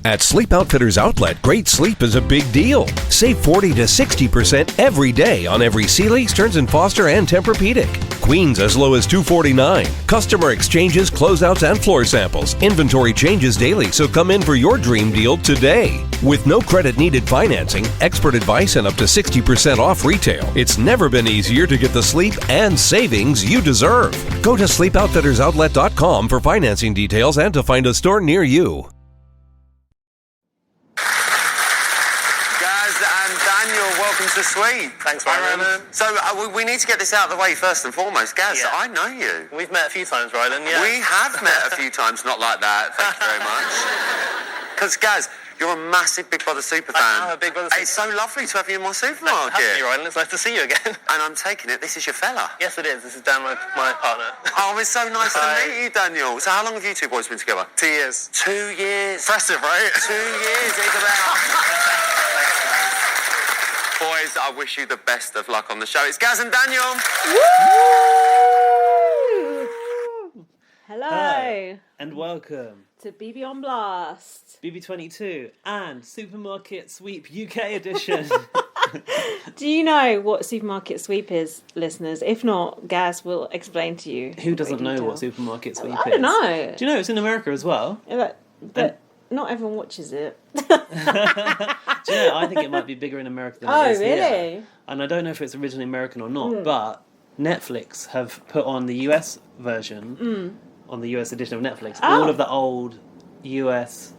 At Sleep Outfitters Outlet, great sleep is a big deal. Save 40 to 60% every day on every Sealy, Stearns & Foster, and Tempur-Pedic. Queens as low as $249. Customer exchanges, closeouts, and floor samples. Inventory changes daily, so come in for your dream deal today. With no credit needed financing, expert advice, and up to 60% off retail, it's never been easier to get the sleep and savings you deserve. Go to sleepoutfittersoutlet.com for financing details and to find a store near you. Welcome to Sweet. Thanks, Rylan. So we need to get this out of the way first and foremost. Gaz, yeah. I know you. We've met a few times, Rylan, yeah. We have met a few times, not like that. Thank you very much. Because, Gaz, you're a massive Big Brother super fan. I'm a Big Brother super fan. It's so lovely to have you in my supermarket. Thanks for having me, Rylan. It's nice to see you again. And I'm taking it, this is your fella. Yes, it is. This is Dan, my partner. Oh, it's so nice to meet you, Daniel. So how long have you two boys been together? 2 years. 2 years. Impressive, right? 2 years, either Boys, I wish you the best of luck on the show. It's Gaz and Daniel. Woo! Hello. Hello. And welcome to BB on Blast. BB22 and Supermarket Sweep UK edition. Do you know what Supermarket Sweep is, listeners? If not, Gaz will explain to you. Who doesn't know what Supermarket Sweep is? I don't know. Do you know it's in America as well? Yeah, but not everyone watches it. Do you know, I think it might be bigger in America than it is really? here. And I don't know if it's originally American or not, but Netflix have put on the US version, on the US edition of Netflix, all of the old US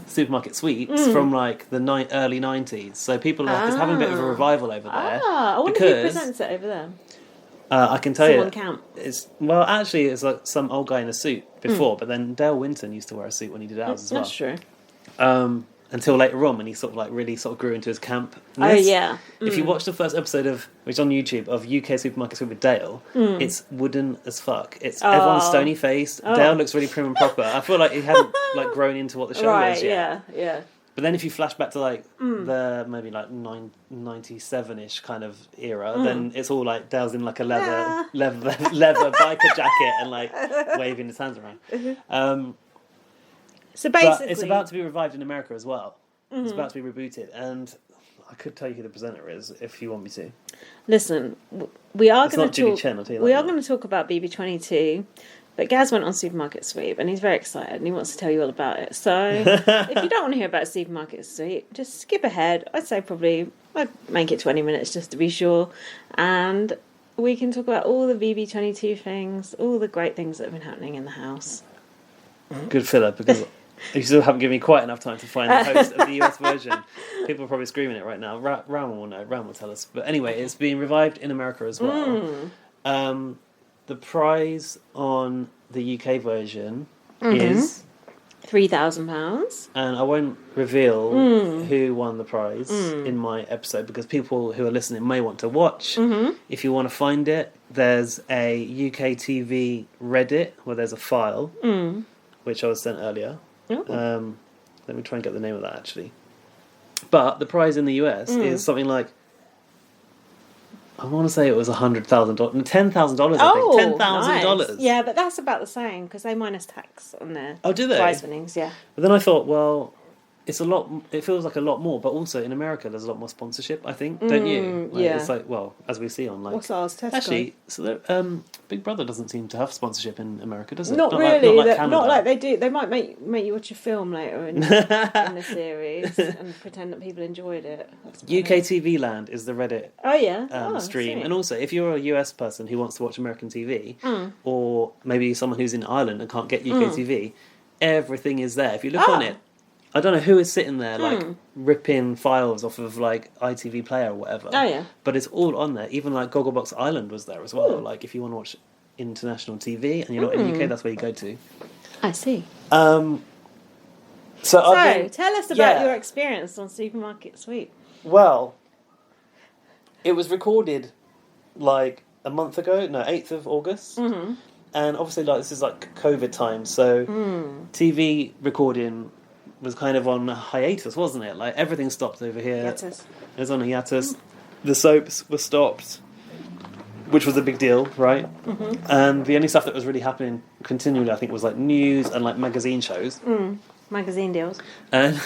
supermarket sweeps from like the early 90s. So people are just having a bit of a revival over there. I wonder who presents it over there. I can tell Someone you, count. it's like some old guy in a suit before, but then Dale Winton used to wear a suit when he did ours as well. That's true. Until later on, when he sort of like really sort of grew into his camp. Oh yeah. If you watch the first episode which is on YouTube of UK Supermarket Sweep with Dale, it's wooden as fuck. It's everyone's stony faced. Dale looks really prim and proper. I feel like he hadn't like grown into what the show was yet. Yeah. But then if you flash back to like the maybe like 97-ish kind of era, then it's all like Dale's in like a leather biker jacket and like waving his hands around. So basically, but it's about to be revived in America as well. It's about to be rebooted, and I could tell you who the presenter is if you want me to. Listen, we are going to talk. Chen, I'll tell you we that are going to talk about BB22. But Gaz went on Supermarket Sweep and he's very excited and he wants to tell you all about it. So if you don't want to hear about Supermarket Sweep, just skip ahead. I'd say I'd make it 20 minutes just to be sure. And we can talk about all the BB22 things, all the great things that have been happening in the house. Good filler, because you still haven't given me quite enough time to find the host of the US version. People are probably screaming it right now. Ram will know. Ram will tell us. But anyway, it's being revived in America as well. The prize on the UK version is £3,000. And I won't reveal who won the prize in my episode because people who are listening may want to watch. If you want to find it, there's a UK TV Reddit where there's a file which I was sent earlier. Let me try and get the name of that actually. But the prize in the US is something like, I want to say it was $100,000, $10,000. I think $10,000. Nice. Yeah, but that's about the same because they minus tax on their do they? prize winnings. Yeah. But then I thought, well, it's a lot. It feels like a lot more, but also in America, there's a lot more sponsorship. I think, don't you? Like, yeah. It's like, well, as we see on like. What's ours? Tesco. Actually, so Big Brother doesn't seem to have sponsorship in America, does it? Not really. Not like Canada. Not like they do. They might make you watch a film later in the series and pretend that people enjoyed it. UK TV Land is the Reddit. Oh yeah. Stream, and also if you're a US person who wants to watch American TV, or maybe someone who's in Ireland and can't get UK TV, everything is there. If you look on it. I don't know who is sitting there like ripping files off of like ITV Player or whatever. Oh yeah. But it's all on there. Even like Gogglebox Island was there as well. Like if you want to watch international TV and you're not in the UK, that's where you go to. I see. So tell us about your experience on Supermarket Sweep. Well, it was recorded like a month ago. No, 8th of August. And obviously, like this is like COVID time, so TV recording was kind of on a hiatus, wasn't it? Like everything stopped over here. Hiatus. It was on a hiatus. The soaps were stopped, which was a big deal, right? And the only stuff that was really happening continually, I think, was like news and like magazine shows. Magazine deals. And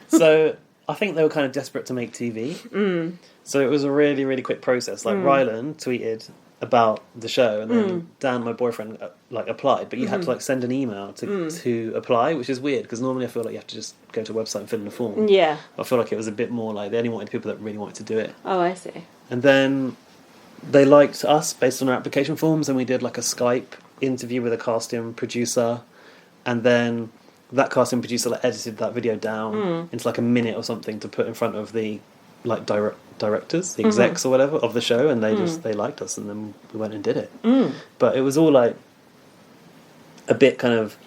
so I think they were kind of desperate to make TV. So it was a really, really quick process. Like Rylan tweeted about the show, and then Dan, my boyfriend, applied. But you had to send an email to apply, which is weird because normally I feel like you have to just go to a website and fill in a form. Yeah. I feel like it was a bit more like they only wanted people that really wanted to do it. Oh, I see. And then they liked us based on our application forms, and we did like a Skype interview with a casting producer, and then that casting producer edited that video down into like a minute or something to put in front of the directors, the execs or whatever of the show, and they liked us, and then we went and did it. But it was all like a bit kind of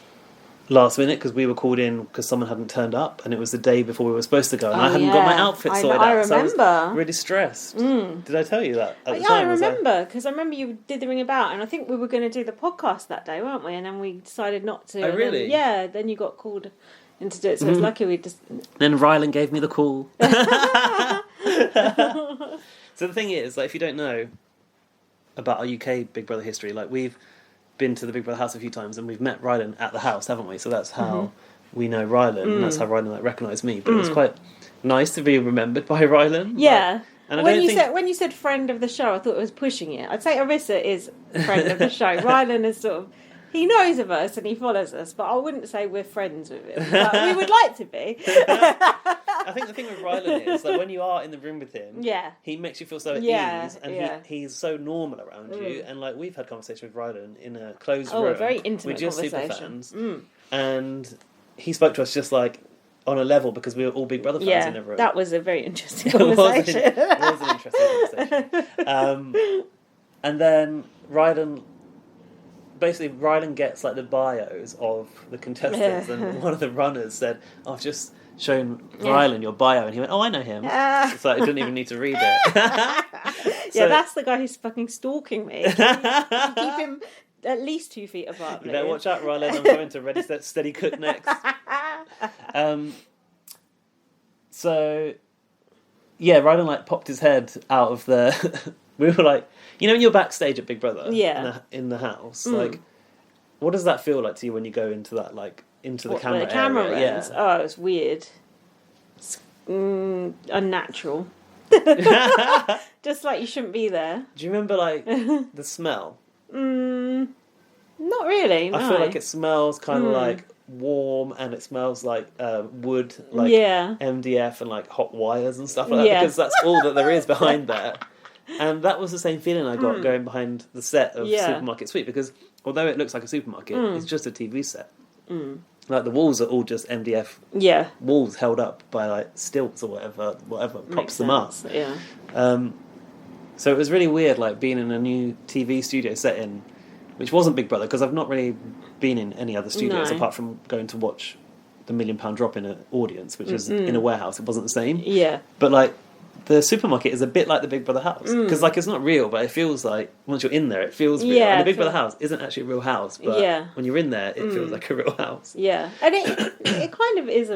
last minute because we were called in because someone hadn't turned up, and it was the day before we were supposed to go, and I hadn't got my outfit sorted out. I remember. So I was really stressed. Did I tell you that at the time? I remember because I remember you dithering about, and I think we were going to do the podcast that day, weren't we? And then we decided not to. Oh, really? Then you got called in to do it, so it's lucky we just. Then Rylan gave me the call. So the thing is, like, if you don't know about our UK Big Brother history, like we've been to the Big Brother house a few times, and we've met Rylan at the house, haven't we? So that's how we know Rylan, and that's how Rylan recognised me. But it was quite nice to be remembered by Rylan. Yeah. And when you said friend of the show, I thought it was pushing it. I'd say Arissa is friend of the show. Rylan is sort of, he knows of us and he follows us, but I wouldn't say we're friends with him. But we would like to be. I think the thing with Rylan is that when you are in the room with him, he makes you feel so at ease, and he's so normal around you. And like we've had conversation with Rylan in a closed room, a very intimate with just conversation. super fans, and he spoke to us just like on a level because we were all Big Brother fans in the room. That was a very interesting conversation. It was an interesting conversation. And then Rylan gets like the bios of the contestants, and one of the runners said, "I've just shown Rylan your bio," and he went, "Oh, I know him." It's like I didn't even need to read it. So, that's the guy who's fucking stalking me. Keep him at least 2 feet apart. You better watch out, Rylan. I'm coming to Ready, Set, Steady, Cook next. So yeah, Rylan like popped his head out of the. We were like, you know, when you're backstage at Big Brother, in the house, like, what does that feel like to you when you go into that, like, into the camera camera area? rooms? Oh, it's weird. It's unnatural. Just like you shouldn't be there. Do you remember, like, the smell? Not really, no. I feel like it smells kind of like warm, and it smells like wood, like MDF and like hot wires and stuff like that, because that's all that there is behind there. And that was the same feeling I got going behind the set of Supermarket Sweep, because although it looks like a supermarket, it's just a TV set. Like the walls are all just MDF walls held up by like stilts or whatever props them up. Yeah. So it was really weird, like being in a new TV studio setting, which wasn't Big Brother, because I've not really been in any other studios apart from going to watch the £1 Million Drop in an audience, which was in a warehouse. It wasn't the same. Yeah. But like the supermarket is a bit like the Big Brother house, because like it's not real, but it feels like once you're in there, it feels real. And the Big Brother house isn't actually a real house, but when you're in there, it feels like a real house. Yeah, and it kind of is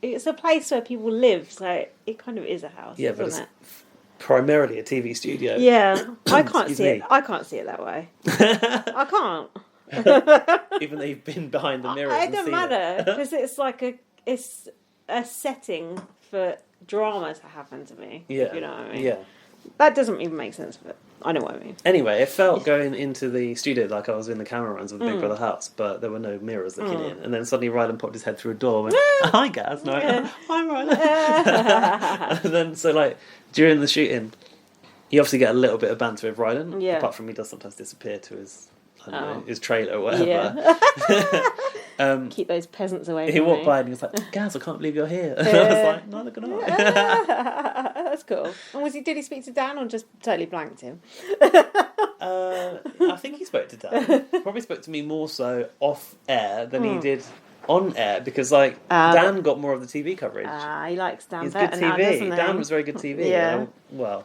it's a place where people live, so it kind of is a house. Yeah, but it's primarily a TV studio. Yeah, I can't see it. I can't see it that way. I can't. Even though you've been behind the mirror. It doesn't matter, because it's like it's a setting for drama to happen to me. Yeah. You know what I mean? Yeah. That doesn't even make sense, but I know what I mean. Anyway, it felt going into the studio like I was in the camera runs of the Big Brother house, but there were no mirrors looking in. And then suddenly Rylan popped his head through a door and went, "Hi, Gaz." No, "Hi, Rylan." And then, so like, during the shooting, you obviously get a little bit of banter with Rylan. Yeah. Apart from he does sometimes disappear to his, I don't know, his trailer or whatever. Yeah. Keep those peasants away from me. He walked by and he was like, "Gaz, I can't believe you're here." And I was like, "Neither can I." That's cool. And did he speak to Dan or just totally blanked him? I think he spoke to Dan. Probably spoke to me more so off air than he did on air, because like Dan got more of the TV coverage. He likes Dan. He's better good TV. now, doesn't he? Dan was very good TV. Yeah. Well,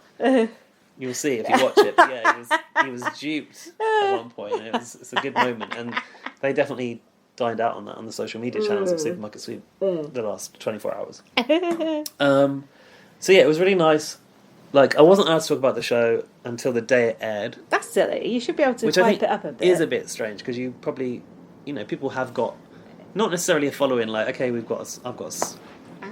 you'll see if you watch it. But yeah, he was duped at one point. And it's a good moment, and they definitely dined out on that on the social media channels of Supermarket Sweep the last 24 hours. So yeah, it was really nice. Like, I wasn't allowed to talk about the show until the day it aired. That's silly. You should be able to which I think hype it up a bit. Is a bit strange, because you probably, people have got not necessarily a following. Like, okay, I've got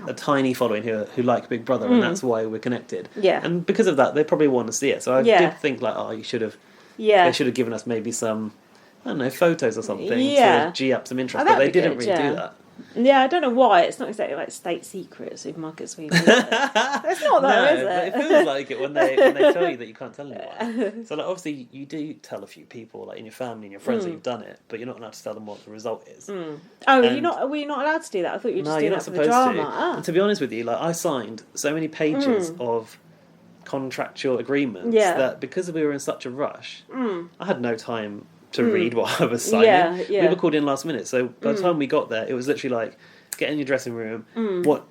a tiny following who like Big Brother, and that's why we're connected. Yeah. And because of that, they probably want to see it. So I did think like, oh, you should have. Yeah. They should have given us maybe some, I don't know, photos or something Yeah. to G up some interest, Oh, but they that'd be didn't good, really yeah. do that. Yeah, I don't know why. It's not exactly like state secret supermarket sweep. Is it? It's not though, is But it? it feels like it when they tell you that you can't tell anyone. So like, obviously you do tell a few people, like in your family and your friends, that you've done it, but you're not allowed to tell them what the result is. Oh, And- were you not allowed to do that? I thought you were just No, doing you're that not for the supposed drama. to. Ah. And to be honest with you, like I signed so many pages of contractual agreements Yeah. that because we were in such a rush, I had no time to read what I was signing. Yeah, yeah. We were called in last minute, so by the time we got there, it was literally like, get in your dressing room.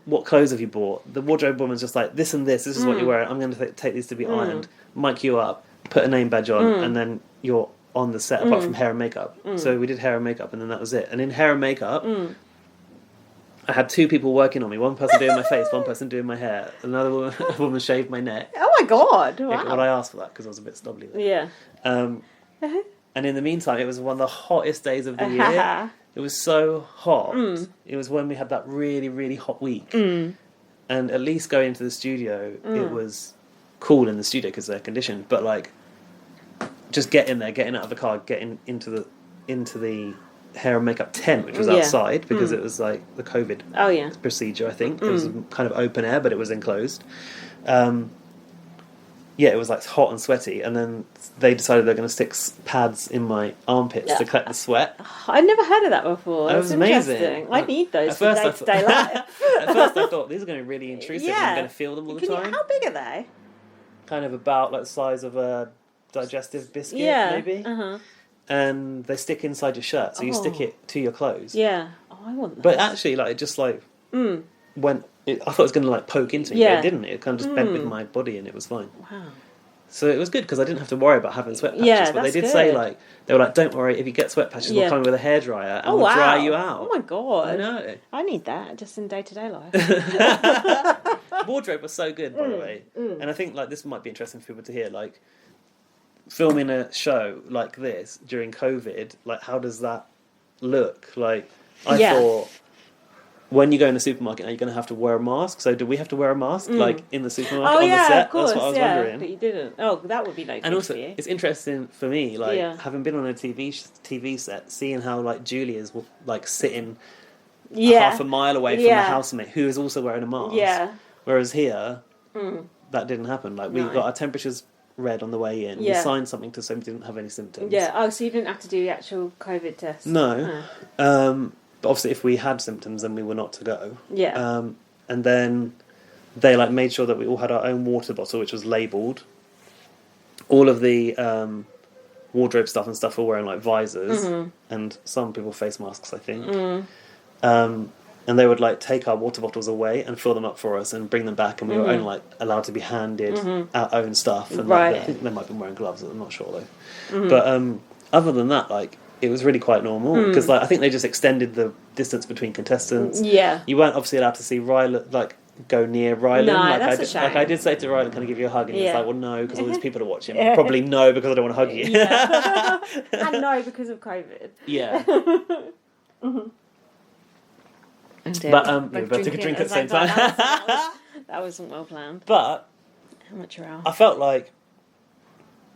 What clothes have you bought? The wardrobe woman's just like, this and this. This is what you're wearing. I'm going to take these to be ironed. Mic you up. Put a name badge on, and then you're on the set. Apart from hair and makeup. So we did hair and makeup, and then that was it. And in hair and makeup, I had 2 people working on me. One person doing my face, one person doing my hair. Another woman shaved my neck. Oh my god! Wow. Well, I asked for that because I was a bit stubbly there. Yeah. And in the meantime, it was one of the hottest days of the year. It was so hot. It was when we had that really, really hot week. And at least going into the studio, it was cool in the studio because they're conditioned. But like, just getting out of the car, getting into the hair and makeup tent, which was outside because it was like the COVID Oh yeah. procedure. I think it was kind of open air, but it was enclosed. Yeah, it was like hot and sweaty, and then they decided they're going to stick pads in my armpits to collect the sweat. I'd never heard of that before. That That's was amazing. interesting. I need those At for first I day-to-day life. At first I thought these are going to be really intrusive. Yeah. I'm going to feel them all the time. How big are they? Kind of about like the size of a digestive biscuit, Yeah. maybe. And they stick inside your shirt, so you stick it to your clothes. Yeah. Oh, I want those. But actually, like it just like went. I thought it was going to like poke into me, Yeah. but it didn't. It kind of just bent with my body, and it was fine. Wow. So it was good because I didn't have to worry about having sweat patches. Yeah, but they that's did say good. like they were like, don't worry, if you get sweat patches, we'll Yeah. come with a hairdryer and Oh we'll wow. dry you out. Oh my god. I know. I need that just in day-to-day life. Wardrobe was so good, by the way, and I think like this might be interesting for people to hear. Like filming a show like this during COVID, like how does that look? Like I Yeah. thought. When you go in the supermarket, are you going to have to wear a mask? So do we have to wear a mask, like in the supermarket Oh on yeah, the set? of course. That's what I was yeah, wondering. but you didn't. Oh, that would be no And good also, for you. it's interesting for me, like Yeah. having been on a TV set, seeing how like Julia's like sitting Yeah. half a mile away from Yeah. the housemate who is also wearing a mask. Yeah. Whereas here, that didn't happen. Like we No. got our temperatures read on the way in. We Yeah. signed something to say we didn't have any symptoms. Yeah. Oh, so you didn't have to do the actual COVID test? No. But obviously, if we had symptoms, then we were not to go. Yeah. And then they like made sure that we all had our own water bottle, which was labelled. All of the wardrobe stuff and stuff were wearing like visors, and some people face masks, I think. And they would like take our water bottles away and fill them up for us and bring them back, and we were only like allowed to be handed our own stuff. And Right. like, I think they might have been wearing gloves. I'm not sure though. But other than that, like it was really quite normal because like I think they just extended the distance between contestants. Yeah. You weren't obviously allowed to see Rylan, like go near Rylan. No, like that's I a did, like shame. I did say to Rylan, "Can I give you a hug?" And he was Yeah. like, "Well, no, because all these people are watching." Probably no, because I don't want to hug you. Yeah. And no, because of COVID. Yeah. But we both took a drink at the same time. That wasn't well planned. But Amateur hour. I felt like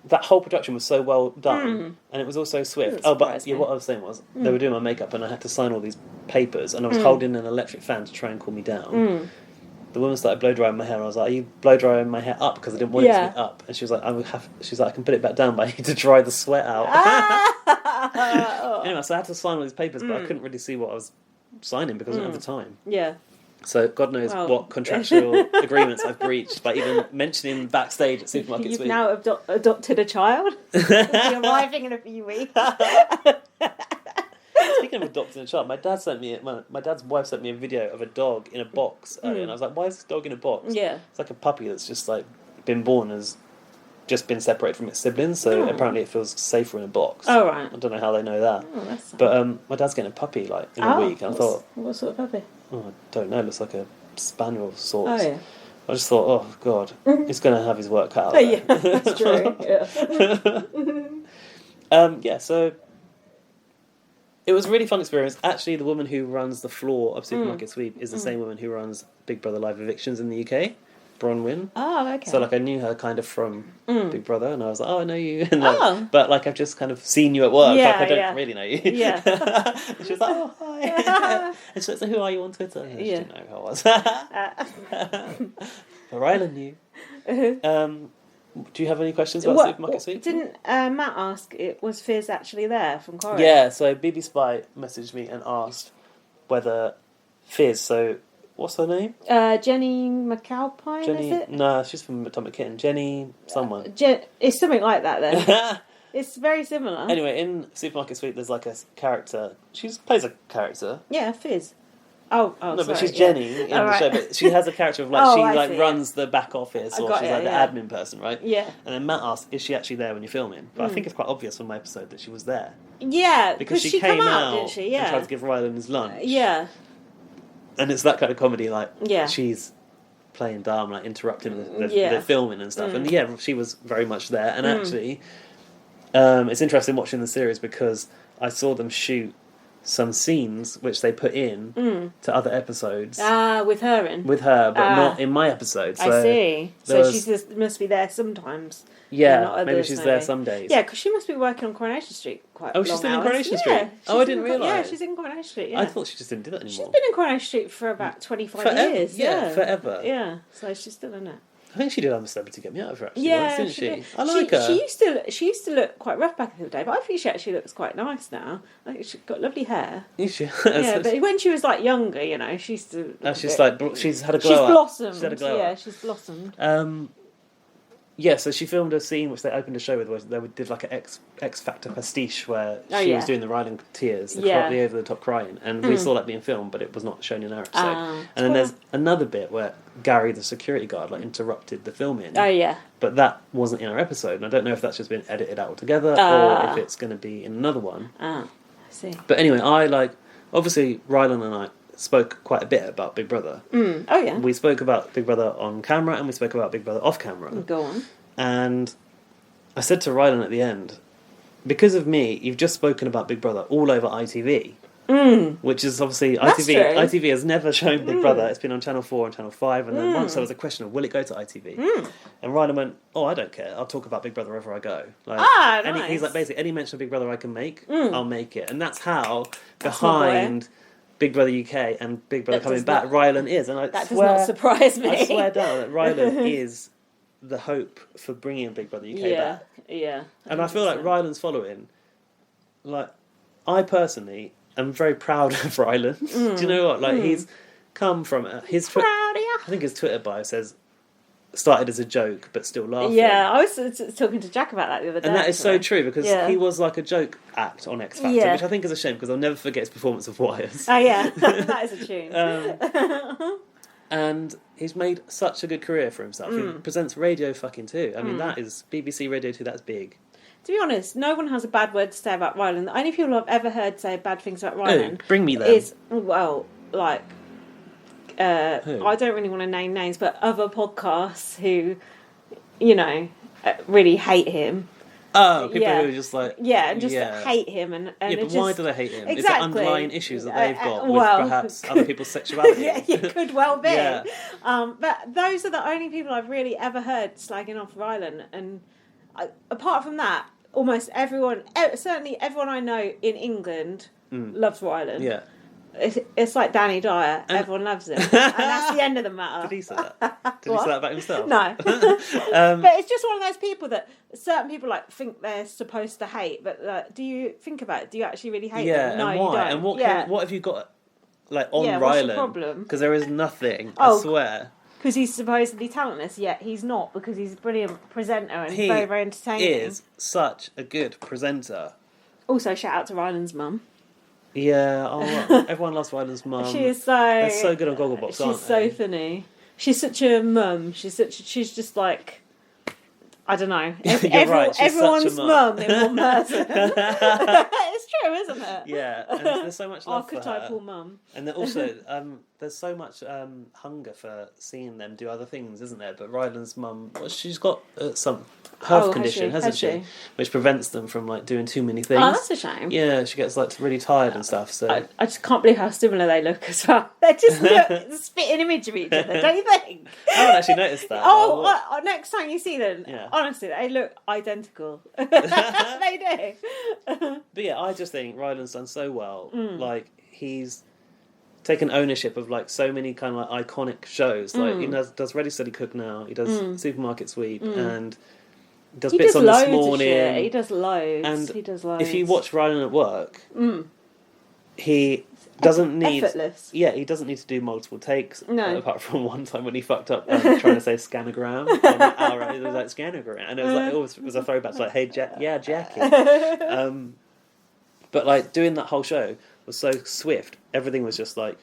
that whole production was so well done, and it was also swift. Doesn't Oh, but surprise yeah, me. what I was saying was they were doing my makeup, and I had to sign all these papers, and I was holding an electric fan to try and cool me down. The woman started blow drying my hair, and I was like, "Are you blow drying my hair up?" Because I didn't want it to be up. And she was like, She's like, "I can put it back down, but I need to dry the sweat out." Anyway, so I had to sign all these papers, but I couldn't really see what I was signing because I didn't have the time. Yeah. So God knows Well. what contractual agreements I've breached by even mentioning backstage at Supermarket You've Sweep. now adopted a child. You're arriving in a few weeks. Speaking of adopting a child, my dad's wife sent me a video of a dog in a box earlier, and I was like, "Why is this dog in a box?" Yeah. It's like a puppy that's just like been born, has just been separated from its siblings, so apparently it feels safer in a box. Oh, right. I don't know how they know that. Oh, that's But my dad's getting a puppy like in a week, and I thought, what sort of puppy? oh, I don't know, it looks like a spaniel of sorts. Oh, yeah. I just thought, oh God, he's going to have his work cut out. Yeah, that's true. Yeah. Yeah, so It was a really fun experience. Actually, the woman who runs the floor of Supermarket Sweep is the same woman who runs Big Brother Live Evictions in the UK, Bronwyn. Oh, okay. So, like, I knew her kind of from Big Brother, and I was like, oh, I know you. And, like, but, like, I've just kind of seen you at work. Yeah, like, I don't really know you. Yeah. And she was like, oh, hi. And she was like, so who are you on Twitter? And she didn't know who I was. But Rylan knew. Do you have any questions about Supermarket Sweep? Didn't Matt ask, was Fizz actually there from Corrie? Yeah, so BB Spy messaged me and asked whether Fizz, so what's her name? Jenny McAlpine, Jenny, is it? no, she's from Atomic Kitten. Jenny someone. It's something like that then. It's very similar. Anyway, in Supermarket Sweep there's like a character, she plays a character. Yeah, Fizz. Oh, no, sorry, but she's Jenny in the show. But she has a character of like runs the back office, or she's like the admin person, right? Yeah. And then Matt asked, "Is she actually there when you're filming?" But I think it's quite obvious from my episode that she was there. Yeah, because she came came out, didn't she? Yeah. and tried to give Rylan his lunch. Yeah. And it's that kind of comedy, like Yeah. she's playing dumb, like interrupting the filming and stuff. And yeah, she was very much there. And actually, it's interesting watching the series because I saw them shoot some scenes which they put in to other episodes. With her in. With her, but not in my episode. So I see. So she must be there sometimes. Yeah, maybe she's there some days. Yeah, because she must be working on Coronation Street quite. Oh, she's still in hours. Coronation Street. Yeah, oh, I didn't realise. Yeah, she's in Coronation Street. Yeah. I thought she just didn't do that anymore. She's been in Coronation Street for about 25 years. Yeah, forever. Yeah, so she's still in it. I think she did have a celebrity get me out of her actually, Yeah, once, didn't she? did. I like her. She used to look quite rough back in the day, but I think she actually looks quite nice now. I think she's got lovely hair. Yeah, but when she was like younger, you know, she used to. She's had a glow. She's blossomed. She's had a glow. Yeah, she's blossomed. Yeah, so she filmed a scene which they opened a show with where they did like an X Factor pastiche where she was doing the Rylan tears, the over the top crying, and we saw that being filmed, but it was not shown in our episode. And then there's another bit where Gary, the security guard, like interrupted the filming. Oh yeah. But that wasn't in our episode, and I don't know if that's just been edited out altogether or if it's going to be in another one. I see. But anyway, obviously Rylan and I spoke quite a bit about Big Brother. Oh yeah. We spoke about Big Brother on camera and we spoke about Big Brother off camera. Go on. And I said to Rylan at the end, because of me, you've just spoken about Big Brother all over ITV. Which is obviously ITV has never shown Big Brother. It's been on Channel 4 and Channel 5, and then once there was a question of will it go to ITV? And Rylan went, oh, I don't care, I'll talk about Big Brother wherever I go. Like, nice. He's like, basically any mention of Big Brother I can make, I'll make it. And that's how behind Big Brother UK and Big Brother coming back, Rylan is. And that does not surprise me. I swear down that Rylan is the hope for bringing Big Brother UK back. Yeah. And I feel like Rylan's following, like, I personally am very proud of Rylan. Do you know what? Like, he's come from his I think his Twitter bio says, started as a joke but still laughing. Yeah, I was talking to Jack about that the other day. And that is so true because he was like a joke act on X Factor, which I think is a shame because I'll never forget his performance of Wires. Oh yeah, that is a tune. And he's made such a good career for himself. He presents Radio fucking 2. I mean, that is BBC Radio 2, that's big. To be honest, no one has a bad word to say about Rylan. The only people I've ever heard say bad things about Rylan bring me them. Is, well, like, I don't really want to name names, but other podcasts who, you know, really hate him. Oh, people who are just like... Yeah, and just hate him. And yeah, but why do they hate him? Exactly. Is it underlying issues that they've got with perhaps other people's sexuality? Yeah, it could well be. Yeah. But those are the only people I've really ever heard slagging off Rylan. And apart from that, almost everyone, certainly everyone I know in England loves Rylan. Yeah. It's like Danny Dyer. Everyone loves him. And that's the end of the matter. Did he say that? Did he say that about himself? No. But it's just one of those people that certain people like think they're supposed to hate. But do you think about it? Do you actually really hate them? No, and why? you don't. And what have you got like on Rylan? What's the problem? Because there is nothing, I swear. Because he's supposedly talentless, yet he's not, because he's a brilliant presenter and he's very, very entertaining. He is such a good presenter. Also, shout out to Rylan's mum. Yeah, everyone loves Rylan's mum. She is They're so good on Gogglebox, aren't they? She's so funny. She's such a mum. She's just like, I don't know. Everyone's mum in one person. It's true, isn't it? Yeah, and there's so much love archetypal for her. mum. And then also, there's so much hunger for seeing them do other things, isn't there? But Ryland's mum, well, she's got some health condition, hasn't she? Which prevents them from like doing too many things. Oh, that's a shame. Yeah, she gets like really tired and stuff. So I just can't believe how similar they look as well. They just look the spitting image of each other, don't you think? I haven't actually noticed that. Next time you see them, Yeah. honestly, they look identical. They do. But yeah, I just think Ryland's done so well. Like he's taken ownership of like so many kind of like iconic shows. Like he does Ready Steady Cook now. He does Supermarket Sweep and does He bits does on loads This Morning. of shit. He does loads. And he does loads. if you watch Ryland at work, he doesn't need effortless. Yeah, he doesn't need to do multiple takes. No. Apart from one time when he fucked up trying to say scanogram on the hour, it was like scanogram, and it was like it was a throwback to like, hey Jackie. But like doing that whole show was so swift. Everything was just like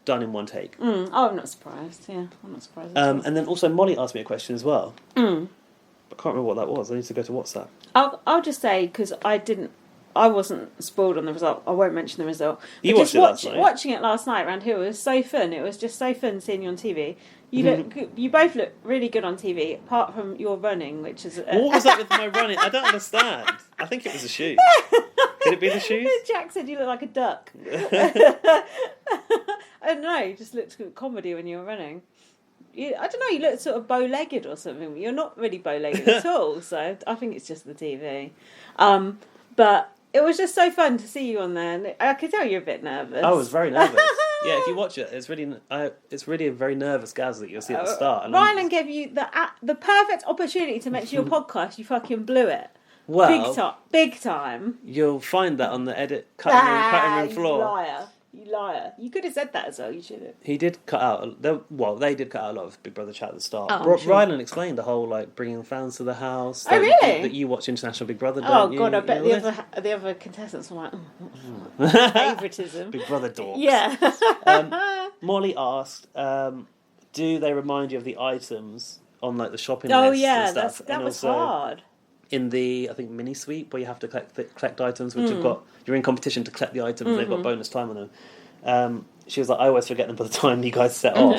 done in one take. Oh, I'm not surprised. Yeah, I'm not surprised. At all. And then also Molly asked me a question as well. I can't remember what that was. I need to go to WhatsApp. I'll just say, because I wasn't spoiled on the result. I won't mention the result. You But watched it last night? Watching it last night around here was so fun. It was just so fun seeing you on TV. You both look really good on TV, apart from your running, which is... What was up with my running? I don't understand. I think it was the shoes. Could it be the shoes? Jack said you look like a duck. I don't know, you just looked good comedy when you were running. I don't know, you look sort of bow-legged or something. You're not really bow-legged at all, so I think it's just the TV. But it was just so fun to see you on there. And I could tell you're a bit nervous. I was very nervous. Yeah, if you watch it, it's really a very nervous Gaz that you'll see at the start. And Ryland gave you the perfect opportunity to mention your podcast. You fucking blew it. Well, big time. You'll find that on the cutting room floor. You liar. You could have said that as well, you should have. He did cut out. They did cut out a lot of Big Brother chat at the start. Oh, sure. Ryland explained the whole like bringing fans to the house. Oh, really? That you watch International Big Brother. Oh Don't you? God, I bet You know this? the other contestants were like, favouritism. Big Brother dorks. Yeah. Molly asked, "Do they remind you of the items on like the shopping Oh list yeah, and stuff?" that And was also, hard. in the, I think, mini sweep where you have to collect items, which have got, you're in competition to collect the items, they've got bonus time on them. She was like, I always forget them by the time you guys set off.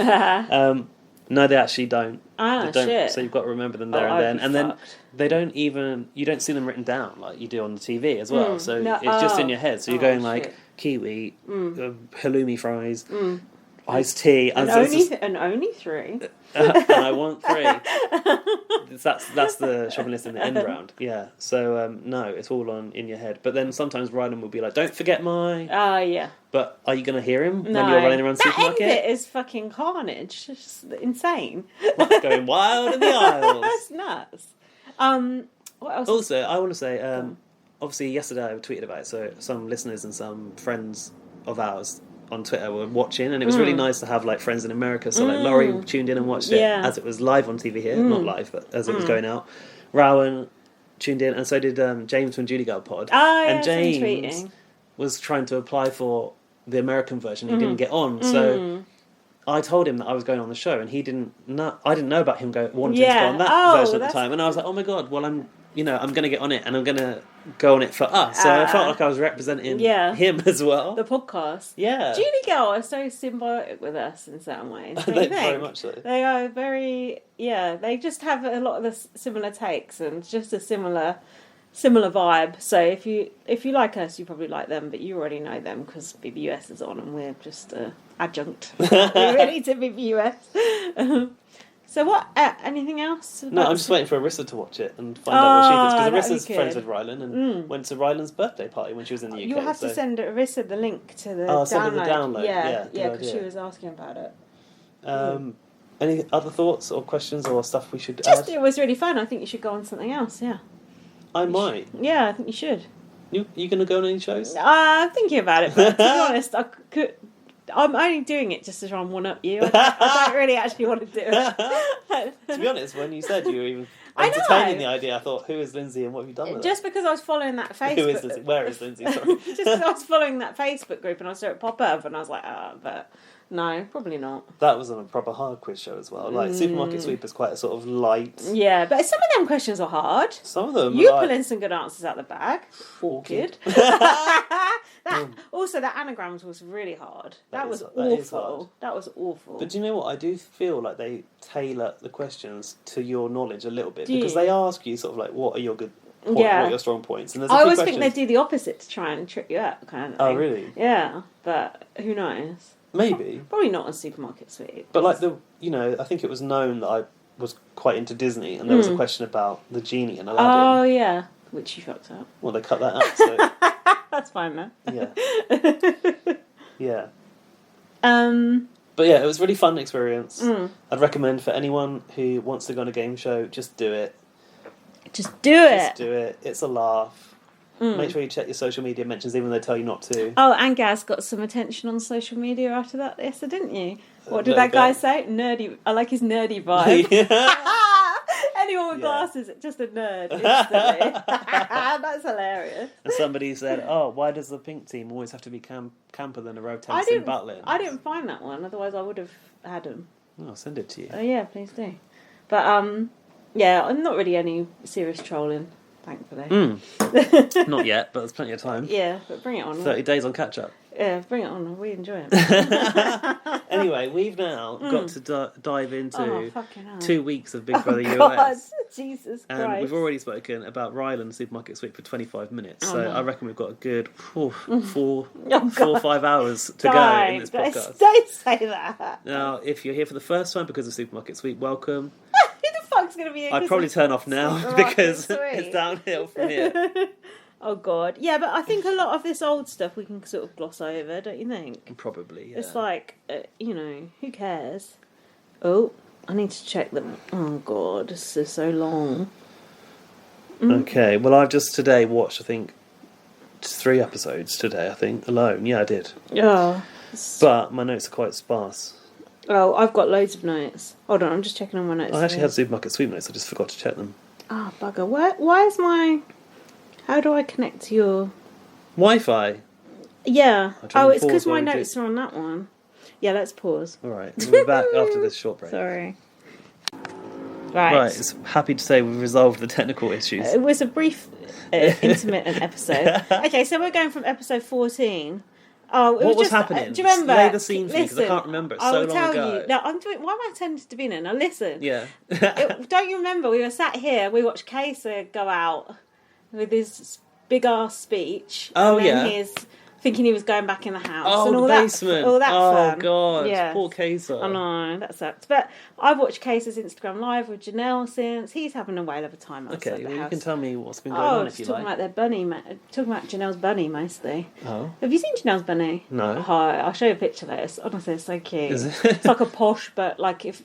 No, they actually don't. Ah, They don't. shit. So you've got to remember them there Oh, and I'd then. be And then fucked. they don't even, you don't see them written down like you do on the TV as well. So No, it's just in oh. your head. So you're Oh, going like shit. kiwi, halloumi fries, iced tea. And only 3. And I want 3. That's the shopping list in the end round. Yeah. So no, it's all on in your head. But then sometimes Ryland will be like, "Don't forget my." Yeah. But are you going to hear him No. when you're running around the that supermarket? end bit is fucking carnage. It's just insane. What's going wild in the aisles? That's nuts. What else? Also, I want to say, obviously, yesterday I tweeted about it. So some listeners and some friends of ours on Twitter were watching, and it was really nice to have like friends in America. So like Laurie tuned in and watched it as it was live on TV here, not live, but as it was going out. Rowan tuned in, and so did James from Judy Girl Pod. And James was trying to apply for the American version. He didn't get on, so I told him that I was going on the show, and he didn't know. I didn't know about him wanting to go on that version at the time, and I was like, oh my god, well I'm going to get on it, and I'm going to go on it for us. So I felt like I was representing him as well. The podcast. Yeah. Judy Girl are so symbiotic with us in certain ways. don't you They think? very much so. They are very, they just have a lot of the similar takes and just a similar vibe. So if you like us, you probably like them, but you already know them because BBUS is on and we're just adjunct. We're ready to BBUS. So what? Anything else? No, I'm just waiting for Arissa to watch it and find out what she thinks. that'd Because be Arissa's friends good. with Ryland and went to Ryland's birthday party when she was in the UK. You'll have to send Arissa the link to the send her the download. Yeah, good because she idea. was asking about it. Any other thoughts or questions or stuff we should Just add? it was really fun. I think you should go on something else. Yeah. I might. Yeah, I think you should. You going to go on any shows? I'm thinking about it, but to be honest, I'm only doing it just to try and one up you. I don't really actually want to do it. To be honest, when you said you were even I know. entertaining the idea, I thought, who is Lindsay and what have you done with Just because I was following that it? Facebook. Who is Lindsay? Where is Lindsay? Sorry. Just because I was following that Facebook group and I saw it pop up and I was like, but No, probably not. That was on a proper hard quiz show as well. Like, Supermarket Sweep is quite a sort of light... Yeah, but some of them questions are hard. Some of them You are like... pulling some good answers out the bag. Orchid. Also, that anagrams was really hard. That was awful. That was awful. But do you know what? I do feel like they tailor the questions to your knowledge a little bit. Because they ask you sort of like, what are your good points, what are your strong points? And there's I always think they do the opposite to try and trip you up, kind of thing. Oh, really? Yeah, but who knows? Maybe. Probably not on Supermarket Sweep. But like I think it was known that I was quite into Disney, and there was a question about the genie and Aladdin. Oh, yeah. Which you fucked up. Well, they cut that out, so... That's fine, man. Yeah. Yeah. But yeah, it was a really fun experience. I'd recommend for anyone who wants to go on a game show, just do it. Just do it. Just do it. It's a laugh. Make sure you check your social media mentions, even though they tell you not to. Oh, and Gaz got some attention on social media after that, didn't you? What did that guy say? Nerdy. I like his nerdy vibe. Anyone with glasses, just a nerd instantly. That's hilarious. And somebody said, "Oh, why does the pink team always have to be camper than a row tennis in Butlin?" I didn't find that one. Otherwise, I would have had them. Oh, I'll send it to you. Oh yeah, please do. But yeah, not really any serious trolling, thankfully. Not yet, but there's plenty of time. Yeah, but bring it on. 30 days on catch up. Yeah, bring it on. We enjoy it. Anyway, we've now got to dive into fucking hell. 2 weeks of Big Brother God, US. Jesus Christ. And we've already spoken about Ryland Supermarket Sweep for 25 minutes. So I reckon we've got a good 4 or 5 hours to go in this podcast. Don't say that. Now, if you're here for the first time because of Supermarket Sweep, welcome. Who the fuck's going to be here? I'd probably turn off now because it's downhill from here. Oh, God. Yeah, but I think a lot of this old stuff we can sort of gloss over, don't you think? Probably, yeah. It's like, who cares? Oh, I need to check them. Oh, God, this is so long. Okay, well, I've just today watched, I think, 3 episodes today, I think, alone. Yeah, I did. Yeah. But my notes are quite sparse. Oh, I've got loads of notes. Hold on, I'm just checking on my notes. I actually had Supermarket Sweep notes, I just forgot to check them. Oh, bugger. Why is my... How do I connect to your... Wi-Fi? Yeah. Oh, it's because my notes are on that one. Yeah, let's pause. All right, we'll be back after this short break. Sorry. Right, it's happy to say we've resolved the technical issues. It was a brief, intermittent episode. Okay, so we're going from episode 14. Oh, what was happening? Do you remember? Lay the scene for me, because I can't remember. It's so long ago. No, I'm doing. Why am I turning to be in? Now listen. Yeah. Don't you remember? We were sat here. We watched Kesa go out with his big ass speech. Oh, and then he's thinking he was going back in the house. Oh, and all the basement. All that fun. Oh, God. Yeah. Poor Kesa. I know, that sucks. But I've watched Case's Instagram Live with Janelle since. He's having a whale of a time outside Okay, the well, house. you can tell me what's been going on if you talking like. about their bunny, talking about Janelle's bunny mostly. Oh. Have you seen Janelle's bunny? No. Oh, I'll show you a picture of it. Honestly, it's so cute. Is it? It's like a posh, but like if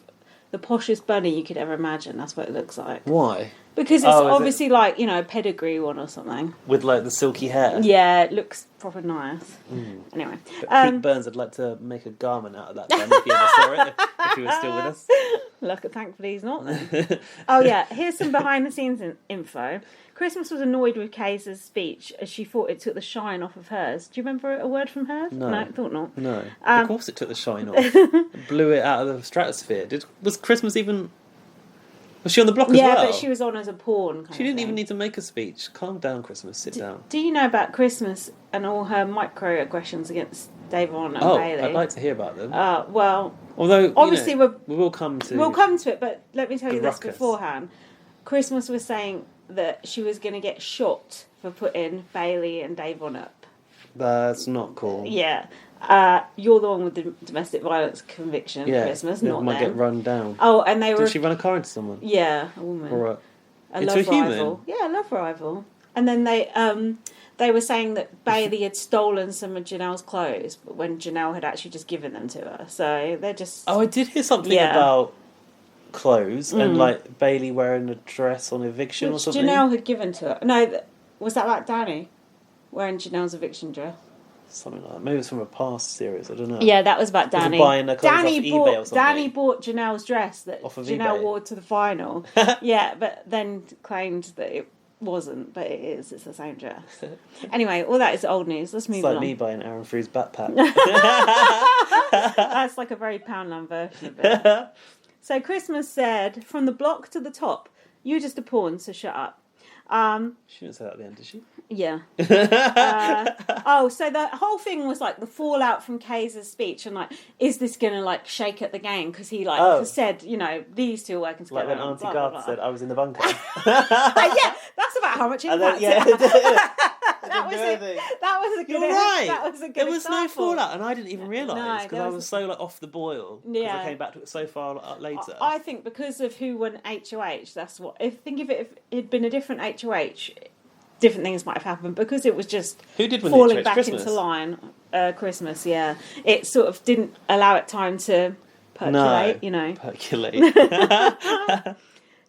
the poshest bunny you could ever imagine, that's what it looks like. Why? Because it's obviously like, a pedigree one or something. With like the silky hair? Yeah, it looks proper nice. Anyway. But Pete Burns would like to make a garment out of that bun if you ever saw it, if he was still with us. Look, thankfully he's not then. Oh yeah, here's some behind the scenes info. Christmas was annoyed with Kaysa's speech as she thought it took the shine off of hers. Do you remember a word from hers? No. Thought not. No. Of course it took the shine off. It blew it out of the stratosphere. Was Christmas even... Was she on the block as well? Yeah, but she was on as a pawn. She didn't even need to make a speech. Calm down, Christmas. Sit down. Do you know about Christmas and all her microaggressions against Davon and Bailey? I'd like to hear about them. Well, although obviously we will come to it. But let me tell you this beforehand. Christmas was saying that she was going to get shot for putting Bailey and Davon up. That's not cool. Yeah. You're the one with the domestic violence conviction, Christmas, not them. Might get run down. Oh, and they were... Did she run a car into someone? Yeah, a woman. Or a into love a human? rival. Yeah, a love rival. And then they were saying that Bailey had stolen some of Janelle's clothes, but when Janelle had actually just given them to her. So they're just... Oh, I did hear something about clothes and like Bailey wearing a dress on eviction or something. Janelle had given to her. No, was that like Danny wearing Janelle's eviction dress? Something like that. Maybe it's from a past series, I don't know. Yeah, that was about Danny. Buying her clothes off eBay or something. Danny bought Janelle's dress that off of Janelle eBay. wore to the final. Yeah, but then claimed that it wasn't, but it is. It's the same dress. Anyway, all that is old news. Let's move It's like along. me buying Aaron Fru's backpack. That's like a very Poundland version of it. So Christmas said, from the block to the top, you're just a pawn, so shut up. She didn't say that at the end, did she? Yeah. So the whole thing was like the fallout from Kay's speech, and like, is this going to like shake at the game? Because he like said, you know, these two are working together. Like when Auntie Garth said, I was in the bunker. Yeah, that's about how much impact that was a good. You're right. That was a good. There was example. no fallout, and I didn't even realise because there I was was so like off the boil. Because I came back to it so far later. I think because of who won HOH, that's what. If it had been a different HOH, different things might have happened. Because it was just who did win falling HOH? back Christmas? into line. Christmas, yeah. It sort of didn't allow it time to percolate. You know, percolate.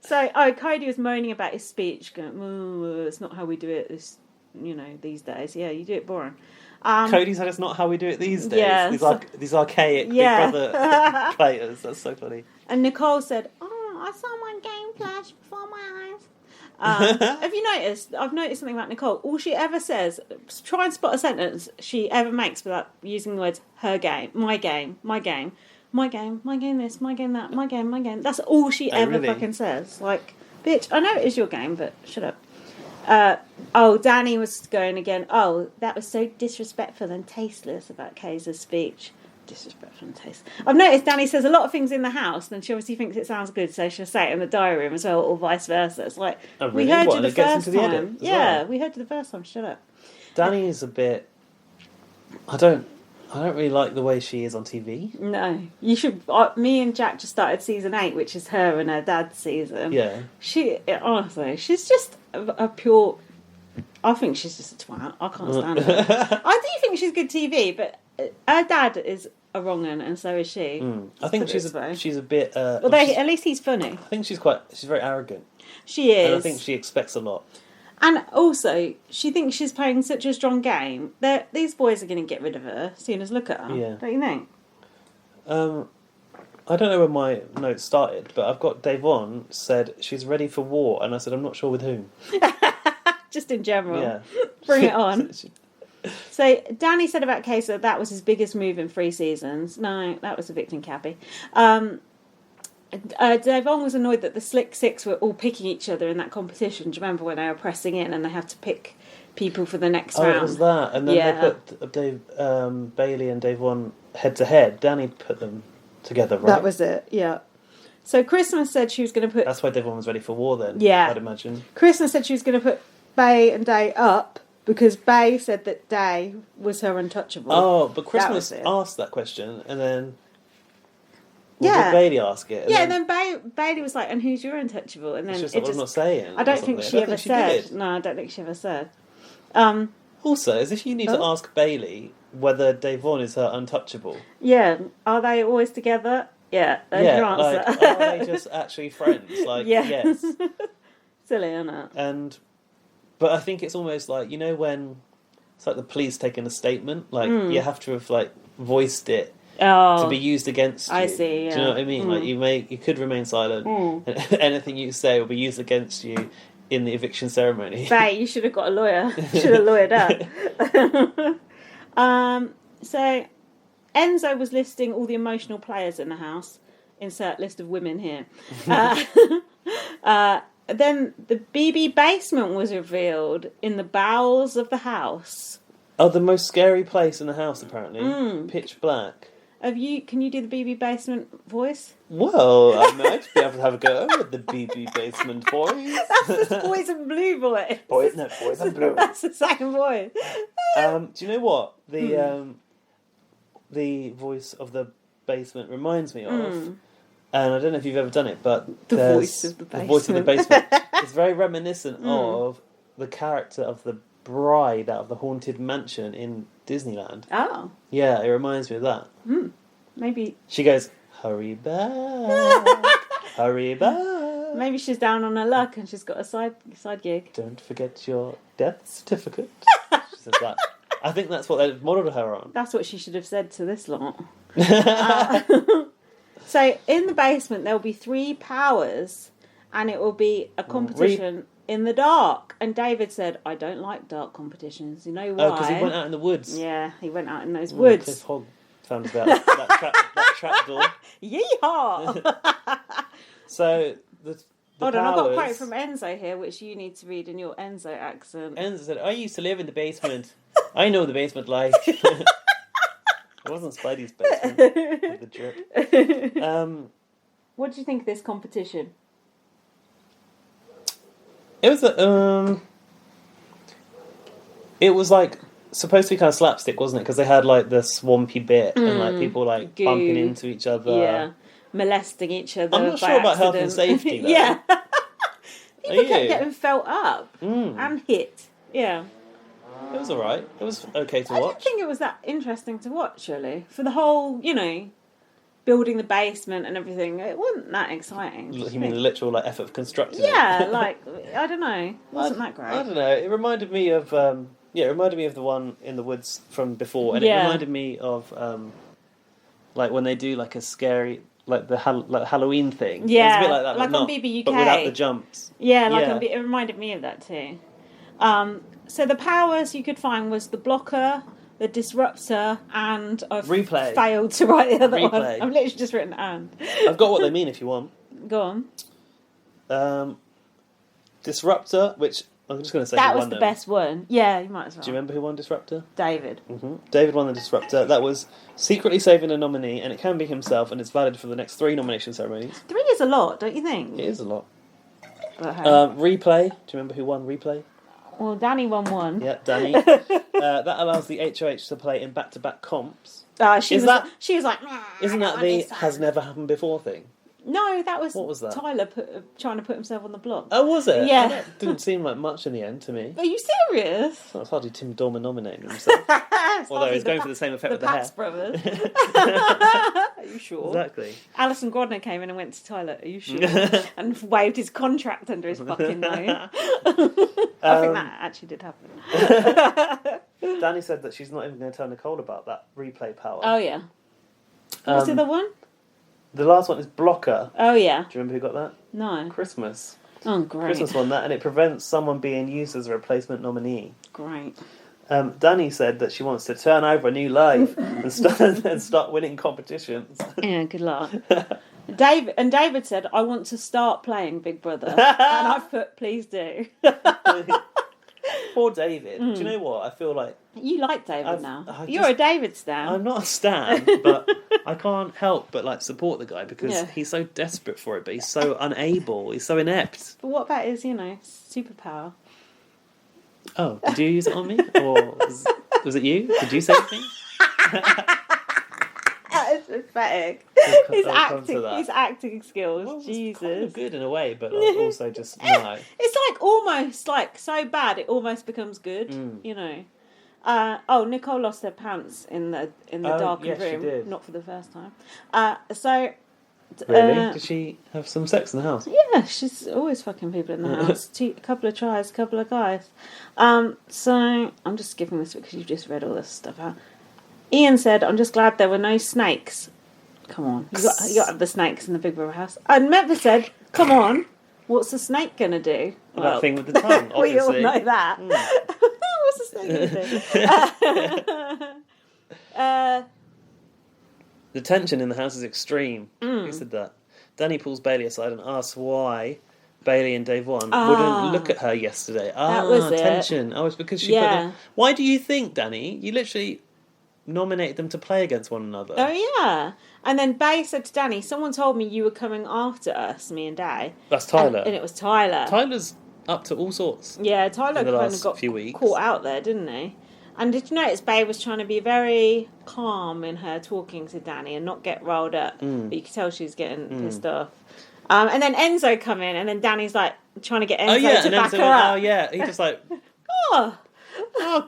So, Cody was moaning about his speech, going, "Oh, it's not how we do it. These days. Yeah, you do it boring." Cody said it's not how we do it these days. Yeah, These archaic Big Brother players. That's so funny. And Nicole said, "Oh, I saw one game flash before my eyes." Have you noticed? I've noticed something about Nicole. All she ever says, try and spot a sentence she ever makes without using the words "her game," "my game," "my game." My game, my game this, my game that, my game, my game. That's all she ever fucking says. Like, bitch, I know it is your game, but shut up. Danny was going again. Oh, that was so disrespectful and tasteless about Kay's speech. Disrespectful and tasteless. I've noticed Danny says a lot of things in the house, and she obviously thinks it sounds good, so she'll say it in the diary room as well, or vice versa. It's like, we heard you the first time. Yeah, we heard you the first time. Shut up. Danny is a bit... I don't really like the way she is on TV. No, you should. Me and Jack just started season 8, which is her and her dad's season. Yeah. Honestly, she's just a pure. I think she's just a twat. I can't stand her. I do think she's good TV, but her dad is a wrong un, and so is she. I think she's a bit. At least he's funny. I think she's very arrogant. She is. And I think she expects a lot. And also, she thinks she's playing such a strong game that these boys are going to get rid of her as soon as look at her. Yeah. Don't you think? I don't know where my notes started, but I've got Davon said she's ready for war, and I said I'm not sure with whom. Just in general. Yeah. Bring it on. So, Danny said about Kaysa that was his biggest move in 3 seasons. No, that was evicting Cappy. Davon was annoyed that the Slick Six were all picking each other in that competition. Do you remember when they were pressing in and they had to pick people for the next round? Oh, it was that. And then they put Bailey and Davon head to head. Danny put them together, right? That was it, yeah. So Christmas said she was going to put... That's why Davon was ready for war then, yeah. I'd imagine. Christmas said she was going to put Bay and Day up because Bay said that Day was her untouchable. Oh, but Christmas asked that question and then... Did Bailey ask it? And then Bailey was like, and who's your untouchable? And then it's just I'm not saying. I don't think she ever said. No, I don't think she ever said. Also, as if you need to ask Bailey whether Davon is her untouchable. Yeah. Are they always together? Yeah. There's your answer. Like, are they just actually friends? Like, yes. Silly, isn't it? But I think it's almost like, you know, when it's like the police taking a statement, like you have to have like voiced it. To be used against you. I see, yeah. Do you know what I mean? Like you could remain silent and anything you say will be used against you in the eviction ceremony. Bae, you should have got a lawyer. Should have lawyered up. So Enzo was listing all the emotional players in the house. Insert list of women here. Then the BB basement was revealed in the bowels of the house. Oh, the most scary place in the house, apparently. Pitch black. Can you do the BB basement voice? Well, I might be able to have a go with the BB basement voice. That's the Boys in Blue voice. Boys in Blue. That's the same voice. Do you know what the voice of the basement reminds me of? And I don't know if you've ever done it, but the voice of the basement. It's very reminiscent of the character of the bride out of the Haunted Mansion in Disneyland. Oh. Yeah, it reminds me of that. Maybe. She goes, hurry back, hurry back. Maybe she's down on her luck and she's got a side gig. Don't forget your death certificate. She says that. I think that's what they modelled her on. That's what she should have said to this lot. So in the basement there'll be 3 powers and it will be a competition in the dark. And David said, I don't like dark competitions. You know why? Oh, because he went out in the woods. Yeah, he went out in those woods. Cliff Hogg found that trap door. Yeehaw! So the Hold on, I've got a quote powers- from Enzo here, which you need to read in your Enzo accent. Enzo said, I used to live in the basement. I know the basement life. It wasn't Spidey's basement with the drip. What do you think of this competition? It was it was like supposed to be kind of slapstick, wasn't it? Because they had like the swampy bit and like people like Goo. bumping into each other. Yeah, molesting each other. I'm not by sure about health and accident. safety, though. Yeah, people Are kept you? getting felt up and hit. Yeah, It was alright. It was okay to I didn't watch. think it was that interesting to watch. Really, for the whole, building the basement and everything, it wasn't that exciting. You mean the literal like effort of constructing it? Yeah, like I don't know, it wasn't that great. I don't know. It reminded me of it reminded me of the one in the woods from before, and it Yeah. reminded me of like when they do like a scary like the Halloween thing. Yeah, it's a bit like that, like but on not, BB22. but without the jumps. Yeah, Yeah. it reminded me of that too. So the powers you could find was the blocker, the disruptor, and I've Replay. failed to write the other one. Replay. I've literally just written and. I've got what they mean if you want. Go on. Disruptor, which I'm just going to say That who was won the them. best one. Yeah, you might as well. Do you remember who won Disruptor? David. David won the Disruptor. That was secretly saving a nominee, and it can be himself, and it's valid for the next 3 nomination ceremonies. 3 is a lot, don't you think? It is a lot. But, hey. Replay. Do you remember who won Replay? Well, Danny won one. Yeah, Danny. That allows the HOH to play in back-to-back comps. She Is was that- she was like, Isn't that the has never happened before thing? No, that was What was that? Tyler trying to put himself on the block. Oh, was it? Yeah. That didn't seem like much in the end to me. Are you serious? Well, it's hardly Tim Dorman nominating himself. Although he's going for the same effect with the hair. Pax brothers. Are you sure? Exactly. Alison Grodner came in and went to Tyler, are you sure? And waved his contract under his fucking nose. I think that actually did happen. Danny said that she's not even going to tell Nicole about that replay power. Oh, yeah. What's the other one? The last one is Blocker. Oh, yeah. Do you remember who got that? No. Christmas. Oh, great. Christmas won that, and it prevents someone being used as a replacement nominee. Great. Danny said that she wants to turn over a new life and start winning competitions. Yeah, good luck. David said, I want to start playing Big Brother. And I've put, please do. Poor David. Do you know what? I feel like You like David I've- now. I You're just- a David stan. I'm not a stan, but I can't help but like support the guy because Yeah. he's so desperate for it, but he's so unable. He's so inept. But what about his, superpower? Oh, did you use it on me, or was it you? Did you say anything? That is pathetic. I'll come to that. His acting skills. Well, it's Jesus. kind of good in a way, but like, also just no. It's like almost like so bad it almost becomes good. Nicole lost her pants in the darkened yes, she room, did. not for the first time. Really? Did she have some sex in the house? Yeah, she's always fucking people in the house. A couple of tries, a couple of guys. So I'm just skipping this because you've just read all this stuff out. Ian said, I'm just glad there were no snakes. Come on. You got to have the snakes in the Big Brother house. And Memphis said, come on, what's the snake going to do? That thing with the tongue, we all obviously. know that. What's the snake going to do? The tension in the house is extreme. Who said that? Danny pulls Bailey aside and asks why Bailey and Dave wouldn't look at her yesterday. That was it. Tension. Oh, it's because she put them... Why do you think, Danny? You literally nominated them to play against one another. Oh, yeah. And then Bay said to Danny, someone told me you were coming after us, me and Day. That's Tyler. And it was Tyler. Tyler's up to all sorts. Yeah, Tyler in the kind of last got few weeks. caught out there, didn't he? And did you notice Bay was trying to be very calm in her talking to Danny and not get rolled up? But you could tell she was getting pissed off. And then Enzo come in, and then Danny's like trying to get Enzo to and back Enzo her went, up. oh yeah, he just like, Oh,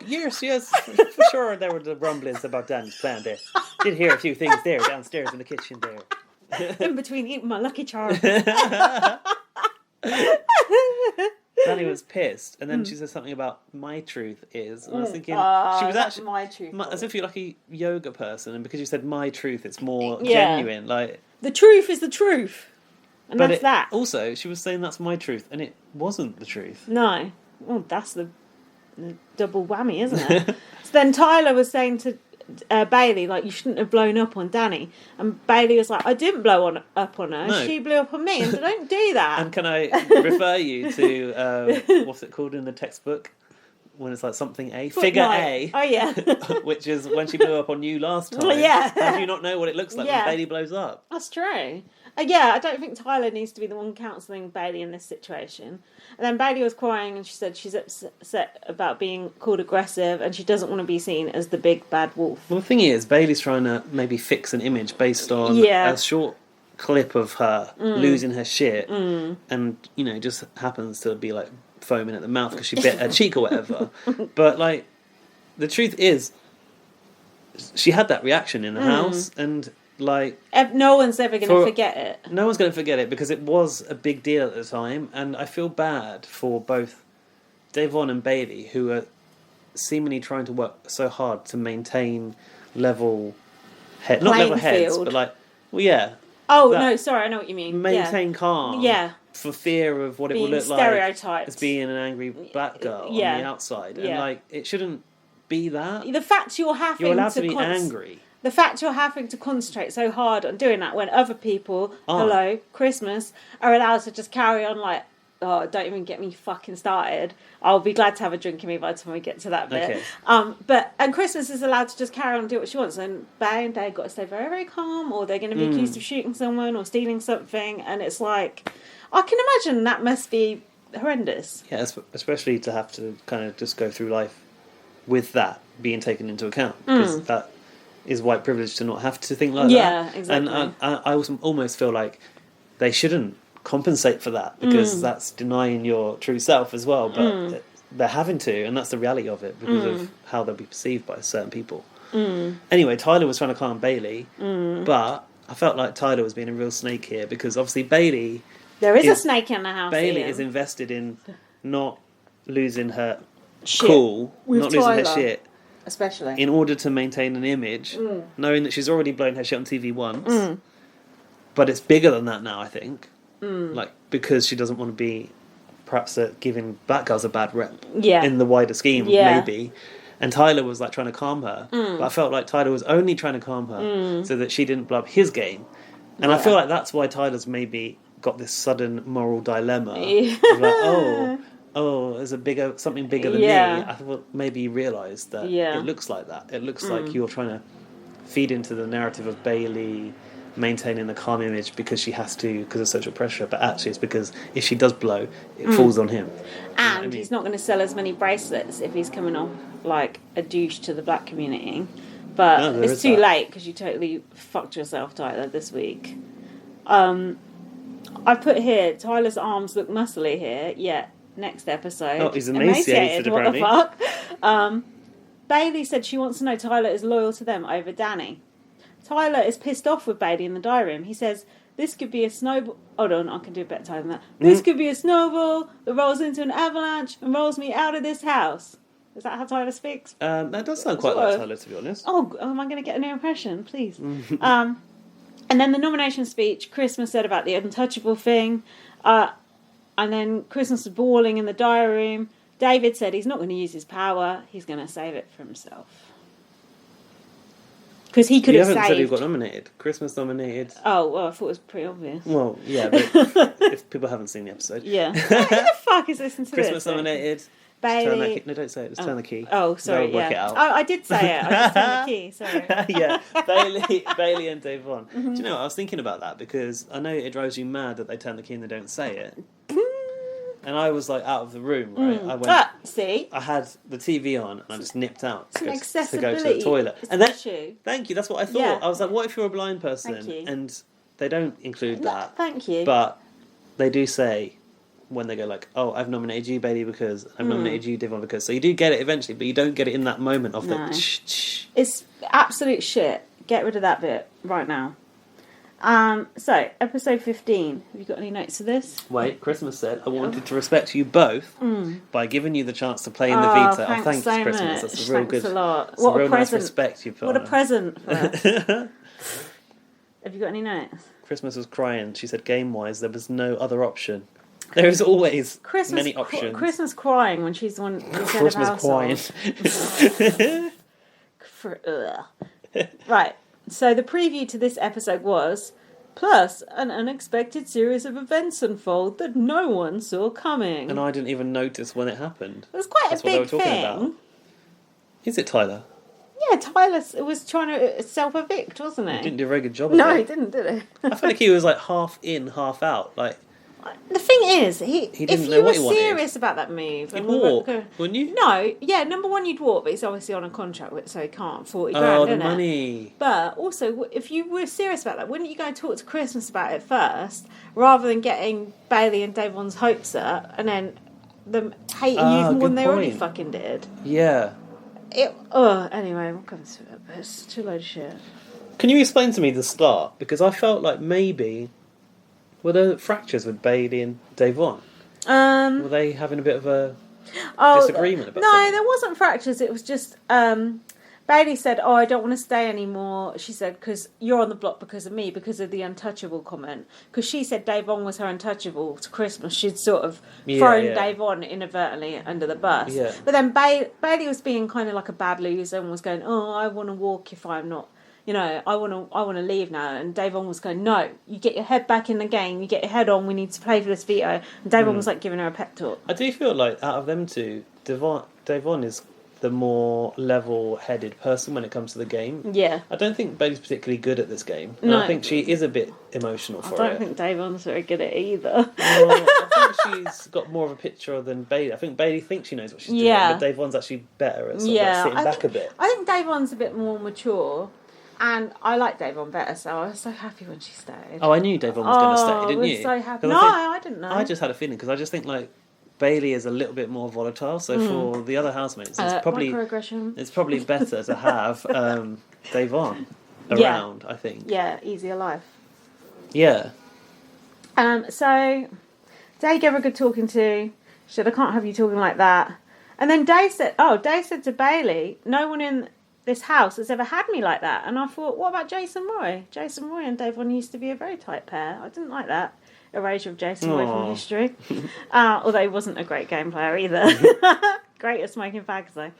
yes, for sure there were the rumblings about Danny's plan there. Did hear a few things there downstairs in the kitchen there. in between eating my Lucky Charms. Danny was pissed, and then she said something about my truth is, and I was thinking she was that's actually my truth. as if you're like a yoga person, and because you said my truth, it's more Yeah. genuine. Like The truth is the truth. And that's that. Also, she was saying that's my truth, and it wasn't the truth. No. Well, that's the double whammy, isn't it? So then Tyler was saying to Bailey, like, you shouldn't have blown up on Danny. And Bailey was like, I didn't blow up on her. No. She blew up on me. And don't do that. And can I refer you to, what's it called in the textbook? When it's like something A? Figure A. Oh, yeah. Which is when she blew up on you last time. Well, yeah. How do you not know what it looks like when Bailey blows up? That's true. Yeah, I don't think Tyler needs to be the one counselling Bailey in this situation. And then Bailey was crying and she said she's upset about being called aggressive and she doesn't want to be seen as the big bad wolf. Well, the thing is, Bailey's trying to maybe fix an image based on a short clip of her losing her shit and, you know, just happens to be like foaming at the mouth because she bit her cheek or whatever. But, like, the truth is, she had that reaction in the house and... Like, no one's ever going to forget it. No one's going to forget it because it was a big deal at the time, and I feel bad for both Davon and Bailey, who are seemingly trying to work so hard to maintain level head, not level heads, but like, well, yeah. Oh no, sorry, I know what you mean. Maintain calm. Yeah. For fear of what it will look like as being an angry black girl on the outside, and like it shouldn't be that. The fact you're allowed to be angry. The fact you're having to concentrate so hard on doing that when other people, hello, Christmas, are allowed to just carry on like, oh, don't even get me fucking started. I'll be glad to have a drink in me by the time we get to that bit. Okay. And Christmas is allowed to just carry on and do what she wants. And Bay and Dave got to stay very, very calm, or they're going to be accused of shooting someone or stealing something. And it's like, I can imagine that must be horrendous. Yeah, especially to have to kind of just go through life with that being taken into account. Because that is white privilege to not have to think like that. Yeah, exactly. And I almost feel like they shouldn't compensate for that because that's denying your true self as well. But they're having to, and that's the reality of it because of how they'll be perceived by certain people. Anyway, Tyler was trying to calm Bailey, but I felt like Tyler was being a real snake here because obviously Bailey... There is a snake in the house. Bailey Ian. is invested in not losing her shit. cool, With not losing Tyler. her shit. Especially. In order to maintain an image, knowing that she's already blown her shit on TV once, but it's bigger than that now, I think. Like, because she doesn't want to be perhaps giving black girls a bad rep in the wider scheme, maybe. And Tyler was like trying to calm her, but I felt like Tyler was only trying to calm her so that she didn't blow up his game. And I feel like that's why Tyler's maybe got this sudden moral dilemma. Of like, there's something bigger than me. I thought maybe you realised that it looks like that. It looks like you're trying to feed into the narrative of Bailey maintaining the calm image because she has to because of social pressure, but actually it's because if she does blow, it falls on him. And he's not going to sell as many bracelets if he's coming off like a douche to the black community. But it's too late because you totally fucked yourself, Tyler, this week. I put here, Tyler's arms look muscly here, yet next episode. Oh, he's emaciated what apparently. the fuck? Bailey said she wants to know Tyler is loyal to them over Danny. Tyler is pissed off with Bailey in the diary room. He says, this could be a snowball... Hold on, I can do a better time than that. This could be a snowball that rolls into an avalanche and rolls me out of this house. Is that how Tyler speaks? That does sound quite like Tyler, to be honest. Oh, am I going to get a new impression? Please. And then the nomination speech, Christmas said about the untouchable thing. And then Christmas was bawling in the diary room. David said he's not going to use his power. He's going to save it for himself. Because he could have saved... You haven't said who got nominated. Christmas nominated. Oh, well, I thought it was pretty obvious. Well, yeah, but if people haven't seen the episode. Yeah. Who the fuck is listening to Christmas this? nominated. Bailey. No, don't say it. Just turn the key. Oh, sorry, Work it out. Oh, I did say it. I just turned the key, sorry. Yeah, Bailey and Davon. Do you know what? I was thinking about that because I know it drives you mad that they turn the key and they don't say it. And I was like out of the room, right? I went. See? I had the TV on and I just nipped out to go to accessibility the toilet. It's And then, issue. thank you. That's what I thought. Yeah. I was like, what if you're a blind person? Thank you. And they don't include that. Thank you. But they do say when they go like, "Oh, I've nominated you, Bailey, because I've nominated you, Davon, because." So you do get it eventually, but you don't get it in that moment of the. Shh. It's absolute shit. Get rid of that bit right now. So, episode 15. Have you got any notes of this? Wait, Christmas said, I wanted to respect you both by giving you the chance to play in the Vita. Thanks so Christmas. much. That's a real Thanks good. a lot. What a real nice respect you've put What a on it. present for us. Have you got any notes? Christmas was crying, she said game-wise, there was no other option. There is always many options. Christmas crying when she's the one who's head of Christmas household. crying. Right. So the preview to this episode was, plus an unexpected series of events unfold that no one saw coming. And I didn't even notice when it happened. It was quite That's a big what they were talking thing. about. Is it Tyler? Yeah, Tyler was trying to self-evict, wasn't he? He didn't do a very good job of it. No, he didn't, did he? I feel like he was like half in, half out. Like, the thing is, didn't if know you were what he wanted. serious about that move... You'd and walk, we were- wouldn't you? No, yeah, number one, you'd walk, but he's obviously on a contract, so he can't. 40 grand, Oh, the isn't it? money. But also, if you were serious about that, wouldn't you go and talk to Christmas about it first, rather than getting Bailey and Davon's hopes up, and then them hating you more than good they already point. fucking did? Yeah. Anyway, we'll come to it, but it's such a load of shit. Can you explain to me the start? Because I felt like maybe... Were there fractures with Bailey and Davon? Were they having a bit of a disagreement about no, something? there wasn't fractures. It was just Bailey said, "Oh, I don't want to stay anymore." She said, "Because you're on the block because of me, because of the untouchable comment." Because she said Davon was her untouchable to Christmas. She'd sort of thrown Davon inadvertently under the bus. Yeah. But then Bailey was being kind of like a bad loser and was going, "Oh, I want to walk if I'm not." You know, I want to leave now. And Davon was going, no, you get your head back in the game. You get your head on. We need to play for this veto. And Davon was like giving her a pep talk. I do feel like out of them two, Davon is the more level-headed person when it comes to the game. Yeah. I don't think Bailey's particularly good at this game. And No. I think she is a bit emotional for it. I don't think Davon's very good at it either. Well, I think she's got more of a picture than Bailey. I think Bailey thinks she knows what she's doing, but Davon's actually better at sort of like sitting back a bit. I think Davon's a bit more mature. And I like Davon better, so I was so happy when she stayed. Oh, I knew Davon was going to stay, didn't I was you? so happy. 'Cause No, I didn't know. I just had a feeling, because I just think like Bailey is a little bit more volatile, so for the other housemates, it's probably better to have Davon around, I think. Yeah, easier life. Yeah. So Day gave her a good talking to. She said, I can't have you talking like that. And then Day said to Bailey, no one in this house has ever had me like that. And I thought, what about Jason Roy? Jason Roy and Davon used to be a very tight pair. I didn't like that erasure of Jason Roy from history. Although he wasn't a great game player either. Great at smoking fags though.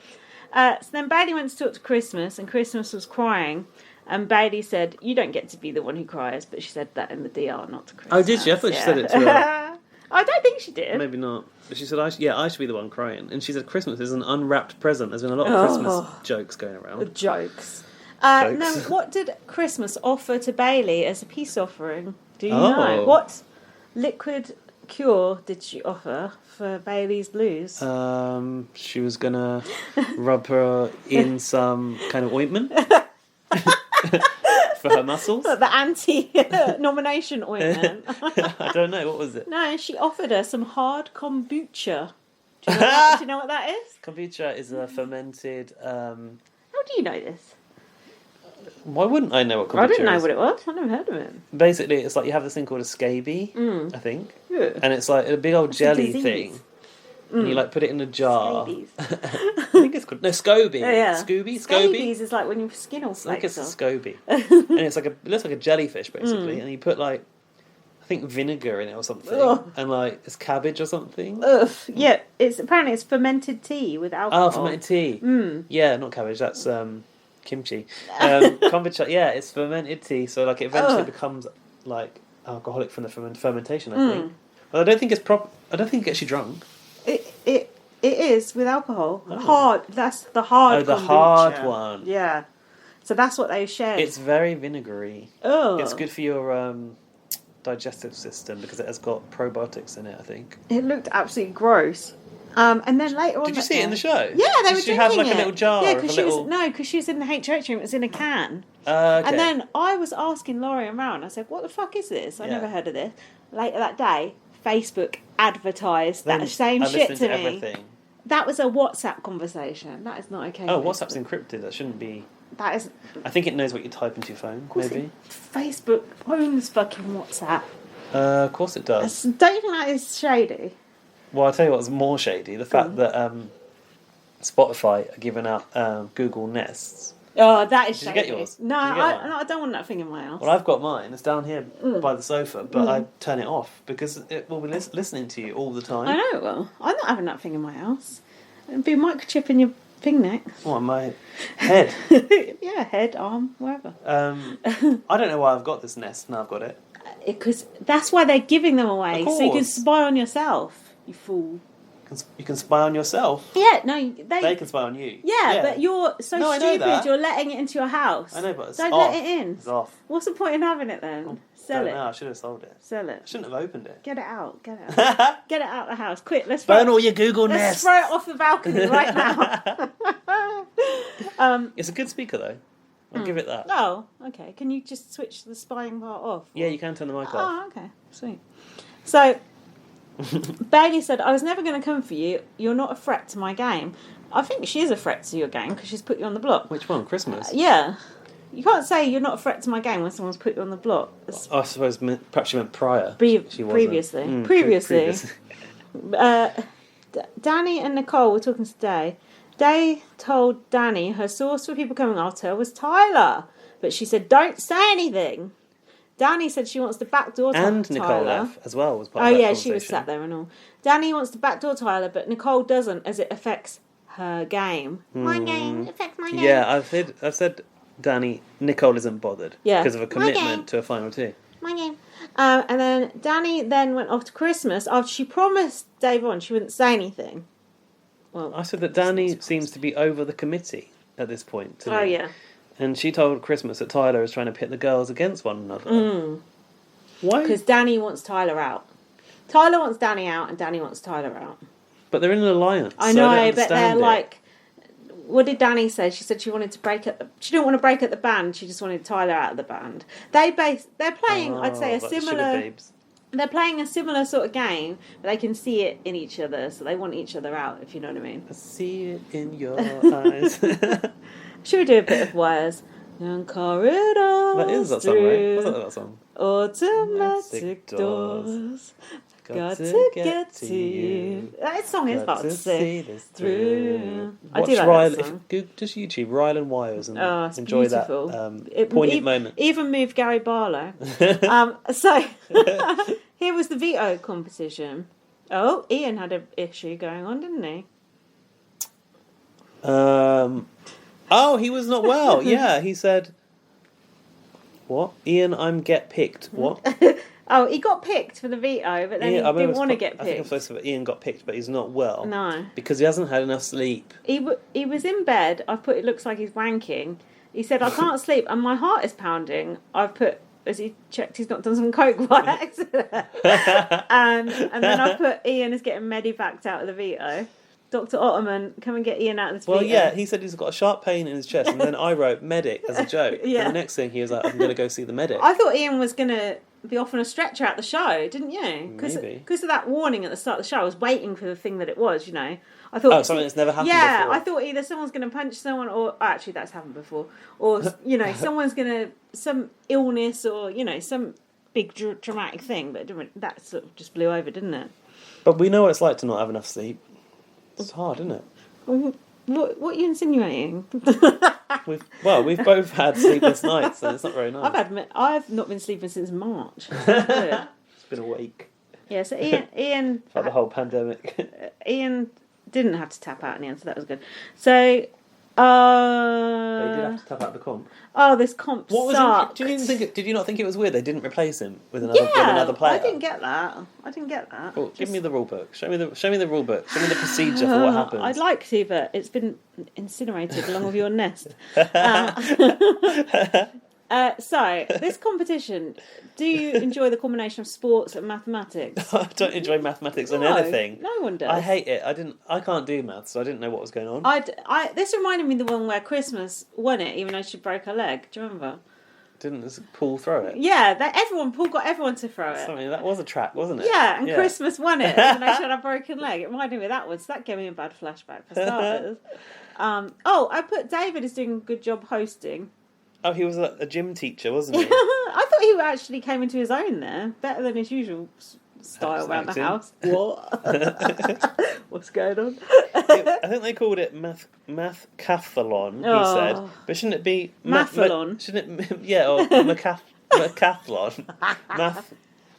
So then Bailey went to talk to Christmas, and Christmas was crying. And Bailey said, you don't get to be the one who cries. But she said that in the DR, not to Christmas. Oh, did she? I thought she said it to her. I don't think she did. Maybe not. But she said, I should be the one crying. And she said, Christmas is an unwrapped present. There's been a lot of Christmas jokes going around. Jokes. Now, what did Christmas offer to Bailey as a peace offering? Do you know? What liquid cure did she offer for Bailey's blues? She was going to rub her in some kind of ointment. For her muscles? The anti-nomination ointment. I don't know, what was it? No, she offered her some hard kombucha. Do you know what that is? Kombucha is a fermented... How do you know this? Why wouldn't I know what kombucha is? I didn't know what it was. I never heard of it. Basically, it's like you have this thing called a scabies, I think. Yeah. And it's like a big old jelly disease. thing. And you like put it in a jar. Scabies. I think it's called... No, SCOBY. Yeah. Scooby? Scabies is like when your skin all I think flakes it's a off. SCOBY. And it's like it looks like a jellyfish, basically. And you put like... I think vinegar in it or something. Ugh. And like it's cabbage or something. Ugh. Yeah, apparently it's fermented tea with alcohol. Oh, fermented tea. Yeah, not cabbage. That's kimchi. Kombucha. Yeah, it's fermented tea. So like it eventually becomes like alcoholic from the fermentation. I think. But I don't think it's proper. I don't think it gets you drunk. It is with alcohol. Hard. That's the hard. Oh, the kombucha. hard one. Yeah. So that's what they shared. It's very vinegary. Oh. It's good for your digestive system because it has got probiotics in it, I think. It looked absolutely gross. And then later on... Did you see it in the show? Yeah, they were Did she drinking have like it. a little jar? Yeah, of a because little... she was in the HH room. It was in a can. Okay. And then I was asking Laurie and Rowan. I said, "What the fuck is this? I never heard of this." Later that day, Facebook advertised that same shit to me. Everything. That was a WhatsApp conversation. That is not okay. Oh, WhatsApp's encrypted. That shouldn't be. That is. I think it knows what you type into your phone. Maybe. Facebook owns fucking WhatsApp. Of course it does. Don't you think that is shady? Well, I'll tell you what's more shady: the fact that Spotify are giving out Google Nests Oh, that is Did you shady. get yours? No, Did you get one? I don't want that thing in my house. Well, I've got mine. It's down here by the sofa, but I turn it off because it will be listening to you all the time. I know it will. I'm not having that thing in my house. It'll be a microchip in your fingernail. Oh, my head. Yeah, head, arm, wherever. I don't know why I've got this nest. Now I've got it. Because that's why they're giving them away, Of so you can course. spy on yourself. You fool. You can spy on yourself. Yeah, no, They can spy on you. Yeah, but you're so No, I know stupid. that. You're letting it into your house. I know, but it's don't off. let it in. It's off. What's the point in having it then? Sell Don't it. know. I should have sold it. Sell it. I shouldn't have opened it. Get it out. Get it out. Get it out of the house. Quick, let's throw Burn it. all your Google Let's Nest. throw it off the balcony right now. It's a good speaker though. I'll give it that. Oh, okay. Can you just switch the spying part off? Yeah, you can turn the mic off. Oh, okay. Sweet. So, Bailey said, I was never going to come for you. You're not a threat to my game. I think she is a threat to your game because she's put you on the block. Which one? Christmas? Yeah. You can't say you're not a threat to my game when someone's put you on the block. It's I suppose perhaps she meant prior. She wasn't. previously. Previously. Danny and Nicole were talking today. Day told Danny her source for people coming after her was Tyler. But she said, don't say anything. Danny said she wants to backdoor And Tyler. Nicole F as well was part Oh of that yeah, she was conversation. sat there and all. Danny wants to backdoor Tyler, but Nicole doesn't, as it affects her game. My game affects my game. Yeah, I've said Danny, Nicole isn't bothered. Yeah. Because of a My game. commitment to a final two. My game. And then Danny then went off to Christmas after she promised Dave on she wouldn't say anything. Well, I said that Danny seems to be over the committee at this point. to oh me. yeah. And she told Christmas that Tyler is trying to pit the girls against one another. Why? Because Danny wants Tyler out. Tyler wants Danny out, and Danny wants Tyler out. But they're in an alliance. I so know, I don't but they're understand it. like. What did Danny say? She said she wanted to break up. She didn't want to break up the band. She just wanted Tyler out of the band. They're playing. I'd say a like the Sugar similar. Babes. They're playing a similar sort of game, but they can see it in each other, so they want each other out. If you know what I mean. I see it in your eyes. Should we do a bit of wires? Young corridors That is that song, right? What's that song? Automatic doors. Got to get to you. That song is hard to see sing. this Through. I Watch do like Rylan, that song. just YouTube Rylan Wires and Oh, it's enjoy beautiful. that poignant moment. Even moved Gary Barlow. So here was the veto competition. Oh, Ian had an issue going on, didn't he? Oh, he was not well. Yeah, he said, "What, Ian? I'm get picked. What? Oh, he got picked for the veto, but then Ian, I he remember didn't want to it's- get I think I'm picked. supposed to say Ian got picked, but he's not well. No. because he hasn't had enough sleep. He was in bed. I've put, it looks like he's wanking. He said, I can't sleep and my heart is pounding. I've put, as he checked, he's not done some coke by accident. and then I put, Ian is getting medevaced out of the veto. Dr. Ottoman, come and get Ian out of this Well, veto. yeah, he said he's got a sharp pain in his chest, and then I wrote medic as a joke. Yeah. And the next thing he was like, I'm going to go see the medic. I thought Ian was going to be off on a stretcher at the show, didn't you? Maybe. Because of that warning at the start of the show, I was waiting for the thing that it was, you know. I thought, Oh, something that's never happened yeah, before. I thought either someone's going to punch someone, or actually that's happened before, or you know, someone's going to some illness, or you know, some big dramatic thing. But that sort of just blew over, didn't it? But we know what it's like to not have enough sleep. It's hard, isn't it? What are you insinuating? We've both had sleepless nights, and it's not very nice. I've not been sleeping since March. It's not good. It's been a week. Yeah, so Ian Like the whole pandemic. Ian didn't have to tap out in the end, so that was good. So, But he did have to tap out the comp. this comp What was sucked. it? Did you not think it was weird they didn't replace him with another player? I didn't get that. Well, give me the rule book. Show me the rule book. Show me the procedure for what happens. I'd like to, but it's been incinerated along with your nest. So, this competition, do you enjoy the combination of sports and mathematics? I don't enjoy mathematics and No, anything. no one does. I hate it. I can't do maths, so I didn't know what was going on. This reminded me of the one where Christmas won it, even though she broke her leg. Do you remember? Didn't this Paul throw it? Yeah, Paul got everyone to throw it. Something that was a track, wasn't it? Yeah, and Christmas won it, even though she had a broken leg. It reminded me of that one, so that gave me a bad flashback for starters. I put David is doing a good job hosting. Oh, he was a gym teacher, wasn't he? I thought he actually came into his own there, better than his usual style That's around the acting. house. What? What's going on? I think they called it mathcathlon, he said. Oh. But shouldn't it be... Mathlon? Shouldn't it... Yeah, or macathlon.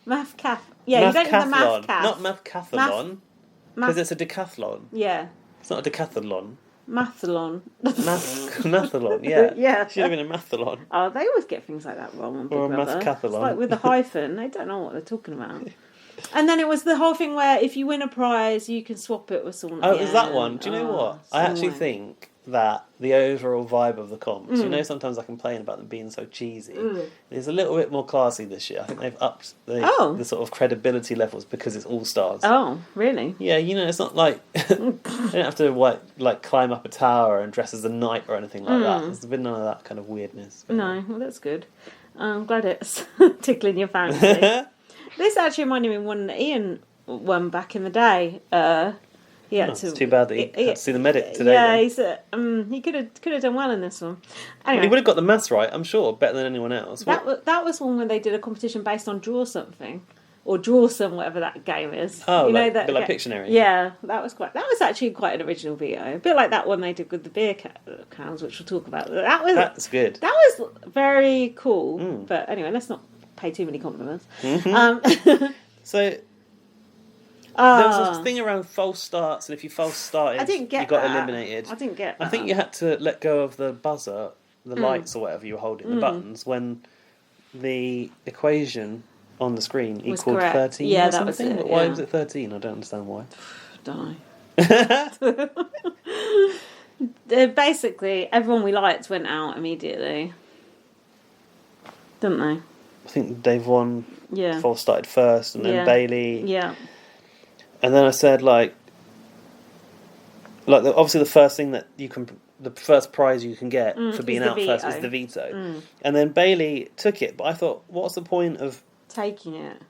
Math cath. Yeah, you don't need the math cath. Not mathcathlon, because it's a decathlon. Yeah. It's not a decathlon. Mathlon. Mathlon, yeah. Yeah. Should have been a mathlon. Oh, they always get things like that wrong on Big Or a Brother. mathcathlon. It's like with the hyphen, they don't know what they're talking about. And then it was the whole thing where if you win a prize, you can swap it with someone. Oh, at the is that end. one? Do you know Oh, what? so I actually annoying. think that the overall vibe of the comps, you know, sometimes I complain about them being so cheesy. It's a little bit more classy this year. I think they've upped the sort of credibility levels because it's all stars. Oh, really? Yeah, you know, it's not like you don't have to like climb up a tower and dress as a knight or anything like that. There's been none of that kind of weirdness. But No, well, that's good. I'm glad it's tickling your fancy. This actually reminded me of one that Ian won back in the day. He had It's too bad that he had to see the medic today. Yeah, then. he said he could have done well in this one. Well, Anyway, he would have got the maths right, I'm sure, better than anyone else. that was one where they did a competition based on draw something or draw some whatever that game is. Oh, you know like- that bit like Pictionary. Yeah, that was actually quite an original video. A bit like that one they did with the beer cans, which we'll talk about. That's good. That was very cool. But anyway, let's not pay too many compliments. So there was a thing around false starts, and if you false started, I didn't get you got that. eliminated. I didn't get that. I think you had to let go of the buzzer, the lights or whatever you were holding, the buttons, when the equation on the screen Was equaled correct. 13 Yeah, or that was something. it, But why yeah. was it 13? I don't understand why. Don't know. Basically, everyone we liked went out immediately. Didn't they? I think Dave won, Yeah. false started first, and then Yeah. Bailey. Yeah. And then I said, obviously the first thing that you can, the first prize you can get for being is the out first is veto. the veto. And then Bailey took it, but I thought, what's the point of Taking it.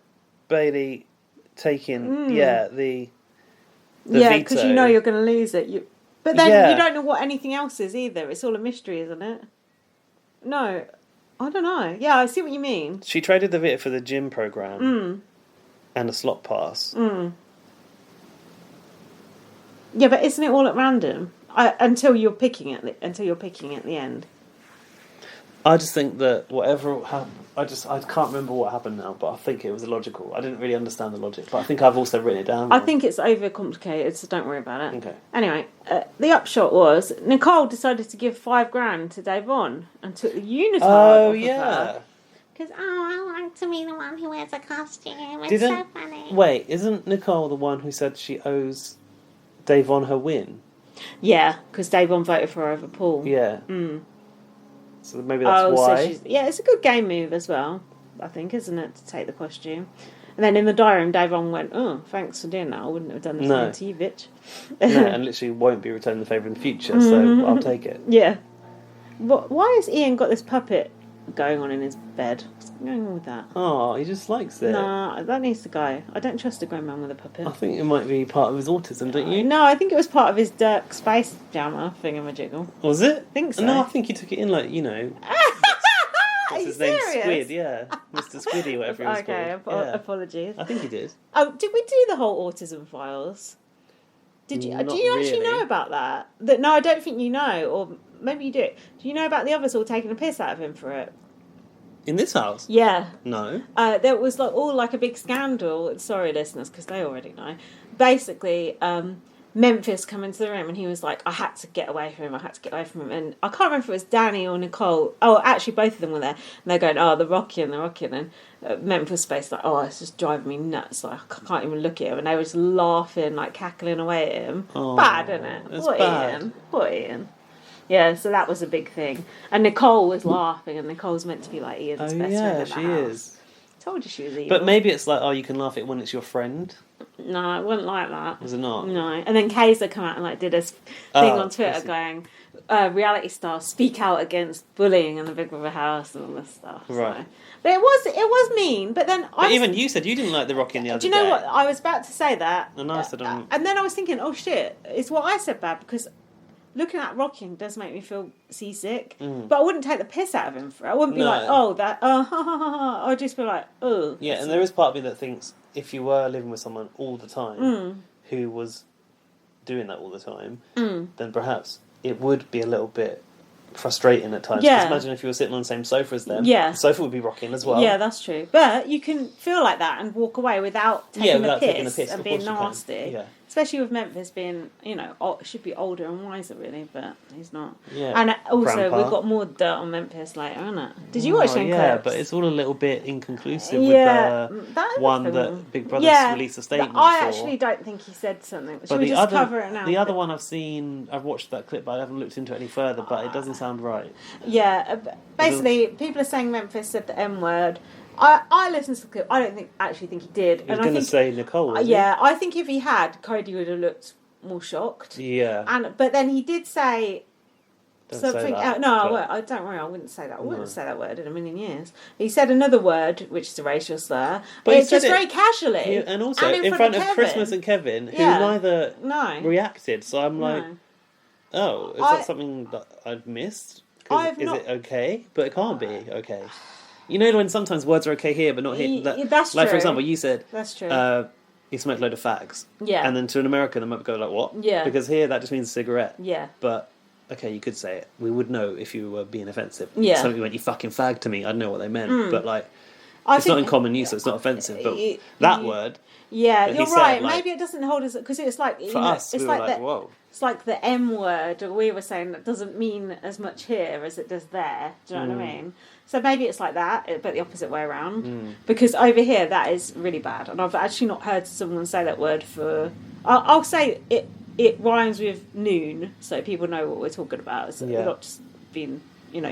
Bailey taking, the Yeah, veto? because you know you're going to lose it. But then Yeah. you don't know what anything else is either. It's all a mystery, isn't it? No. I don't know. Yeah, I see what you mean. She traded the veto for the gym program and a slot pass. Yeah, but isn't it all at random? Until you're picking at the end. I just think that whatever happened, I can't remember what happened now, but I think it was illogical. I didn't really understand the logic, but I think I've also written it down. I think it's overcomplicated, so don't worry about it. Okay. Anyway, the upshot was Nicole decided to give $5,000 to Davon and took the unitard Oh off of yeah. her. Because, I like to be the one who wears a costume. It's Didn't so funny. wait? Isn't Nicole the one who said she owes Davon her win? Yeah, because Davon voted for her over Paul. Yeah. So maybe that's why. So it's a good game move as well, I think, isn't it, to take the costume? And then in the diary room, Davon went, "Oh, thanks for doing that. I wouldn't have done the No. same to you, bitch." No, and literally won't be returning the favour in the future, so I'll take it. Yeah. Why has Ian got this puppet going on in his bed? What's going on with that? Oh, he just likes it. Nah, that needs to go. I don't trust a grown man with a puppet. I think it might be part of his autism, don't you? No, I think it was part of his Dirk Space Jammer thingamajiggle. Was it? I think so. No, I think he took it in like, Are what's you his name? serious? Squid, yeah. Mr. Squiddy, whatever he was Okay, called. Yeah. apologies. I think he did. Oh, did we do the whole autism files? Did you? Not Do you actually really. know about that? No, I don't think you know, or maybe you do. Do you know about the others all taking a piss out of him for it? In this house? Yeah. No. There was like a big scandal. Sorry, listeners, because they already know. Basically, Memphis come into the room and he was like, I had to get away from him. And I can't remember if it was Danny or Nicole. Oh, actually, both of them were there. And they're going, the Rockian. And Memphis Space, like, it's just driving me nuts. Like, I can't even look at him. And they were just laughing, like, cackling away at him. Oh, bad, isn't it? it's What bad. Ian? What Ian? Yeah, so that was a big thing. And Nicole was laughing, and Nicole's meant to be like Ian's best friend in the she house. is. Told you she was evil. But maybe it's like, you can laugh at it when it's your friend. No, it wasn't like that. Was it not? No. And then Kaiser come out and like did this thing on Twitter going, reality stars speak out against bullying in the Big Brother house and all this stuff. So. Right. But it was mean. But then But even you said you didn't like the Rocky the other day. do you know what? I was about to say that. And I said, and then I was thinking, oh shit, it's what I said bad because looking at Rocking does make me feel seasick. But I wouldn't take the piss out of him for it. I wouldn't be No. like, I'd just be like, oh. Yeah, and there is part of me that thinks if you were living with someone all the time who was doing that all the time, then perhaps it would be a little bit frustrating at times. Yeah. Because imagine if you were sitting on the same sofa as them. Yeah. The sofa would be rocking as well. Yeah, that's true. But you can feel like that and walk away without taking without the taking the piss piss, and of being course you can. nasty. Yeah. Especially with Memphis being, should be older and wiser, really, but he's not. Yeah. And also, Grandpa. we've got more dirt on Memphis later, isn't it? Did you watch them Yeah, clips? but it's all a little bit inconclusive Yeah, with that the one thing. that Big Brother released a statement I for. actually don't think he said something. Should But we the just other, cover it now? the other one I've watched that clip, but I haven't looked into it any further. But it doesn't sound right. Yeah, basically, people are saying Memphis said the M word. I listened to the clip. I don't actually think he did. He was going to say Nicole. Wasn't Yeah, I think if he had, Cody would have looked more shocked. he? Yeah. But then he did say Don't say something. that, No, but- I don't worry. I wouldn't say that. I wouldn't say that word in a million years. He said another word, which is a racial slur. But he it's said just it- very casually, And also in front of Kevin. Christmas and Kevin, who Yeah. neither No. reacted. So I'm like, No. oh, is I- that something that I've missed? 'Cause I've is not- it okay? But it can't be okay. You know when sometimes words are okay here, but not here. That's like for true. example, you said That's true. you smoked a load of fags. Yeah. And then to an American, they might go like, what? Yeah. Because here that just means a cigarette. Yeah. But okay, you could say it. We would know if you were being offensive. Yeah. If somebody went, you fucking fag to me, I'd know what they meant. But like, I it's not in think- common use, so it's not offensive. But y- that y- word, Yeah, But he you're said, right. like- Maybe it doesn't hold as because it's like for us, it's we were like like, the whoa. it's like the M word. We were saying that doesn't mean as much here as it does there. Do you know what I mean? So maybe it's like that, but the opposite way around. Because over here, that is really bad, and I've actually not heard someone say that word for. I'll say it. It rhymes with noon, so people know what we're talking about. So Yeah. we're not just being.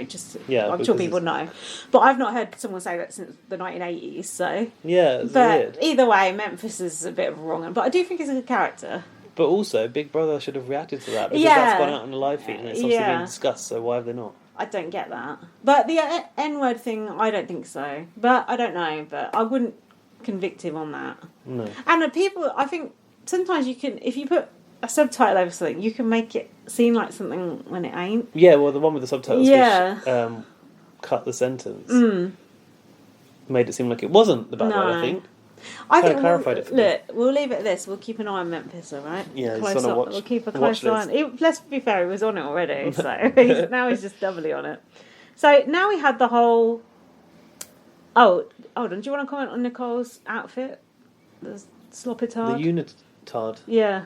Just Yeah, I'm sure because people know, but I've not heard someone say that since the 1980s. So, Yeah, it's but weird. either way, Memphis is a bit of a wrong one. But I do think he's a good character. But also, Big Brother should have reacted to that because Yeah. that's gone out on the live feed and it's obviously Yeah. being discussed. So why have they not? I don't get that. But the N-word thing, I don't think so. But I don't know. But I wouldn't convict him on that. No. And people, I think sometimes you can, if you put a subtitle over something, you can make it seem like something when it ain't. Yeah, well, the one with the subtitles, Yeah. which cut the sentence, made it seem like it wasn't the bad No. one. I think. I Kinda think clarified it for me. look, we'll leave it at this. We'll keep an eye on Memphis, all right? Yeah, Close he's on a up. watch- We'll keep a watch close eye on. list. Let's be fair, he was on it already, so now he's just doubly on it. So now we had the whole. Oh, hold on. Do you want to comment on Nicole's outfit? The sloppy The tard. unitard. Yeah.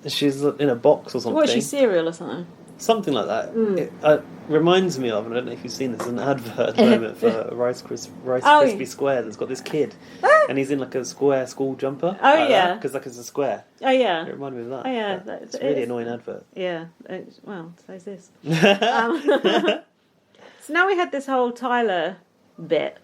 She's in a box or something. What is she, cereal or something? Something like that. It reminds me of, and I don't know if you've seen this, an advert at the moment for Rice Krispie Square that's got this kid. And he's in like a square school jumper. Oh, yeah. Because like it's a square. Oh, yeah. It reminded me of that. Oh, yeah. It's a really annoying advert. Yeah. Well, so's this. So now we had this whole Tyler bit.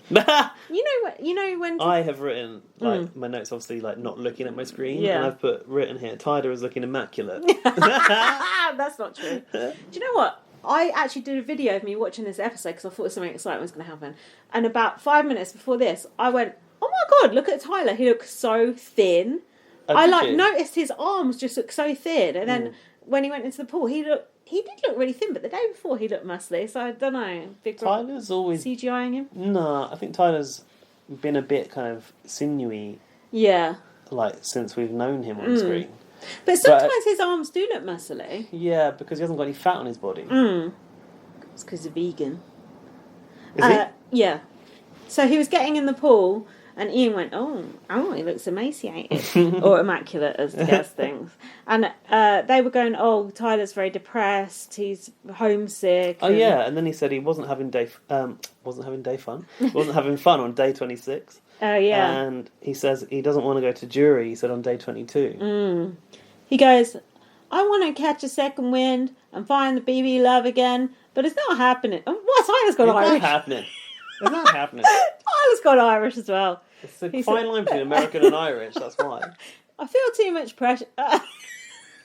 You know when I have written like my notes, obviously like not looking at my screen, Yeah. and I've written here. Tyler is looking immaculate. that's not true. Do you know what? I actually did a video of me watching this episode because I thought something exciting was going to happen. And about 5 minutes before this, I went, "Oh my god, look at Tyler! He looks so thin." Oh, I did like you? noticed his arms just look so thin, and then when he went into the pool, he did look really thin, but the day before he looked muscly. So I don't know. Big Brother Tyler's always CGIing him. no. I think Tyler's been a bit kind of sinewy, Yeah, like since we've known him on screen. but sometimes his arms do look muscly. Yeah, because he hasn't got any fat on his body. It's because he's vegan. Is he? Yeah. So he was getting in the pool, and Ian went, "Oh, he looks emaciated or immaculate," as Gaz thinks. And they were going, "Oh, Tyler's very depressed. He's homesick." Oh yeah, and then he said he wasn't having fun. Wasn't having fun on day 26. Oh yeah. And he says he doesn't want to go to jury. He said on day 22. He goes, "I want to catch a second wind and find the BB love again, but it's not happening." Oh, what? Tyler's got It's not Irish. happening. It's not happening. Tyler's got Irish as well. It's a He fine said- line between American and Irish. That's why. I feel too much pressure.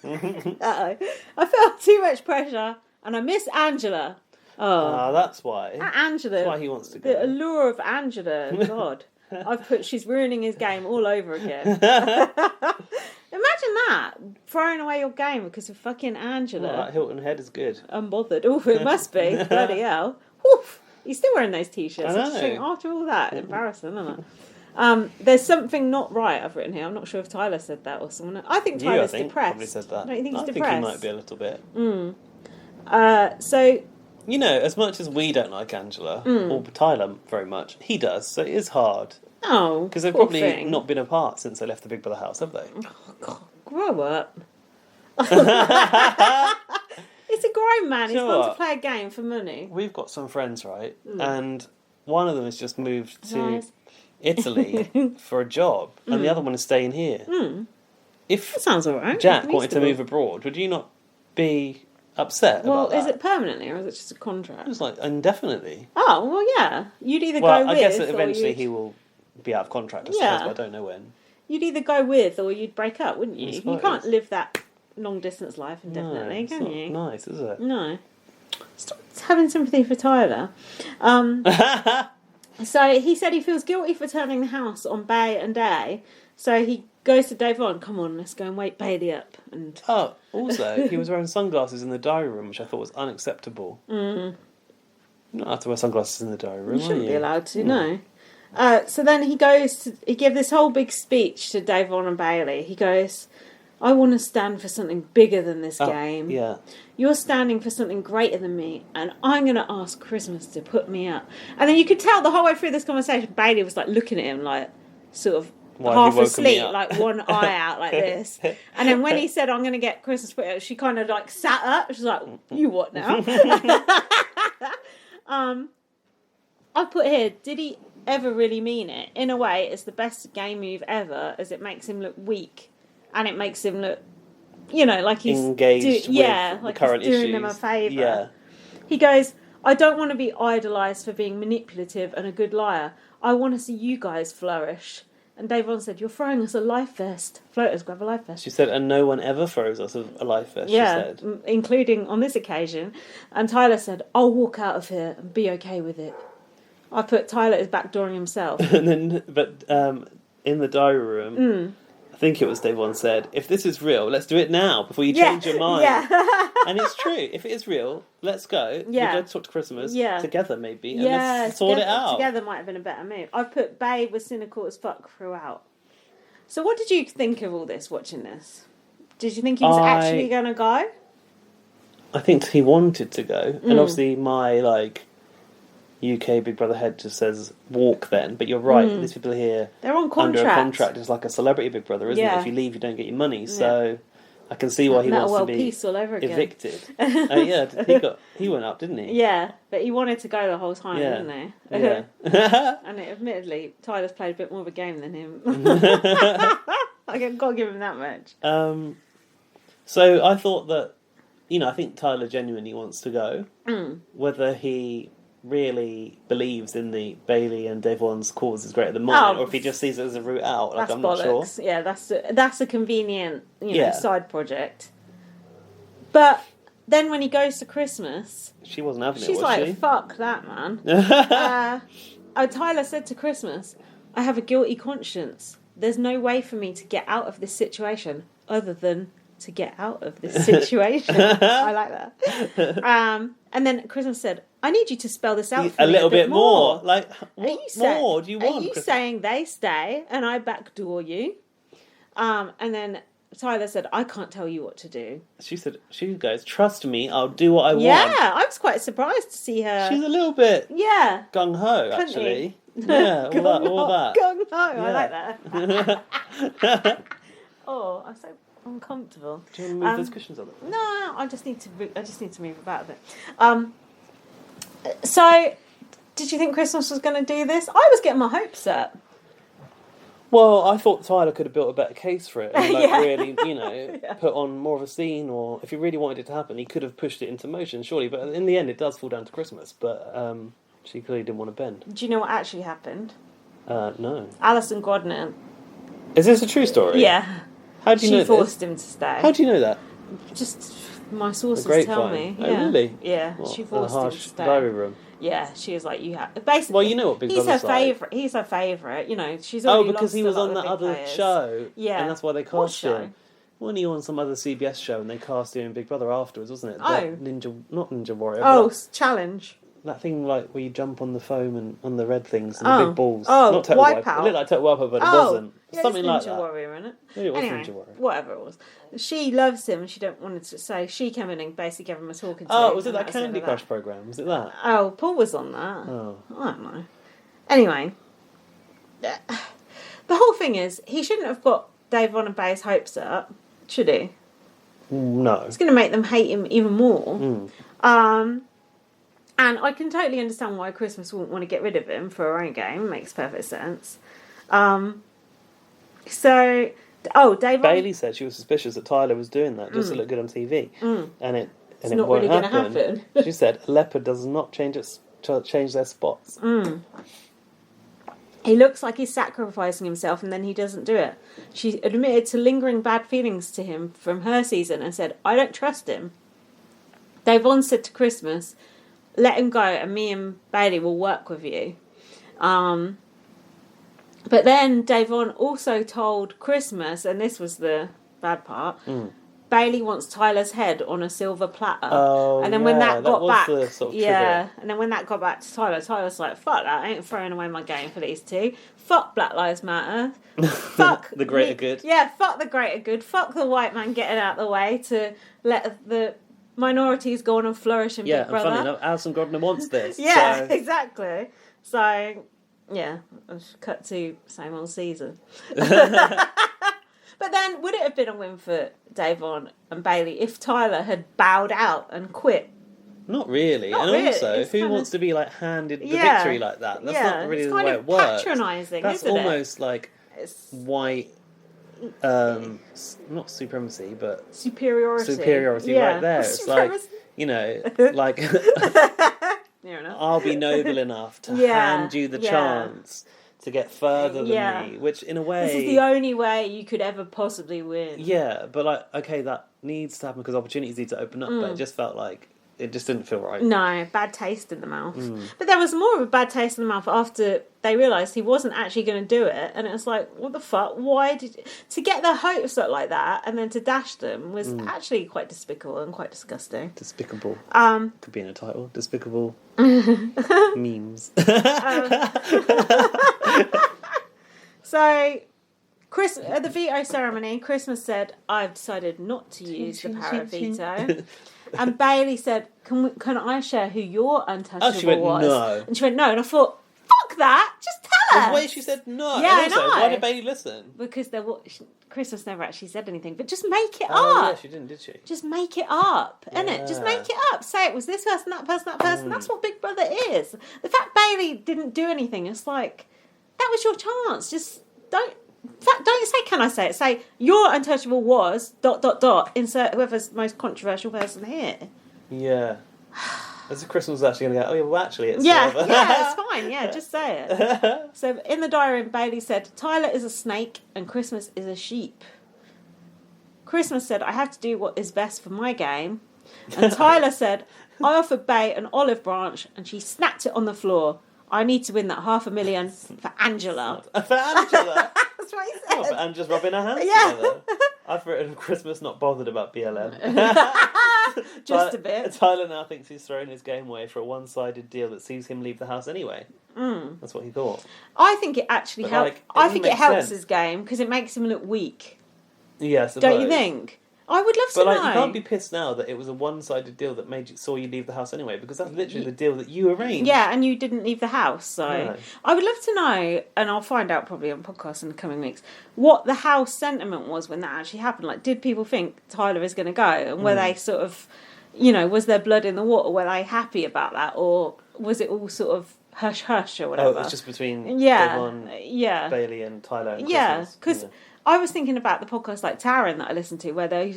I feel too much pressure, and I miss Angela. Oh, That's why. Angela. That's why he wants to The go. allure of Angela. God, she's ruining his game all over again. Imagine that, throwing away your game because of fucking Angela. Well, that Hilton Head is good. Unbothered. Oh, it must be. Bloody hell. Woof. He's still wearing those t-shirts. I I just think, know. after all that, embarrassing, isn't it? There's something not right, I've written here. I'm not sure if Tyler said that or someone else. I think Tyler's depressed. Probably said that. Don't you think he's I depressed? think he might be a little bit. So, You know, as much as we don't like Angela, or Tyler very much, he does, so it is hard. oh, Because they've poor probably thing. not been apart since they left the Big Brother house, have they? God, grow up. It's a grown man. He's You know gone to what? play a game for money. We've got some friends, right? And one of them has just moved to Nice. Italy for a job, and the other one is staying here. If That sounds alright. Jack wanted to Reasonable. move abroad, would you not be upset Well, about that? is it permanently or is it just a contract? It's like indefinitely. Oh, well, yeah. You'd either Well, go I with guess that or eventually you'd... he will be out of contract, I suppose, Yeah. but I don't know when. You'd either go with or you'd break up, wouldn't you? You suppose. can't live that long distance life indefinitely, it's can not you? nice, is it? No. Stop having sympathy for Tyler. So he said he feels guilty for turning the house on Bay and Day. So he goes to Dave on, come on, let's go and wake Bailey up. And Oh, also, he was wearing sunglasses in the diary room, which I thought was unacceptable. You don't have to wear sunglasses in the diary room, you shouldn't are be you? allowed to, no. So then he gives this whole big speech to Dave on and Bailey. He goes, I want to stand for something bigger than this game. Yeah. You're standing for something greater than me, and I'm going to ask Christmas to put me up. And then you could tell the whole way through this conversation, Bailey was like looking at him like sort of Why have half you woken me asleep, up? like one eye out like this. And then when he said, I'm going to get Christmas put up, she kind of like sat up. She's like, you what now? I put here, did he ever really mean it? In a way, it's the best game move ever, as it makes him look weak. And it makes him look, you know, like he's Engaged with like the current he's issues. doing them a favour. Yeah. He goes, I don't want to be idolised for being manipulative and a good liar. I want to see you guys flourish. And Dave on said, you're throwing us a life vest. Floaters, grab a life vest. She said, and no one ever throws us a life vest, Yeah, she said. including on this occasion. And Tyler said, I'll walk out of here and be okay with it. I put Tyler is backdooring himself. And then, but in the diary room, I think it was Devon said, if this is real, let's do it now before you change your mind. Yeah. And it's true. If it is real, let's go. Yeah. We'll go talk to Christmas together, maybe, and Yeah, let's sort it out. Together might have been a better move. I put Babe was cynical as fuck throughout. So what did you think of all this, watching this? Did you think he was actually going to go? I think he wanted to go. And obviously my, UK Big Brother head just says walk then. But you're right, these people here They're on under contract. a contract is like a celebrity Big Brother, isn't Yeah. it? If you leave, you don't get your money. So I can see why he Metal wants to World be Peace all over again. evicted. He went up, didn't he? Yeah, but he wanted to go the whole time, Yeah. didn't he? Yeah. And admittedly, Tyler's played a bit more of a game than him. I've got to give him that much. So I thought that, I think Tyler genuinely wants to go. Whether he really believes in the Bailey and Devon's cause is greater than mine, or if he just sees it as a route out, That's I'm bollocks. not sure. Yeah, that's a convenient, Yeah. side project. But then when he goes to Christmas, She wasn't having it, she's was like, she? fuck that, man. Tyler said to Christmas, I have a guilty conscience. There's no way for me to get out of this situation other than to get out of this situation. I like that. And then Christmas said, I need you to spell this out for a me little bit more. Are Like, what you more do you want? Are you Chris? saying they stay and I backdoor you? And then Tyler said, I can't tell you what to do. She goes, trust me, I'll do what I want. Yeah, I was quite surprised to see her. She's a little bit Yeah. gung-ho, Couldn't actually. Yeah, all that. Gung ho, Yeah. I like that. Oh, I'm so uncomfortable. Do you want to move those cushions on? No, I just need to move about a bit. So, did you think Christmas was going to do this? I was getting my hopes up. Well, I thought Tyler could have built a better case for it and Yeah. really, put on more of a scene, or if he really wanted it to happen, he could have pushed it into motion, surely. But in the end, it does fall down to Christmas. But she clearly didn't want to bend. Do you know what actually happened? No. Alison Godner. Is this a true story? Yeah. How do you know She forced this? him to stay. How do you know that? Just my sources A tell grapevine? me. Oh, Yeah. really? Yeah, What, she in a forced him to harsh stay. diary room. Yeah, she was like, you have basically. Well, you know what Big he's her Brother's like. favourite. He's her favourite. She's already Oh, because lost he a was lot on of the that big other players. show. Yeah. And that's why they What cast show? him. Wasn't he on some other CBS show and they cast him in Big Brother afterwards, wasn't it? Oh. Not Ninja Warrior. Oh, but challenge. that thing like where you jump on the foam and on the red things and the big balls. Oh, not Total Wipeout. Wipeout. It looked like Total Wipeout, but it wasn't. Yeah, Something like Ninja that. Warrior, isn't it? Maybe it was Anyway, Ninja Warrior. whatever it was. She loves him and she don't want to say. She came in and basically gave him a talking to. Oh, was it that the end Candy of Crush program? Was it that? Oh, Paul was on that. Oh. I don't know. Anyway, the whole thing is he shouldn't have got Dave on and Bay's hopes up, should he? No. It's going to make them hate him even more. And I can totally understand why Christmas wouldn't want to get rid of him for her own game. Makes perfect sense. Dave. Bailey said she was suspicious that Tyler was doing that just to look good on TV, and it not won't really gonna happen. She said a leopard does not change their spots. He looks like he's sacrificing himself and then he doesn't do it. She admitted to lingering bad feelings to him from her season and said, I don't trust him. Davon said to Christmas, let him go and me and Bailey will work with you. But then Davon also told Christmas, and this was the bad part, Bailey wants Tyler's head on a silver platter. Oh, and then when that got back, the sort of and then when that got back to Tyler's like, fuck that, I ain't throwing away my game for these two. Fuck Black Lives Matter. Fuck the greater good. Yeah, fuck the greater good. Fuck the white man getting out of the way to let the minorities go on and flourish in Big Brother. And funny enough, Alison Grodner wants this. Yeah, so. exactly. So, yeah, I've cut to same old season. But then, would it have been a win for Davon and Bailey if Tyler had bowed out and quit? Not really. Not and really. also, It's who kinda- wants to be like handed the Yeah. victory like that? That's not really it's the kind way of it works. patronising, That's isn't almost like It's white, not supremacy, but superiority. right there. It's like, like Near enough. I'll be noble enough to Yeah, hand you the yeah. chance to get further than me, which in a way... This is the only way you could ever possibly win. Yeah, but like, okay, that needs to happen because opportunities need to open up, but it just felt like it just didn't feel right. No, bad taste in the mouth. But there was more of a bad taste in the mouth after they realised he wasn't actually going to do it. And it was like, what the fuck? Why did... To get their hopes up like that and then to dash them was actually quite despicable and quite disgusting. Despicable. Could be in a title. Despicable memes. So, at the veto ceremony, Christmas said, I've decided not to use the power of veto. And Bailey said, can I share who your untouchable she went, was? no. And she went, no. And I thought, fuck that. Just tell her. The way she said no. Yeah, and also, I know. why did Bailey listen? Because Christmas never actually said anything. But just make it Oh, yeah, up. she didn't, did she? Just make it up, innit? Just make it up. Say it was this person, that person, that person. That's what Big Brother is. The fact Bailey didn't do anything, it's like, that was your chance. Just don't... In fact, don't say, can I say it? Say, your untouchable was... ... Insert whoever's most controversial person here. Yeah. As if Christmas was actually going to go, oh, yeah, well, actually, it's... Yeah, it's fine. Yeah, just say it. So, in the diary, Bailey said, Tyler is a snake and Christmas is a sheep. Christmas said, I have to do what is best for my game. And Tyler said, I offered Bay an olive branch and she snapped it on the floor. I need to win that $500,000 for Angela. For Angela? That's what he said. Oh, and just rubbing her hands Yeah. together. I've written Christmas not bothered about BLM. Just a bit. Tyler now thinks he's thrown his game away for a one-sided deal that sees him leave the house anyway. That's what he thought. I think it actually But, helps. like, it I doesn't think it make helps sense. his game because it makes him look weak. Yeah, I suppose. Don't you think? I would love to But know. like, you can't be pissed now that it was a one-sided deal that saw you leave the house anyway, because that's literally the deal that you arranged. Yeah, and you didn't leave the house, so No. I would love to know, and I'll find out probably on podcasts in the coming weeks, what the house sentiment was when that actually happened. Like, did people think Tyler is going to go, and were they sort of, was there blood in the water? Were they happy about that, or was it all sort of hush hush or whatever? Oh, it was just between yeah, Devon, yeah, Bailey, and Tyler. And yeah, Christmas. because. I was thinking about the podcast like Taryn that I listened to, where they,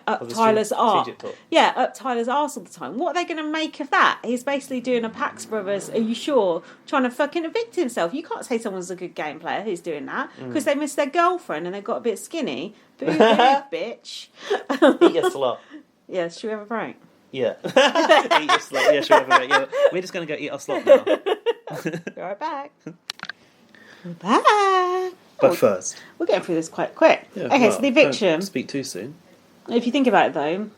up the Tyler's arse. strategic talk. Yeah, up Tyler's arse all the time. What are they going to make of that? He's basically doing a Pax Brothers, are you sure, trying to fucking evict himself. You can't say someone's a good game player who's doing that, because they missed their girlfriend and they got a bit skinny. Boo, boo, bitch. Eat your slop. Yeah, should we have a break? Yeah. Eat your slop. Yeah, sure. Yeah. We're just going to go eat our slop now. Be right back. We're back. But first. We're getting through this quite quick. Yeah, Okay, so the eviction. Don't speak too soon. If you think about it, though,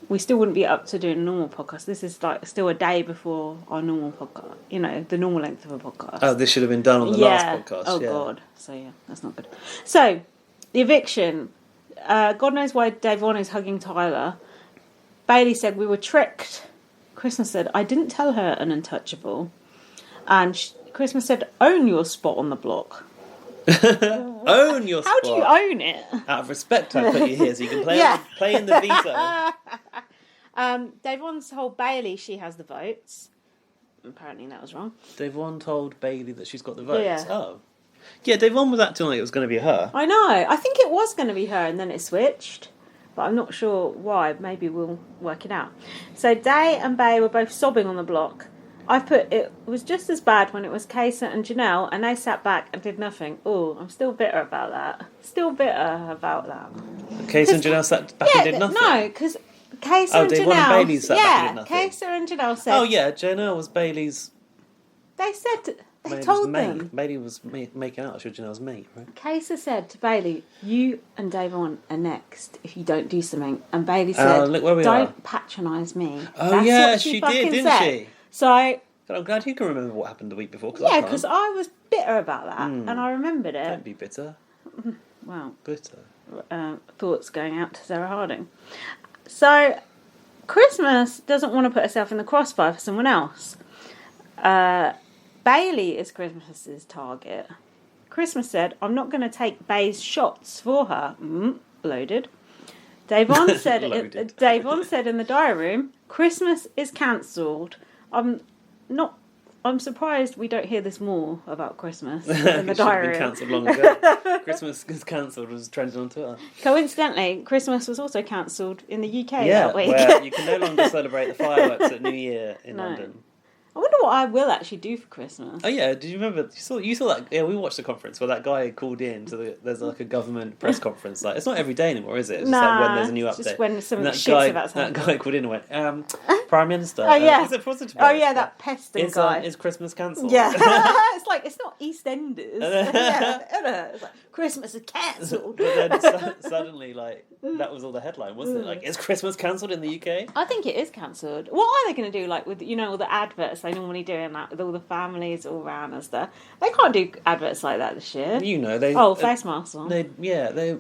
we still wouldn't be up to doing a normal podcast. This is like still a day before our normal podcast. You know, the normal length of a podcast. Oh, this should have been done on the last podcast. Oh, God. So, yeah, that's not good. So, the eviction. God knows why Davon is hugging Tyler. Bailey said, we were tricked. Christmas said, I didn't tell her an untouchable. And Christmas said, own your spot on the block. Own your spot. How do you own it? Out of respect, I put you here so you can play in the veto. Davon told Bailey she has the votes. Apparently that was wrong. Davon told Bailey that she's got the votes. Yeah. Oh. Yeah, Davon was acting like it was going to be her. I know. I think it was going to be her and then it switched. But I'm not sure why. Maybe we'll work it out. So Day and Bay were both sobbing on the block. I put it was just as bad when it was Kaysa and Janelle and they sat back and did nothing. Oh, I'm still bitter about that. Still bitter about that. Kaysa and Janelle sat back and did nothing? No, because Kaysa and Davon Janelle... and Bailey sat back and did nothing. Kaysa and Janelle said... Oh, yeah, Janelle was Bailey's... They said... They Bailey's told mate. them. Bailey was making out with Janelle's mate, right? Kaysa said to Bailey, you and Davon are next if you don't do something. And Bailey said, look where we don't are. patronise me. Oh, That's yeah, what she fucking did, didn't said. she? So... But I'm glad you can remember what happened the week before. Yeah, because I was bitter about that, and I remembered it. Don't be bitter. Wow. Bitter. Thoughts going out to Sarah Harding. So, Christmas doesn't want to put herself in the crossfire for someone else. Bailey is Christmas's target. Christmas said, I'm not going to take Bay's shots for her. Loaded. Davon said, Loaded. Davon said in the diary room, Christmas is cancelled. I'm surprised we don't hear this more about Christmas in the diary room. It should have been cancelled long ago. Christmas is cancelled was trending on Twitter. Coincidentally, Christmas was also cancelled in the UK Yeah, that week. where you can no longer celebrate the fireworks at New Year in London. I wonder what I will actually do for Christmas. Oh yeah, did you remember? You saw that? Yeah, we watched the conference where that guy called in to there's like a government press conference. Like it's not every day anymore, is it? It's just like when there's a new update. Just when something And shit's about to happen. That guy called in and went, Prime Minister. Oh yeah. Is it positive? Oh yeah, that pesting Is guy. Is Christmas cancelled? Yeah. It's like it's not EastEnders. Yeah, it's like Christmas is cancelled. But then suddenly, like that was all the headline, wasn't it? Like, is Christmas cancelled in the UK? I think it is cancelled. What are they going to do? Like with all the adverts they normally do in that with all the families all around and stuff. They can't do adverts like that this year. You know they. Face masks on. They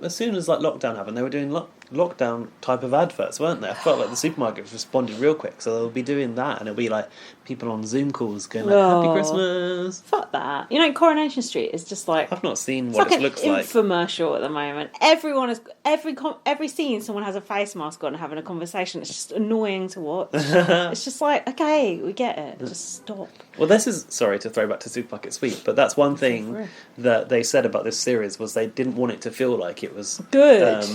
as soon as like lockdown happened, they were doing lockdown type of adverts, weren't they? I felt like the supermarkets responded real quick, so they'll be doing that, and it'll be like people on Zoom calls going like, "Happy Christmas." Fuck that. Coronation Street is just like I've not seen what it looks like. It's like an infomercial at the moment. Everyone has every scene someone has a face mask on and having a conversation. It's just annoying to watch. It's just like, okay, we get it. Just stop. Well, this is sorry to throw back to Supermarket Sweep, but that's one thing that they said about this series was they didn't want it to feel like it was good.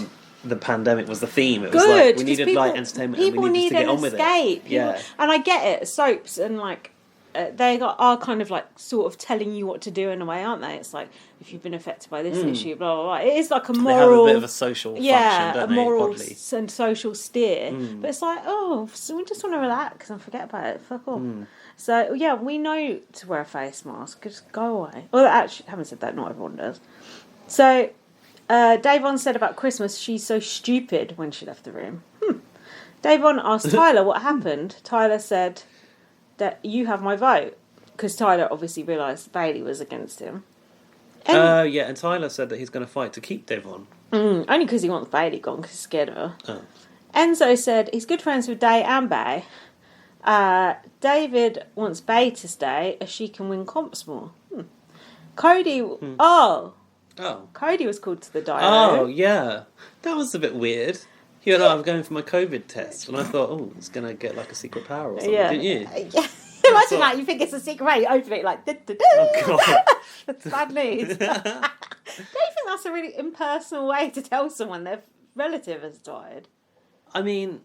The pandemic was the theme. It good, was like we needed light entertainment and we needed to get on with escape. it. Yeah, and I get it. Soaps and like they are kind of like sort of telling you what to do in a way, aren't they? It's like if you've been affected by this issue, blah blah blah. It is like a moral. They have a bit of a social function, don't a moral they? and social steer. But it's like, so we just want to relax and forget about it. Fuck off. So yeah, we know to wear a face mask. Just go away. Well, actually, having said that, not everyone does. So. Davon said about Christmas, she's so stupid when she left the room. Davon asked Tyler what happened. Tyler said that you have my vote. Because Tyler obviously realised Bailey was against him. And Tyler said that he's going to fight to keep Davon. Only because he wants Bailey gone because he's scared of her. Oh. Enzo said he's good friends with Day and Bay. David wants Bay to stay as she can win comps more. Cody... Cody was called to the diary. Oh, yeah. That was a bit weird. He went, I'm going for my COVID test. And I thought, he's going to get like a secret power or something, didn't you? Yeah. Imagine that. You think it's a secret way. You open it like... Oh, God. That's bad news. Don't you think that's a really impersonal way to tell someone their relative has died? I mean...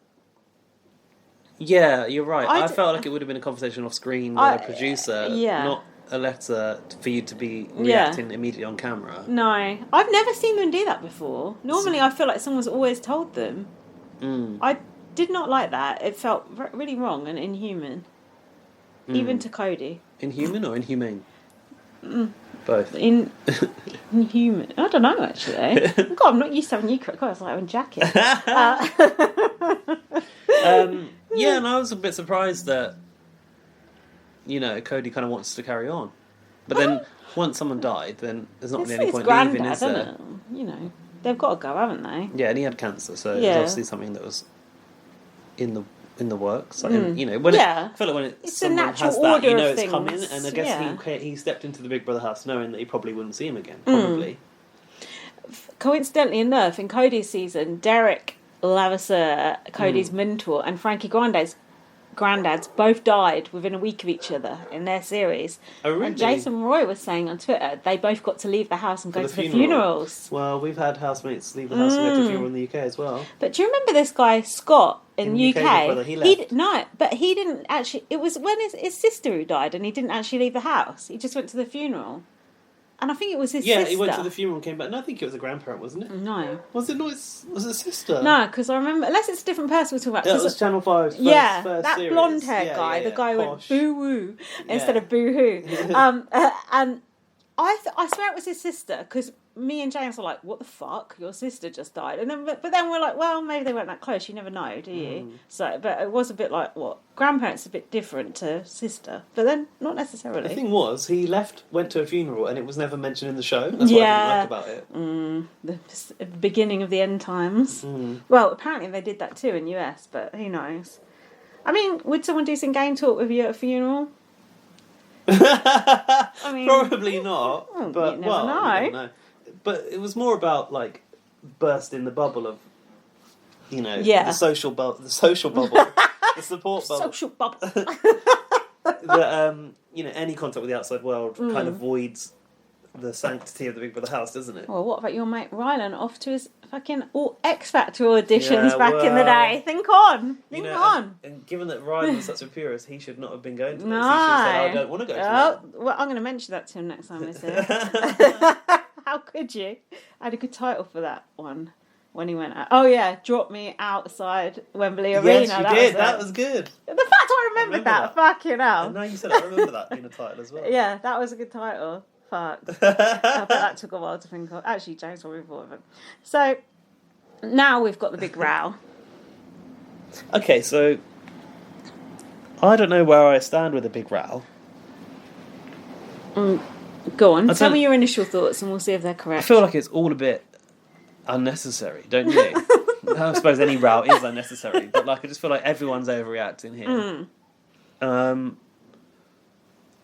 Yeah, you're right. I felt like it would have been a conversation off screen with a producer, not a letter for you to be reacting immediately on camera. No, I've never seen them do that before. Normally I feel like someone's always told them. I did not like that. It felt really wrong and inhuman. Even to Cody. Inhuman or inhumane? Both. Inhuman. I don't know, actually. God, I'm not used to having you correct. God, I was like having jacket. Yeah, and I was a bit surprised that, Cody kind of wants to carry on. But then, once someone died, then there's not really any point leaving, is there? They've got to go, haven't they? Yeah, and he had cancer, so it was obviously something that was in the works. Like, when I feel like when it's someone a natural has that, order of it's coming, things. and I guess he stepped into the Big Brother house knowing that he probably wouldn't see him again, probably. Coincidentally enough, in Cody's season, Derek Lavasser, Cody's mentor, and Frankie granddads both died within a week of each other in their series. Oh, really? And Jason Roy was saying on Twitter they both got to leave the house and go to the funerals. Well, we've had housemates leave the house and go to a funeral in the UK as well. But do you remember this guy Scott in the UK? brother, he left. But he didn't actually. It was when his sister who died, and he didn't actually leave the house. He just went to the funeral. And I think it was his sister. Yeah, he went to the funeral and came back. No, I think it was a grandparent, wasn't it? No. Was it not? Was it sister? No, because I remember, unless it's a different person we're talking about. Yeah, it was Channel 5's first that series. blonde-haired guy, the guy who went boo-woo instead of boo-hoo. And I swear it was his sister, because me and James were like, what the fuck? Your sister just died. And then, but then we're like, well, maybe they weren't that close. You never know, do you? So, but it was a bit like, what? Grandparents are a bit different to sister. But then, not necessarily. The thing was, he went to a funeral, and it was never mentioned in the show. That's what I didn't like about it. The beginning of the end times. Well, apparently they did that too in US, but who knows? I mean, would someone do some game talk with you at a funeral? I mean, probably not. But you never know. You never know. But it was more about like bursting the bubble of, the social bubble, the support bubble, social bubble. That any contact with the outside world kind of voids the sanctity of the Big Brother house, doesn't it? Well, what about your mate Rylan off to his fucking X Factor auditions back in the day? Think on. And given that Ryan was such a purist, he should not have been going to this. No. He should have said, I don't want to go to that. Well, I'm going to mention that to him next time he's here. How could you? I had a good title for that one when he went out. Oh yeah, Drop Me Outside Wembley Arena. Yes, you did. That was good. The fact I remembered that. Fucking hell. And now you said I remember that being a title as well. Yeah, that was a good title. Fuck. I bet that took a while to think of. Actually, James probably thought of it. So, now we've got the big row. Okay, so I don't know where I stand with the big row. Go on, tell me your initial thoughts and we'll see if they're correct. I feel like it's all a bit unnecessary, don't you? I suppose any row is unnecessary, but I just feel like everyone's overreacting here.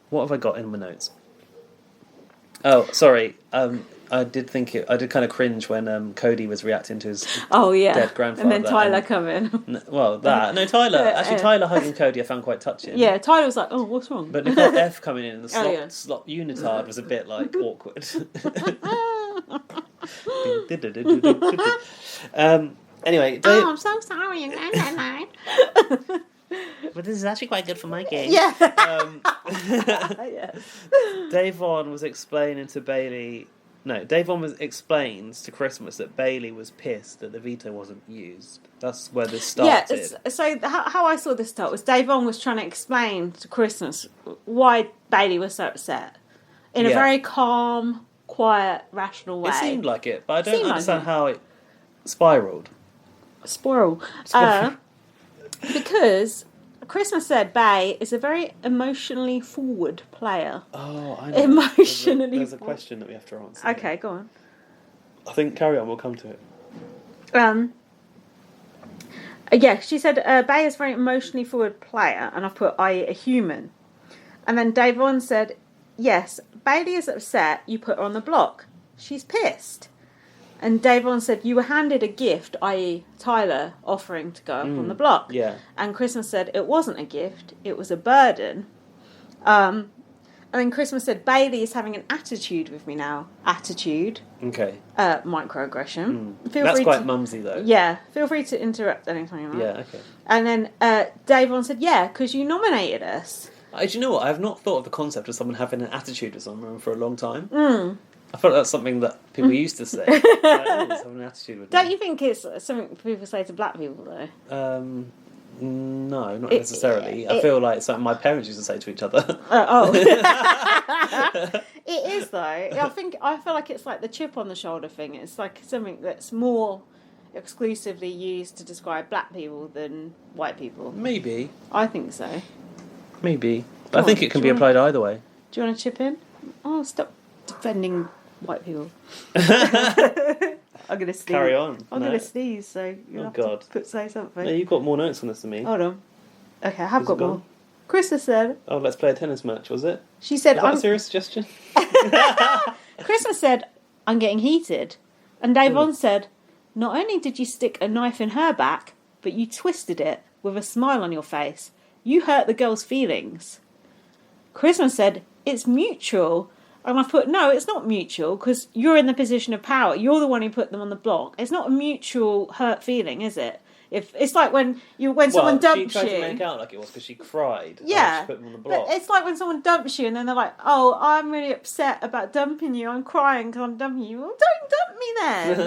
What have I got in my notes? Oh, sorry. I did kind of cringe when Cody was reacting to his dead grandfather. And then Tyler come in. Tyler hugging Cody I found quite touching. Yeah, Tyler was like, oh, what's wrong? But Nicole F coming in and the slop unitard was a bit awkward. Anyway, I'm so sorry again. But this is actually quite good for my game. Yeah. Davon was explaining to Bailey. No, Davon explains to Christmas that Bailey was pissed that the veto wasn't used. That's where this started. Yeah, so how I saw this start was Davon was trying to explain to Christmas why Bailey was so upset in a very calm, quiet, rational way. It seemed like it, but I don't understand how it spiraled. Spiral. Because Christmas said Bay is a very emotionally forward player. Oh, I know. Emotionally There's a question that we have to answer. Okay, go on. I think carry on, we'll come to it. Yeah, she said Bay is a very emotionally forward player, and I put, i.e. a human. And then Davon said, yes, Bailey is upset, you put her on the block. She's pissed. And Davon said, you were handed a gift, i.e. Tyler offering to go up on the block. Yeah. And Christmas said, it wasn't a gift, it was a burden. And then Christmas said, Bailey is having an attitude with me now. Attitude. Okay. Microaggression. That's quite mumsy, though. Yeah. Feel free to interrupt anytime you like. Yeah, okay. And then Davon said, yeah, because you nominated us. Do you know what? I have not thought of the concept of someone having an attitude with someone for a long time. I thought that's something that people used to say. Having an attitude with Don't me. you think it's something people say to black people, though? No, not necessarily. I feel like it's something my parents used to say to each other. It is, though. I feel like it's like the chip on the shoulder thing. It's like something that's more exclusively used to describe black people than white people. Maybe. I think so. Maybe. But Go I think on, it can do be you applied either way. Do you want to chip in? Oh, stop defending white people. I'm going to sneeze. Carry on. I'm No. going to sneeze, so you'll have God. to say something. No, you've got more notes on this than me. Hold on. Okay, I have Is got it gone? more. Krista said... Oh, let's play a tennis match, was it? She said... Is that a serious suggestion? Krista said, I'm getting heated. And Davon said, not only did you stick a knife in her back, but you twisted it with a smile on your face. You hurt the girl's feelings. Christmas said, it's mutual. And I put, no, it's not mutual, because you're in the position of power. You're the one who put them on the block. It's not a mutual hurt feeling, is it? If it's like when someone dumps she tried you. to make out like it was because she cried. Yeah, She put them on the block. but it's like when someone dumps you and then they're like, "Oh, I'm really upset about dumping you. I'm crying because I'm dumping you." Well, don't dump me then,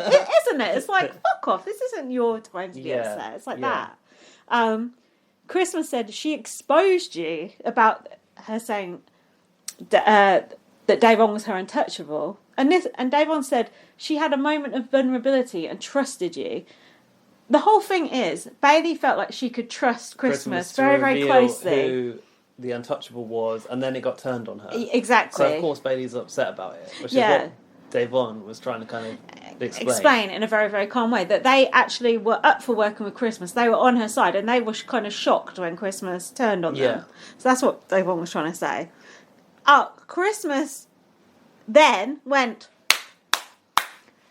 isn't it? It's like, fuck off. This isn't your time to be Yeah, upset. It's like yeah. that. Christmas said she exposed you about her saying that Davon was her untouchable, and Davon said she had a moment of vulnerability and trusted you. The whole thing is, Bailey felt like she could trust Christmas to very, very reveal closely. who the untouchable was, and then it got turned on her. Exactly. So of course Bailey's upset about it, which Yeah. is what Davon was trying to kind of explain in a very, very calm way that they actually were up for working with Christmas. They were on her side, and they were kind of shocked when Christmas turned on them. So that's what Davon was trying to say. Christmas then went,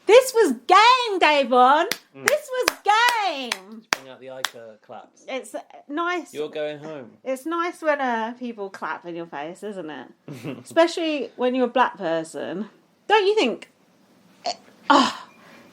this was game, Davon. This was game. Bring out the Ica claps. It's nice. You're going home. It's nice when people clap in your face, isn't it? Especially when you're a black person. Don't you think?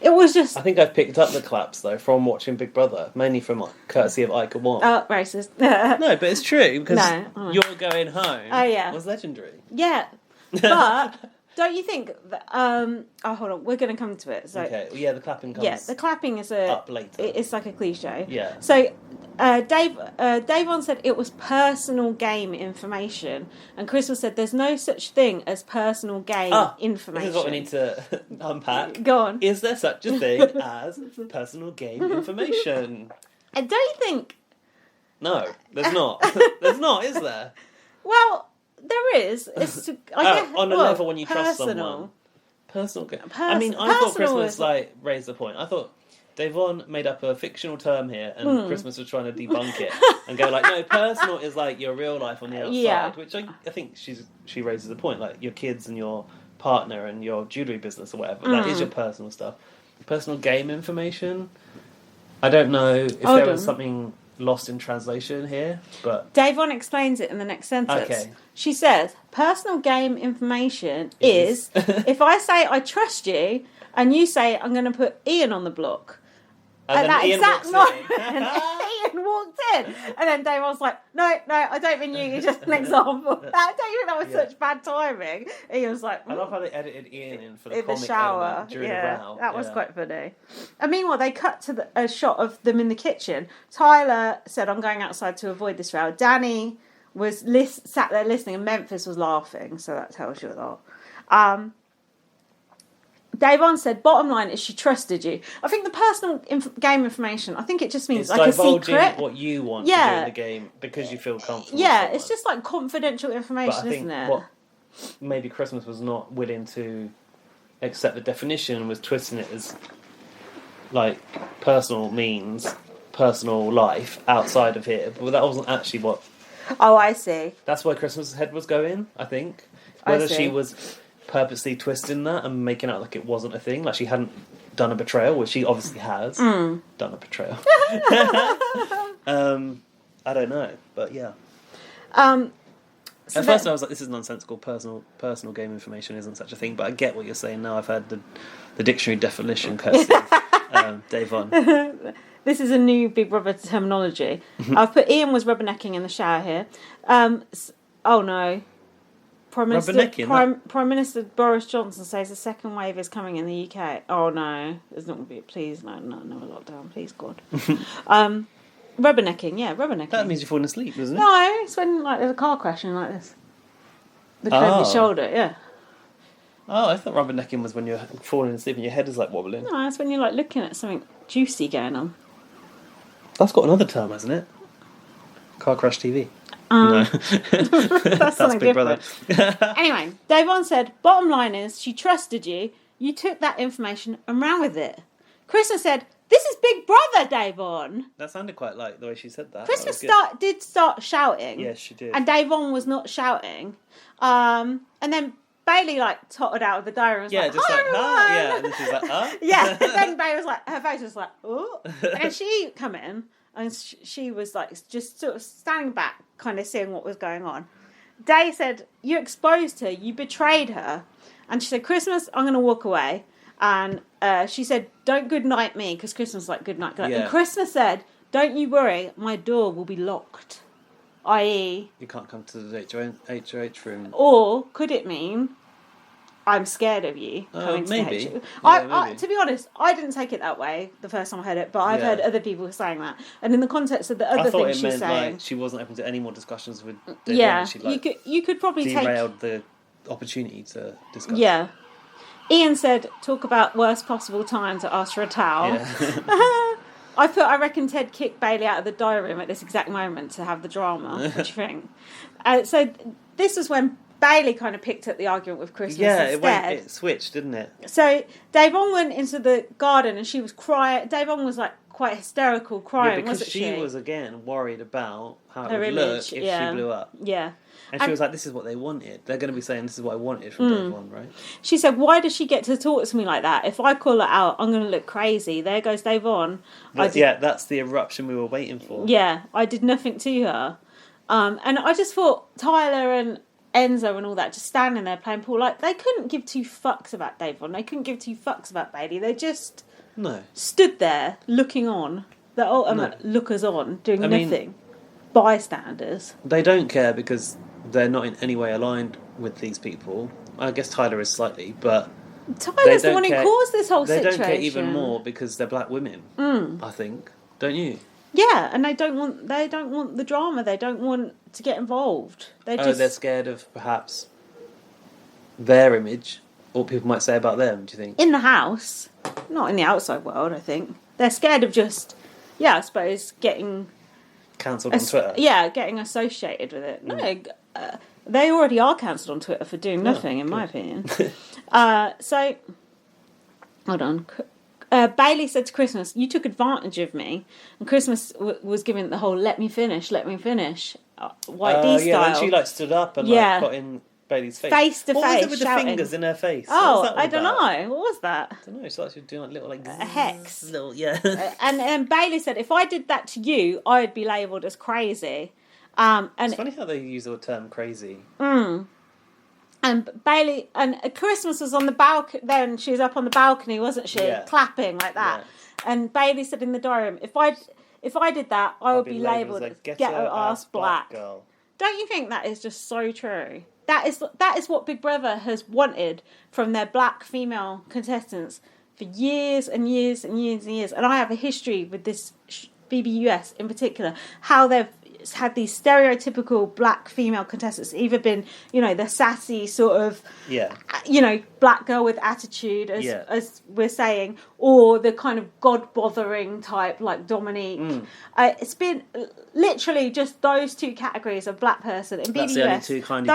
It was just... I think I've picked up the claps though from watching Big Brother, mainly from courtesy of Ica One. Oh, racist. No, but it's true because No. You're Going Home. Oh, yeah. Was legendary. Yeah, but don't you think that... hold on, we're going to come to it. So, Okay, well, yeah, the clapping comes. yeah, the clapping is up later. It's like a cliche. Yeah. So, Davon said it was personal game information, and Christmas said there's no such thing as personal game information. This is what we need to unpack. Go on. Is there such a thing as personal game information? And don't you think? No, there's not. There's not, is there? Well, there is. It's I guess, on a level when you trust personal. someone. Personal game. I mean, I thought personal Christmas is- raised the point. I thought Davon made up a fictional term here, and Christmas was trying to debunk it and go like, no, personal is like your real life on the outside, Yeah. which I think she raises the point, like your kids and your partner and your jewellery business or whatever. That is your personal stuff. Personal game information. I don't know if there was something lost in translation here, but Davon explains it in the next sentence. Okay. She says, personal game information is if I say I trust you and you say I'm going to put Ian on the block. and At then that Ian exact walks moment, in. Ian walked in. And then Davon's like, no, I don't mean you. You're just an example. I don't think that was such bad timing. Ian was like, I love how they edited Ian in for the in the comic shower. element during the row. That was quite funny. And meanwhile, they cut to a shot of them in the kitchen. Tyler said, I'm going outside to avoid this row. Danny was sat there listening, and Memphis was laughing, so that tells you a lot. Davon said, bottom line is she trusted you. I think the personal game information, I think it just means It's like a divulging secret. what you want to do Yeah. in the game because you feel comfortable. Yeah, with it's someone. just like confidential But information, I think isn't it? what maybe Christmas was not willing to accept the definition was twisting it as like personal means personal life outside of here. But that wasn't actually what. Oh, I see. That's why Christmas's head was going, I think. I Whether see. she was purposely twisting that and making out like it wasn't a thing, like she hadn't done a betrayal, which she obviously has done a betrayal. I don't know, but yeah. So At first I was like, this is nonsensical, personal game information isn't such a thing, but I get what you're saying now. I've heard the dictionary definition courtesy of Davon. This is a new Big Brother terminology. I've put Ian was rubbernecking in the shower here. Oh no. Rubbernecking? Prime Minister Boris Johnson says the second wave is coming in the UK. Oh no. There's not going to be... Please, no lockdown. Please, God. Rubbernecking, yeah, rubbernecking. That means you're falling asleep, doesn't it? No, it's when like there's a car crashing like this. The curve of your shoulder, yeah. Oh, I thought rubbernecking was when you're falling asleep and your head is like wobbling. No, that's when you're like looking at something juicy going on. That's got another term, hasn't it? Car crash TV. No. That's something Big different. Brother. Anyway, Davon said, bottom line is, she trusted you. You took that information and ran with it. Christmas said, this is Big Brother, Davon. That sounded quite like the way she said that. Christmas That was did start shouting. Yes, she did. And Davon was not shouting. And then Bailey like tottered out of the diary and was good. Yeah, like, just hi, like, everyone. huh? Yeah, and then she was like, huh? Yeah, and then Bailey was like, her face was like, oh. And then she come in and she was like, just sort of standing back, kind of seeing what was going on. Day said, you exposed her, you betrayed her. And she said, Christmas, I'm going to walk away. And she said, don't good night me, because Christmas was like, good night. Yeah. And Christmas said, don't you worry, my door will be locked. I.e. You can't come to the HOH room. Or could it mean I'm scared of you coming to maybe. the HOH? Yeah, maybe. To be honest, I didn't take it that way the first time I heard it, but I've heard other people saying that. And in the context of the other I thought things it she's meant saying, like she wasn't open to any more discussions with David. yeah, She like you could probably derailed the opportunity to discuss. Yeah. Ian said, talk about worst possible time to ask for a towel. Yeah. I reckon Ted kicked Bailey out of the diary room at this exact moment to have the drama. What do you think? So this was when Bailey kind of picked up the argument with Christmas instead. It switched, didn't it? So Davon went into the garden and she was crying. Davon was like quite hysterical, crying, because wasn't she was again worried about how it Her would image, look if yeah. she blew up. Yeah. And she was like, this is what they wanted. They're going to be saying, this is what I wanted from Davon, right? She said, why does she get to talk to me like that? If I call her out, I'm going to look crazy. There goes Davon. That's the eruption we were waiting for. Yeah, I did nothing to her. And I just thought Tyler and Enzo and all that just standing there playing pool, like they couldn't give two fucks about Davon. They couldn't give two fucks about Bailey. They just stood there looking on. The ultimate lookers on, doing nothing. Bystanders. They don't care because they're not in any way aligned with these people. I guess Tyler is slightly, but Tyler's the one who caused this whole situation. situation. They don't care even more because they're black women. I think, don't you? Yeah, and they don't want the drama. They don't want to get involved. They're scared of perhaps their image, or what people might say about them. Do you think? In the house, not in the outside world. I think they're scared of just, I suppose, getting cancelled on Twitter. Yeah, getting associated with it. No, they already are cancelled on Twitter for doing nothing, in my opinion. So, hold on. Bailey said to Christmas, you took advantage of me. And Christmas was giving the whole, let me finish, White D style. Yeah, then she stood up and got in Bailey's face. Face to face, What was it with shouting. the fingers in her face? Oh, I don't know. What was that? I don't know. She was doing little a hex. Little, yeah. And Bailey said, if I did that to you, I would be labelled as crazy. And it's funny how they use the term crazy. And Bailey and Christmas was on the balcony. Then she was up on the balcony, wasn't she? Yeah. Clapping like that. Yeah. And Bailey said in the diary room, if I did that, I would be labelled as ghetto ass black girl. Don't you think that is just so true? That is what Big Brother has wanted from their black female contestants for years and years and years and years. And I have a history with this BBUS in particular, how they've had these stereotypical black female contestants, either been, the sassy sort of, black girl with attitude, as we're saying, or the kind of God-bothering type, like Dominique. It's been literally just those two categories of black person in BBUS. That's the only two kind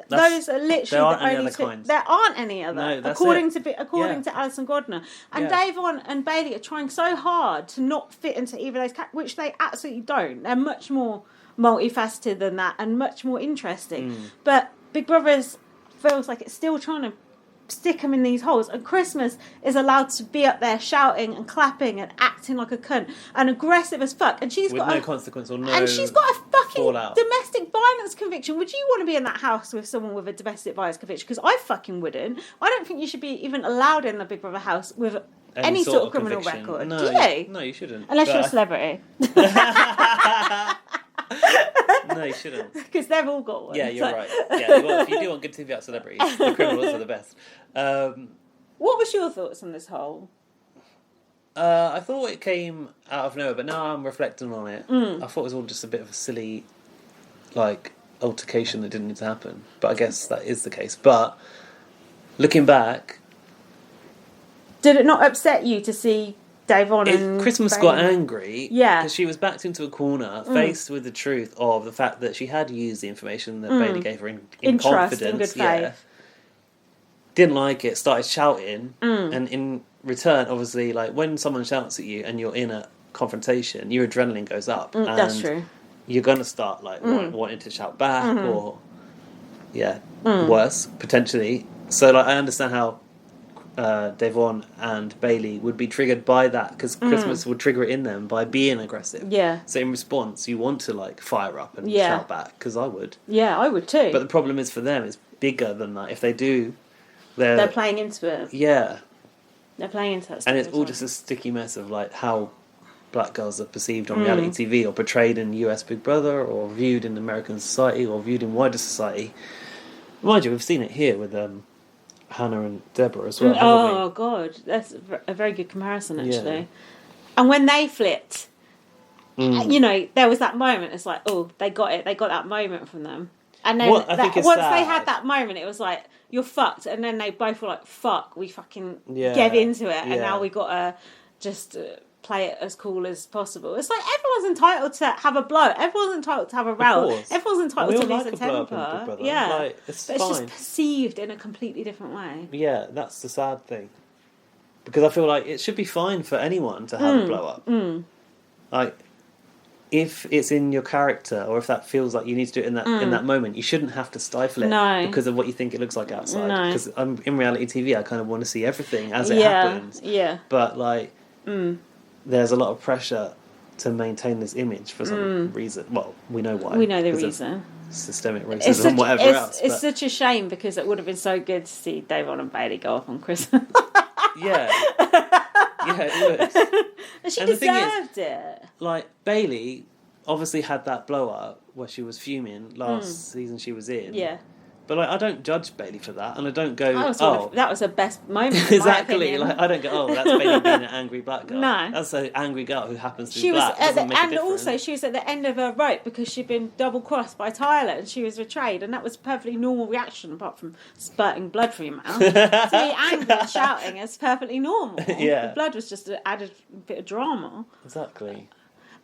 those are literally there aren't the any only other two. kinds. There aren't any other, No, that's according it. to Alison Gardner. And Davon and Bailey are trying so hard to not fit into either of those categories, which they absolutely don't. They're much more multifaceted than that and much more interesting. But Big Brother feels like it's still trying to stick them in these holes, and Christmas is allowed to be up there shouting and clapping and acting like a cunt and aggressive as fuck, and she's got no consequence or no, and she's got a fucking fallout. Domestic violence conviction. Would you want to be in that house with someone with a domestic violence conviction? Because I fucking wouldn't. I don't think you should be even allowed in the Big Brother house with any sort of criminal conviction. record. No, do you? No, you shouldn't. Unless you're a celebrity. No, you shouldn't. Because they've all got one. Yeah, you're right. Yeah, if you do want good TV out celebrities, the criminals are the best. What was your thoughts on this whole? I thought it came out of nowhere, but now I'm reflecting on it. I thought it was all just a bit of a silly, altercation that didn't need to happen. But I guess that is the case. But looking back, Did it not upset you to see Davon and Christmas Bailey? got angry. Yeah. Because she was backed into a corner, faced with the truth of the fact that she had used the information that Bailey gave her in trust, confidence. in good Yeah. faith. Didn't like it, started shouting, and in return, obviously, like when someone shouts at you and you're in a confrontation, your adrenaline goes up. And That's true. you're going to start like wanting to shout back or worse potentially. So like I understand how Davon and Bailey would be triggered by that because Christmas would trigger it in them by being aggressive. Yeah. So in response, you want to like fire up and Yeah. shout back because I would. Yeah, I would too. But the problem is for them, it's bigger than that. If they do, They're playing into it. yeah. They're playing into that. And stuff it's as all well. just a sticky mess of like how black girls are perceived on reality TV or portrayed in US Big Brother or viewed in American society or viewed in wider society. Mind you, we've seen it here with Hannah and Deborah as well. Oh God, that's a very good comparison actually. Yeah. And when they flipped, you know, there was that moment. It's like, oh, they got it. They got that moment from them. And then What I think is once sad. they had that moment, it was like, you're fucked. And then they both were like, fuck, we fucking Yeah. gave into it, and Yeah. now we got to just play it as cool as possible. It's like everyone's entitled to have a blow. Everyone's entitled to have a row. course. Everyone's entitled We to all lose like a a blow up in Big temper. Brother. Yeah, Like, it's but it's fine. just perceived in a completely different way. Yeah, that's the sad thing. Because I feel like it should be fine for anyone to have a blow up. Like, if it's in your character or if that feels like you need to do it in that moment, you shouldn't have to stifle it No. because of what you think it looks like outside. No. Because in reality TV, I kind of want to see everything as it Yeah, happens. yeah. But like, there's a lot of pressure to maintain this image for some reason. Well, we know why. We know the 'cause of reason. Systemic racism It's and whatever else. It's but such a shame because it would have been so good to see Davon and Bailey go off on Christmas. yeah, yeah, it would. And she And the thing is, deserved it. Like Bailey obviously had that blow up where she was fuming last season she was in. Yeah. But like I don't judge Bailey for that, and I don't go, That was her best moment. In my exactly. opinion. Like I don't go, oh, that's Bailey being an angry black girl. No. That's an angry girl who happens to be She was black. at Doesn't make a and difference. also she was at the end of her rope because she'd been double crossed by Tyler and she was betrayed, and that was a perfectly normal reaction apart from spurting blood from your mouth. To be angry and shouting is perfectly normal. Yeah. The blood was just an added bit of drama. Exactly.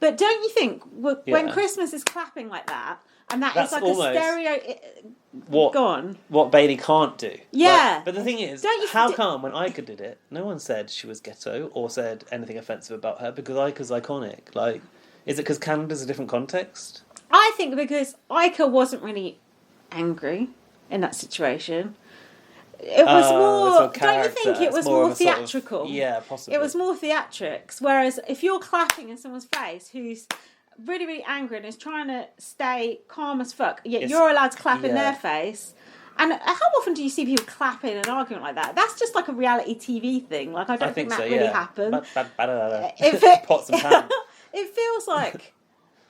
But don't you think when Yeah. Christmas is clapping like that, and that's like almost a stereo? What Gone. What Bailey can't do. Yeah. Like, but the thing is, Don't you how thi- come when Ica did it, no one said she was ghetto or said anything offensive about her because Ica's iconic? Like, is it because Canada's a different context? I think because Ica wasn't really angry in that situation. It was it's more. a Don't you think character. it It's was more more of a sort of- theatrical? yeah, possibly. It was more theatrics. Whereas if you're clapping in someone's face who's really, really angry and is trying to stay calm as fuck, yet It's- you're allowed to clap in yeah. their face. And how often do you see people clapping and arguing like that? That's just like a reality TV thing. Like I don't think that so, really yeah. happened. If It- pots and pans. It feels like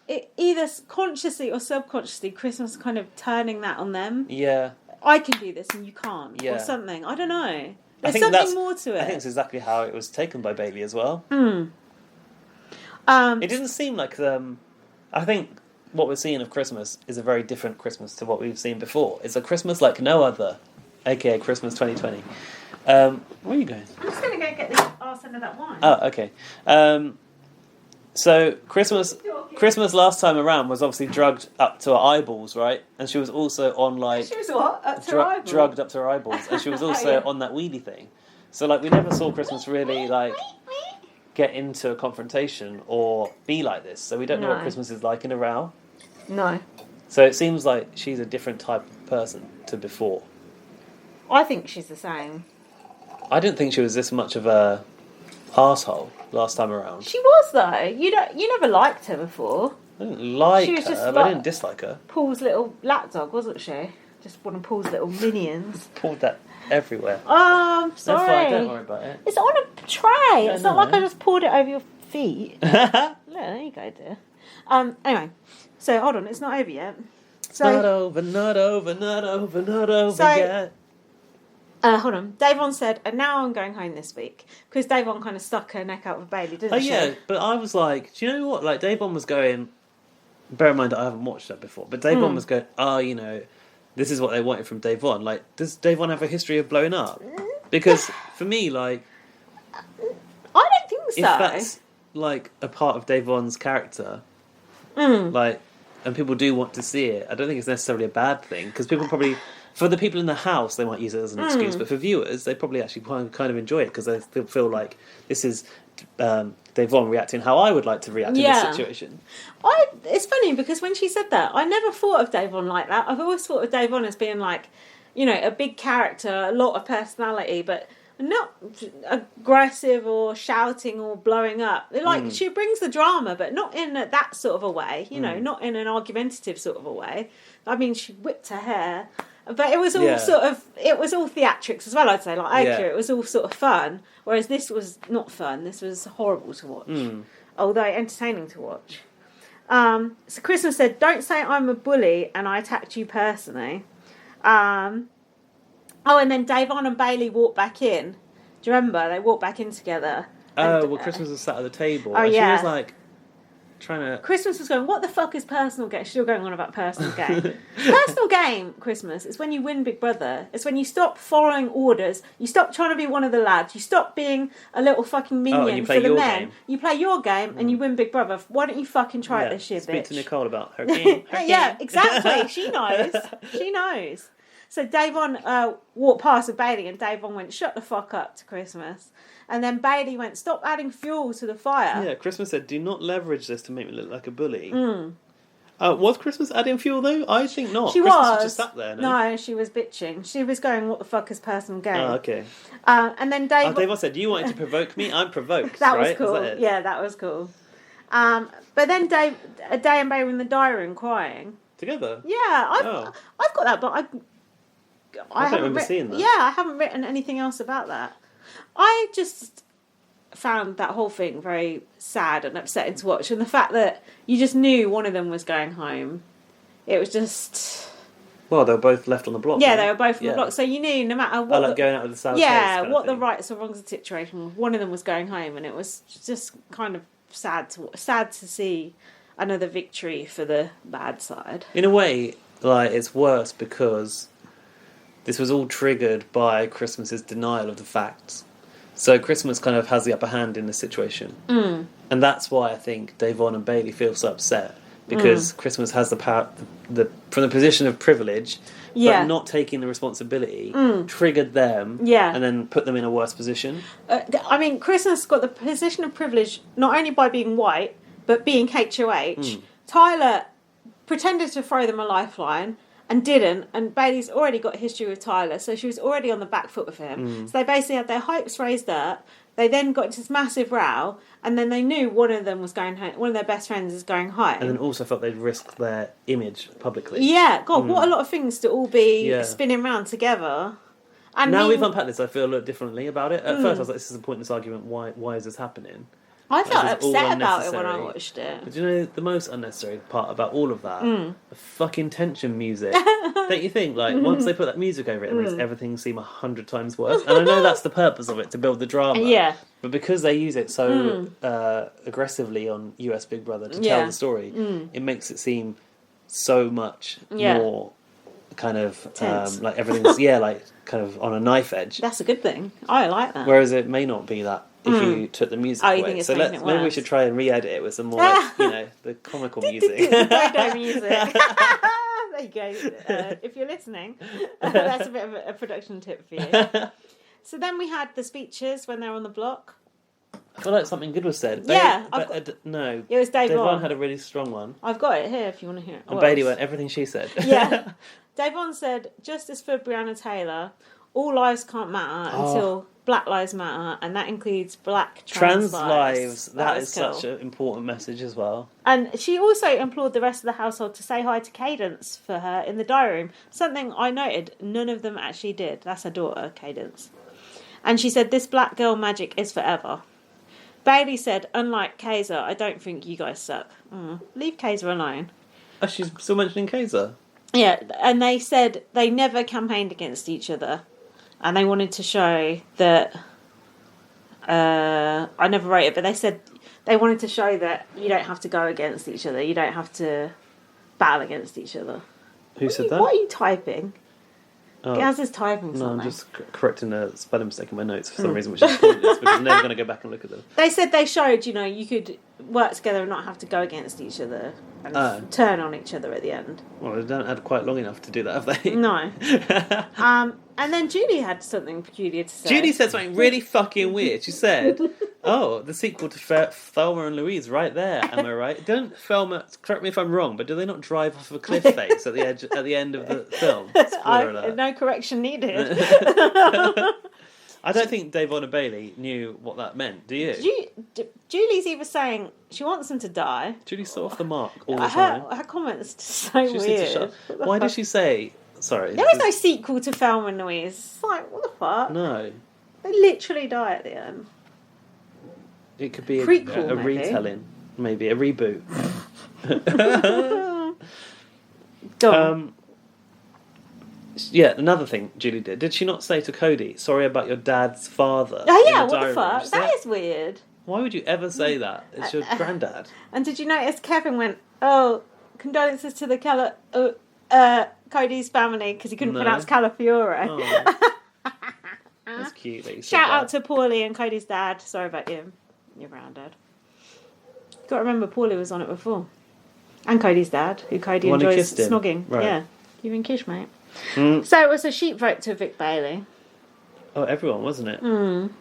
it either consciously or subconsciously Christmas kind of turning that on them. Yeah. I can do this and you can't, Yeah. or something. I don't know. I There's think something more to it. I think it's exactly how it was taken by Bailey as well. It didn't seem like I think what we're seeing of Christmas is a very different Christmas to what we've seen before. It's a Christmas like no other, aka Christmas 2020. Where are you going? I'm just going to go get the arse end of that wine. Oh, okay. So Christmas last time around was obviously drugged up to her eyeballs, right? And she was also on like She was what? Up to her eyeball? drugged up to her eyeballs, and she was also Yeah. on that wheelie thing. So like we never saw Christmas really like get into a confrontation or be like this. So we don't know what No. Christmas is like in a row. No. So it seems like she's a different type of person to before. I think she's the same. I didn't think she was this much of a arsehole last time around. She was though. You never liked her before. I didn't like She was her, just but I like- didn't dislike her. Paul's little lapdog, wasn't she? Just one of Paul's little minions. Pulled that everywhere. Oh, I'm That's sorry. fine, don't worry about it. It's on a tray. It's not know. like I just poured it over your feet. Look, there you go, dear. Anyway, so hold on, it's not over yet. So not over, not over, not over, not over So- yet. hold on. Davon said, and now I'm going home this week because Davon kind of stuck her neck out with Bailey, didn't Oh she? yeah, but I was like, do you know what? Like Davon was going. Bear in mind that I haven't watched that before, but Davon was going. Oh, you know, this is what they wanted from Davon. Like, does Davon have a history of blowing up? Because for me, like, I don't think so. if that's like a part of Davon's character, like, and people do want to see it, I don't think it's necessarily a bad thing, because people probably, for the people in the house, they might use it as an excuse, but for viewers, they probably actually kind of enjoy it because they feel like this is Davon reacting how I would like to react in this situation. It's funny because when she said that, I never thought of Davon like that. I've always thought of Davon as being like, you know, a big character, a lot of personality, but not aggressive or shouting or blowing up. Like, she brings the drama, but not in that sort of a way, you know, not in an argumentative sort of a way. I mean, she whipped her hair, but it was all sort of, it was all theatrics as well, I'd say. Like, it was all sort of fun, whereas this was not fun. This was horrible to watch, although entertaining to watch. So Christmas said, "Don't say I'm a bully and I attacked you personally." And then Davon and Bailey walked back in. Do you remember? They walked back in together. Oh, well, Christmas was sat at the table. Oh, and yeah. she was like, trying to... Christmas was going, what the fuck is personal game? She's still going on about personal game. Personal game, Christmas, is when you win Big Brother. It's when you stop following orders. You stop trying to be one of the lads. You stop being a little fucking minion for the men. Game. You play your game and you win Big Brother. Why don't you fucking try it this year, Speak bitch? to Nicole about her game. Yeah, exactly. She knows. She knows. So Davon walked past with Bailey and Davon went, "Shut the fuck up" to Christmas. And then Bailey went, "Stop adding fuel to the fire." Yeah, Christmas said, "Do not leverage this to make me look like a bully." Was Christmas adding fuel though? I think not. She Christmas was. just sat there. No, she was bitching. She was going, "What the fuck is personal game?" Oh, okay. And then Davon said, "You wanted to provoke me. I'm provoked." That right? was cool. Yeah, that was cool. But then Day and Bailey were in the diary room crying together. Yeah, I've got that, but I don't haven't remember seeing that. Yeah, I haven't written anything else about that. I just found that whole thing very sad and upsetting to watch, and the fact that you just knew one of them was going home. It was just... Well, they were both left on the block. Yeah, right? they were both on the block, so you knew no matter what... like going out with the sour Yeah, taste what the rights or wrongs of the situation was, one of them was going home, and it was just kind of sad to see another victory for the bad side. In a way, like, it's worse because this was all triggered by Christmas's denial of the facts. So Christmas kind of has the upper hand in this situation. And that's why I think Davon and Bailey feel so upset, because Christmas has the power, from the position of privilege, but not taking the responsibility, triggered them, and then put them in a worse position. I mean, Christmas got the position of privilege not only by being white, but being HOH. Tyler pretended to throw them a lifeline and didn't, and Bailey's already got a history with Tyler, so she was already on the back foot with him. So they basically had their hopes raised up. They then got into this massive row, and then they knew one of them was going home. One of their best friends is going home. And then also felt they'd risked their image publicly. Yeah, God, what a lot of things to all be spinning round together. And now we've unpacked this, I feel a little differently about it. At first I was like, this is a pointless argument, why is this happening? I felt This is all upset about it when I unnecessary. watched it. But you know the most unnecessary part about all of that? The fucking tension music. Don't you think? Like, once they put that music over it, it makes everything seem 100 times worse. And I know that's the purpose of it, to build the drama. Yeah. But because they use it so aggressively on US Big Brother to tell the story, it makes it seem so much more kind of like everything's like kind of on a knife edge. That's a good thing. I like that. Whereas it may not be that if you took the music away. You think it's so making it maybe we worse? should try and re-edit it with some more, like, the comical music. Go music. There you go. If you're listening, that's a bit of a production tip for you. So then we had the speeches when they were on the block. I feel like something good was said. Yeah, no. It was Davon. Davon had a really strong one. I've got it here if you want to hear it. And Bailey went, everything she said. Yeah. Davon said, "Justice for Breonna Taylor. All lives can't matter until Black Lives Matter, and that includes Black trans lives. That was is cool. such an important message as well. And she also implored the rest of the household to say hi to Cadence for her in the diary room. Something I noted, none of them actually did. That's her daughter, Cadence. And she said, "This black girl magic is forever." Bailey said, "Unlike Kaiser, I don't think you guys suck. Leave Kaiser alone." Oh, she's still mentioning Kaiser. Yeah, and they said they never campaigned against each other. And they wanted to show that... I never wrote it, but they said they wanted to show that you don't have to go against each other. You don't have to battle against each other. Who said that? What are you typing? Oh. Gaz is typing No, something. I'm just correcting a spelling mistake in my notes for some reason, which is pointless because I'm never going to go back and look at them. They said they showed, you could work together and not have to go against each other and turn on each other at the end. Well, they don't had quite long enough to do that, have they? No. And then Julie had something peculiar to say. Judy said something really fucking weird. She said, "Oh, the sequel to Thelma and Louise, right there. Am I right? Don't Thelma? Correct me if I'm wrong, but do they not drive off a cliff face at the end of the film? Spoiler alert. No correction needed. I don't think Davonna Bailey knew what that meant. Do you? Julie's either saying she wants him to die. Julie's sort of the mark all the time. Her comments are so She just needs weird. to shut- Why did she say? Sorry. There is no sequel to Thelma and Louise. It's like, what the fuck? No. They literally die at the end. It could be a Prequel, maybe. retelling, maybe a reboot. Go on. Yeah, another thing Julie did. Did she not say to Cody, "Sorry about your dad's father"? Oh in yeah, the what diary the room? fuck? She That said- is weird. Why would you ever say that? It's your granddad. And did you notice Kevin went, condolences to the Cody's family because he couldn't No. pronounce Calafiore. Oh. That's cute. That you said Shout out that. to Paulie and Cody's dad. Sorry about you, your granddad. Got to remember Paulie was on it before. And Cody's dad, who Cody The one who enjoys kissed him. snogging. Right. Yeah, you and Kish, mate. Mm. So it was a sheep vote to Vic Bailey. Oh, everyone, wasn't it? Mm.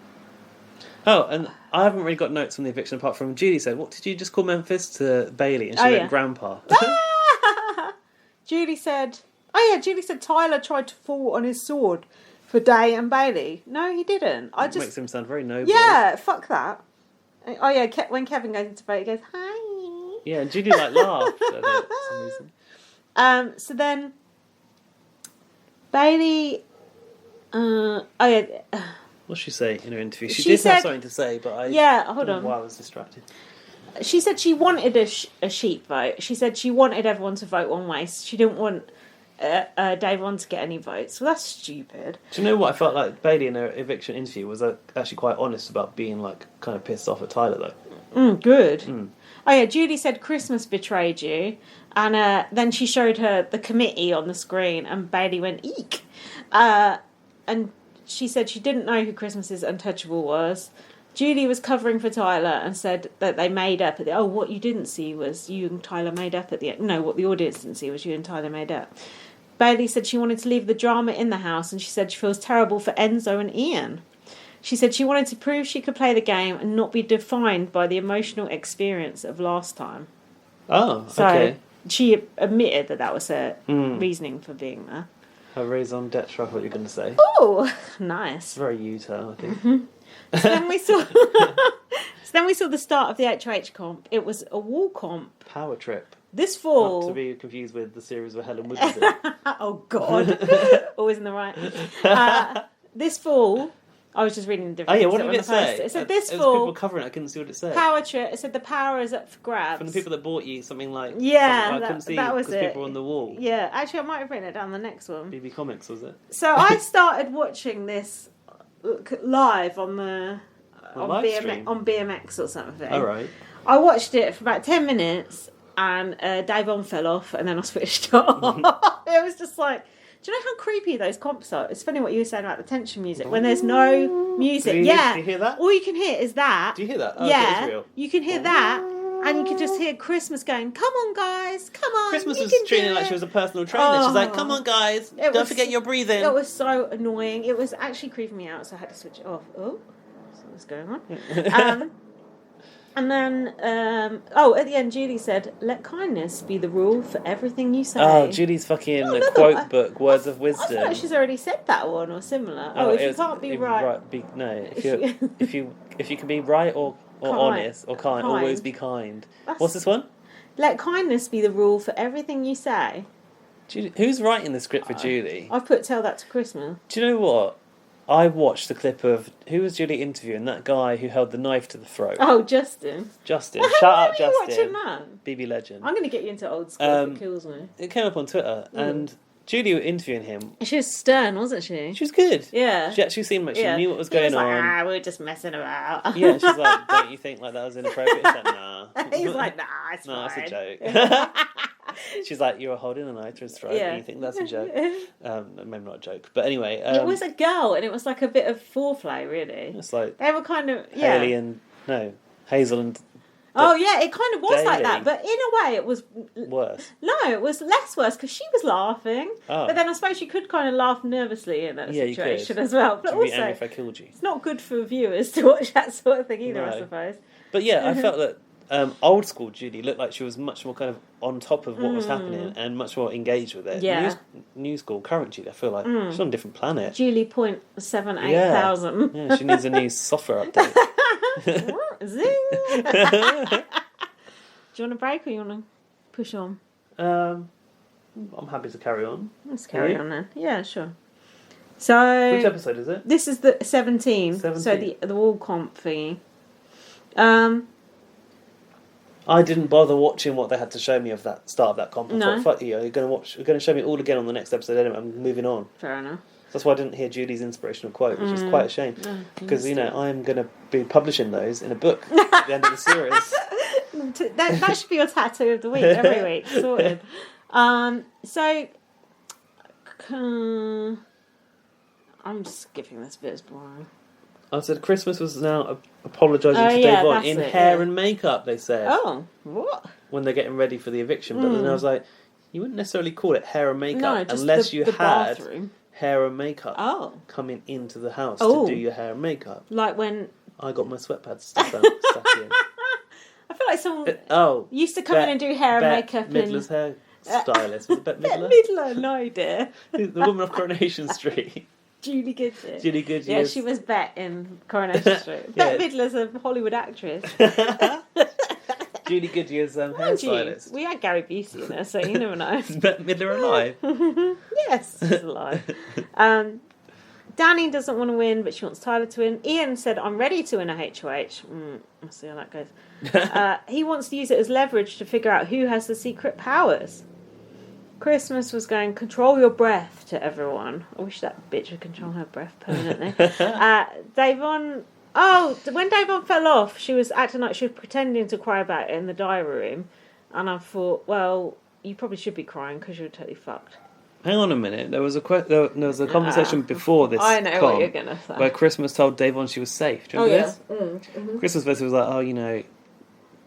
Oh, and I haven't really got notes on the eviction apart from Julie said, "What did you just call Memphis to Bailey?" And she went, yeah. "Grandpa." Julie said Tyler tried to fall on his sword for Day and Bailey. No, he didn't. Makes him sound very noble. Yeah, fuck that. Oh yeah, when Kevin goes into vote, he goes, "Hi." Yeah, and Julie laughed at it for some reason. So then Bailey. What'd she say in her interview? She She did said- have something to say, but I Hold don't on. know why I was distracted. She said she wanted a sheep vote. She said she wanted everyone to vote one way. She didn't want Dave on to get any votes. Well, that's stupid. Do you know what I felt like Bailey in her eviction interview was actually quite honest about being like kind of pissed off at Tyler though. Good. Mm. Oh yeah, Judy said Christmas betrayed you, and then she showed her the committee on the screen, and Bailey went eek, and she said she didn't know who Christmas's Untouchable was. Judy was covering for Tyler and said that they made up at the. Oh, what you didn't see was you and Tyler made up at the end. No, what the audience didn't see was you and Tyler made up. Bailey said she wanted to leave the drama in the house, and she said she feels terrible for Enzo and Ian. She said she wanted to prove she could play the game and not be defined by the emotional experience of last time. Oh, So okay. she admitted that was her reasoning for being there. Her raison d'etre, what you're going to say. Oh, It's nice. very Utah, I think. So then we saw. So then we saw the start of the HOH comp. It was a wall comp. Power Trip. This Not fall. to be confused with the series where Helen Wood was in. Oh God, always in the right. This fall, I was just reading the Oh different. yeah, what things did that were it on the say? poster. It said There's this people fall covering it, I couldn't see what it said. power trip. It said the power is up for grabs. From the people that bought you something like... Yeah, something I couldn't see that was because it. people were on the wall. Yeah, actually, I might have written it down the next one. BB Comics, was it? So I started watching this live on the live stream? on BMX or something. All right. I watched it for about 10 minutes and Dave on fell off and then I switched off. It was just like, do you know how creepy those comps are? It's funny what you were saying about the tension music. When there's no music. Do you hear that? All you can hear is that. Do you hear that? Oh, yeah. that is real. You can hear that and you can just hear Christmas going, come on guys, come on. Christmas you was can treating do it like it." she was a personal trainer. She's like, come on guys, It don't was- forget your breathing. It was so annoying. It was actually creeping me out, so I had to switch it off. Oh, what's going on? And then, at the end, Julie said, "Let kindness be the rule for everything you say." Oh, Judy's fucking another quote one. book, Words of I Wisdom. feel like she's already said that one or similar. If you can't be right, if you can be right or Kind. honest or kind, Kind. always be kind. That's- What's this one? let kindness be the rule for everything you say. Judy, who's writing the script for Julie? I've put "Tell That to Christmas." Do you know what? I watched the clip of who was Julie interviewing that guy who held the knife to the throat. Oh, Justin. Justin. Well, Shout how out are you watching Justin. that? BB legend. I'm going to get you into old school if it kills me. It came up on Twitter and Julie were interviewing him. She was stern, wasn't she? She was good. Yeah. She actually seemed like she knew what was He going was like, on. we're just messing about. Yeah, she's like, don't you think like that was inappropriate? She's like, nah. He's like, nah, it's No, fine. it's a joke. She's like, you're holding a knife to his throat, Yeah. and you think that's a joke. Maybe not a joke, but anyway. It was a girl, and it was like a bit of foreplay, really. It's like They were kind of Hazel and Oh yeah, it kind of was like Daily. that, but in a way, it was worse. no, it was less worse because she was laughing. Oh. But then I suppose you could kind of laugh nervously in that Yeah, you situation could. as well. But Would be angry also, if I killed you. it's not good for viewers to watch that sort of thing either. No. I suppose. But yeah, I felt that old school Judy looked like she was much more kind of on top of what was happening and much more engaged with it. Yeah. New school, current Judy, I feel like she's on a different planet. Julie 0.78,000. Yeah, she needs a new software update. Zing. Do you want a break or you want to push on? I'm happy to carry on. Let's carry on then. Yeah, sure. So Which episode is it? this is the 17. 17. So the wall comp thingy. I didn't bother watching what they had to show me of that start of that comp. I No. thought, fuck you, you're going to show me all again on the next episode anyway. I'm moving on. Fair enough. That's why I didn't hear Julie's inspirational quote, which is quite a shame. Because, I'm going to be publishing those in a book at the end of the series. That should be your tattoo of the week every week. Sorted. So I'm just giving this bit as boring. I said Christmas was now apologising Oh, to yeah, Dave on that's in it, hair yeah. and makeup, they said. Oh, what? When they're getting ready for the eviction. But then I was like, you wouldn't necessarily call it hair and makeup No, just unless the you had bathroom. hair and makeup Oh. coming into the house Oh. to do your hair and makeup. Like when I got my sweatpads stuck in. I feel like someone Oh. used to come in and do hair and makeup Midler's hair stylist. Was it Bette Bette Midler? Midler, no dear. The woman off Coronation Street. Julie Goodyear. Julie Goodyear. Yeah, she was Bet in Coronation Street. Yeah. Bette Midler's a Hollywood actress. Julie Goodyear's Mind you, hairstylist. we had Gary Busey in there, so you never know. Is Bette Midler alive? Yes, she's alive. Danny doesn't want to win, but she wants Tyler to win. Ian said, I'm ready to win a HOH. We'll see how that goes. He wants to use it as leverage to figure out who has the secret powers. Christmas was going, control your breath to everyone. I wish that bitch would control her breath permanently. Davon... Oh, when Davon fell off, she was acting like she was pretending to cry about it in the diary room. And I thought, well, you probably should be crying because you're totally fucked. Hang on a minute. There was a conversation before this. I know what you're going to say. Where Christmas told Davon she was safe. Do you remember this? Christmas basically was like,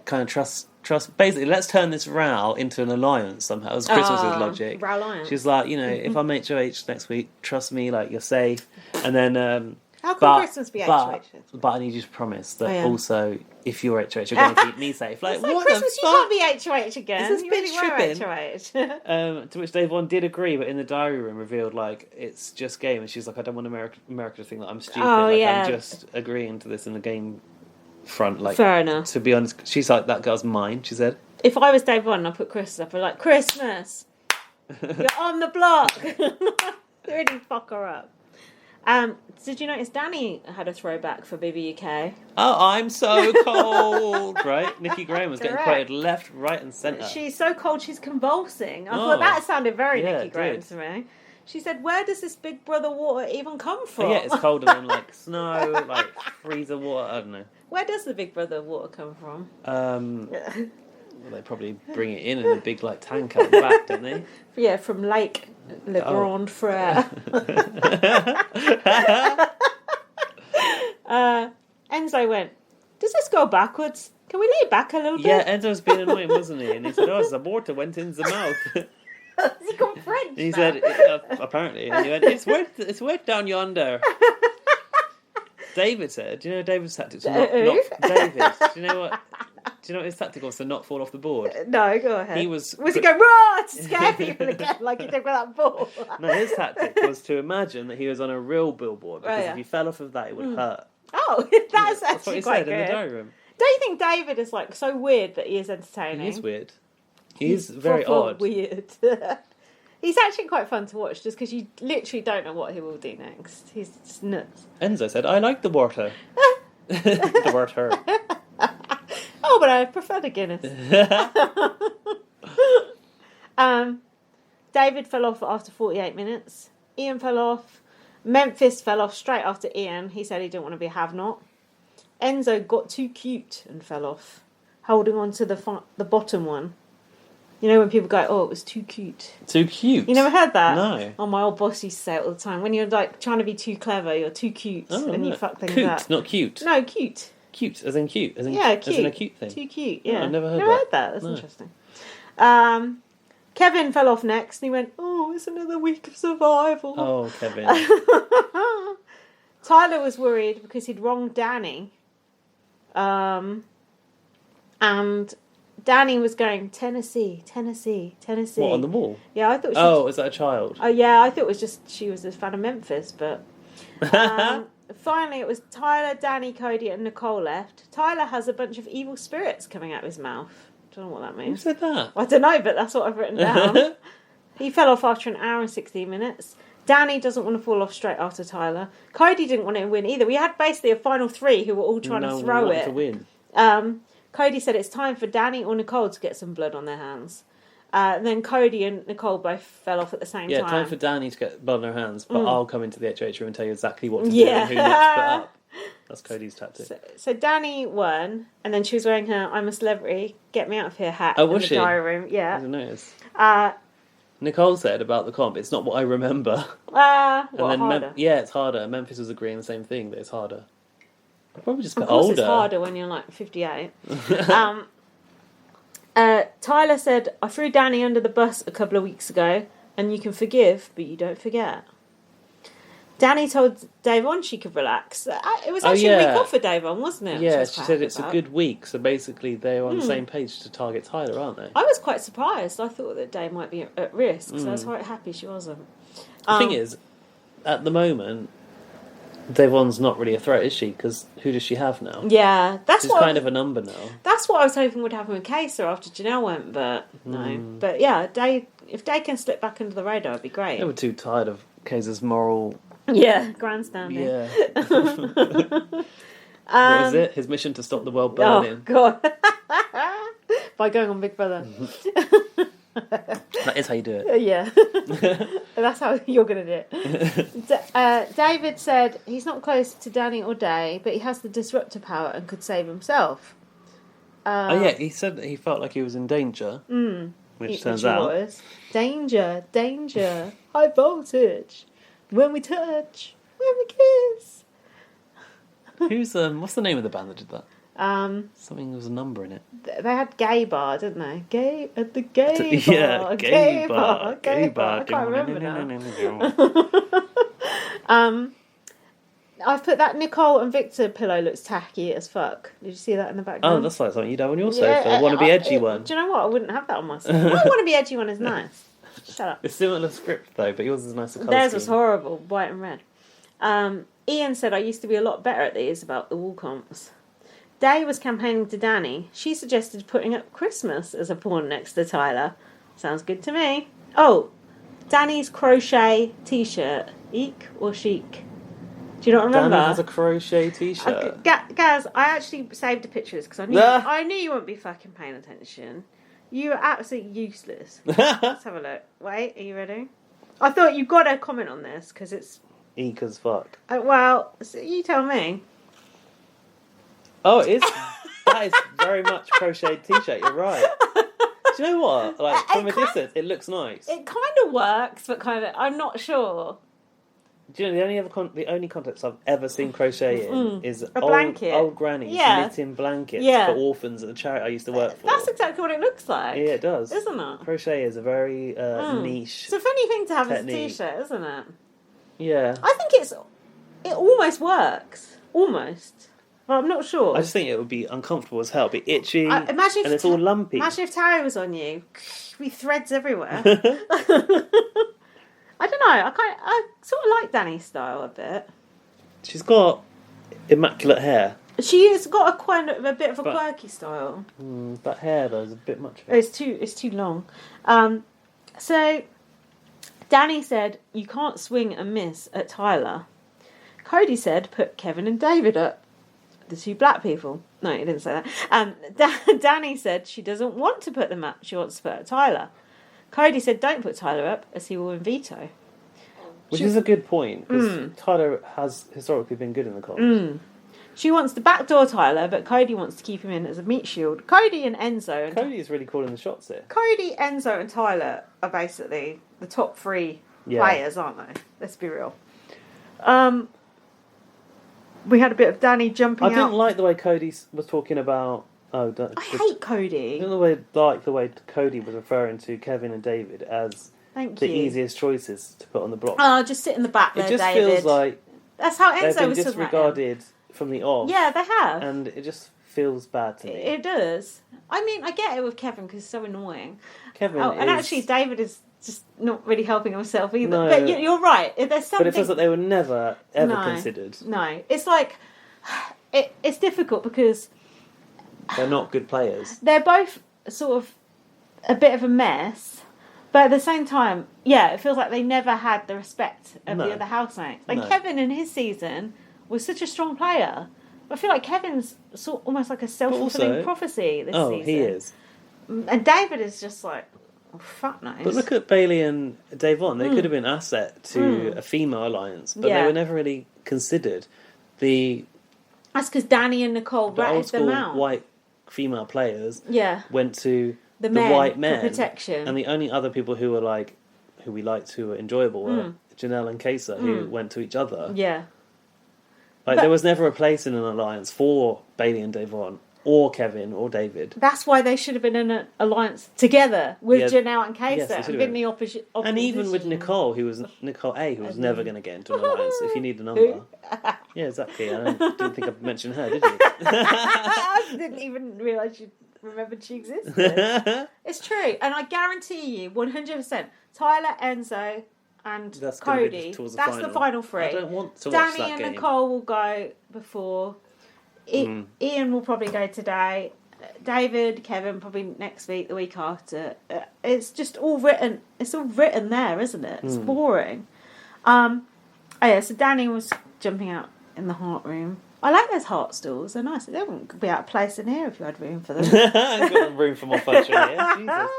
kind of trust. Basically, let's turn this row into an alliance somehow. It was Christmas's logic. Row alliance. She's like, if I'm HOH next week, trust me, like you're safe. And then, How can Christmas be HOH? But I need you to promise that Oh, yeah. also, if you're HOH, you're going to keep me safe. Like, It's like what Christmas, the you fuck? can't be HOH again. Is this You bitch really were tripping? HOH. To which Davon did agree, but in the diary room revealed like it's just game, and she's like, I don't want America to think that I'm stupid. Oh, like, yeah. I'm just agreeing to this in the game front. Like, Fair enough. To be honest, she's like, that girl's mine. She said. If I was Dave One, I'd put Christmas up. I'd be like, Christmas, you're on the block. Really fuck her up. Did you notice Danny had a throwback for BB22? Oh, I'm so cold, right? Nikki Graham was getting Correct. quoted left, right, and centre. She's so cold she's convulsing. I thought that sounded very Yeah, Nikki it Graham did. to me. She said, where does this Big Brother water even come from? Yeah, it's colder than like snow, like freezer water. I don't know. Where does the Big Brother water come from? Well, they probably bring it in a big like tank out the back, don't they? Yeah, from Lake Le Grand Frere. Enzo went, does this go backwards? Can we lay back a little bit? Yeah, Enzo's been annoying, wasn't he? And he said, "Oh, the water went in the mouth." Has he gone French? And he now? said, apparently, and he went, it's wet down yonder. David said, do you know David's tactics? Not David. Do you know what his tactic was to not fall off the board? No, go ahead. He was he going, raw, to scare people again, like he did with that ball? No, his tactic was to imagine that he was on a real billboard, because if he fell off of that, it would hurt. Oh, that's That's what actually he quite said good. in the diary room. Don't you think David is like so weird that he is entertaining? He is weird. He's very proper odd. Weird. He's actually quite fun to watch, just because you literally don't know what he will do next. He's just nuts. Enzo said, I like the water. The water. Oh, but I prefer the Guinness. David fell off after 48 minutes. Ian fell off. Memphis fell off straight after Ian. He said he didn't want to be a have-not. Enzo got too cute and fell off, holding on to the bottom one. You know when people go, oh, it was too cute. Too cute. You never heard that? No. Oh, my old boss used to say it all the time. When you're like trying to be too clever, you're too cute, and you fuck things Coot, up. not cute. No, cute. Cute, as in cute. As in, Yeah, cute. As in a cute thing. Too cute, yeah. I've never heard that. That's No. interesting. Kevin fell off next and he went, oh, it's another week of survival. Oh, Kevin. Tyler was worried because he'd wronged Danny. And Danny was going, Tennessee, Tennessee, Tennessee. What, on the wall? Yeah, I thought she... Oh, is that a child? Oh, yeah, I thought it was just she was a fan of Memphis, but... Finally, it was Tyler, Danny, Cody, and Nicole left. Tyler has a bunch of evil spirits coming out of his mouth. Don't know what that Who means. said that? I don't know, but that's what I've written down. He fell off after an hour and 16 minutes. Danny doesn't want to fall off straight after Tyler. Cody didn't want to win either. We had basically a final three who were all trying to throw it. To win. Cody said it's time for Danny or Nicole to get some blood on their hands. And then Cody and Nicole both fell off at the same time. Yeah, time for Danny to get blood on her hands, but I'll come into the HH room and tell you exactly what to do Yeah. and who not to put up. That's Cody's tactic. So Danny won, and then she was wearing her "I'm a Celebrity, Get Me Out of Here" hat Oh, in was the she? diary room. I Yeah. didn't notice. Uh, Nicole said about the comp, it's not what I remember. what, And then harder? yeah, it's harder. Memphis was agreeing the same thing, that it's harder. I'll probably just Of get course, older. it's harder when you're like 58. Tyler said, I threw Danny under the bus a couple of weeks ago, and you can forgive, but you don't forget. Danny told Davon she could relax. It was actually a week off for Davon, wasn't it? Yeah, Which I she was said happy it's about. a good week, so basically they're on the same page to target Tyler, aren't they? I was quite surprised. I thought that Dave might be at risk, so I was quite happy she wasn't. The thing is, at the moment, Davon's not really a threat, is she? Because who does she have now? Yeah, that's She's what kind of a number now. that's what I was hoping would happen with Kayser after Janelle went, but no. But yeah, if Dave can slip back under the radar, it'd be great. They were too tired of Kayser's moral. Yeah, grandstanding. Yeah. What was it? His mission to stop the world Oh burning. God! By going on Big Brother. That is how you do it. Yeah, that's how you're gonna do it. David said he's not close to Danny or Day, but he has the disruptor power and could save himself. Oh yeah, he said that he felt like he was in danger, which turns he out. was. Danger, danger, high voltage. When we touch, when we kiss. Who's what's the name of the band that did that? Something, there was a number in it. They had gay bar, didn't they? Gay at the gay bar. Yeah, gay bar. I can't remember now. I've put that Nicole and Victor pillow looks tacky as fuck. Did you see that in the background? Oh, that's like something you'd have on your sofa. Want to be edgy one. Do you know what? I wouldn't have that on my sofa. I want to be edgy one is nice. Shut up. It's similar script though, but yours is a nicer colour Theirs scheme. was horrible, white and red. Ian said I used to be a lot better at these about the wall comps. Day was campaigning to Danny. She suggested putting up Christmas as a pawn next to Tyler. Sounds good to me. Oh, Danny's crochet t-shirt. Eek or chic? Do you not remember? Danny has a crochet t-shirt. Gaz, I actually saved the pictures because I knew you wouldn't be fucking paying attention. You are absolutely useless. Let's have a look. Wait, are you ready? I thought you got to comment on this because it's... Eek as fuck. well, so you tell me. Oh, it is. That is very much crocheted t-shirt. You're right. Do you know what? Like from a distance, it looks nice. It kind of works, but kind of... I'm not sure. Do you know the only context I've ever seen crochet in is A blanket. old grannies Yeah. knitting blankets Yeah. for orphans at the charity I used to work for. That's exactly what it looks like. Yeah, it does. Isn't it? Crochet is a very niche. It's a funny thing to have technique. as a t-shirt, isn't it? Yeah. I think it almost works. Almost. Well, I'm not sure. I just think it would be uncomfortable as hell. It'd be itchy, imagine if and it's all lumpy. Imagine if Tarry was on you. With threads everywhere. I don't know. I sort of like Danny's style a bit. She's got immaculate hair. She's got a bit of a quirky style. That hair though is a bit much. Of it. It's too long. So Danny said you can't swing and miss at Tyler. Cody said put Kevin and David up. The two black people. No, he didn't say that. Danny said she doesn't want to put them up. She wants to put up Tyler. Cody said don't put Tyler up as he will win veto. Which is a good point because Tyler has historically been good in the comps. She wants to backdoor Tyler, but Cody wants to keep him in as a meat shield. Cody and Enzo. And Cody is really calling the shots here. Cody, Enzo, and Tyler are basically the top 3 players, aren't they? Let's be real. We had a bit of Danny jumping out. I didn't like the way Cody was talking about... I hate Cody. I don't like the way Cody was referring to Kevin and David as the easiest choices to put on the block. Oh, just sit in the back there, It just David. feels like that's how they've Enzo been was talking about him. disregarded from the off. Yeah, they have. And it just feels bad to me. It does. I mean, I get it with Kevin because it's so annoying. Kevin and actually, David is just not really helping himself either. No. But you're right. There's something. But it feels like they were never, ever considered. No. It's like... It's difficult because... They're not good players. They're both sort of a bit of a mess, but at the same time, yeah, it feels like they never had the respect of the other housemates. Like Kevin in his season was such a strong player. I feel like Kevin's almost like a self-fulfilling prophecy this season. Oh, he is. And David is just like, oh, fuck knows. But look at Bailey and Davon. They could have been an asset to a female alliance, but they were never really considered. That's because Danny and Nicole ratted them out. White female players went to the men white men for protection, and the only other people who were who we liked, who were enjoyable, were Janelle and Kesa, who went to each other. Yeah, there was never a place in an alliance for Bailey and Davon, or Kevin or David. That's why they should have been in an alliance together with Janelle and Kesa, yes, and been the opposition. And even with Nicole, who was never going to get into an alliance. If you need a number, yeah, exactly. I didn't think I mentioned her, did you? I didn't even realise you remembered she existed. It's true, and I guarantee you, 100%, Tyler, Enzo, and Cody. That's the final 3. I don't want to watch Danny that and game. Nicole will go before. Ian will probably go today. David, Kevin probably next week, the week after. It's just all written. It's all written there, isn't it? It's boring. So Danny was jumping out in the heart room. I like those heart stools. They're nice. They wouldn't be out of place in here if you had room for them. I've got room for more furniture here. Jesus.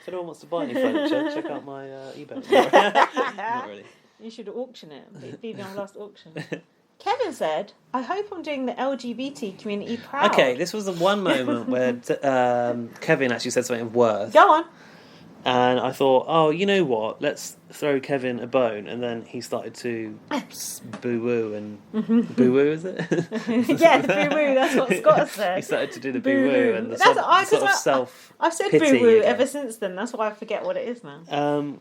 If anyone wants to buy any furniture, check out my eBay. Not really. You should auction it. Be on last auction. Kevin said, I hope I'm doing the LGBT community proud. Okay, this was the one moment where Kevin actually said something worth. Go on. And I thought, oh, you know what? Let's throw Kevin a bone. And then he started to boo-woo and... Boo-woo, is it? Yeah, the boo-woo. That's what Scott said. He started to do the boo-woo and the self I've said boo-woo ever since then. That's why I forget what it is now.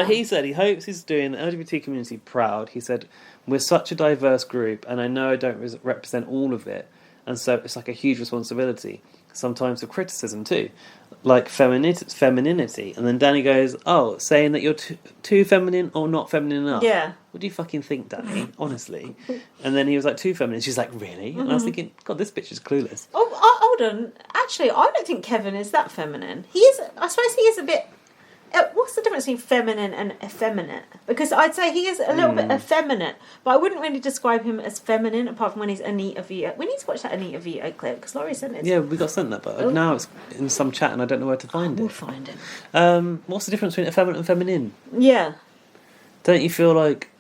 He said he hopes he's doing the LGBT community proud. He said, we're such a diverse group, and I know I don't represent all of it. And so it's like a huge responsibility. Sometimes with criticism too. Like femininity. And then Danny goes, oh, saying that you're too feminine or not feminine enough. Yeah. What do you fucking think, Danny? Honestly. And then he was like, too feminine. She's like, really? And I was thinking, God, this bitch is clueless. Oh, hold on. Actually, I don't think Kevin is that feminine. I suppose he is a bit... What's the difference between feminine and effeminate? Because I'd say he is a little bit effeminate, but I wouldn't really describe him as feminine, apart from when he's Anita Vito. We need to watch that Anita Vito clip, because Laurie sent it. Yeah, we got sent that, but now it's in some chat and I don't know where to find it. We'll find it. What's the difference between effeminate and feminine? Yeah. Don't you feel like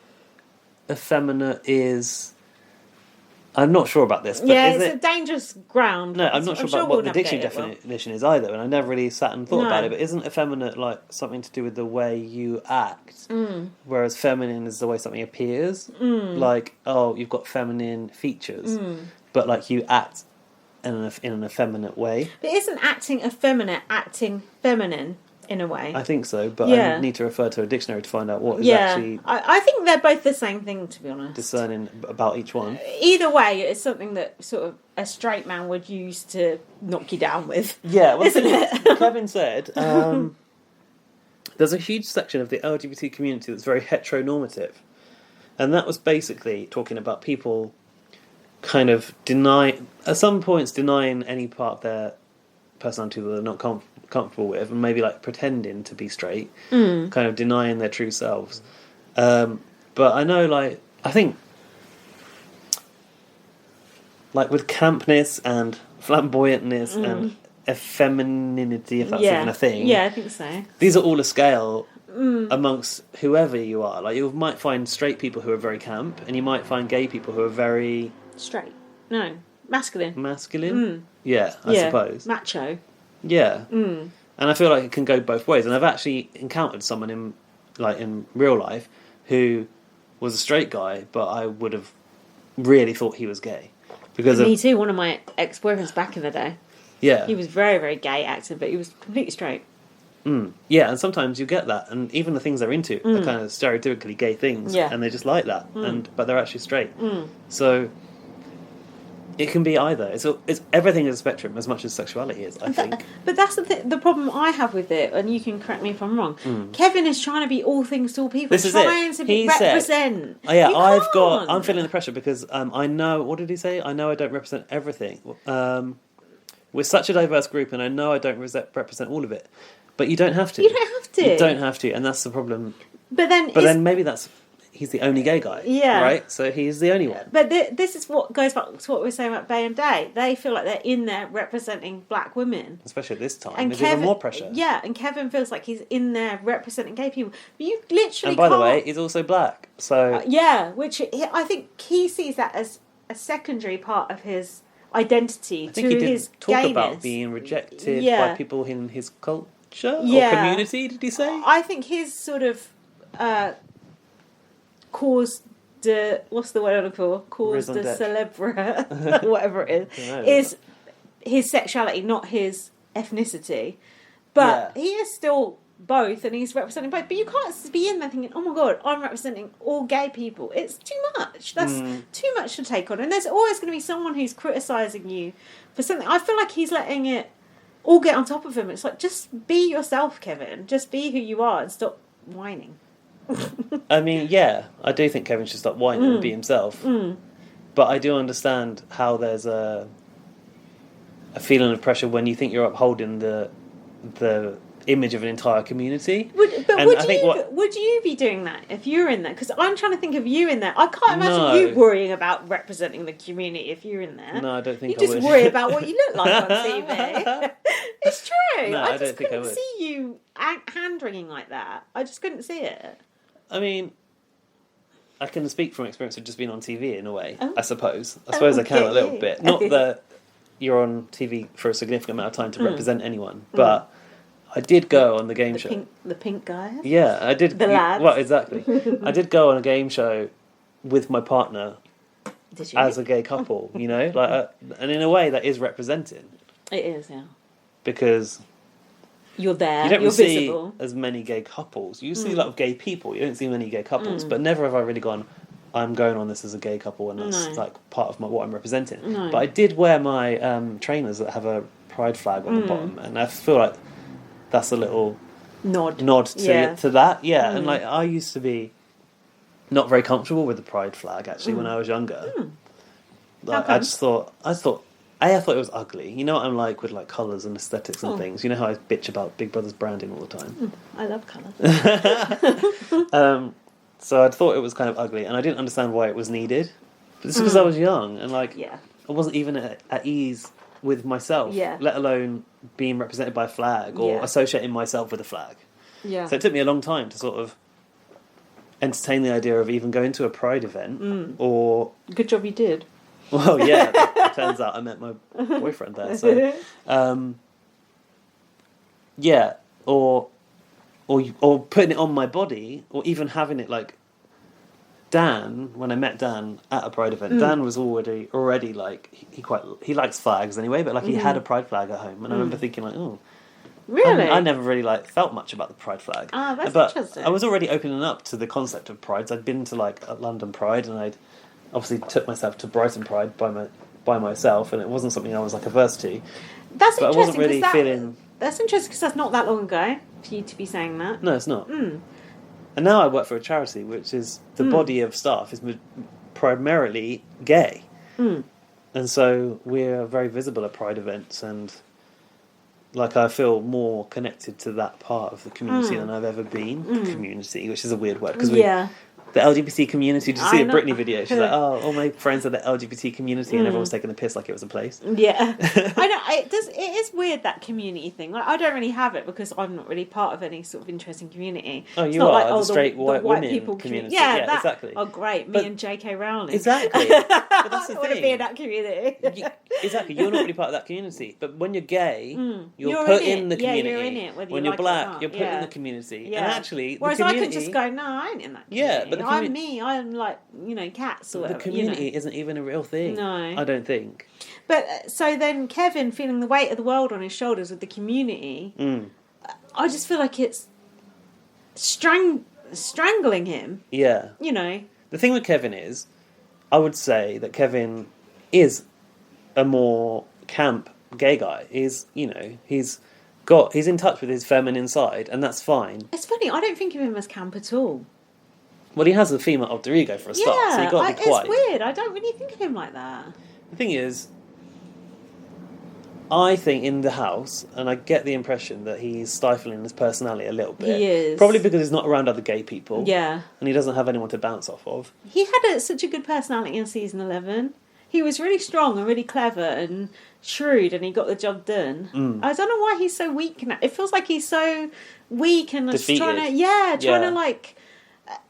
effeminate is... I'm not sure about this. But it's a dangerous ground. No, I'm not sure about what the dictionary definition is either, and I never really sat and thought about it, but isn't effeminate like something to do with the way you act, whereas feminine is the way something appears? Like, oh, you've got feminine features, but like you act in an effeminate way. But isn't acting effeminate acting feminine? In a way. I think so, but I need to refer to a dictionary to find out what is actually... I think they're both the same thing, to be honest. Discerning about each one. Either way, it's something that sort of a straight man would use to knock you down with. Yeah, well, isn't it? Kevin said, there's a huge section of the LGBT community that's very heteronormative. And that was basically talking about people kind of at some points denying any part of their personality that they're not comfortable with, and maybe like pretending to be straight, kind of denying their true selves. But I know, like, I think, like with campness and flamboyantness and effemininity, if that's even a thing. Yeah, I think so. These are all a scale amongst whoever you are. Like, you might find straight people who are very camp, and you might find gay people who are very Straight. No. Masculine. masculine. Yeah, I suppose. Macho. Yeah. And I feel like it can go both ways. And I've actually encountered someone in real life who was a straight guy, but I would have really thought he was gay. Because Me too. One of my ex-boyfriends back in the day. Yeah. He was very, very gay acting, but he was completely straight. Yeah, and sometimes you get that, and even the things they're into are kind of stereotypically gay things, and they just like that, but they're actually straight. So it can be either. It's everything is a spectrum as much as sexuality is, I think. But that's the problem I have with it, and you can correct me if I'm wrong. Kevin is trying to be all things to all people. This is trying it. to He represent. said, "Oh yeah, You I'm can't. feeling the pressure because I know." What did he say? I know I don't represent everything. We're such a diverse group, and I know I don't represent all of it. But you don't have to. You don't have to. You don't have to, and that's the problem. But then Maybe he's the only gay guy. Yeah. Right? So he's the only one. But this is what goes back to what we were saying about Bay and Day. They feel like they're in there representing black women. Especially at this time. And There's even more pressure. Yeah, and Kevin feels like he's in there representing gay people. But you literally And by the can't- way, he's also black. So yeah, which I think he sees that as a secondary part of his identity I think to he did his talk gayness. about being rejected Yeah. by people in his culture or Yeah. community, did he say? I think his sort of cause de what's the word I'm looking for? Cause Raison de d'etre. celebre, whatever it Dunno. is his sexuality, not his ethnicity. But Yeah. he is still both, and he's representing both. But you can't be in there thinking, "Oh my god, I'm representing all gay people." It's too much. That's too much to take on. And there's always going to be someone who's criticising you for something. I feel like he's letting it all get on top of him. It's like, just be yourself, Kevin. Just be who you are and stop whining. I mean, yeah, I do think Kevin should stop whining and be himself. But I do understand how there's a feeling of pressure when you think you're upholding the image of an entire community. Would And would you be doing that if you were in there? Because I'm trying to think of you in there. I can't imagine No. you worrying about representing the community if you're in there. No, I don't think you I just would. worry about what you look like on TV. It's true. No, I I just don't think I couldn't would. see you hand wringing like that. I just couldn't see it. I mean, I can speak from experience of just being on TV in a way, Oh. I suppose. I suppose I can a okay. little bit. Not that you're on TV for a significant amount of time to represent anyone, but I did go on the game show. The pink guy. Yeah, I did. The lads. Well, exactly. I did go on a game show with my partner Did you? as a gay couple, you know? And in a way that is representing. It is, yeah. Because You're there. you don't You're see visible. as many gay couples. You see a lot of gay people. You don't see many gay couples. But never have I really gone, I'm going on this as a gay couple, and that's No. like part of what I'm representing. No. But I did wear my trainers that have a pride flag on the bottom, and I feel like that's a little Nod. to that. Yeah, and like I used to be not very comfortable with the pride flag actually when I was younger. Like, How I thought it was ugly. You know what I'm like with like colours and aesthetics and things. You know how I bitch about Big Brother's branding all the time. I love colour. So I thought it was kind of ugly, and I didn't understand why it was needed. But this is because I was young, and like Yeah. I wasn't even at ease with myself, Yeah. let alone being represented by a flag or Yeah. associating myself with a flag. Yeah. So it took me a long time to sort of entertain the idea of even going to a pride event or... Good job you did. Well, yeah, it turns out I met my boyfriend there. So, yeah, or putting it on my body, or even having it like Dan. When I met Dan at a pride event, Dan was already like he likes flags anyway, but like he had a pride flag at home, and I remember thinking like, oh. Really? I never really like felt much about the Pride flag. Ah, that's but interesting. I was already opening up to the concept of prides. I'd been to like a London Pride, and I'd obviously took myself to Brighton Pride by myself, and it wasn't something I was like averse to. That's But I interesting. wasn't really 'cause feeling. That's interesting because that's not that long ago for you to be saying that. No, it's not. And now I work for a charity, which is the body of staff is primarily gay, and so we're very visible at Pride events, and like I feel more connected to that part of the community than I've ever been. Community, which is a weird word because Yeah. The LGBT community. Did you see I a know. Britney video? She's like, "Oh, all my friends are the LGBT community," and everyone's taking the piss like it was a place. Yeah, I know. It is weird, that community thing. Like, I don't really have it because I'm not really part of any sort of interesting community. Oh, It's you not are like, the straight white women people community. Yeah, Yeah, exactly. Oh, great! Me But- and J.K. Rowling. Exactly. But that's the I want to thing. be in that community. Exactly. You're not really part of that community, but when you're gay, you're You're put in in it. the Yeah, community. you're in it, whether When you you're like it or black, not. you're put in Yeah. the community. Yeah. And actually, the Whereas community, I could just go, no, I ain't in that community. Yeah, but the I'm me. I'm like, cats or the whatever. community isn't even a real thing. No. I don't think. But so then Kevin feeling the weight of the world on his shoulders with the community, I just feel like it's strangling him. Yeah. The thing with Kevin is, I would say that Kevin is a more camp gay guy. He's in touch with his feminine side, and that's fine. It's funny, I don't think of him as camp at all. Well, he has a female alter ego for a start, so you've got to be quiet. It's weird. I don't really think of him like that. The thing is, I think in the house, and I get the impression that he's stifling his personality a little bit. He is. Probably because he's not around other gay people. Yeah. And he doesn't have anyone to bounce off of. He had such a good personality in season 11. He was really strong and really clever and shrewd, and he got the job done. I don't know why he's so weak now. It feels like he's so weak and just Defeated. trying to like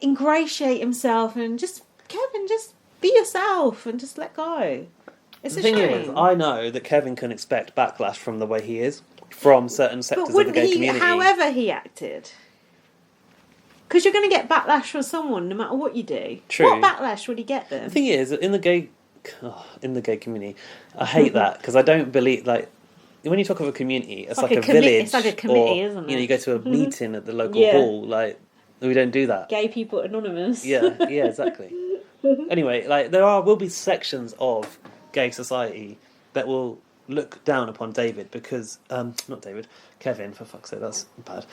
ingratiate himself and just, Kevin, just be yourself and just let go. It's The a thing shame. is, I know that Kevin can expect backlash from the way he is, from certain sectors But of the wouldn't gay he, community. however he acted? Because you're going to get backlash from someone no matter what you do. True. What backlash would he get then? The thing is, in the gay community, I hate that because I don't believe, like, when you talk of a community, it's like a village. It's like a committee, or, isn't it? You go to a meeting at the local Yeah. hall, like, we don't do that. Gay people anonymous. Yeah, exactly. Anyway, like, will be sections of gay society that will look down upon David because, not David, Kevin, for fuck's sake, that's bad.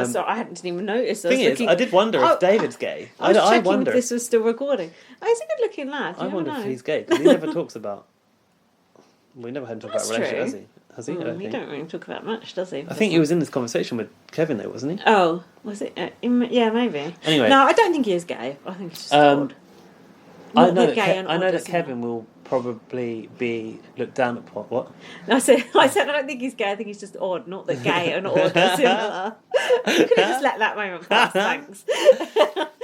Sorry, I didn't even notice. Thing is, I did wonder if David's gay. I was checking wonder if this was still recording. Oh, he's a good-looking lad. I wonder if he's gay because he never talks about. We never had him talk That's about relationship, true. has he? I don't He think. don't really talk about much, does he? I think he was in this conversation with Kevin, though, wasn't he? Oh, was it? Yeah, maybe. Anyway. No, I don't think he is gay. I think he's just odd. I Not know that that, gay and I know odd that is Kevin will probably be looked down upon. What? I said I don't think he's gay. I think he's just odd. Not that gay and odd are similar. You could have just let that moment pass. Thanks.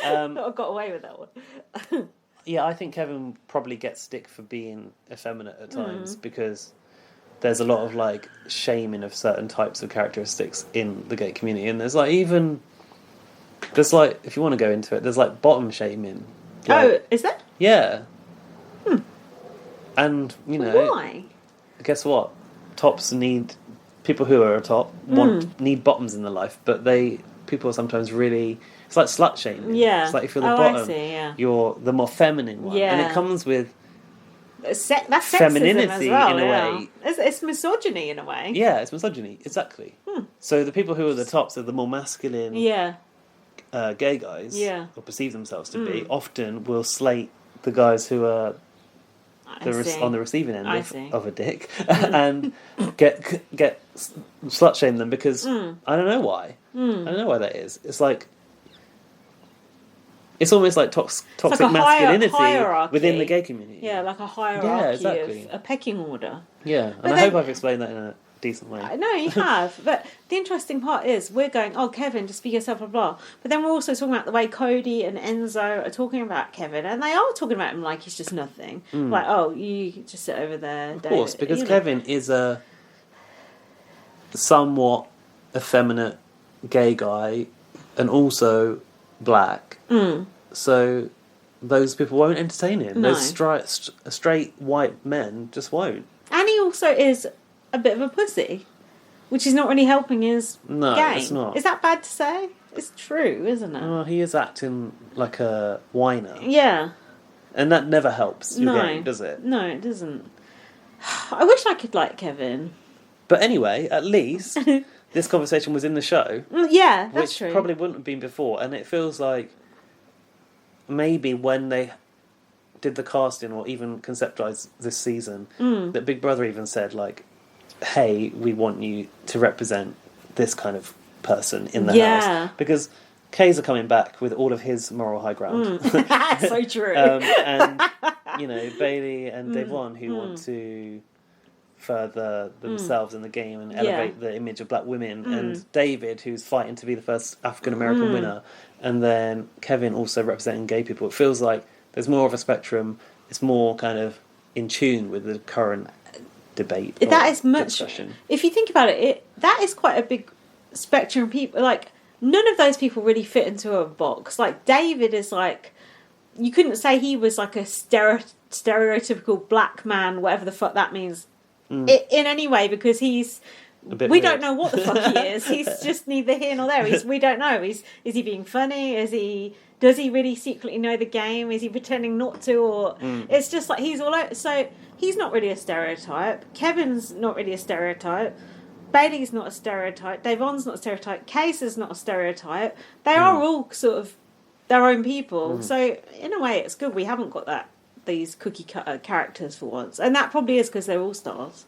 I got away with that one. Yeah, I think Kevin probably gets stick for being effeminate at times because there's a lot of like shaming of certain types of characteristics in the gay community, and there's like if you want to go into it, there's like bottom shaming. Like, Is that? yeah. And Why? guess what? Tops need people who are a top need bottoms in their life, but people are sometimes really. It's like slut shaming. Yeah. It's like if you're the I bottom, see, yeah. you're the more feminine one, and Yeah. it comes with That's sexism femininity as well, in a yeah. way. It's misogyny in a way. Yeah, it's misogyny, exactly. So the people who are the tops are the more masculine Yeah. gay guys, Yeah. or perceive themselves to be, often will slate the guys who are on the receiving end of a dick and get slut shame them because I don't know why. I don't know why that is. It's like it's almost like toxic like a masculinity hierarchy. within the gay community. Yeah, like a hierarchy exactly. of a pecking order. Yeah, But and I then- hope I've explained that in a decent way. No, you have. But the interesting part is we're going, oh, Kevin, just be yourself, blah, blah. But then we're also talking about the way Cody and Enzo are talking about Kevin, and they are talking about him like he's just nothing. Like, oh, you just sit over there. Of course, because Kevin is a somewhat effeminate gay guy and also black. So those people won't entertain him. No. Those straight white men just won't. And he also is a bit of a pussy, which is not really helping his No, game. it's not. Is that bad to say? It's true, isn't it? Oh, he is acting like a whiner. Yeah. And that never helps your No. game, does it? No, it doesn't. I wish I could like Kevin. But anyway, at least this conversation was in the show, Yeah, that's which true. probably wouldn't have been before. And it feels like maybe when they did the casting or even conceptualized this season, that Big Brother even said, like, hey, we want you to represent this kind of person in the Yeah. house. Because Kay's are coming back with all of his moral high ground. So true. And, Bailey and Devon, who want to further themselves in the game and elevate the image of black women, and David, who's fighting to be the first African American winner, and then Kevin also representing gay people. It feels like there's more of a spectrum. It's more kind of in tune with the current debate. That is much. Discussion. If you think about it, that is quite a big spectrum of people. Like, none of those people really fit into a box. Like, David is like, you couldn't say he was like a stereotypical black man, whatever the fuck that means, in any way, because we weird. don't know what the fuck he is. He's just neither here nor there. We don't know. Is he being funny? Does he really secretly know the game? Is he pretending not to? Or it's just like he's all over. So he's not really a stereotype. Kevin's not really a stereotype. Bailey's not a stereotype. Devon's not a stereotype. Case is not a stereotype. They are all sort of their own people. So in a way, it's good we haven't got these cookie cutter characters for once, and that probably is because they're all stars,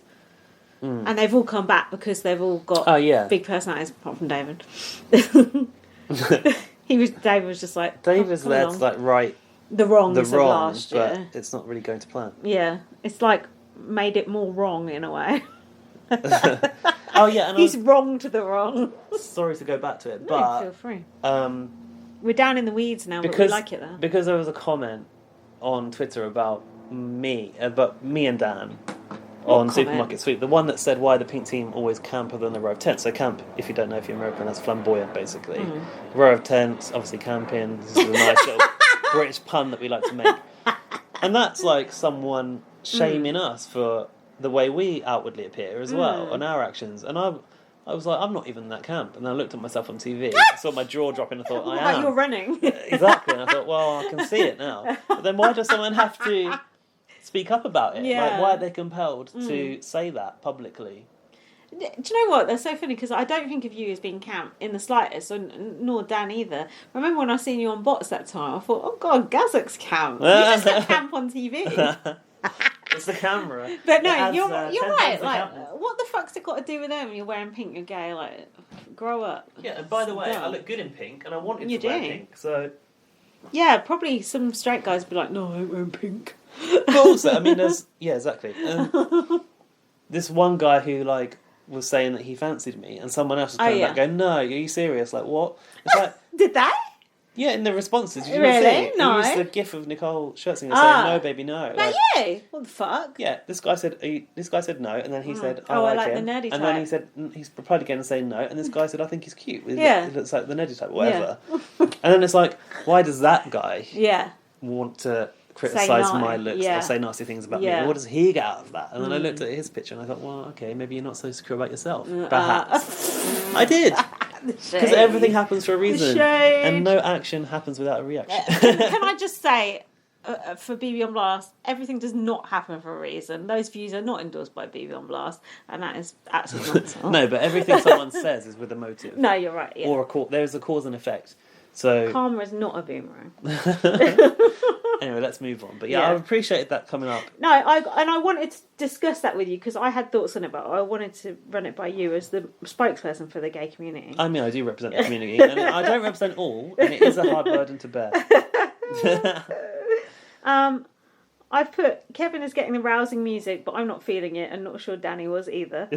and they've all come back because they've all got big personalities, apart from David. David was just like David's there to like right the wrongs of last but year. it's not really going to plan. Yeah, it's like made it more wrong in a way. And he's wronged the wrong. Sorry to go back to it, No, but feel free. We're down in the weeds now, but we like it there. Because there was a comment on Twitter about me and Dan on Supermarket Sweep. The one that said why the pink team always camper than the row of tents. So camp, if you don't know, if you're American, that's flamboyant, basically. Row of tents, obviously camping. This is a nice little British pun that we like to make. And that's like someone shaming us for the way we outwardly appear as well, on our actions. And I was like, I'm not even that camp. And then I looked at myself on TV, saw my jaw drop and I thought, I am. You're running. Exactly. And I thought, well, I can see it now. But then why does someone have to speak up about it? Yeah. Like, why are they compelled to say that publicly? Do you know what? That's so funny because I don't think of you as being camp in the slightest, nor Dan either. Remember when I seen you on Bots that time? I thought, oh God, Gazak's camp. You just got camp on TV. It's the camera. But no, Adds, you're right. Like, camera. what the fuck's it got to do with them? You're wearing pink, you're gay. Like, grow up. Yeah, and by the way, Dumb. I look good in pink, and I wanted You to wear do. pink, so... Yeah, probably some straight guys would be like, no, I ain't wearing pink. But also, I mean, there's... Yeah, exactly. This one guy who, like, was saying that he fancied me, and someone else was coming back going, no, are you serious? Like, what? It's like... Did they? Yeah, in the responses. Did you Really? not see it? No. It was the gif of Nicole Scherzinger saying, no, baby, no. Not you? What the fuck? Yeah, this guy said no, and then he said, Oh, I like like him. the nerdy And type. then he said, he's replied again and saying no, and this guy said, I think he's cute. Yeah. It looks like the nerdy type, whatever. And then it's like, why does that guy Yeah. want to criticise my looks or say nasty things about me? Yeah. What does he get out of that? And then I looked at his picture and I thought, well, okay, maybe you're not so secure about yourself. Perhaps. I did. Because everything happens for a reason. And no action happens without a reaction. Can I just say, for BB on Blast, everything does not happen for a reason. Those views are not endorsed by BB on Blast, and that is absolutely nonsense. No, but everything someone says is with a motive. No, you're right. Yeah. Or there's a cause and effect. So Karma is not a boomerang. anyway, let's move on. But yeah, I appreciated that coming up. No, I wanted to discuss that with you because I had thoughts on it, but I wanted to run it by you as the spokesperson for the gay community. I mean, I do represent the community, and I don't represent all, and it is a hard burden to bear. I've put Kevin is getting the rousing music, but I'm not feeling it, and not sure Danny was either.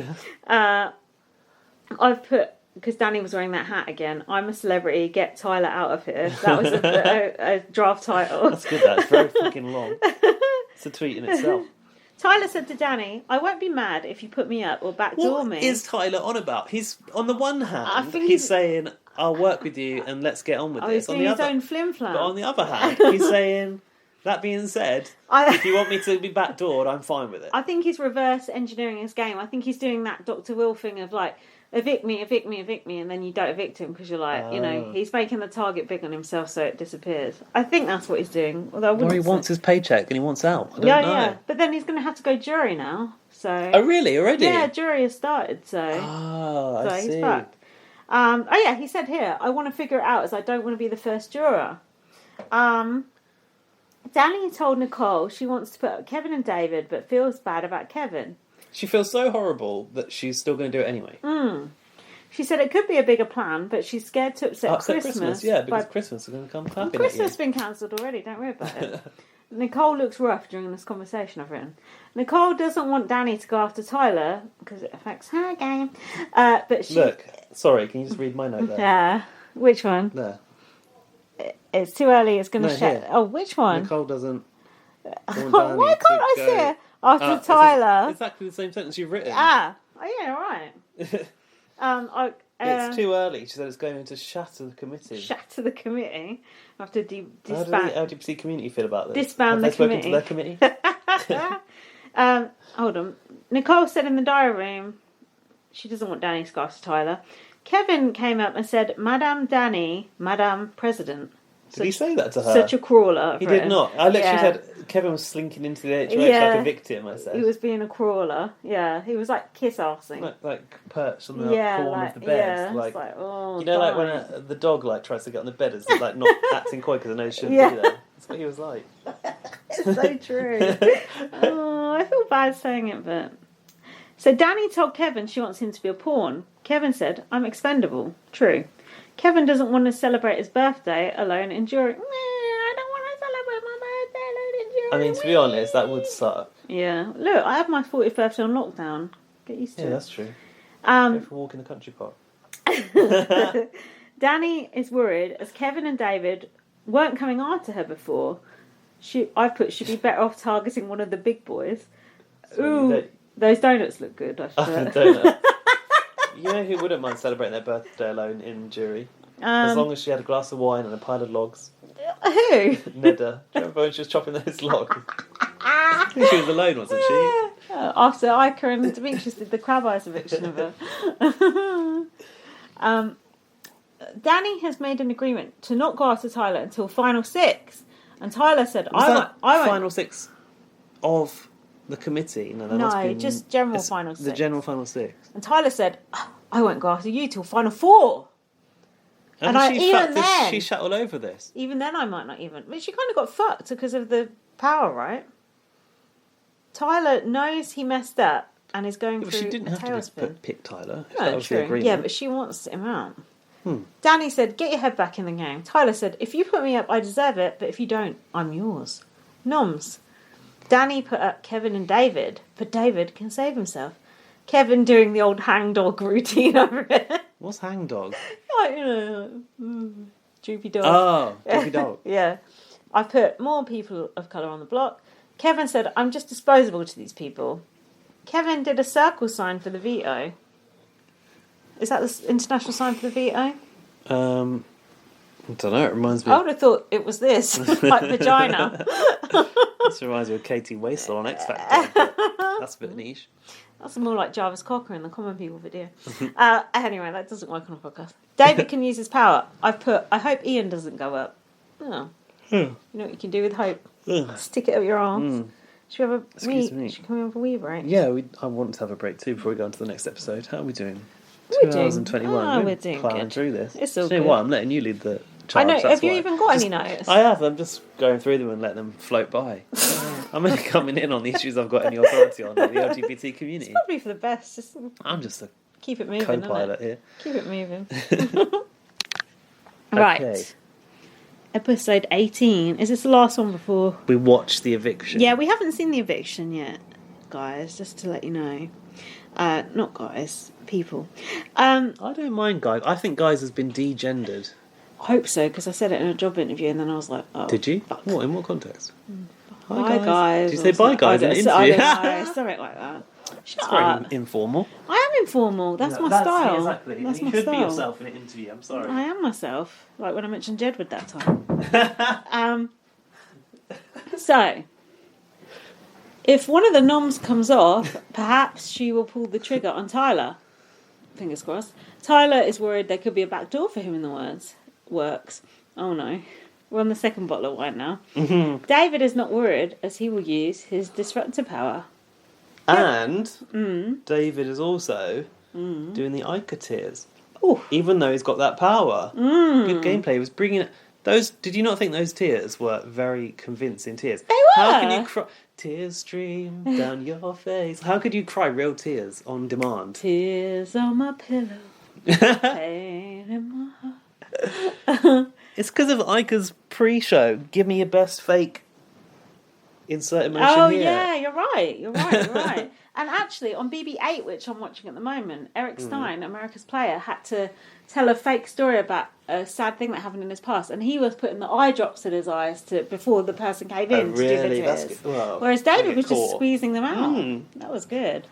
I've put, because Danny was wearing that hat again, I'm a celebrity, get Tyler out of here. That was a draft title. That's good, that's very fucking long. It's a tweet in itself. Tyler said to Danny, I won't be mad if you put me up or backdoor me. What is Tyler on about? He's, on the one hand, I think he's saying, I'll work with you and let's get on with this. He's doing his own flim-flam. But on the other hand, he's saying, that being said, if you want me to be backdoored, I'm fine with it. I think he's reverse engineering his game. I think he's doing that Dr. Will thing of like, evict me, and then you don't evict him because you're like, he's making the target big on himself so it disappears. I think that's what he's doing. Although Or he wants his paycheck and he wants out. I don't know. Yeah. But then he's going to have to go jury now. So. Oh, really? Already? Yeah, jury has started, so. I see. He's fucked. He said here, I want to figure it out as I don't want to be the first juror. Danny told Nicole she wants to put up Kevin and David, but feels bad about Kevin. She feels so horrible that she's still going to do it anyway. She said it could be a bigger plan, but she's scared to upset Christmas. Yeah, because by- Christmas is going to come clapping Christmas at has been cancelled already, don't worry about it. Nicole looks rough during this conversation I've written. Nicole doesn't want Danny to go after Tyler because it affects her game. But she... Look, sorry, can you just read my note there? Yeah. Which one? There. It's too early, it's going to No, shut... here. Oh, which one? Nicole doesn't want Danny Why can't I to see go... it? After It's Tyler. exactly the same sentence you've written. Oh yeah, right. It's too early. She said it's going to shatter the committee. Shatter the committee. I have to How do disband. the LGBT community feel about this? Disband Have the they spoken to committee. their committee? Hold on. Nicole said in the diary room she doesn't want Danny to go after Tyler. Kevin came up and said, Madame Danny, Madame President. Did he say that to her? Such a crawler. He did not. I literally Yeah. said Kevin was slinking into the HOH Yeah. like a victim, I said. He was being a crawler. Yeah, he was like kiss-arsing. Like perched on the corner of the bed. Yeah, Like, it's like, oh, you know, like when darling. the dog like tries to get on the bed, it's like not acting coy because I know it shouldn't Yeah. be there. That's what he was like. It's so true. Oh, I feel bad saying it, but... So Danny told Kevin she wants him to be a pawn. Kevin said, I'm expendable. True. Kevin doesn't want to celebrate his birthday alone in Jewry. I don't want to celebrate my birthday alone in Jewry. I mean, to be honest, that would suck. Yeah. Look, I had my 40th birthday on lockdown. Get used to Yeah, it. that's true. Go for a walk in the country park. Danny is worried as Kevin and David weren't coming after her before. She'd be better off targeting one of the big boys. Ooh, those donuts look good. I should Donut. You know who wouldn't mind celebrating their birthday alone in Jewry? As long as she had a glass of wine and a pile of logs. Who? Neda. Do you remember when she was chopping those logs? I think she was alone, wasn't she? After Ica and Demetrius did the crab eyes eviction of her. Danny has made an agreement to not go after Tyler until final six. And Tyler said, I won't. Final six of the committee? No, just general final six. The general final six. And Tyler said, I won't go after you till final four. And She shat all over this. Even then I might not even. But she kind of got fucked because of the power, right? Tyler knows he messed up and is going through She didn't a have to tailspin. pick Tyler. No, That was the true. agreement. Yeah, but she wants him out. Danny said, get your head back in the game. Tyler said, if you put me up, I deserve it, but if you don't, I'm yours. Noms. Danny put up Kevin and David, but David can save himself. Kevin doing the old hangdog routine over it. What's hangdog? Like, you know, droopy dog. Oh, droopy dog. Yeah. I put more people of colour on the block. Kevin said, I'm just disposable to these people. Kevin did a circle sign for the veto. Is that the international sign for the veto? I don't know, it reminds me... I would have thought it was this, like vagina. This reminds me of Katie Waisel on X Factor. But that's a bit niche. That's more like Jarvis Cocker in the Common People video. Anyway, that doesn't work on a podcast. David can use his power. I've put, I hope Ian doesn't go up. Oh. You know what you can do with hope? Stick it up your arms. Should we have a Excuse me. Can we have a wee break? Yeah, I want to have a break too before we go on to the next episode. How are we doing? We're 2 hours and 21. Oh, we're doing plowing good. through this. It's all Do you know good. what? I'm letting you lead the I charge. know. that's Have you why. even got any notes? I have. I'm just going through them and letting them float by. I'm only coming in on the issues I've got any authority on, like the LGBT community. Probably for the best. Just I'm just a keep it moving. co-pilot here. Keep it moving. Right. Okay. Episode 18. Is this the last one before? We watched the eviction. Yeah, we haven't seen the eviction yet, guys. Just to let you know. Not guys, people. I don't mind guys. I think guys has been degendered. I hope so, because I said it in a job interview, and then I was like, "Oh, Did you? fuck. What? In what context? Bye, guys." Did you say bye, guys, in an I interview? don't know, something like that. Shut It's very up. informal. I am informal. That's my style. Exactly. That's you my could style. be yourself in an interview. I'm sorry. I am myself, like when I mentioned Jedward that time. So, if one of the noms comes off, perhaps she will pull the trigger on Tyler. Fingers crossed. Tyler is worried there could be a back door for him in the works. Oh no. We're on the second bottle of wine now. David is not worried, as he will use his disruptor power. And David is also doing the Ica tears. Ooh. Even though he's got that power. Good gameplay. He was bringing it. Those. Did you not think those tears were very convincing tears? They were. How can you cry? Tears stream down your face. How could you cry real tears on demand? Tears on my pillow. Pain in my heart. It's because of Ica's pre-show. Give me your best fake insert emotion Oh, here. yeah, you're right. And actually, on BB8, which I'm watching at the moment, Eric Stein, America's Player, had to tell a fake story about a sad thing that happened in his past, and he was putting the eye drops in his eyes before the person came in to do the tears. That's good. Well, Whereas David was caught. just squeezing them out. That was good.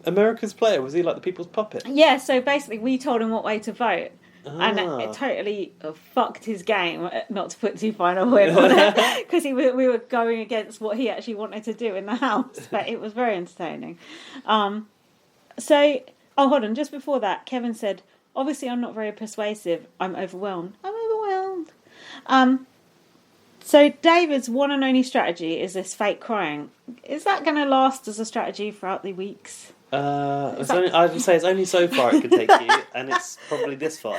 America's Player, was he like the people's puppet? Yeah, so basically we told him what way to vote. And Ah. it totally fucked his game, not to put too fine a word on it, because we were going against what he actually wanted to do in the house, but it was very entertaining. Hold on, just before that, Kevin said, obviously I'm not very persuasive, I'm overwhelmed. So David's one and only strategy is this fake crying. Is that going to last as a strategy throughout the weeks? I would say it's only so far it could take you, and it's probably this far.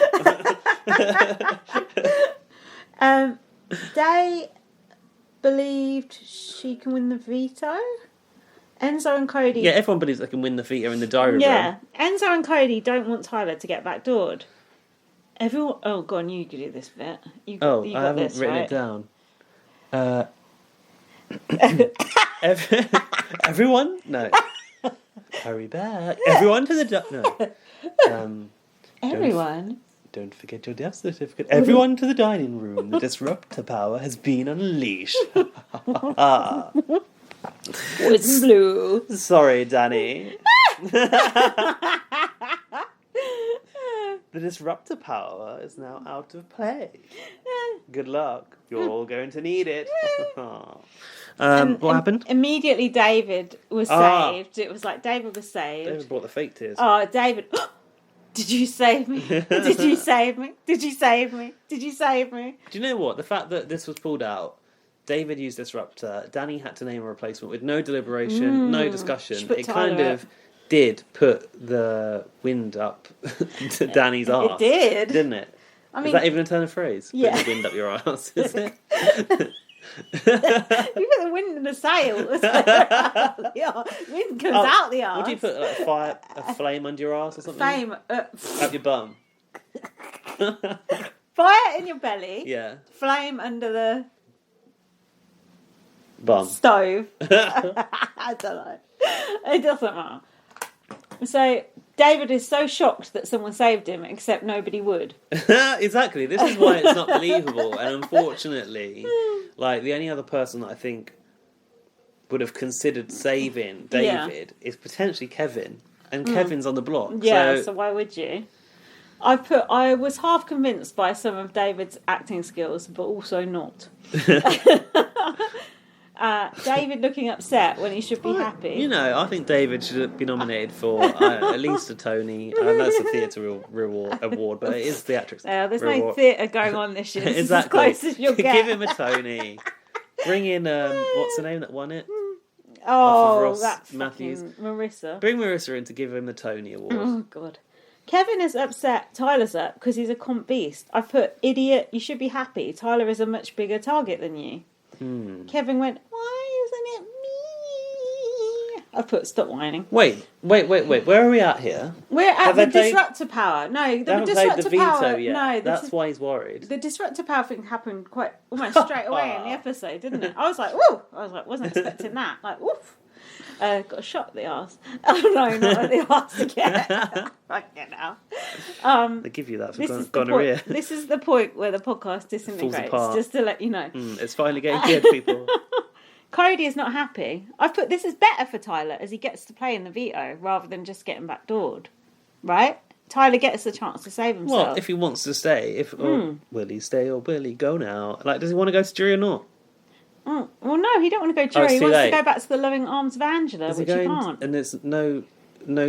Day believed she can win the veto. Enzo and Cody... Yeah, everyone believes they can win the veto in the diary room. Yeah, Enzo and Cody don't want Tyler to get backdoored. Everyone... Oh, go on, you can do this bit. You got I haven't this, written right? it down. Everyone? No. Hurry back. Everyone to the... No. Everyone? Don't forget your death certificate. Everyone to the dining room. The disruptor power has been unleashed. It's blue. Sorry, Danny. The disruptor power is now out of play. Good luck. You're all going to need it. What happened? Immediately David was saved. It was like David was saved. David brought the fake tears. Oh, David... Did you save me? Did you save me? Did you save me? Did you save me? Do you know what? The fact that this was pulled out, David used Disruptor, Danny had to name a replacement with no deliberation, no discussion. It kind of did put the wind up to Danny's arse. It did. Didn't it? I mean, is that even a turn of phrase? Yeah. Put the wind up your arse, is it? You put the wind in the sail. Wind comes out the arse. Would you put like a flame under your arse or something? Flame. Up your bum. Fire in your belly. Yeah. Flame under the Bum. stove. I don't know. It doesn't matter. So David is so shocked that someone saved him, except nobody would. Exactly. This is why it's not believable, and unfortunately, like the only other person that I think would have considered saving David is potentially Kevin, and Kevin's on the block. Yeah. So why would you? I was half convinced by some of David's acting skills, but also not. David looking upset when he should be happy. You know, I think David should be nominated for at least a Tony. That's a theatre award, but it is theatrics. There's no theatre going on this year. This Exactly. is as close as you'll get. Give him a Tony. Bring in what's the name that won it? Oh, that's Matthews. Marissa. Bring Marissa in to give him the Tony Award. Oh God. Kevin is upset. Tyler's up because he's a comp beast. I put, idiot, you should be happy. Tyler is a much bigger target than you. Kevin went, why isn't it me? I put, stop whining. Wait. Where are we at here? We're at Have the they played- disruptor power. No, They the haven't disruptor played the veto power. yet. No, That's why he's worried. the disruptor power thing happened quite almost straight away in the episode, didn't it? I was like, woo! I was like, wasn't expecting that. Like, woof. Got a shot at the arse. Oh no, not at the arse again. Fucking hell. They give you that for This is, gonorrhea. this is the point where the podcast disintegrates, apart. just to let you know. It's finally getting good, people. Cody is not happy. I've put, this is better for Tyler as he gets to play in the veto rather than just getting backdoored. Right? Tyler gets a chance to save himself. Well, if he wants to stay, will he stay or will he go now? Like, does he want to go to jury or not? Well, no, he don't want to go jury. it's He too wants late. to go back to the loving arms of Angela, Is he which he going? can't. And there's no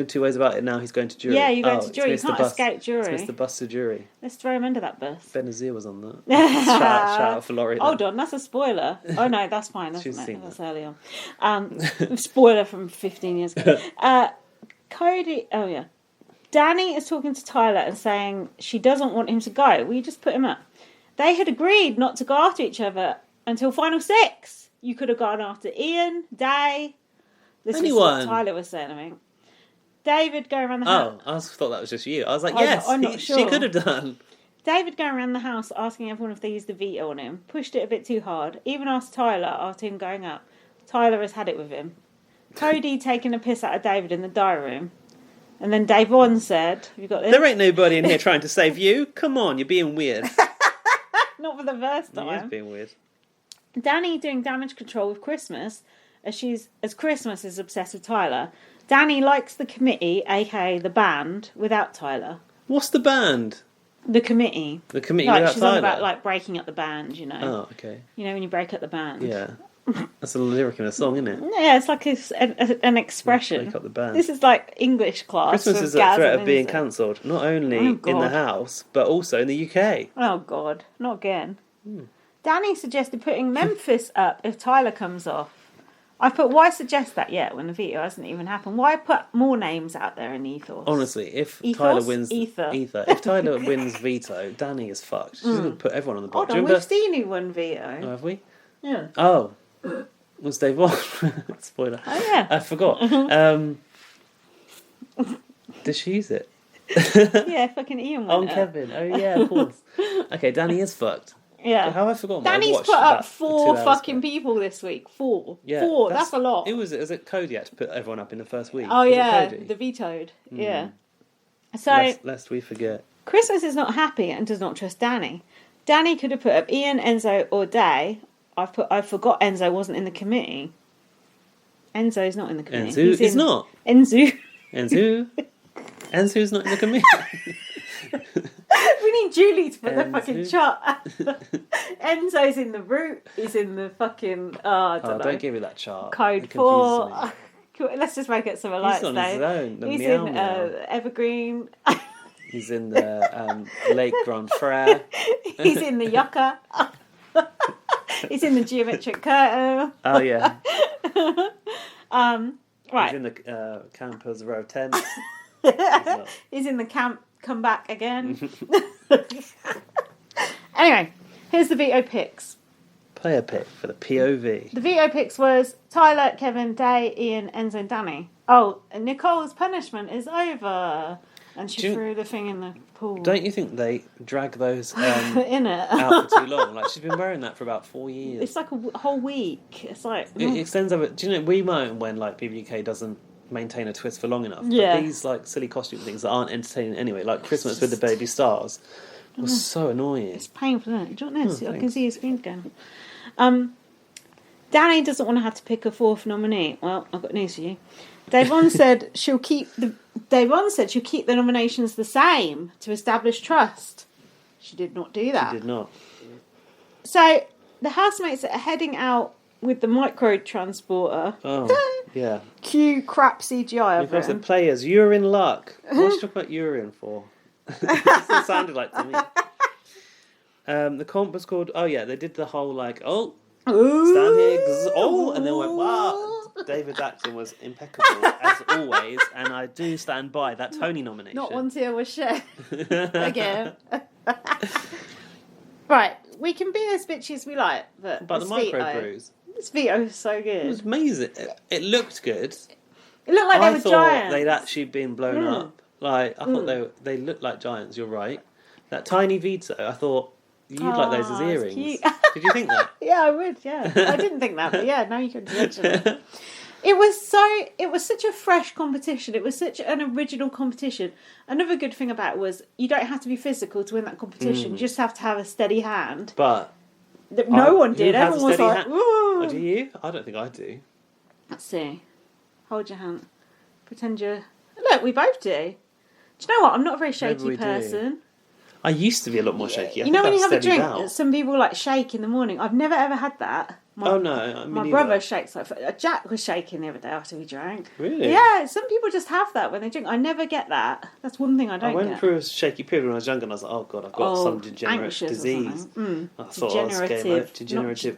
two ways about it now. He's going to jury. Yeah, you're going to it's jury. You missed the can't bus. escape jury. It's missed the bus to jury. Let's throw him under that bus. Benazir was on that. shout out for Laurie. Hold on, that's a spoiler. Oh no, that's fine. She's seen That's early on. Spoiler from 15 years ago. Cody. Oh yeah. Danny is talking to Tyler and saying she doesn't want him to go. Will you just put him up? They had agreed not to go after each other until final 6. You could have gone after Ian, Day. This Anyone. is what Tyler was saying, I mean. David going around the house. Oh, I thought that was just you. I was like, I'm yes, not she sure. could have done. David going around the house asking everyone if they used the veto on him. Pushed it a bit too hard. Even asked Tyler after him going up. Tyler has had it with him. Cody taking a piss out of David in the diary room. And then Dave Vaughan said, have you got this? There ain't nobody in here trying to save you. Come on, you're being weird. Not for the first time. He is being weird. Danny doing damage control with Christmas, as Christmas is obsessed with Tyler. Danny likes the committee, aka the band, without Tyler. What's the band? The committee. The committee Like without she's Tyler? on about like breaking up the band, you know. Oh, okay. You know when you break up the band. Yeah. That's a lyric in a song, isn't it? Yeah, it's like an expression. Break up the band. This is like English class. Christmas with is a Gaz threat and of being Enzo. cancelled, not only Oh, in the God. house, but also in the UK. Oh God, not again. Danny suggested putting Memphis up if Tyler comes off. I put, why suggest that yet when the veto hasn't even happened? Why put more names out there in ethos? Honestly, if Ethos? Tyler wins Ether. if Tyler wins veto, Danny is fucked. She's going to put everyone on the Hold board. on, we've seen who won veto. Oh, have we? Yeah. Oh, was Dave Vaughan? Spoiler. Oh yeah. I forgot. Did she use it? Yeah, fucking Ian On won it. Kevin. Oh yeah, of course. Okay, Danny is fucked. Yeah. How have I forgotten? I Danny's watched put up that 4 2 hours fucking ago. people this week. 4. Yeah, 4. That's a lot. Who was it? Was it Cody had to put everyone up in the first week? Oh Was it yeah, Cody? the vetoed. Yeah. So Lest we forget. Christmas is not happy and does not trust Danny. Danny could have put up Ian, Enzo, or Day. I forgot Enzo wasn't in the committee. Enzo's not in the committee. Enzo is not. Enzo. Enzo's not in the committee. We need Julie to put the Enzo. fucking chart. Enzo's in the route. He's in the fucking. I don't know. Don't give me that chart. Code It confuses 4. me. Let's just make it some He's lights on though. his own. The He's meow in meow. Evergreen. He's in the Lake Grand Frere. He's in the yucca. He's in the geometric curtain. Oh yeah. Right. He's in the campers row tent. He's not. He's in the camp. Come back again. Anyway, here's the veto picks. Player pick for the POV. The veto picks was Tyler, Kevin, Day, Ian, Enzo, and Danny. Oh, and Nicole's punishment is over. And she Do you- threw the thing in the pool. Don't you think they drag those in it. out for too long? Like she's been wearing that for about 4 years. It's like a whole week. It's like... It extends over. Do you know we moan when like BB22 doesn't maintain a twist for long enough? Yeah. But these like silly costume things that aren't entertaining anyway, like Christmas with the baby stars, was so annoying. It's painful, isn't it? Do you want this? I can thanks. see his screen again. Danny doesn't want to have to pick a 4th nominee. Well, I've got news for you. Davon said she'll keep the nominations the same to establish trust. She did not do that. She did not. So the housemates are heading out with the micro transporter. Oh, yeah. Cue crap CGI of Because the it. players, you're in luck. What's you talking about urine for? That's what it sounded like to me. The comp was called. Oh yeah, they did the whole like stand here, and then went wow. David's acting was impeccable as always, and I do stand by that Tony nomination. Not one tear was shed again. Right, we can be as bitchy as we like, but But the this micro veto- brews, This veto is so it good. was amazing. It looked good. It looked like I they were thought giants. they'd actually been blown up. Like I thought they looked like giants. You're right. That tiny veto, I thought you'd like those as Aw, it's earrings. cute. Did you think that? Yeah, I would. Yeah, I didn't think that, but yeah, now you can mention it. It was such a fresh competition. It was such an original competition. Another good thing about it was you don't have to be physical to win that competition. You just have to have a steady hand. But No one who did. has a Everyone was steady like, hand? ooh. Oh, do you? I don't think I do. Let's see. Hold your hand. Pretend you're... Look, we both do. Do you know what? I'm not a very shaky we do. person. I used to be a lot more shaky. I You know think when you I've have a drink, steadied out. some people like shake in the morning. I've never ever had that. Oh no, I mean, My brother shakes like... Jack was shaking the other day after we drank. Really? Yeah, some people just have that when they drink. I never get that. That's one thing I don't I went get. through a shaky period when I was younger, and I was like, "Oh God, I've got some degenerate anxious or disease." something. I thought I was Degenerative.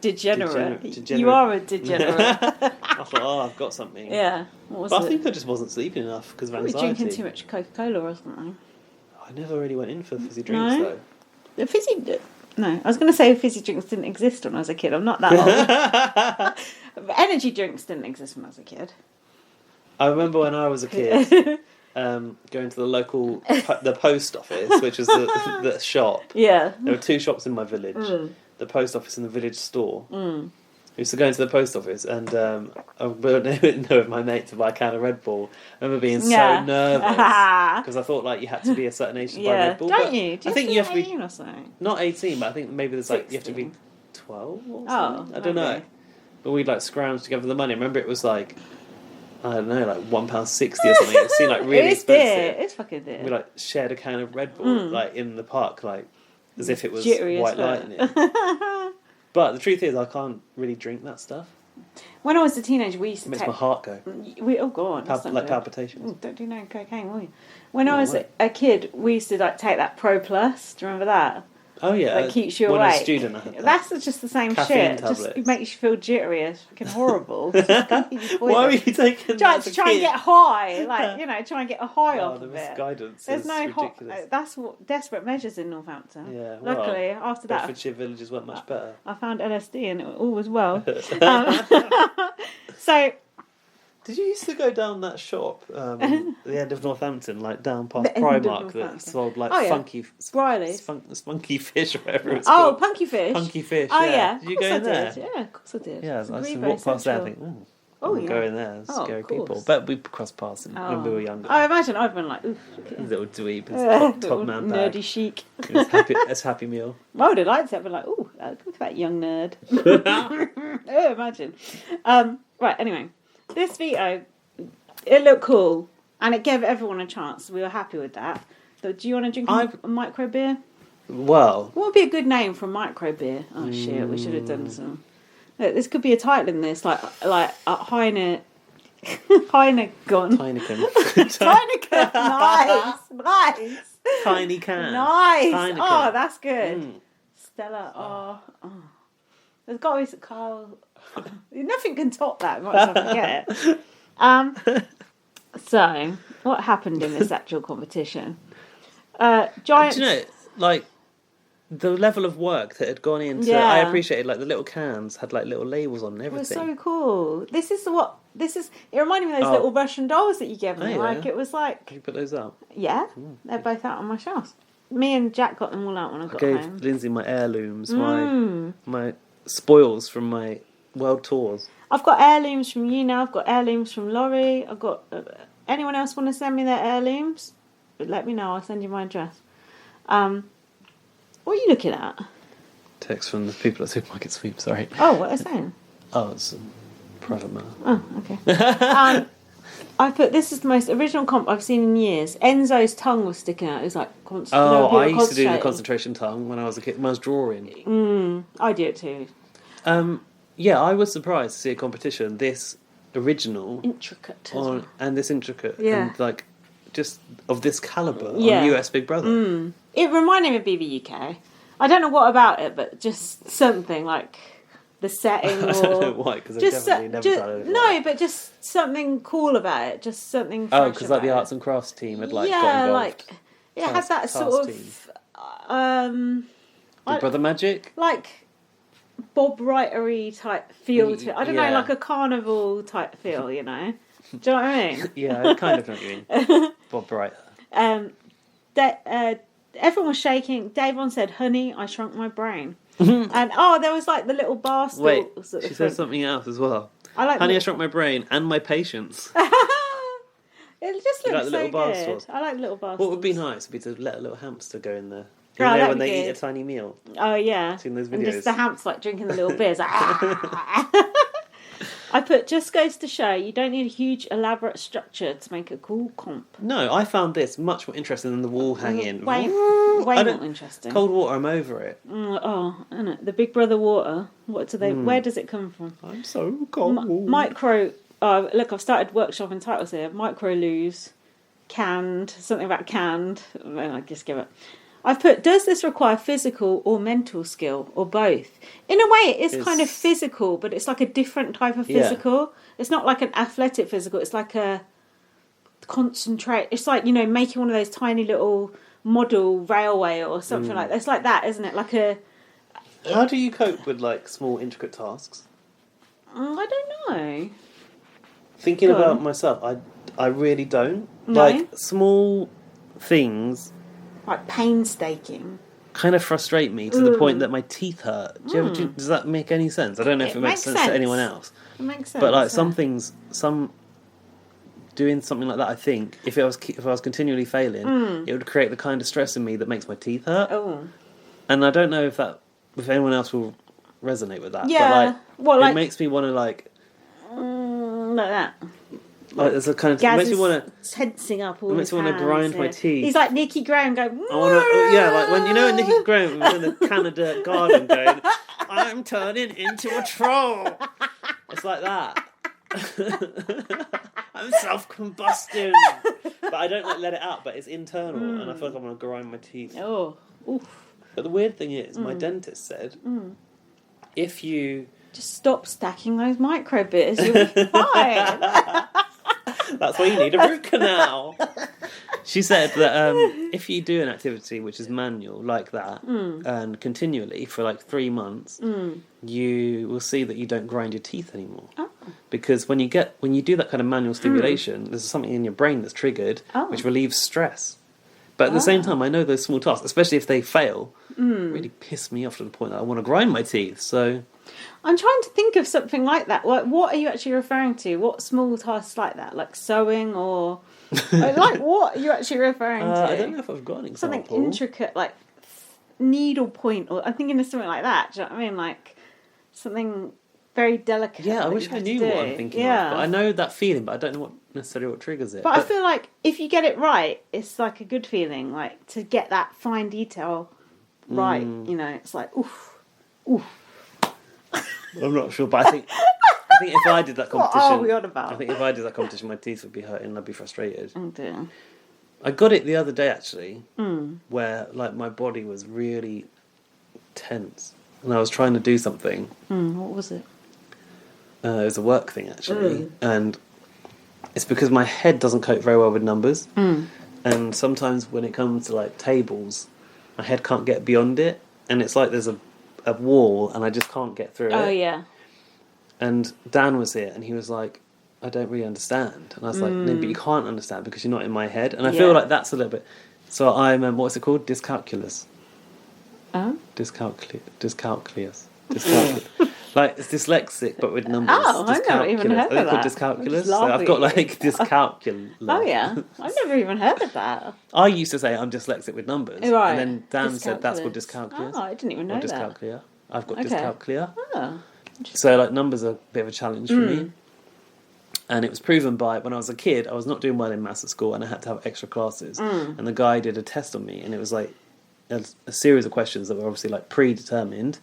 degenerative. Degenerate. You are a degenerate. I thought, "Oh, I've got something." Yeah. What was But I it? think I just wasn't sleeping enough because of Probably anxiety. drinking too much Coca-Cola or something. I never really went in for fizzy drinks No? though. The fizzy... No, I was going to say fizzy drinks didn't exist when I was a kid. I'm not that old. But energy drinks didn't exist when I was a kid. I remember when I was a kid, going to the local the post office, which was the shop. Yeah. There were 2 shops in my village: the post office and the village store. I used to go into the post office and I would know with my mate to buy a can of Red Bull. I remember being so nervous because I thought like you had to be a certain age to buy Red Bull. Don't you? I think you have to be 18 or something? not 18, but I think maybe there's like you have to be 12 or something. I don't know. maybe. But we'd like scrounge together the money. I remember it was like I don't know, like £1.60 or something. It seemed like really It's expensive. dear. It's fucking dear. We like shared a can of Red Bull like in the park, like as if it was Jittery as white fuck. lightning. But the truth is, I can't really drink that stuff. When I was a teenager, we used It to makes take... my heart go. Oh, God. That's not Like good. palpitations. Don't do no cocaine, will you? When I was wait. a kid, we used to like take that Pro Plus. Do you remember that? Oh yeah, That keeps you when I was awake. a student, I had that. That's just the same Caffeine shit. tablets. Just makes you feel jittery. It's fucking horrible. It's just completely Why were pointless. you taking Try that to as a try and kid? get high, like try and get a high Oh, off the of it. misguidance There's is no ridiculous. that's what desperate measures in Northampton. Yeah, well, Luckily, after that, Bedfordshire villages weren't much better. I found LSD and all was well. So Did you used to go down that shop at the end of Northampton, like down past The end of Primark, that Northampton. sold like Oh, yeah. funky, Briley's. spunky fish or whatever it's Oh, called. Punky Fish. Punky fish. Oh yeah. yeah. Did you go in there? Yeah, of course I did. Yeah, I used to Greenway walk past there and Central. think, Oh, we'll yeah. go in there, Oh, scary of people. course. But we crossed paths when we were younger. I imagine I've been like, oof, Little dweeb, little top man bag. nerdy chic. It's happy meal. I would have liked it. I'd be like, ooh, look at that young nerd. Oh, imagine. Right, anyway. This veto, it looked cool. And it gave everyone a chance. We were happy with that. So do you want to drink a micro beer? Well, What would be a good name for a micro beer? Oh, shit, we should have done some. Look, this could be a title in this, like Heineken. Heineken. Heineken, nice. Tiny can. Nice. Heineken. Oh, that's good. Stella. Oh. There's got to be some Carl. Nothing can top that. Might as well forget it. So, what happened in this actual competition? Giants. Do you know, like, the level of work that had gone into... Yeah. I appreciated, like, the little cans had, like, little labels on and It was everything. so cool. It reminded me of those little Russian dolls that you gave me. Oh, yeah. Like, it was like, Can you put those up? yeah, they're both out on my shelves. Me and Jack got them all out when I got Gave home. Lindsay my heirlooms, my spoils from my world tours. I've got heirlooms from you now. I've got heirlooms from Laurie. I've got... anyone else want to send me their heirlooms? Let me know. I'll send you my address. What are you looking at? Text from the people at Supermarket Sweep, sorry. Oh, what are they saying? Oh, it's a private mail. Oh, okay. I put, this is the most original comp I've seen in years. Enzo's tongue was sticking out. It was like... I used to do the concentration tongue when I was a kid, when I was drawing. I do it too. Yeah, I was surprised to see a competition this original Intricate. as well. and this intricate Yeah. and like just of this caliber Yeah. on US Big Brother. It reminded me of BB UK. I don't know what about it, but just something like the setting or... I don't know why, because I've definitely never done it. No, but just something cool about it. Just something Oh, fresh because like the about arts and crafts team had like yeah, got involved. like it had that Task sort team. of Big Brother magic. like Bob Writery type feel to it. I don't know, Yeah. like a carnival type feel, you know. Do you know what I mean? Yeah, I kind of know what you mean. Bob Bright. Everyone was shaking. Davon said, "Honey, I shrunk my brain." And there was like the little bar stools. Wait, at the she front. said something else as well. I like Honey, I the- shrunk my brain and my patience. It just You like looks the so little bar good. stools? I like little bar What would be stools. nice would be to let a little hamster go in there. Oh, You know that'd when be they eat good. a tiny meal. Oh yeah, Seen those and just videos? the hamster like drinking the little beers. Like, I put, just goes to show you don't need a huge elaborate structure to make a cool comp. No, I found this much more interesting than the wall hanging. Way I more don't- interesting. Cold water, I'm over it. Isn't it? The Big Brother water. What do they? Where does it come from? I'm so cold. Micro. Oh, look, I've started workshopping titles here. Micro lose, canned, something about canned. Well, I just give it. I've put, does this require physical or mental skill or both? In a way, it is kind of physical, but it's like a different type of physical. It's not like an athletic physical. It's like a concentrate. It's like, making one of those tiny little model railway or something like that. It's like that, isn't it? Like a... How do you cope with like small intricate tasks? I don't know. thinking Go about on. myself, I really don't. No? Like, small things Like painstaking. kind of frustrate me to the point that my teeth hurt. Does that make any sense? I don't know if it makes sense to anyone else. It makes sense. But like yeah. some things, doing something like that, I think if I was continually failing, it would create the kind of stress in me that makes my teeth hurt. Oh. And I don't know if anyone else will resonate with that. Yeah. But it makes me want to like that. there's a kind of Gaz makes me is want to. tensing up all It makes his me want to hands, grind my teeth. He's like Nicky Graham going. I want to, yeah, like when Nicky Graham was in the Canada garden going, I'm turning into a troll. It's like that. I'm self-combusting, but I don't like let it out. But it's internal, and I feel like I'm gonna grind my teeth. Oh, oof. But the weird thing is, my dentist said, if you Just stop stacking those microbeers. You'll be fine. that's why you need a root canal. She said that if you do an activity which is manual like that and continually for like 3 months, you will see that you don't grind your teeth anymore. Oh. Because when you do that kind of manual stimulation, there's something in your brain that's triggered which relieves stress. But at the same time, I know those small tasks, especially if they fail, really piss me off to the point that I want to grind my teeth. So I'm trying to think of something like that. What are you actually referring to? What small tasks like that? Like sewing or... like what are you actually referring to? I don't know if I've got an example. Something intricate, like needle point, or I'm thinking of something like that. Do you know what I mean? Like something very delicate. Yeah, I that wish you I have to knew do. what I'm thinking yeah. of. But I know that feeling, but I don't know necessarily what triggers it. But I feel like if you get it right, it's like a good feeling. Like to get that fine detail right, it's like oof, oof. I'm not sure, but I think if I did that competition, What are we on about? I think if I did that competition, my teeth would be hurting and I'd be frustrated. Oh dear. I got it the other day actually, where like my body was really tense, and I was trying to do something. What was it? It was a work thing actually, and it's because my head doesn't cope very well with numbers, and sometimes when it comes to like tables, my head can't get beyond it, and it's like there's a wall, and I just can't get through it. Oh yeah. And Dan was here, and he was like, I don't really understand. And I was like, no, but you can't understand because you're not in my head. And I feel like that's a little bit... So I'm, what's it called? Dyscalculus. Oh? Dyscalculus. Like, it's dyslexic, but with numbers. Oh, I've never even heard of Are they called that. dyscalculus? I'm So I've just got, laughing. like, dyscalculus. Oh yeah. I've never even heard of that. I used to say I'm dyslexic with numbers. Right. And then Dan said that's called Dyscalculus. dyscalculus. Oh, I didn't even know or that. dyscalculia. I've got Okay. dyscalculia. Oh. So, like, numbers are a bit of a challenge for me. And it was proven by, when I was a kid, I was not doing well in maths at school and I had to have extra classes. And the guy did a test on me, and it was like a series of questions that were obviously like predetermined.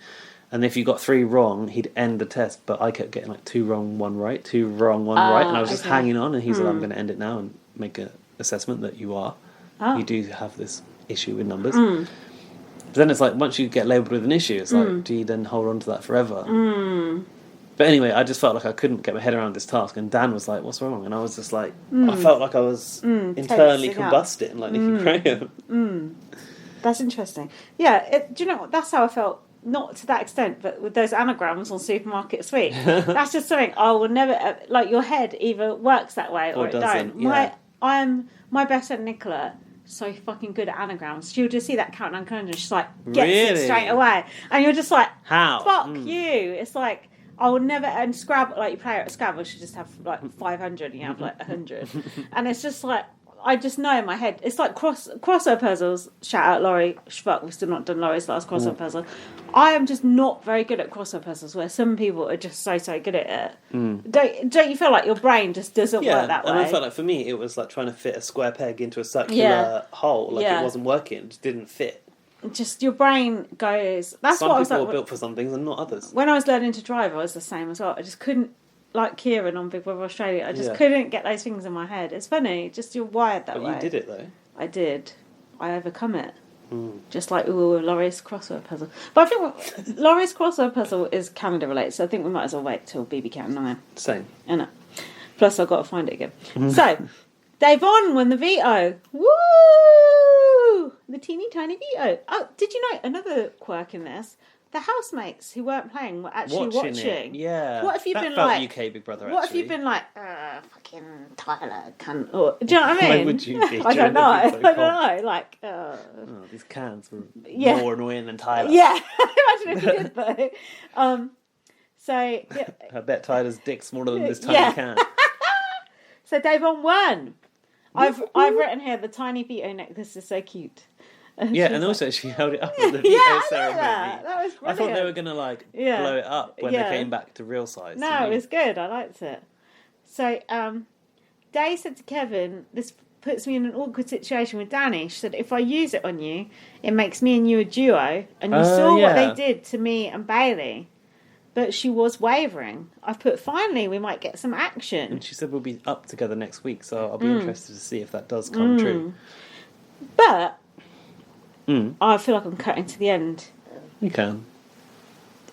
And if you got 3 wrong, he'd end the test. But I kept getting like 2 wrong, 1 right, 2 wrong, 1 right. And I was just hanging on, and he's like, I'm going to end it now and make an assessment that you do have this issue with numbers. But then it's like, once you get labelled with an issue, it's like, do you then hold on to that forever? But anyway, I just felt like I couldn't get my head around this task, and Dan was like, what's wrong? And I was just like, I felt like I was internally Tensing up. combusting, like Nicky Graham. That's interesting. Yeah, do you know what? That's how I felt. Not to that extent, but with those anagrams on Supermarket Sweep. That's just something I will never... Like, your head either works that way or it doesn't, don't. yeah. My best friend Nicola, so fucking good at anagrams. She'll just see that countdown and she's like, gets it Really? straight away. And you're just like, How? fuck you. It's like... I would never, and Scrabble, like you play at Scrabble, you should just have like 500 and you have like 100. And it's just like, I just know in my head, it's like crossword puzzles. Shout out Laurie Schfuck, we've still not done Laurie's last crossword puzzle. I am just not very good at crossword puzzles, where some people are just so good at it. Don't you feel like your brain just doesn't work that way? And I felt like for me, it was like trying to fit a square peg into a circular hole. Like it wasn't working, it just didn't fit. Just your brain goes. That's Some what I was people like are built for some things and not others. when I was learning to drive. I was the same as well. I just couldn't, like Kieran on Big Brother Australia. I just couldn't get those things in my head. It's funny, just you're wired that way. But you did it though. I did. I overcome it. Just like we were with Laurie's crossword puzzle. But I think Laurie's crossword puzzle is Canada related, so I think we might as well wait till BB Can 9. Same. Innit? Plus, I've got to find it again. So, Davon won the veto. Woo! The teeny tiny veto. Oh, did you know another quirk in this? the housemates who weren't playing were actually watching. it. Yeah. What if you've that been felt like UK Big Brother? What if actually. you've been like, fucking Tyler, cunt? Or, do you know what I mean? Why would you be? I don't know. I During the don't phone know. Like, Oh, these cans were Yeah. more annoying than Tyler. yeah. Imagine if you did though. So yeah. I bet Tyler's dick's smaller than this tiny Yeah. can. So Davon won. I've written here the tiny veto necklace is so cute. Yeah, and also she held it up at the veto I ceremony. like that. That was I brilliant. thought they were gonna blow it up when they came back to real size. No, it was good. I liked it. So, Day said to Kevin, "This puts me in an awkward situation with Danny." She said, "If I use it on you, it makes me and you a duo, and you saw what they did to me and Bailey." But she was wavering. I've put, "Finally, we might get some action." And she said we'll be up together next week, so I'll be interested to see if that does come true. But I feel like I'm cutting to the end. You can.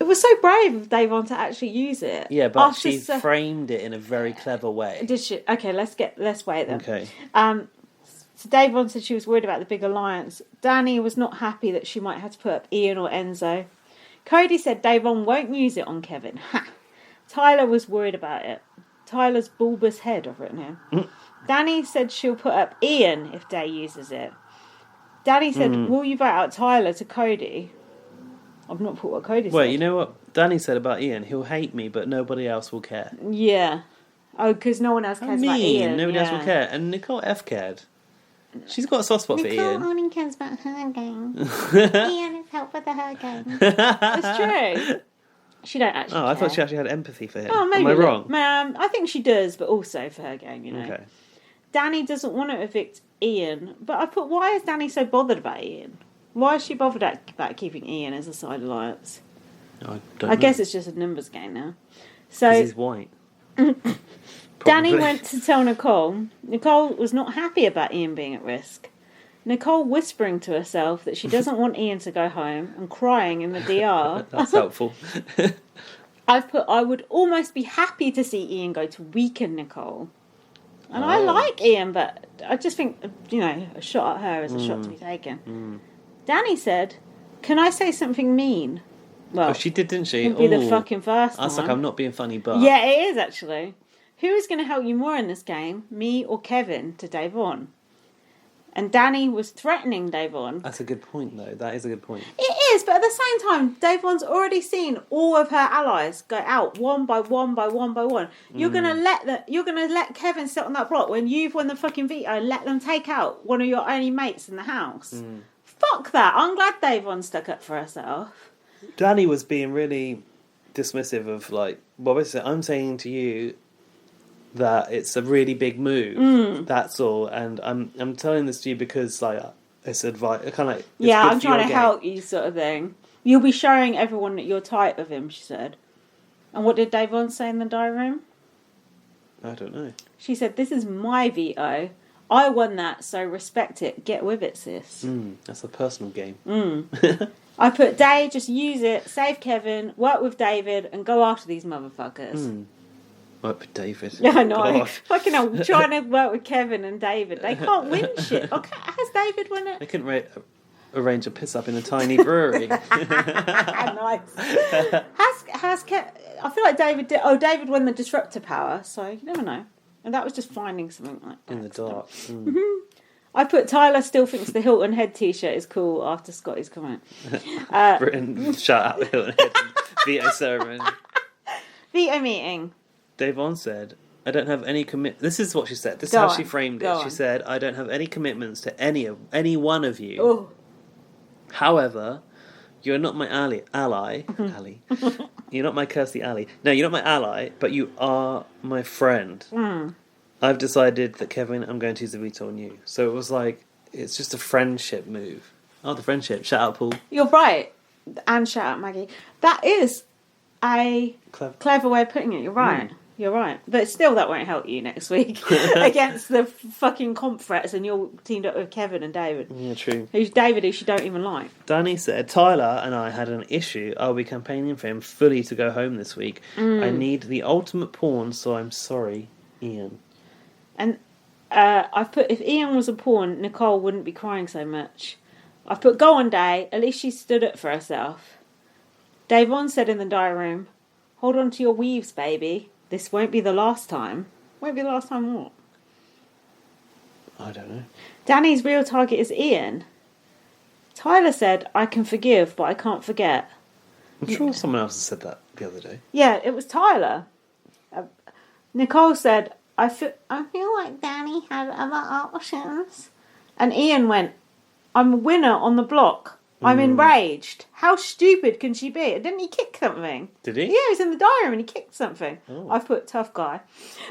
It was so brave of Davon to actually use it. Yeah, but After she framed it in a very clever way. Did she? Okay, let's wait then. Okay. So Davon said she was worried about the big alliance. Danny was not happy that she might have to put up Ian or Enzo. Cody said Davon won't use it on Kevin. Ha! Tyler was worried about it. Tyler's bulbous head, I've written here. Danny said she'll put up Ian if Day uses it. Danny said, "Will you vote out Tyler to Cody?" I've not put what Cody said. Wait, you know what Danny said about Ian? He'll hate me, but nobody else will care. Yeah. Oh, because no one else cares about Ian. Nobody else will care. And Nicole F cared. She's got a soft spot for Ian. only cares about her game. Ian is helpful for her game. It's true. She don't actually Oh, care. I thought she actually had empathy for him. Oh, maybe. Am I wrong? I think she does, but also for her game, you know. Okay. Danny doesn't want to evict Ian, but I put, why is Danny so bothered about Ian? Why is she bothered about keeping Ian as a side alliance? I guess it's just a numbers game now. So Because he's white. Danny Probably. went to tell Nicole. Nicole was not happy about Ian being at risk. Nicole whispering to herself that she doesn't want Ian to go home and crying in the DR. That's helpful. I've put, I would almost be happy to see Ian go to weaken Nicole. And I like Ian, but I just think, a shot at her is a shot to be taken. Danny said, "Can I say something mean?" Well, Oh, she did, didn't she? It'd be the fucking first I was time. like, I'm not being funny, but... Yeah, it is actually. Who is going to help you more in this game, me or Kevin, to Davon? And Danny was threatening Davon. That's a good point, though. That is a good point. It is, but at the same time, Davon's already seen all of her allies go out one by one by one by one. You're gonna let Kevin sit on that block when you've won the fucking veto. Let them take out one of your only mates in the house. Fuck that. I'm glad Davon stuck up for herself. Danny was being really dismissive of, basically, I'm saying to you that it's a really big move. That's all, and I'm telling this to you because it's advice. Kind of it's Yeah, good I'm for your trying to game. help you, sort of thing. You'll be showing everyone that you're tight of him, she said. And what did Davon say in the diary room? I don't know. She said, "This is my veto. I won that, so respect it. Get with it, sis." That's a personal game. I put, "Day, just use it, save Kevin, work with David, and go after these motherfuckers." Work with David. Yeah, I know. God. Fucking hell, trying to work with Kevin and David. They can't win shit. Okay, has David won it? They couldn't arrange a piss up in a tiny brewery. Nice. I feel like David did. Oh, David won the disruptor power, so you never know. And that was just finding something like that. In the dark. I put, Tyler still thinks the Hilton Head t-shirt is cool after Scotty's comment. Britain, shout out the Hilton Head veto ceremony. Veto meeting. Davon said, "I don't have any This is what she said. This is Go how on, she framed go it. on. She said, "I don't have any commitments to any one of you. Oh. However, you're not my ally. Ally. You're not my Kirsty ally. No, you're not my ally, but you are my friend. I've decided that, Kevin, I'm going to use the veto on you." So it was it's just a friendship move. Oh, the friendship. Shout out, Paul. You're right. And shout out Maggie. That is a clever way of putting it. You're right. You're right. But still, that won't help you next week against the fucking comp threats, and you're teamed up with Kevin and David. Yeah, true. Who you don't even like. Danny said, "Tyler and I had an issue. I'll be campaigning for him fully to go home this week. I need the ultimate pawn, so I'm sorry, Ian." And I've put, if Ian was a pawn, Nicole wouldn't be crying so much. I've put, "Go on, Day. At least she stood up for herself." Davon said in the diary room, hold on to your weaves, baby. This won't be the last time. Won't be the last time what? I don't know. Danny's real target is Ian. Tyler said, I can forgive, but I can't forget. I'm sure someone else has said that the other day. Yeah, it was Tyler. Nicole said, I feel like Danny had other options. And Ian went, I'm a winner on the block. I'm enraged. How stupid can she be? Didn't he kick something? Did he? Yeah, he was in the diary room and he kicked something. Oh. I've put tough guy.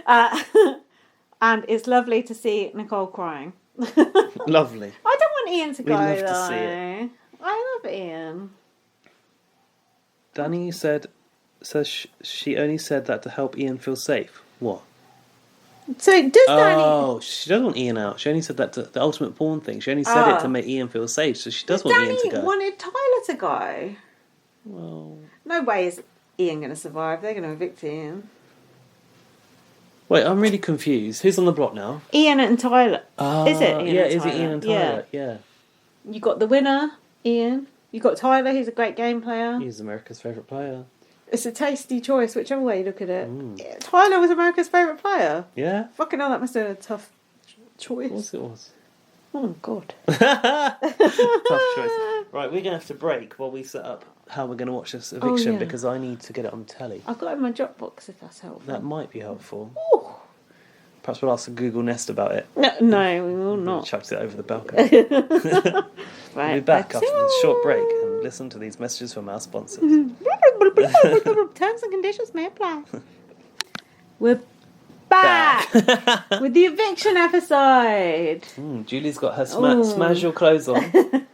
And it's lovely to see Nicole crying. Lovely. I don't want Ian to go, love to though. see it. I love Ian. Danny says she only said that to help Ian feel safe. What? So does Danny... Oh, she doesn't want Ian out. She only said that to the ultimate porn thing. She only said it to make Ian feel safe, so she does want Danny Ian to go. wanted Tyler to go. Well... No way is Ian going to survive. They're going to evict Ian. Wait, I'm really confused. Who's on the block now? Ian and Tyler. Is it Ian yeah, and is Tyler? it Ian and Tyler? Yeah. You got the winner, Ian. You got Tyler, who's a great game player. He's America's favourite player. It's a tasty choice, whichever way you look at it. Yeah, Tyler was America's favourite player. Yeah? Fucking hell, that must have been a tough choice. Of course it was. Oh, God. Tough choice. Right, we're going to have to break while we set up how we're going to watch this eviction yeah. because I need to get it on telly. I've got it in my Dropbox, if that's helpful. That might be helpful. Ooh. Perhaps we'll ask the Google Nest about it. No, we will not. Chucked it over the balcony. Right, We'll be back after this short break and listen to these messages from our sponsors. Terms and conditions may apply. We're back with the eviction episode. Julie's got her smasual clothes on.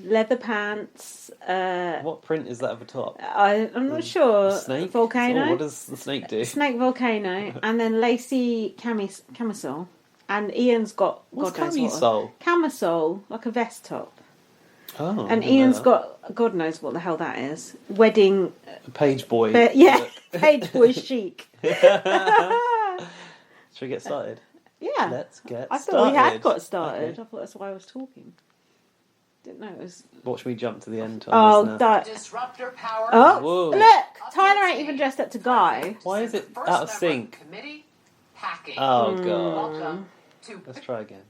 Leather pants. What print is that of a top? I'm not sure. Snake? Volcano. Oh, what does the snake do? Snake volcano, and then lacy camisole. And Ian's got What's God knows camisole? what. Camisole, like a vest top. Oh, And I didn't know Ian's that. got God knows what the hell that is. Wedding. A page boy. Yeah, page boy chic. Should we get started? Yeah. Let's get I started. thought we had got started. Okay. I thought that's why I was talking. Didn't know it was. Watch me jump to the end. That. Disruptor power. Oh, Whoa. look! Tyler ain't even dressed up to Guy. Why is it First out of member sync? Committee packing. Oh, God. Welcome to Let's try again.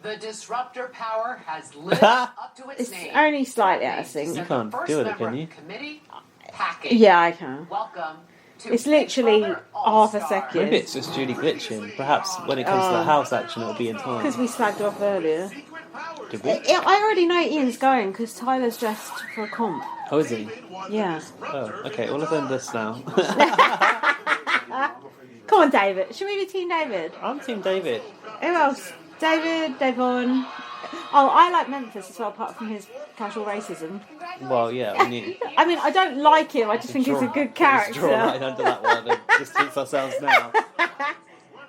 the disruptor power has lived up to its It's name. only slightly out of sync. You can't do it, can you? Committee packing. Yeah, I can. Welcome to It's literally Big Brother half a All-Star. second. Maybe it's just Julie glitching. Perhaps when it comes to the house action, it'll be in time. Because we slagged off earlier. Did we? I already know Ian's going because Tyler's dressed for a comp. Oh, is he? Yeah. Oh, okay. Well, let's end this now. Come on, David. Should we be Team David? I'm Team David. Who else? David, Devon. Oh, I like Memphis as well, apart from his casual racism. Well, yeah, we need. I mean, I don't like him. I just think he's a good character. Draw right under that one and distance ourselves now.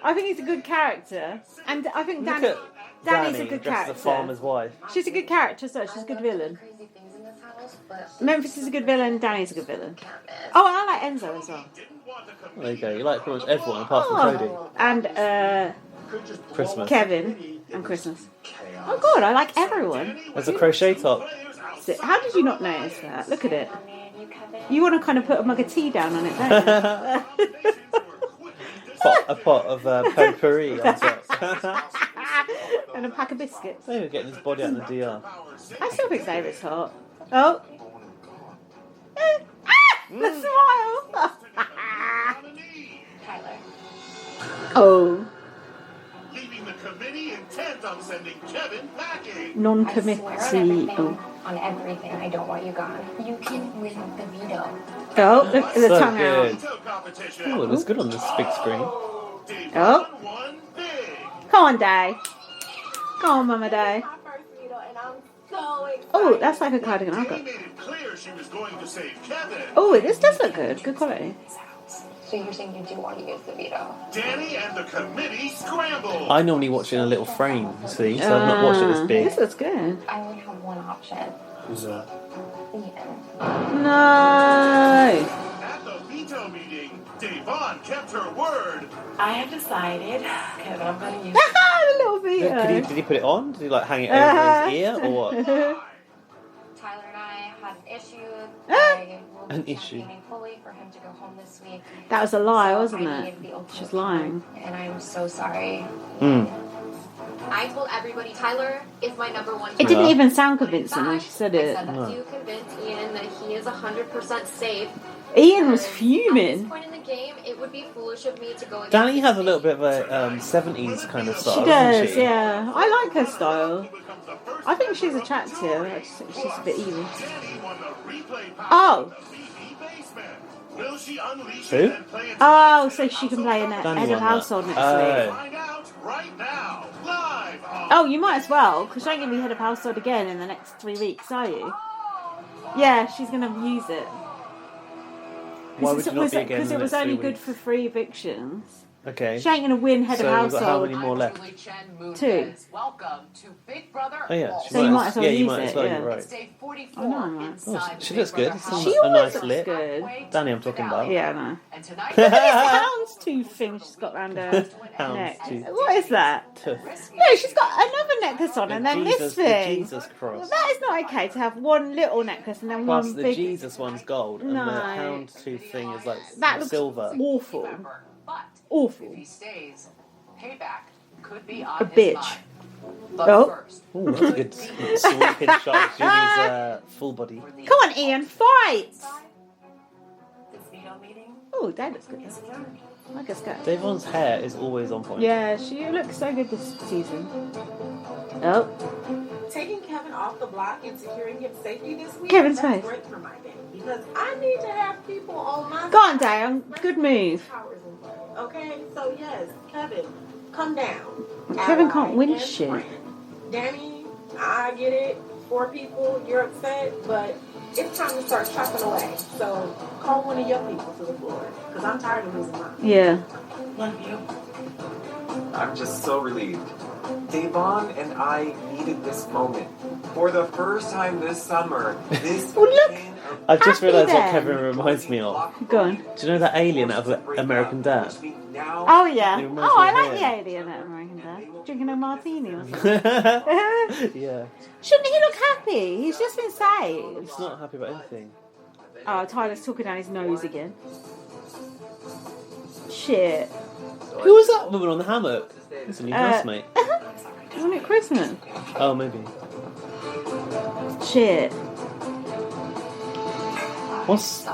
I think he's a good character, and I think Look Danny. at Danny's a Danny good dressed as character. a farmer's wife. She's a good character, so she's a good villain. Crazy things in this house, but Memphis is a good villain. Danny's a good villain. Oh, and I like Enzo as well. There you go. You like pretty much everyone apart from Cody. And Christmas. Kevin and Christmas. Oh God, I like everyone. There's a crochet top. How did you not notice that? Look at it. you Kevin. You want to kind of put a mug of tea down on it, don't you? A pot of potpourri on top. And a pack of biscuits. They were getting his body out in the DR. I still think David's hot. Oh. The smile. Tyler. Oh. Leaving the committee intent on sending Kevin packing. Non-committee. I swear on everything, Oh. on everything. I don't want you gone. You can win the veto. Oh, look at the So tongue good. out. Veto competition. Oh, it looks good on this big screen. Dave Oh. won big. Come on, Day. Come on, Mama Day. My first veto, and I'm so excited. Oh, that's like a cardigan I've Dave got. made it clear she was going to save Kevin. Oh, this does look good. Good quality. So you're saying you do want to use the veto? Danny and the committee scrambled. I normally watch it in a little frame, you see, so I've not watched it this big. This looks good. I only have one option. Who's that? Ian. No. At the veto meeting, Devon kept her word. I have decided that I'm going to use A little bit. Did he put it on? Did he like hang it over his ear or what? Tyler and I had an issue An issue. campaigning fully for him to go home this week. That was a lie, So wasn't I it? needed the ultimate She's lying. plan, and I'm so sorry. I told everybody Tyler is my number one. It didn't Yeah. even sound convincing when she said I it. said that to convince Ian that he is 100% safe. Ian was At this fuming. point in the game, it would be foolish of me to go against Danny has a his little faith. bit of a 70s kind of style, She doesn't does, she? yeah. I like her style. I think she's attractive. I just think she's a bit evil. Oh! Will she unleash Who? it and play it Oh, so she can play in a Danny head of won that. household next Oh. week. Find out right now, live on Oh, you might as well, because she ain't going to be head of household again in the next 3 weeks, are you? Yeah, she's going to use it. Why would you not be again Because in it the was next only 3 good weeks? for 3 evictions. Okay. She ain't going to win head So of we've got how household. many more left? Julie Chen Moonves. 2. Welcome to Big Brother. Oh yeah, All she So you might as well yeah, you use might it, as well, yeah. you're It's right. day 44 I know, right? inside she the looks Big Brother good. house. She A always nice looks lip. good. Danny, I'm talking about. Yeah, I know. And tonight, Look at this houndstooth thing she's got round her neck. Houndstooth. What is that? No, she's got another necklace on and then this the thing. Jesus cross. That is not okay to have one little necklace and then Plus one the big. Jesus one's gold, and No. the houndstooth thing is like That looks silver. awful. but Awful. if he stays, payback could be on A his bitch. mind. But Oh. first, Ooh, that's a good sweeping shot of Julie's full body. Come on, Ian, fight! This veto meeting Oh, that looks good. is adjourned. Like a skirt. Davon's hair is always on point. Yeah, she looks so good this season. Oh, Taking Kevin off the block and securing his safety this week. Kevin's that's face. great for my game because I need to have people on my go on, side. Dayon. Good move. Powers in play. Okay, so yes, Kevin, come down. Kevin Ally can't win and shit. friend. Danny, I get it. 4 people, you're upset, but it's time to start chopping away. So call one of your people to the floor because I'm tired of losing mine. Yeah. Love you. I'm just so relieved. Devon and I needed this moment. For the first time this summer, this Oh, look! weekend of I've just Happy realised what then. Kevin reminds me of. Go on. Do you know that alien out of American Dad? Oh, yeah. It reminds Oh, me I of like him. the alien at American Dad. Drinking a martini or something. Yeah. Shouldn't he look happy? He's just been saved. He's not happy about anything. Oh, Tyler's talking down his nose again. Shit. Who was that woman on the hammock? It's a new housemate. Wasn't it Christmas? Oh, maybe. Shit. What's...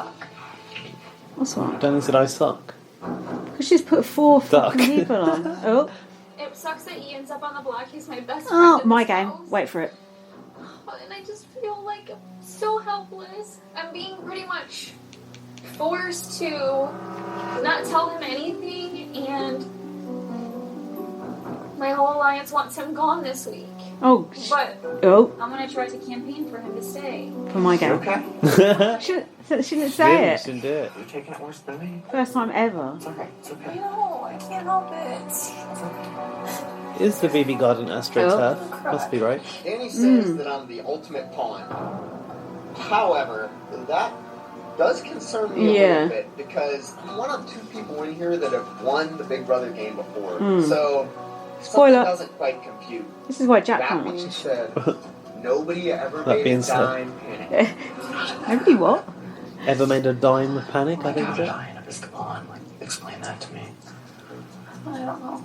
What's wrong? Danny said I suck. Because she's put 4 Duck. fucking people on. Oh. It sucks that Ian's up on the block. He's my best friend. Oh, in my this game. house. Wait for it. And I just feel like I'm so helpless. I'm being pretty much forced to not tell him anything, and my whole alliance wants him gone this week. Oh. But Oh. I'm gonna try to campaign for him to stay. For my game. Okay. She didn't say She it. didn't do it. You're taking it worse than me. First time ever. It's okay. It's okay. No, I can't help it. Is the BB garden astroturf? Must be right. Danny says that I'm the ultimate pawn. However, that does concern me a Yeah. little bit because I'm one of 2 people in here that have won the Big Brother game before. So Spoiler. something doesn't quite compute. This is why Jack That can't watch being this. said, nobody ever That made being a said. dime panic. Nobody what? Ever made a dime panic, I think is it? Explain that to me. I don't know.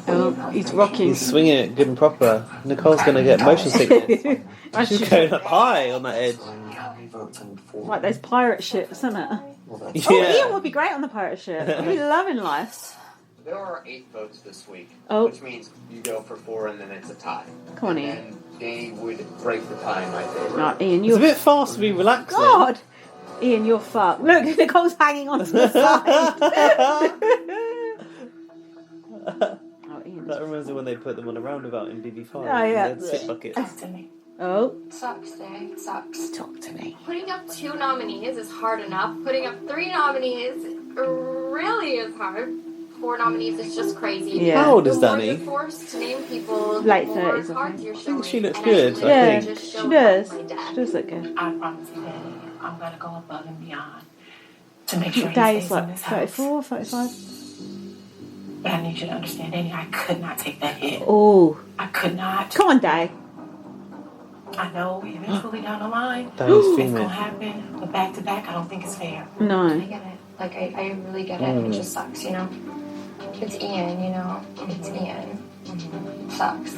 Oh, he's rocking. He's swinging it good and proper. Nicole's going to get motion sickness. She's going up high on that edge. Like those pirate ships, isn't it? Yeah. Oh, Ian would be great on the pirate ship. He'd be loving life. There are 8 votes this week, Oh. which means you go for 4 and then it's a tie. Come on, and Ian. then Danny would break the tie in my favor. No, Ian, It's a you're... bit fast to be relaxing. God! Ian, you're fucked. Look, Nicole's hanging on to the side. Oh, Ian. That reminds me when they put them on a roundabout in BB5. Oh, yeah. They had spit buckets. Talk to me. Oh, Sucks, Day. Sucks. talk to me. Putting up 2 nominees is hard enough. Putting up 3 nominees really is hard. 4 nominees is just crazy. Yeah. How old is The more Danny? you're forced to name people, Late the more 30s, I cards think. you're I showing. think she looks And good, literally Yeah, just she showed does. my dad. She does look good. I promise you, Daddy, I'm gonna go above and beyond to make sure he Daddy's stays in like this house. 34, 35. But I need you to understand, Danny, I could not take that hit. Oh, I could not. come on, Day. I know eventually down the line, Danny's it's female. gonna happen, but back to back, I don't think it's fair. No. I get it. Like, I really get it. It just sucks, you know? It's Ian, you know? It's Ian. Sucks.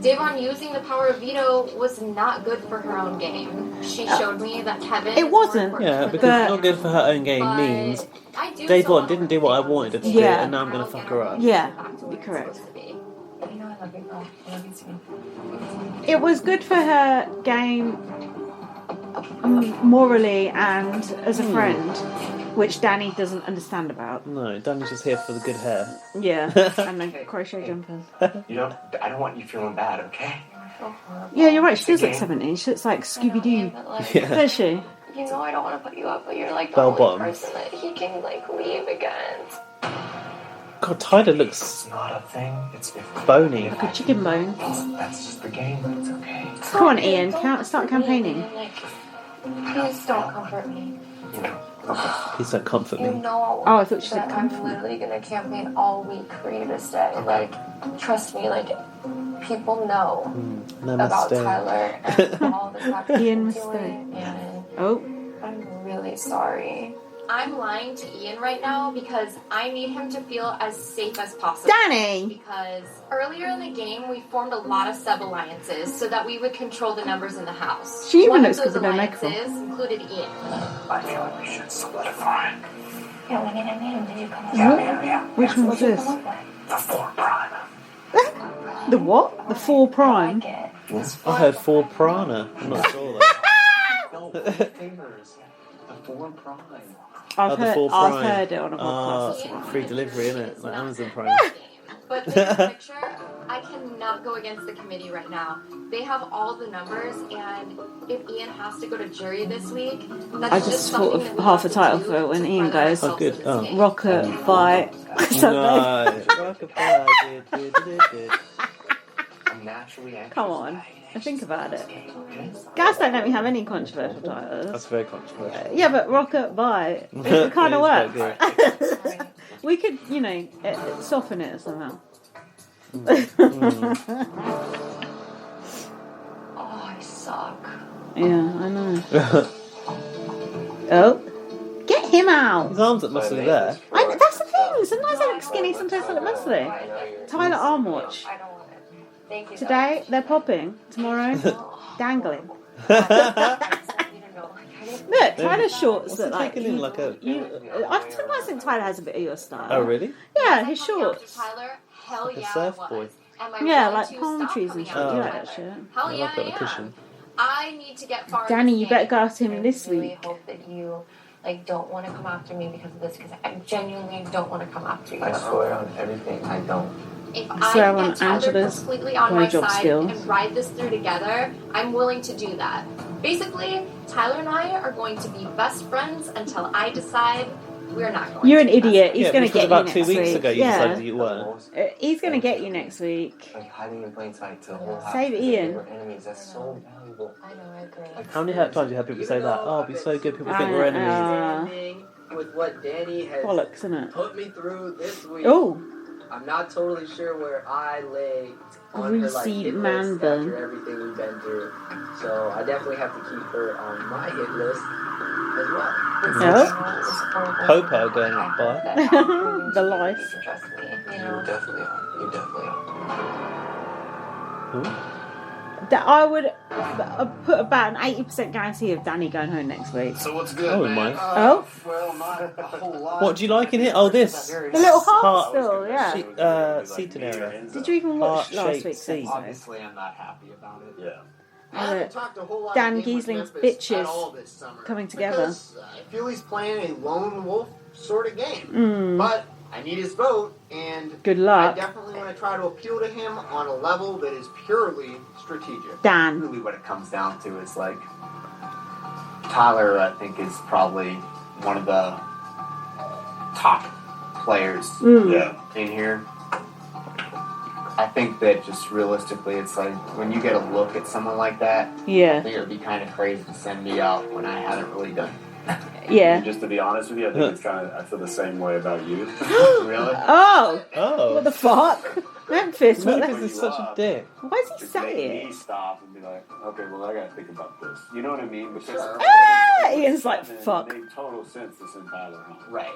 Devon using the power of veto was not good for her own game. She showed me that Kevin... It wasn't. Yeah, because not good for her own game means Davon didn't do what I wanted her to do, and now I'm going to fuck her up. Yeah, you're correct. You know I love you, girl. I love you too. It was good for her game morally and as a friend, which Danny doesn't understand about. No, Danny's just here for the good hair. Yeah, and the crochet jumpers. You know, I don't want you feeling bad, okay? Yeah, you're right. She does look 17. She looks like Scooby Doo. Yeah. Does she? You know I don't want to put you up, but you're like the Bell only bottom. person that he can like leave against. God, Tyler looks It's not a thing. It's bony. Like a chicken bone. That's just the game. It's okay. Come on, Ian. Start campaigning. Like, please don't comfort me. You know. Please don't comfort You me. know Oh, I thought she said that I'm comfort. literally gonna campaign all week for you to stay. Like, trust me. Like, people know about Namaste. Tyler and all the stuff he's Ian been must doing, and Oh. I'm really sorry. I'm lying to Ian right now because I need him to feel as safe as possible. Danny! Because earlier in the game, we formed a lot of sub-alliances so that we would control the numbers in the house. She even One looks of those good with no makeup on. alliances included Ian. I feel like we should solidify. Yeah, we need a name. Did you come up Yeah. Which one was this? The 4 prime. The what? The 4 prime? I heard 4 prana. I'm not sure though. No, fingers. The 4 prime. I've the 4 I've prime. heard it on a podcast. Free delivery, innit? Like Amazon Prime. But the big picture, I cannot go against the committee right now. They have all the numbers, and if Ian has to go to jury this week, that's I just just something thought that of we half have a to title do for when to Ian further goes. ourselves good. in this Oh. game. Rocket fight. No. I'm naturally anxious. Come on. Think about it. Guys don't let me have any controversial titles. That's very controversial. Yeah, but Rocket Bite, it kind of It is works. quite good. We could, soften it somehow. Oh, I suck. Yeah, I know. Oh, get him out! His arms look muscly there. That's the thing. Sometimes they look skinny, sometimes they look muscly. Tyler arm watch. I don't want it. Thank you. Today they're popping. Tomorrow, dangling. Look, Tyler's shorts What's look it like taking in like a? I sometimes think Tyler has a bit of your style. Oh really? Yeah, his shorts. Tyler, hell Like a yeah, surf it was. boy. And my Yeah, really like two palm stopped trees coming and shit. out You of like that Tyler. shit. Hell I yeah, like that I am. cushion. I need to get far. in Danny, this you better game. go after him I this really week. hope that you don't want to come after me because of this, because I genuinely don't want to come after you. I swear on everything, I don't. If I swear I on get Tyler Angela's completely on my blowjob side skills. and ride this through together, I'm willing to do that. Basically, Tyler and I are going to be best friends until I decide we're not going You're to an be best idiot. He's Yeah, going which to was get about you 2 next weeks week. ago. You Yeah. decided you weren't. He's going to get you next week. Like hiding in plain sight to the whole house. Save because Ian. We're enemies. That's so valuable. I know, I agree. How many times have you had people say that? Oh, it'll be so good. People think we're enemies. Standing with what Danny has Bollocks, isn't it? put me through this week. Oh, I'm not totally sure where I lay on her like greasy hit man list bun. after everything we've been through. So I definitely have to keep her on my hit list as well. Oh. Popo going by. The life. Trust me, you You know. definitely are. You definitely are. That I would put about an 80% guarantee of Danny going home next week. So what's good, I wouldn't man? mind. Oh, Well, not a whole lot. What do you like in it? Oh, this. the little heart still, yeah. Seating area. Did you even watch last Heart-shaped week's seat. episode? Obviously, I'm not happy about it. Yeah. I haven't talked a whole lot Dan of game with Giesling's Memphis bitches at all this summer coming together. because I feel he's playing a lone wolf sort of game. Mm. But I need his vote, and Good luck. I definitely want to try to appeal to him on a level that is purely strategic. Dan. Really, what it comes down to is like Tyler. I think is probably one of the top players Yeah. in here. I think that just realistically, it's like when you get a look at someone like that, I Yeah. think it would be kind of crazy to send me out when I haven't really done. Yeah. Just to be honest with you, I think it's kind of. I feel the same way about you. Really? Oh. Oh. What the fuck? Memphis, what Memphis the... is such a dick. Why does he say Make it? me stop and be like, okay, well, I gotta think about this. You know what I mean? Because Ian's like, fuck. It made total sense to send Tyler home. Right.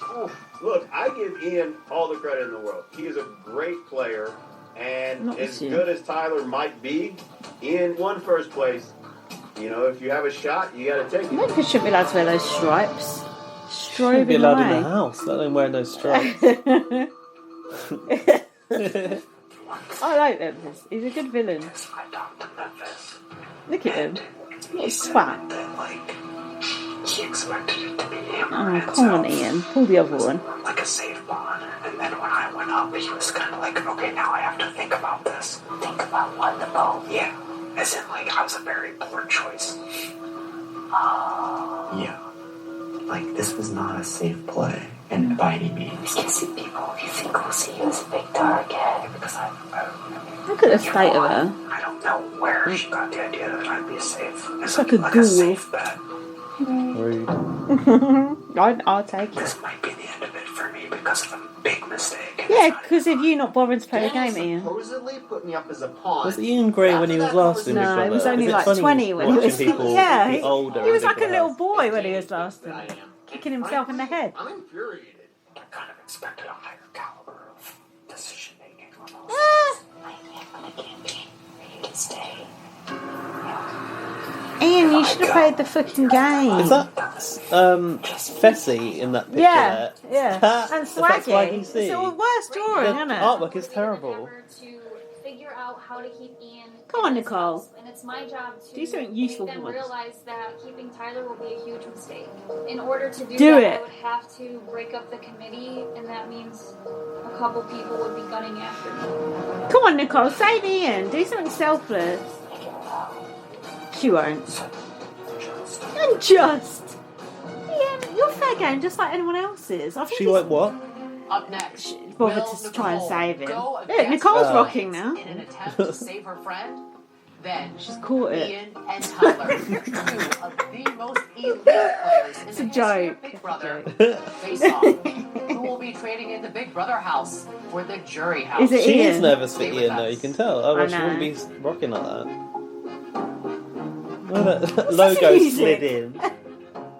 Oh, look, I give Ian all the credit in the world. He is a great player, and Not as this good as Tyler might be, Ian won first place. You know, if you have a shot, you got to take it. Memphis shouldn't be allowed to wear those stripes. Shouldn't be Strobing allowed in the away. house, let alone wearing those stripes. I like Memphis. He's a good villain. Look at him. What a swat. He expected it to be him. Oh, come on, Ian. Pull the other one. Like a safe bond. And then when I went up, he was kind of like, okay, now I have to think about this. Think about what? The bow? Yeah. As in, like, I was a very poor choice. Yeah. Like, this was not a safe play. And by any means. You see people, you think we'll see you as a big target. Because Look at the state of her. I don't know where she got the idea that I'd be safe. It's like a a ghoul. safe bet. Rude. I'll take it. This might be the end of it for me because of a big mistake. Yeah, because of you not bothering to play the game, Ian. Supposedly put me up as a pawn. Was Ian great when he was last in Big Brother? No, he was only Is it like funny 20 when he watching was. people Yeah, be older he was in like a Big little Brother? boy when he was last in. Kicking himself in the head. I'm infuriated. I kind of expected a higher caliber of decision making from us. I can't for you to stay. Ian, you should have played the fucking game. Is that Fessy in that picture Yeah, there? yeah. And Is that Swaggy. C? It's the worst drawing, The isn't it? artwork is terrible. To figure out how to keep Ian. Come on, Nicole. And it's my job to Do something useful make them for once. realize that keeping Tyler will be a huge mistake. In order to do Do that, it. I would have to break up the committee, and that means a couple people would be gunning after me. Come on, Nicole. Save Ian. Do something selfless. She won't. Unjust. Ian, you're fair game just like anyone else's. I think She won't what? Up next, bothered will to try and Nicole save him. go Look, against Nicole's the rocking Lions now. in an attempt to save her friend? Then She's caught it. Ian and Tyler, two of the most elite players in It's the a history joke. of Big Brother, face off. Who will be trading in the Big Brother house for the jury house? Is it She Ian? is nervous for Stay with Ian though, us. you can tell. Otherwise she know. wouldn't be rocking like that. Look at that logo music? slid in.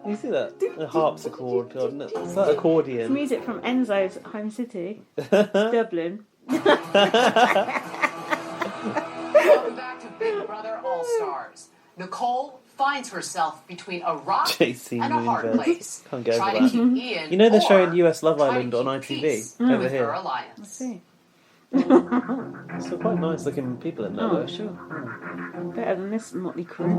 You see that? A harpsichord. God, no. Is that It's accordion? music from Enzo's home city, Dublin. Welcome back to Big Brother All Stars. Nicole finds herself between a rock JC and a hard Moonves. place. Can't get Try over to that. keep Ian You know they're or showing US Love try to Island on keep ITV peace over with her here. I alliance. see. So quite nice looking people in there Oh, though. sure. Better than this motley crew. The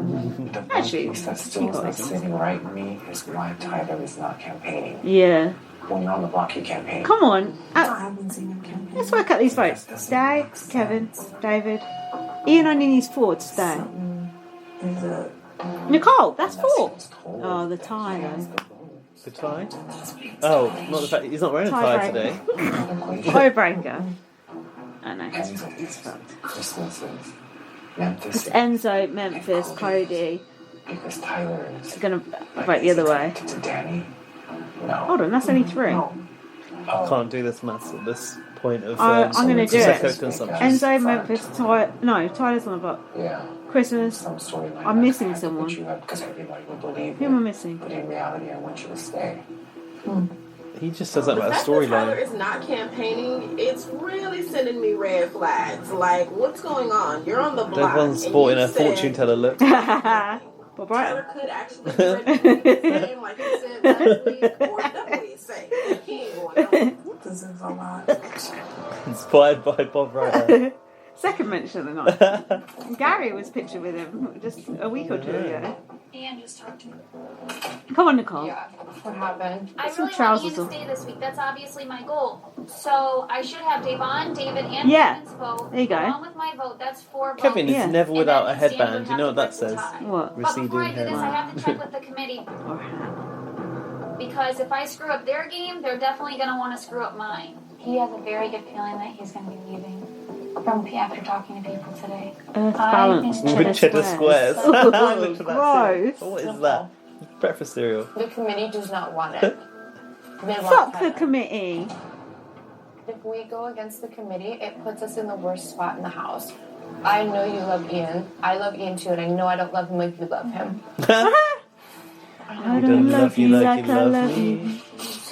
one Actually, piece that you still is got not it. sitting right in me is why Tyler is not campaigning. Yeah. When you're on the block, you campaign. Come on. Let's work out these votes. Stay, Kevin, David. Ian only needs 4 to stay. Nicole, that's 4. Oh, the tie though. The tie? Oh, not the fact he's not wearing a tie today. Tiebreaker. I know, he's fucked. It's Enzo, Memphis, Cody. Because Tyler is It's gonna vote the other way. to Danny. Hold on, that's only 3. I can't do this maths at this point of I'm gonna do it. consumption. Enzo, Memphis, Ty. No, Tyler's on the vote. Yeah. Christmas. Some storyline. I'm missing someone. Because everybody will believe Who am I missing? But in reality, I want you to stay. He just says that The about a fact that Tyler storyline. is not campaigning, it's really sending me red flags. Like, what's going on? You're on the block. Everyone's and sporting you a said fortune teller look. Bob Tyler Brighton. could actually be ready to win this game, like he said last week, or double he say. He ain't going nowhere. This is a lot. Inspired by Bob Ryder. Second mention of the night. Gary was pictured with him just a week or 2 ago. Ian just talked to me. Come on, Nicole. Yeah. What happened? I Some really want trousers Ian on. to stay this week. That's obviously my goal. So I should have Davon, David, and Yeah. Kevin's vote. There you go. Along with my vote, that's 4 votes. Kevin is Yeah. never And without a then Stan headband. would Do you know what have that to break the says? tie. What? But before Receding I do this, I hairline. have to check with the committee. Because if I screw up their game, they're definitely going to want to screw up mine. He has a very good feeling that he's going to be leaving. From after talking to people today. Earth balance. With cheddar squares. Ooh, Look at that gross. too. What is that? Breakfast cereal. The committee does not want it. They want Fuck the Tyler. committee. If we go against the committee, it puts us in the worst spot in the house. I know you love Ian. I love Ian too, and I know I don't love him like you love him. I don't love you like I love you.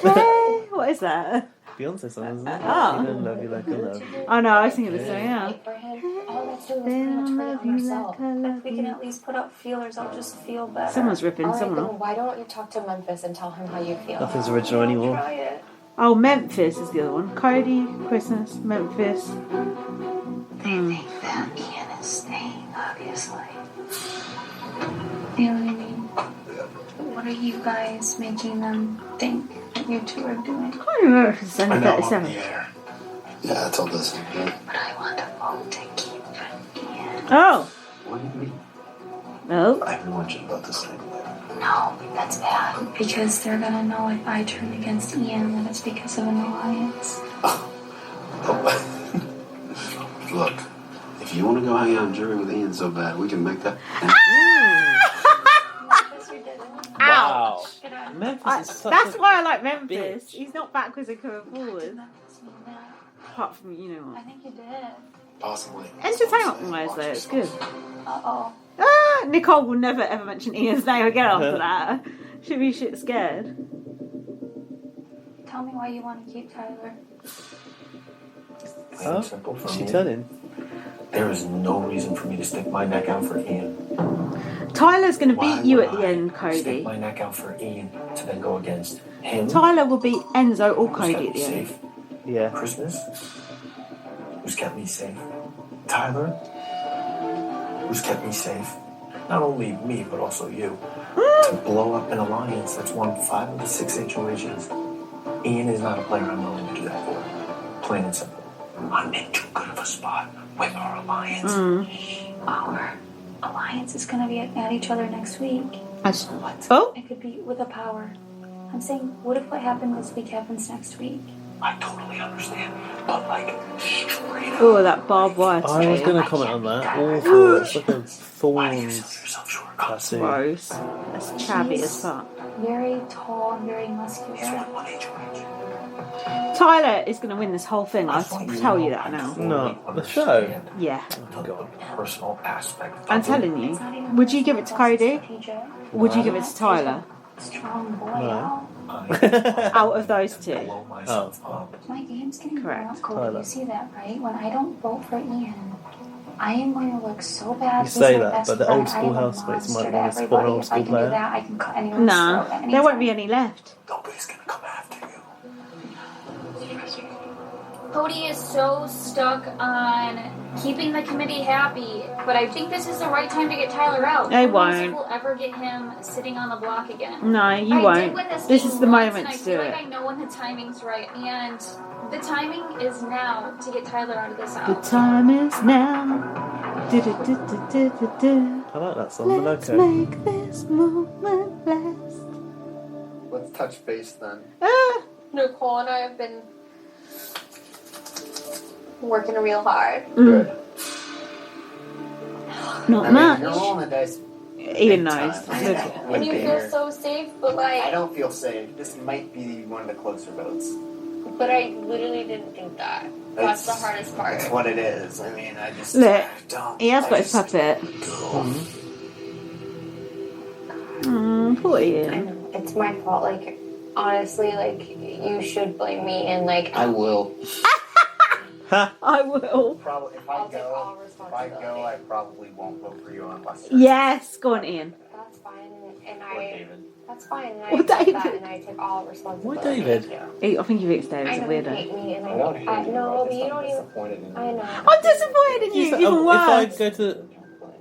Hey, what is that? Beyonce song, isn't it? Oh. I don't love you like I love you. Oh no, I was thinking the song, yeah. All that's doing is putting a target on ourselves. If we can at least put out feelers, I'll just feel better. Someone's ripping someone then off. why don't you talk to Memphis and tell him how you feel? Nothing's original anymore. Try it. Oh, Memphis is the other one. Cody, Christmas, Memphis. They think that Ian is staying, obviously. You know what I mean? What are you guys making them think that you two are doing? I can't remember if it's only 37. Yeah, it's all this. But I want to vote to keep Ian. Oh! What do you mean? No. I haven't mentioned about this thing. No, that's bad. Because they're gonna know if I turn against Ian that it's because of an alliance. Look, if you want to go hang out and jury with Ian so bad, we can make that. Wow. Memphis is such That's a why I like Memphis. bitch. He's not backwards and coming forward. Apart from, you know I what. think you did. Possibly. Entertainment wise, though, it's good. Uh-oh. Ah, Nicole will never ever mention Ian's name again after that. She'll be shit scared. Tell me why you want to keep Tyler. Plain and simple for She me. turning. There is no reason for me to stick my neck out for Ian. Tyler's going to Why beat you would at the I end, Stick Cody. my neck out for Ian to then go against him. Tyler will beat Enzo or Who's Cody kept at me the end. safe? Yeah. Christmas. Who's kept me safe? Tyler. Who's kept me safe? Not only me, but also you. To blow up an alliance that's won 5 of the 6 HOHs. Ian is not a player I'm willing to do that for. Plain and simple. I'm in too good of a spot with our alliance. Our alliance is going to be at each other next week. What? Oh? It could be with a power. I'm saying, what if what happened this week happens next week? I totally understand. But like, straight up. Oh, that barbed wire I was tattoo. going to comment on that. Awful. It's like a thorns tattoo. Gross. That's chabby as fuck. Very tall and very muscular. Tyler is going to win this whole thing. I'll tell you that now. No, the show. Yeah. The personal aspect. I'm telling you. Would you give it to Cody? Or would you give it to Tyler? Strong boy. No. Out of those two. Oh. My game's getting Correct. more cold. Tyler. You see that, right? When I don't vote for Ian, I am going to look so bad. You He's say my that, best but the friend. old school I am a housemates might monster want to to support an everybody. old If I school can do player. that, I can cut anyone's Nah, throat there won't anytime. be any left. Nobody's gonna come after you. Cody is so stuck on keeping the committee happy, but I think this is the right time to get Tyler out. They Who knows if won't. we'll ever get him sitting on the block again. No, you I won't. did win this This game is the once, moment and I to feel do like it. I know when the timing's right, and the timing is now to get Tyler out of this The house. time is now. Do-do-do-do-do-do-do. I like that song, Let's but okay. make this moment last. Let's touch base then. Nicole and I have been working real hard. Good. Not I mean, much. you're rolling the dice. Ian big knows. time. Look. And you feel so safe, but I like, don't feel safe. This might be one of the closer votes. but I literally didn't think that. That's the hardest part. It's what it is. I mean, I just Look, don't. he has I got his just- puppet. Poor Ian. It's my fault. Like, honestly, like, you should blame me and like. I will. I will. Probably if I I'll take all go, I probably won't vote for you unless you're. Yes, go on, Ian. That's fine, and Or I. David. That's fine, and I Or accept David. that, and I take all responsibility. David? I think you think David's I a know you weirdo. hate me, and I don't hate you. no, I'm but you just don't even. disappointed in you. I know. I'm disappointed in you. If Even I worse. go to...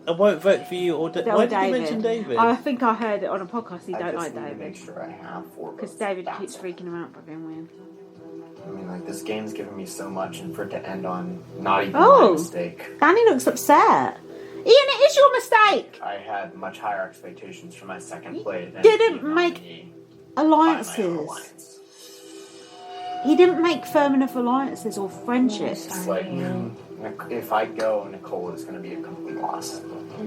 I won't vote for you or... Why did you mention David? I think I heard it on a podcast. He I don't just like need to David. make sure I have 4 votes. Because David That's keeps it. freaking him out by being weird. I mean, like, this game's given me so much, and for it to end on not even Oh. my mistake. Danny looks upset. Ian, it is your mistake. I had much higher expectations for my second play. Than Didn't being make nominated alliances. by my alliance. He didn't make firm enough alliances or friendships. It's like, if I go, Nicole is going to be a complete loss. I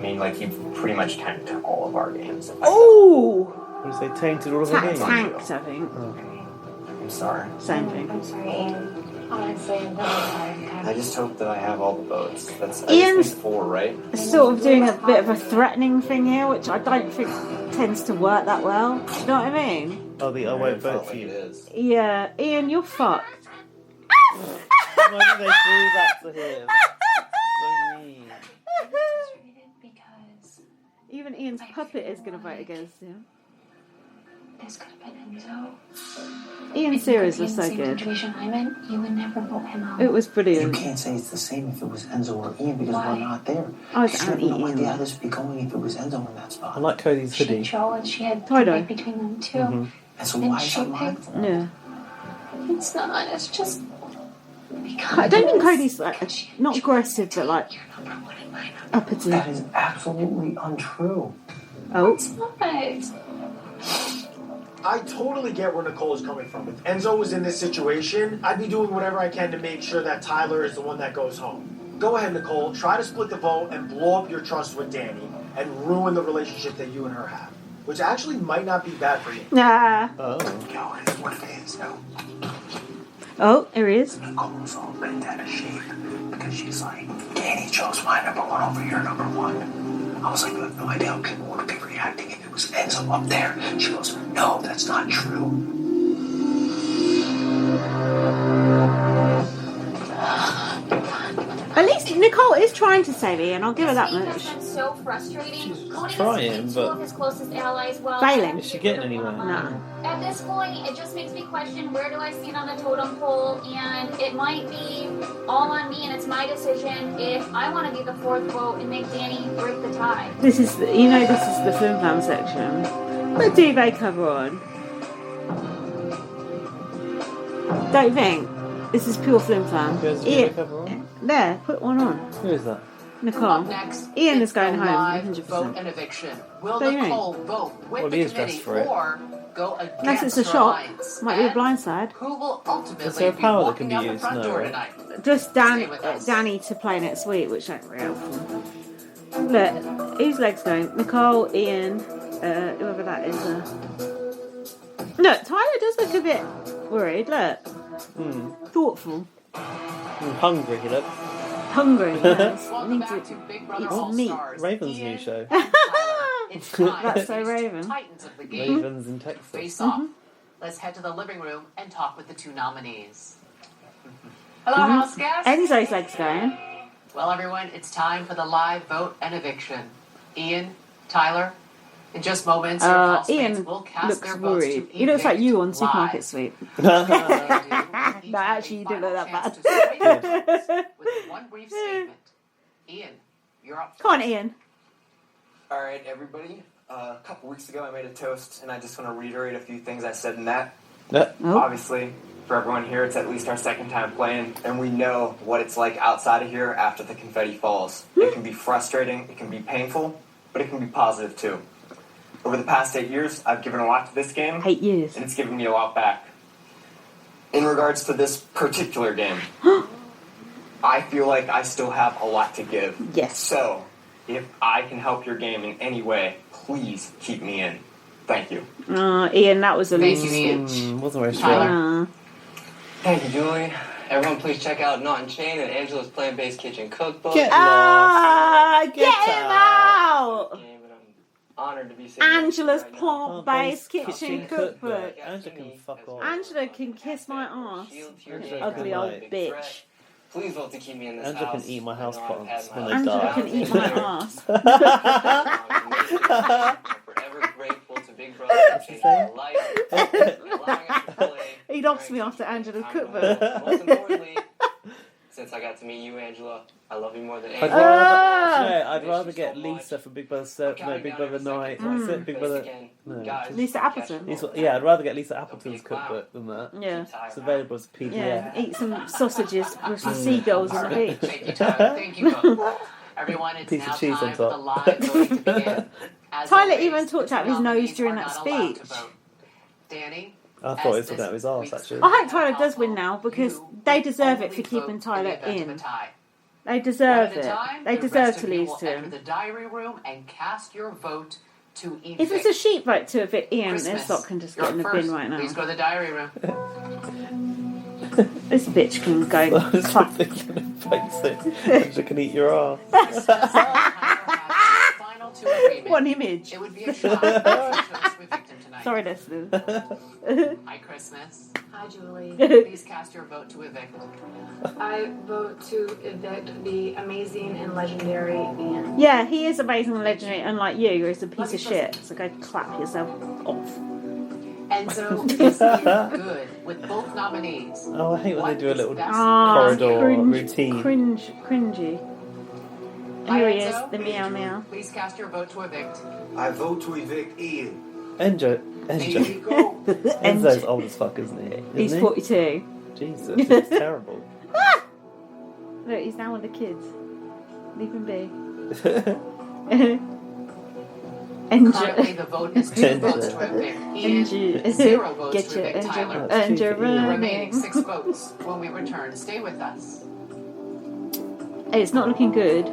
mean, like, he pretty much tanked all of our games. Oh! What did you say? Tainted all of the games? Tanked, I think. I'm sorry. Same thing. I'm sorry, Ian. Honestly, I'm really tired. I just hope that I have all the votes. That's I Ian's just need 4, right? sort of doing a bit of a threatening thing here, which I don't think tends to work that well. Do you know what I mean? Oh, I won't vote for you. Yeah, Ian, you're fucked. Why did they do that to him? So mean. Because Even Ian's puppet is going to vote against him. this could have been Enzo. Ian's series was so good. Situation I'm in, you would never vote him out. It was brilliant. You can't say it's the same if it was Enzo or Ian because Why? we're not there. I was You have no anti-Ian. idea how this would be going if it was Enzo in that spot. I like Cody's She hoodie. chose. She had Tie-dye. to pick between them two. Mm-hmm. And so And why is she that my picked- fault? Yeah. It's not. It's just because I don't think Cody's like not aggressive, but like uppity. That is absolutely untrue. Oh, it's not. I totally get where Nicole is coming from. If Enzo was in this situation, I'd be doing whatever I can to make sure that Tyler is the one that goes home. Go ahead, Nicole. Try to split the vote and blow up your trust with Danny and ruin the relationship that you and her have, which actually might not be bad for you. nah. Oh. Yo, it is what it is. No. Oh, here he is. Nicole's all bent out of shape because she's like, Danny chose my number 1 over your number 1. I was like, you have no idea how people would be reacting if it was Enzo up there. She goes, no, that's not true. At least Nicole is trying to save Ian. I'll give her that This week much. has been so frustrating. Cody trying, is but- two of his closest allies. Well, Failing. Is she getting anywhere? No. At this point, it just makes me question where do I stand on the totem pole, and it might be all on me, and it's my decision if I want to be the 4th vote and make Danny break the tie. This is the, you know, this is the film fan section. Put duvet cover on. Don't you think? This is pure film fan. Who has the Ian, duvet cover on? there, put one on. Who is that? Nicole. Up next, Ian it's is going the home. live 100%. vote and eviction. Will Don't you Nicole vote with Well, the he is committee dressed for it. or go against Unless it's a her shot. alliance? Might be a And blind side. who will ultimately Is there a be power that walking can be out the used? front No, door right? tonight? Just Stay with us. Danny to play next week, which ain't real. Look, whose legs going? Nicole, Ian, whoever that is. Look, Tyler does look a bit worried. Look, thoughtful, Hungry, he looks. hungry. Yes. Welcome Need back to to Big Brother eat All some meat. Stars. Raven's Ian new show. and Tyler. It's time That's to so face Raven. the Titans of the game. Ravens in Texas. Face off. Let's head to the living room and talk with the 2 nominees. Hello, house guests. Enzo's legs going. Well, everyone, it's time for the live vote and eviction. Ian, Tyler, in just moments, your housemates Ian will cast looks their votes worried. to He looks like evict you on live. Supermarket Sweep. No, actually, you don't look that Chance to bad. sway votes with one brief statement. Ian, you're up. Come on, Ian. All right, everybody. A couple weeks ago, I made a toast, and I just want to reiterate a few things I said in that. Yeah. Oh. Obviously, for everyone here, it's at least our 2nd time playing, and we know what it's like outside of here after the confetti falls. It can be frustrating, it can be painful, but it can be positive too. Over the past 8 years, I've given a lot to this game, 8 years. and it's given me a lot back. In regards to this particular game, I feel like I still have a lot to give. Yes. So, if I can help your game in any way, please keep me in. Thank you. Ian, that was a Thank loose you, Ian. Wasn't very Tyler. strong. Thank you, Julie. Everyone, please check out Not in Chain and Angela's Plant-Based Kitchen Cookbook. Get Get him out! Honored to be sitting Angela's right now. plant-based kitchen cookbook. Angela can fuck off. Angela can kiss my ass. Angela Ugly can, old like, bitch. Please vote to keep me in this Angela house. can eat my house I know I've plants had when my they Angela die. can eat my ass. I'm forever grateful to Big Brother for changing my life and allowing us to play. He knocks me after Angela's cookbook. Most importantly, since I got to meet you, Angela, I love you more than I'd anything. I'd rather get Lisa for Big Brother 7, no, Big Brother 9. That's it, Big Brother. No. Lisa Appleton. Yeah, I'd rather get Lisa Appleton's cookbook than that. Yeah. It's available as PDF. Yeah, eat some sausages with some seagulls on the beach. Thank you, Tyler. Thank you both. Everyone, it's Piece now of cheese time on for the top. live voting to begin. As Tyler always, even talked the out of his nose nominees during are that not allowed to speech. vote. Danny, I thought he was talking out of his arse, actually. I hope Tyler does win now because they deserve it for keeping Tyler in. They deserve One at a it. time, They the deserve rest to of you lose will to enter him. the diary room and cast your vote to evict. If it's a sheep vote to evict Ian, Christmas, this lot can just you're get in the first. bin right now. Please go to the diary room. This bitch can go clap. She can eat your ass. One image. It would be a shock if you chose to evict him tonight. Sorry, listeners. Hi, Christmas. Hi, Julie. Please cast your vote to evict. I vote to evict the amazing and legendary Ian. Yeah, he is amazing and legendary, unlike you, who's a piece of shit. So go clap yourself off. Enzo is good with both nominees. Oh, I hate when they do a little corridor routine. Cringy. Here he is, the meow meow. Please cast your vote to evict. I vote to evict Ian. Enzo. Enzo's old as fuck, isn't he? He's 42. Jesus, it's terrible. Look, he's now with the kids. Leave him be. Currently, the vote is 2 votes to evict Ian, 0 votes to evict Tyler. The remaining 6 votes when we return. Stay with us. Hey, it's not looking good.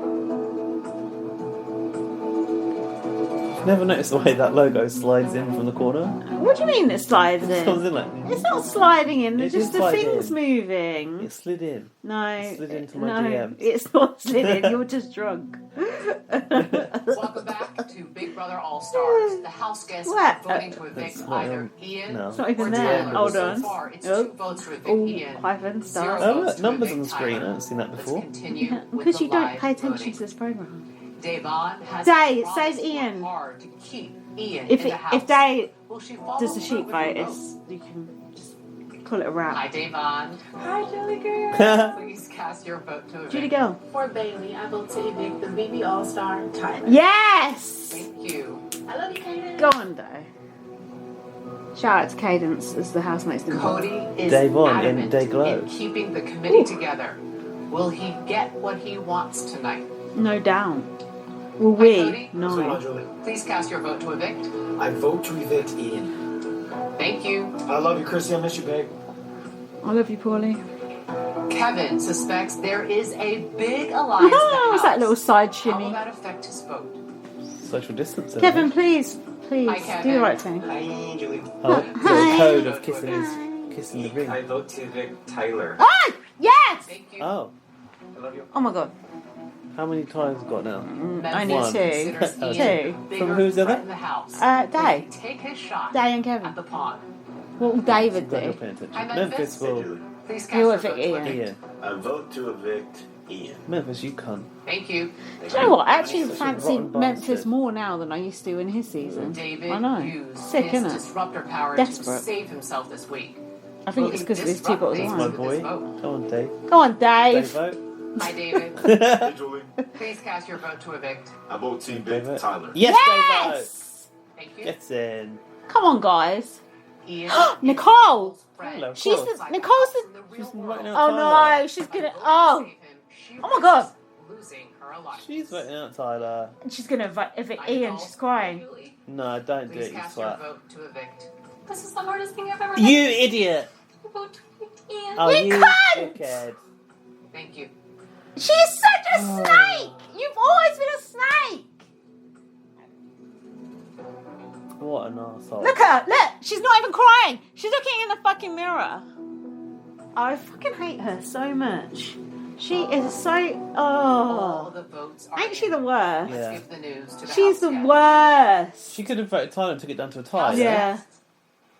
Never noticed the way that logo slides in from the corner. What do you mean it slides in? Comes in like, It's not sliding in, It it's did just the slide thing's in. moving. It slid in. No. It slid into my no, DMs. it's not slid in, you're just drunk. Welcome back to Big Brother All Stars. The house guests are voting to evict either Ian No. It's not even or there. Tyler. Hold So on. far, it's Oh. 2 votes to evict Oh, Ian. hyphen, start. Oh, look, numbers on the screen. I haven't seen that before. Continue with Because the you don't live pay attention voting. to this program. Davon has Day, it promised says Ian. hard to keep Ian If in the house. if Day Will she follow does the through sheep with her vote, vote? it's, you can just call it a wrap. Hi, Davon. Hi, Julie girl. Please cast your vote to evict. Judy, go. For Bailey, I vote to evict the BB All-Star Tyler. Yes! Thank you. I love you, Kaden. Go on, Day. Shout out to Cadence as the housemates. Cody is Davon in adamant Day Glow. in keeping the committee together. Will he get what he wants tonight? No doubt. Will Hi, we? Cody. What's going on, No. Julie? Please cast your vote to evict. I vote to evict Ian. Thank you. I love you, Chrissy. I miss you, babe. I love you, Paulie. Kevin suspects there is a big alliance in the What's house. that little side How will shimmy? that affect his vote? Social distancing. Kevin, please, Hi, do Kevin. the right thing. Hi, Julie. Oh, the code of kissing the ring. I vote to evict Tyler. Oh, yes! Thank you. Oh, I love you. Oh my god. how many times have we got now? I need One. two. Considers Oh, Ian two. bigger From who's the threat other? in the house. Day. Will he take his shot Day and at Kevin. the pond? What will David Glad you're do? paying attention. Hi, Memphis Memphis. Hey, will. Julie. Please cast He'll your evict vote to Ian. evict. Ian. I vote to evict Ian. Memphis, you cunt. Thank you. Do you know what? I actually Such a fancy rotten Memphis bastard. more now than I used to in his season. David I know. used Sick, his innit? disruptor power Desperate. to save himself this week. I think Will it's he because of his 2 disrupt bottles of things My wine. with boy. his vote? Come on, Dave. Go on, Dave, Dave. vote. Hi, David. Hey, Julie. Please cast your vote to evict. I vote to Dave, evict vote. Tyler. Yes, Dave, vote. Yes! Thank you. Gets in. Come on, guys. Ian. Nicole! Hello, of She's course. the Nicole's the. She's voting out Oh Tyler. no, she's gonna. Oh, oh my god, Losing her alliance. She's voting out Tyler. she's gonna evict Ian. She's crying. No, don't do Please it, you cast your swat. vote to evict. This is the hardest thing I've ever You done. idiot! Vote to evict Ian. Oh, You you cunt! dickhead. Thank you. She's such a snake. You've always been a snake. What an arsehole. Look at her. Look, she's not even crying. She's looking in the fucking mirror. I fucking hate her so much. She is so. All Oh, the votes are ain't she in. the worst? Yeah. Give the news to the She's house the guests. worst. She could have voted Tyler and took it down to a tie. Yeah.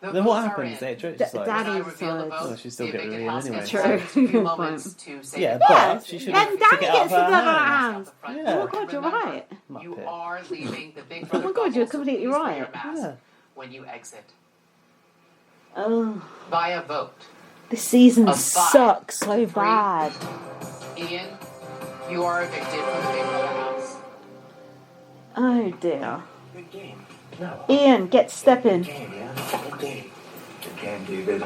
The Then what votes are happens? in. They judge D- decides. Daddy When I reveal the decides. votes, Oh, she'd still the get rid of evicted Ian house anyway. guests True. have a few Good moments to say Yeah, goodbye. but she should Then have Danny took it out gets of the her blood on her hands. hands. Yeah. Oh my god, you're right. You Muppet. are leaving the Big Oh Brother my god, you're bubble, so completely please wear right. your mask Yeah. when you exit. Oh, Via vote. this season Of five, sucks so 3. bad. Ian, you are evicted from the Big Brother house. Oh dear. Good game. No. Ian, get stepping. Good game, yeah. Good game. Good game, David.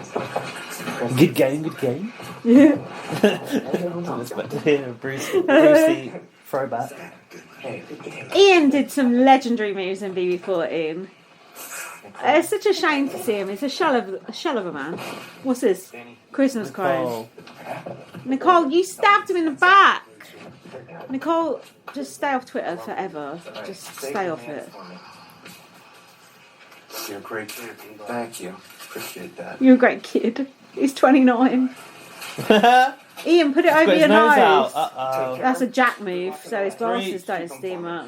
Good game, good game. Didn't expect to hear a Brucey throwback. Hey, good game. Ian did some legendary moves in BB14. It's such a shame to see him. He's a shell of a man. What's this? Christmas card. Nicole, you stabbed him in the back. Nicole, just stay off Twitter forever. Just stay off it. You're a great kid. Thank you. Appreciate that. You're a great kid. He's 29. Ian, put it over your nose nose. out. Uh-oh. That's a Jack move, so his glasses Three. don't steam up.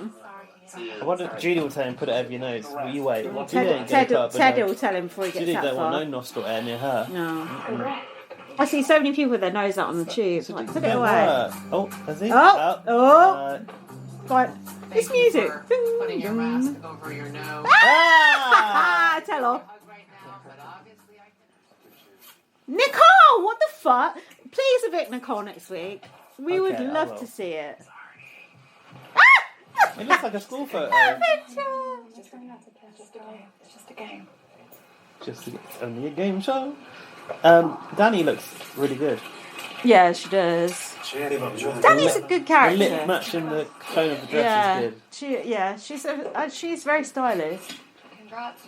I wonder if Judy will tell him put it over your nose. Will you wait? Ted will tell him before he gets Judy that don't far. want no nostril air near her. No. I see so many people with their nose out on the tube. Like, put it away. Oh, has he? Oh. Right. It's music. Putting your mask over your nose. Ah! Tell off. Nicole, what the fuck? Please evict Nicole next week. We would love to see it. It looks like a school photo. It's just a game. It's only a game show. Danny looks really good. Yeah, she does. Danny's a good character. The lip matching the tone of the dress is good. She's very stylish.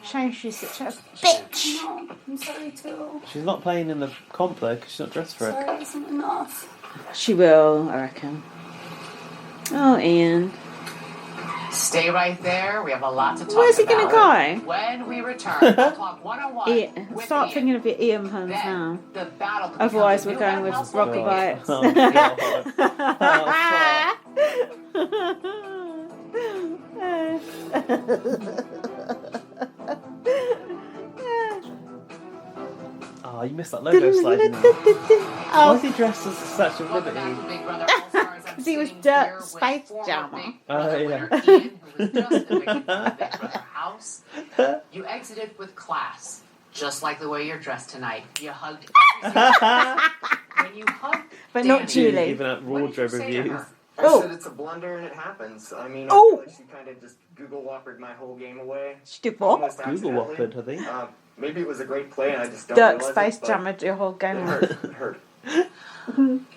Shame she's such a bitch. No, I'm sorry too. She's not playing in the comp though because she's not dressed for Sorry, it. it wasn't enough. She will, I reckon. Oh, Ian. Stay right there. We have a lot to talk about. Where's he going to go? When we return, we'll talk 101. Ian. Start thinking of your Ian puns now. The battle. Otherwise, we're going with Rocky Bites. Oh, you missed that logo sliding. Why is he dressed as such a liberty? Because he was Dirt Space Jammer. Oh, yeah. House. You exited with class, just like the way you're dressed tonight. You hugged when you hugged But not Julie. Giving out wardrobe reviews. I said it's a blunder and it happens. I mean, I feel like she kind of just Google Whoppered my whole game away. Almost Google Whoppered, I think. Maybe it was a great play and I just don't Dirt realize Space it, Jammer your whole game. It hurt.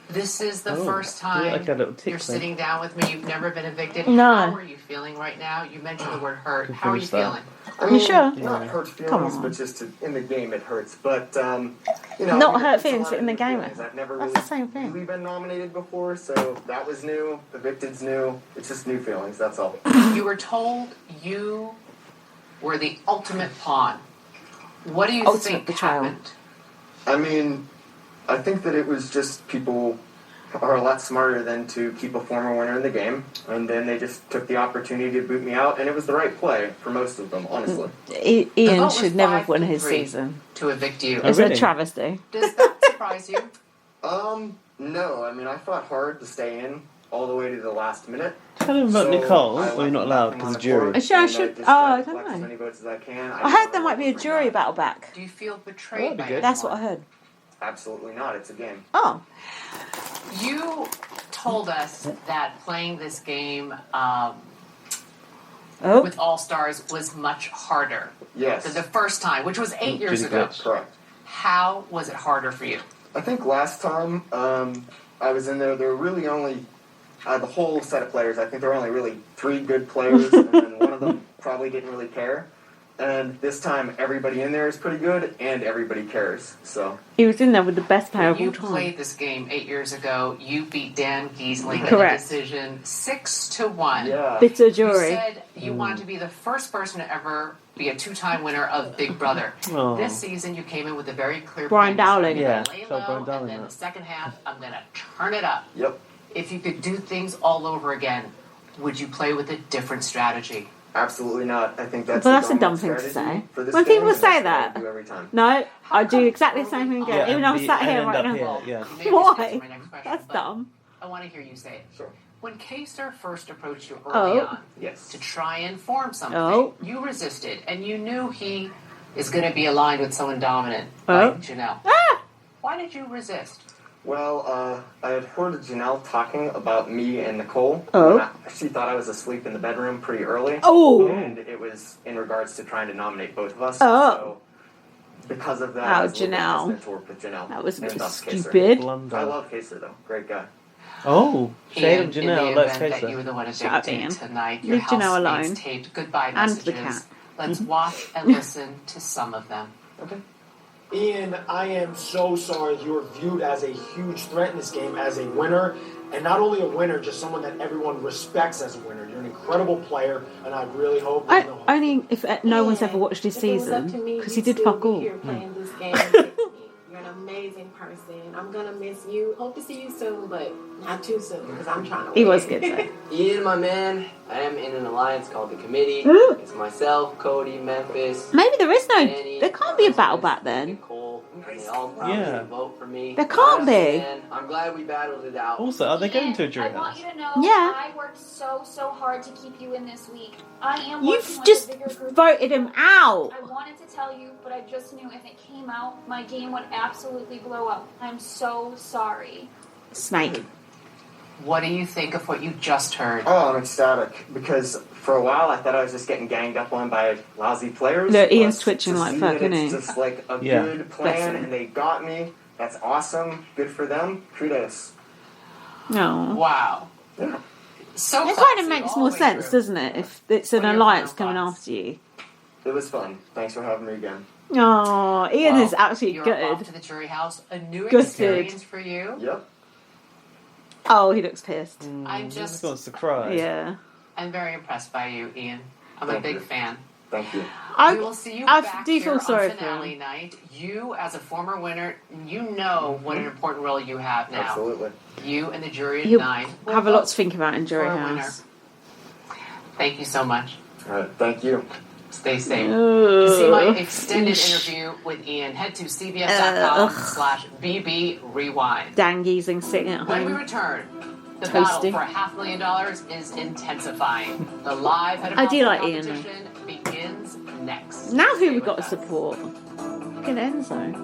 This is the Oh, first I feel time like a little tick you're thing. sitting down with me. You've never been evicted. No. How are you feeling right now? You mentioned the word hurt. How are you feeling? I mean, sure? Not hurt feelings, Come on. but just in the game it hurts. But, you know. Not I mean, hurt it's a feelings, lot but in the of game. feelings. I've never That's really, the same thing. really been nominated before, so that was new. Evicted's new. It's just new feelings, that's all. You were told you were the ultimate pawn. What do you think happened? I mean, I think that it was just people are a lot smarter than to keep a former winner in the game, and then they just took the opportunity to boot me out, and it was the right play for most of them, honestly. Ian should never have won his season. To evict you. It's a travesty. Does that surprise you? No. I mean, I fought hard to stay in all the way to the last minute. Tell him about So Nicole, I or you're not allowed because of jury. I should. I don't collect as know. many votes as I can. I heard there might be a jury battle back. Do you feel betrayed by That's what I heard. Absolutely not. It's a game. Oh. You told us that playing this game with All Stars was much harder Yes. than the first time, which was 8 years ago. Correct. How was it harder for you? I think last time I was in there were really only the whole set of players. I think there were only really 3 good players, and then one of them probably didn't really care. And this time, everybody in there is pretty good, and everybody cares. So He was in there with the best player of When all you time. played this game 8 years ago, you beat Dan Giesling in a Correct. decision 6-1. Yeah. Bitter jury. You said you wanted to be the first person to ever be a 2-time winner of Big Brother. Oh. This season, you came in with a very clear Brian plan. Dowling. I'm Yeah, gonna lay tell low, Brian Dowling and then that. the second half, I'm going to turn it up. Yep. If you could do things all over again, would you play with a different strategy? Absolutely not. I think that's But that's the a dumb dominant thing to strategy say. for this When game, people and say that's what I that, do every time. no, I do exactly the same thing again. Yeah, even though I'm and sat be- here and right end now. up here, yeah. You may have Why? just answered my next question, That's but dumb. I want to hear you say it. Sure. When K-Star first approached you early on Yes. to try and form something, Oh. you resisted, and you knew he is going to be aligned with someone dominant Oh. like Janelle. Why did you resist? Well, I had heard Janelle talking about me and Nicole. Oh. when she thought I was asleep in the bedroom pretty early. Oh. And it was in regards to trying to nominate both of us. Oh. So because of that, Oh, I was a little bit Janelle. hesitant to work with Janelle. That was a and bit thus Kaser. stupid. Blunder. I love Kaser, though. Great guy. Oh, shade of In Janelle. the Let's event face that you were it. the one Shut up, evicted Ian. tonight, your Leave Janelle housemates alone. taped goodbye And messages. the cat. Let's watch and listen to some of them. Okay. Ian, I am so sorry you're viewed as a huge threat in this game, as a winner. And not only a winner, just someone that everyone respects as a winner. You're an incredible player, and I really hope... Only if no one's ever watched his season, because he did fuck all. You're playing this game with me. You're an amazing amazing person. I'm gonna miss you. Hope to see you soon, but not too soon because I'm trying to. He win. was good though. Ian, my man, I am in an alliance called the Committee. It's myself, Cody, Memphis. Maybe there is no. Danny, There can't be a battle back then. Nicole, and they all promised to vote for me. There can't be. And I'm glad we battled it out. Also, are they going to a jury I want house? you to know Yeah. I worked so hard to keep you in this week. I am You've working with just a bigger group. voted him out. I wanted to tell you, but I just knew if it came out, my game would absolutely blow up. I'm so sorry. Snake. What do you think of what you just heard? Oh, I'm ecstatic because for a while I thought I was just getting ganged up on by lousy players. Look, Ian's But twitching to like see fuck, that isn't he? It's just like a Yeah. good Bless plan him. and they got me. That's awesome. Good for them. Kudos. No. Wow. Yeah. So It kind classy of makes all more the way sense, through. doesn't it? If it's an What are your alliance final coming thoughts? after you. It was fun. Thanks for having me again. Oh, Ian Well, is absolutely you're off gutted. to the jury house. A new Gutted. experience for you. Yep. Oh, he looks pissed. I'm He just, just wants to cry. Yeah. I'm very impressed by you, Ian. I'm a Thank big you. fan. Thank you. We will see you I back do here feel sorry on for finale him. night. You, as a former winner, you know what an important role you have now. Absolutely. You and the jury of He'll 9 will have a lot vote to think about in jury for a winner. house. Thank you so much. All right. Thank you. Stay safe. To see my Ugh. extended Yeesh. interview with Ian, head to cbs.com/bb rewind. Dangies sitting at When we home. return, the Toasty. battle for $500,000 is intensifying. The live head of I do household like Ian, though. competition begins next. Now who Stay we with got to us. support? Fucking Enzo.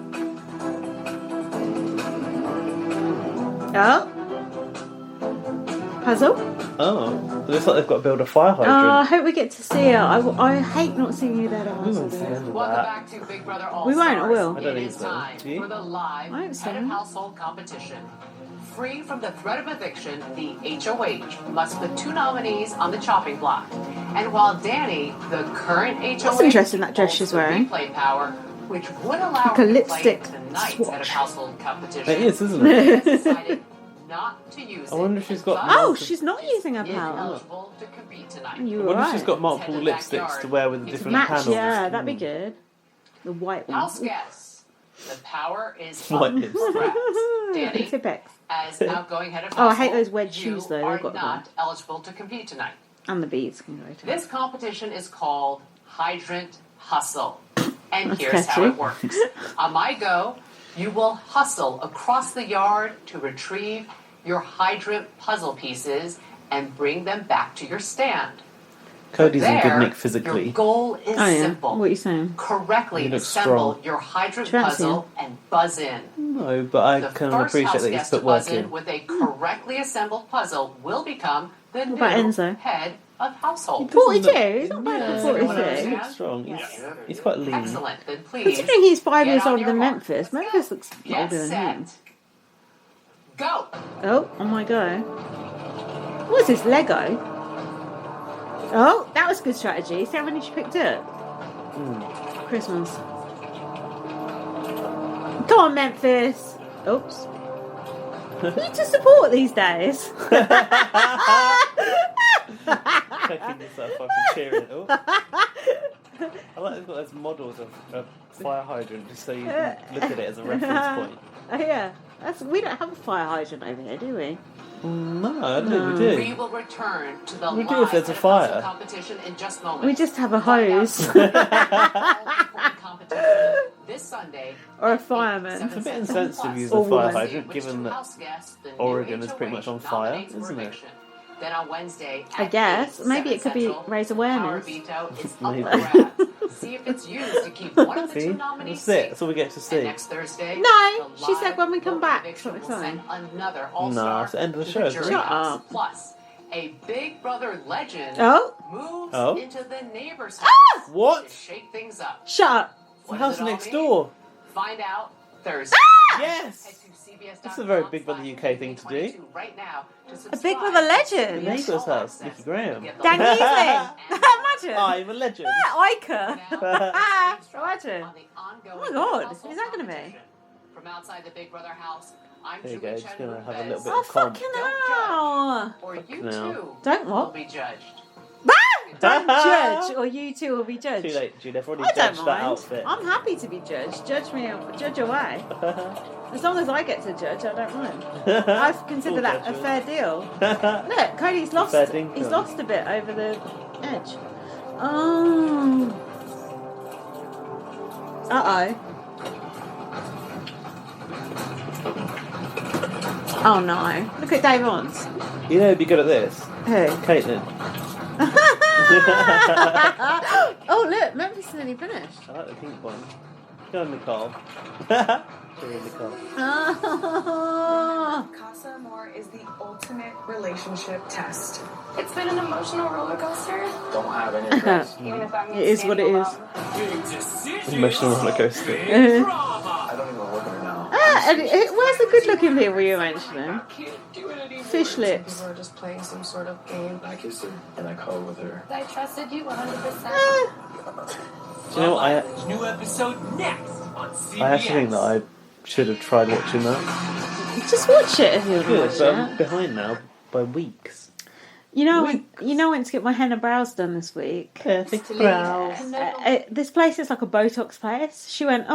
Oh. Puzzle? Oh, it looks like they've got to build a fire Oh, I hydrant. hope we get to see it. I hate not seeing you there. We won't see the end of Welcome that. back to Big Brother All We won't, I Stars. will. I don't It think is so. time Do you? for the live I hope so. head of household competition. Free from the threat of eviction, the HOH must put 2 nominees on the chopping block. And while Danny, the current HOH, That's interesting, that dress holds she's the wearing. replay power, which would allow Like a her to lipstick play tonight's head of swatch. household competition. It is, isn't She it? has decided not to use I wonder if she's got. Oh, multiple- she's not using her palette. ineligible to compete tonight. I You're wonder if right. she's got multiple Head to the lipsticks backyard. to wear with the It's different Match, panels. yeah, that'd be good. The white one. House guests, the power is White up lipstick. for grabs. Danny, Tipex. as outgoing head of Oh, I household, hate those wedge you shoes, though. They've are got not eligible to compete tonight. And the beads can go to This competition is called Hydrant Hustle. And That's here's how catchy. it works. On my go, you will hustle across the yard to retrieve your hydrant puzzle pieces and bring them back to your stand. Cody's in good There, nick physically. Your goal is Oh, yeah. simple. What are you saying? Correctly He looks assemble strong. your hydrant Travis, puzzle and buzz in. No, but I The can first appreciate house that he's guest to put work buzz in in. with a correctly assembled puzzle will become the What new about Enzo? head of household. 42? He's not bad Yeah, for everyone 42. understand? he looks strong. He's quite lean. Excellent. Then please. Considering he's 5 get years on older your than mark. Memphis, Memphis looks Get older than him. set. Go. Oh my god. What is this, Lego? Oh, that was good strategy. See how many she picked up? Christmas. Come on, Memphis. Oops. Who to support these days? Checking yourself up and cheering. Oh. I like they've got those models of a fire hydrant just so you can look at it as a reference point. Oh yeah. We don't have a fire hydrant over here, do we? No, I don't think we We do. will return to the We live do if there's a head of household fire. competition in just moments. We just have a Find out hose. who will be all-important competition this Sunday. Or a fireman. It's a bit insensitive using Or a fire woman. hydrant, Which given two that house guests the new Oregon is pretty HOH much on fire, nominates for isn't it? eviction. Then on Wednesday, I at guess. 8, Maybe it could be 7 raise Central, awareness. Power veto is up Maybe. for grabs. See if it's used to keep one of the See? two nominees That's it. safe. That's all we get to And see. next Thursday, No, the she said live when we come vote back. eviction That's will what I'm send another No, all-star it's the end of the to show, isn't jury it? Shut house. up. Plus, a Big Brother legend Oh. moves Oh. into the neighbor's house What? to shake things up. Shut up. The What house does it all next mean? door. Find out Thursday. Yes! Head to CBS.com That's a very Big Brother UK thing to do. BB22 right now to A Big Brother subscribe to legend. CBS Neighbour's All house, Access Nicky Graham. to get the Dan latest Heasley. and Imagine. I'm a legend. Ica. now, Imagine. on the ongoing Oh my God, household who's that gonna be? competition. From outside the Big Brother house, I'm There you Julie go, just Chen gonna have a Lopez. little bit Oh, of comp. fucking Don't hell. judge, or you Fucking hell. too Don't will what? be judged. Don't judge, or you two will be judged. Too late, Jude. I've already I don't judged that mind. outfit. I'm happy to be judged. Judge me, judge away. As long as I get to judge, I don't mind. I consider that a fair deal. Look, Cody's lost. He's lost a bit over the edge. Oh. Oh no! Look at Dave Ons. You know, who'd be good at this. Who? Caitlin. Oh look, Memphis is nearly finished. I like the pink one. Go on, Nicole. Nicole. Casa Amor is the ultimate relationship test. It's been an emotional roller coaster. Don't have any of this. Even if I'm It is what it is. Emotional roller coaster. I don't even work with her now. Where's the good-looking people you mentioning? Fish lips. We were just playing some sort of game. I kissed her and I cuddled with her. I trusted you 100%. Do you know what? New episode next on CBS. I actually think that I should have tried watching that. Just watch it if you want to Good, watch but it. I'm behind now by weeks. You know, I went to get my henna brows done this week. Perfect brows. This place is like a Botox place. She went,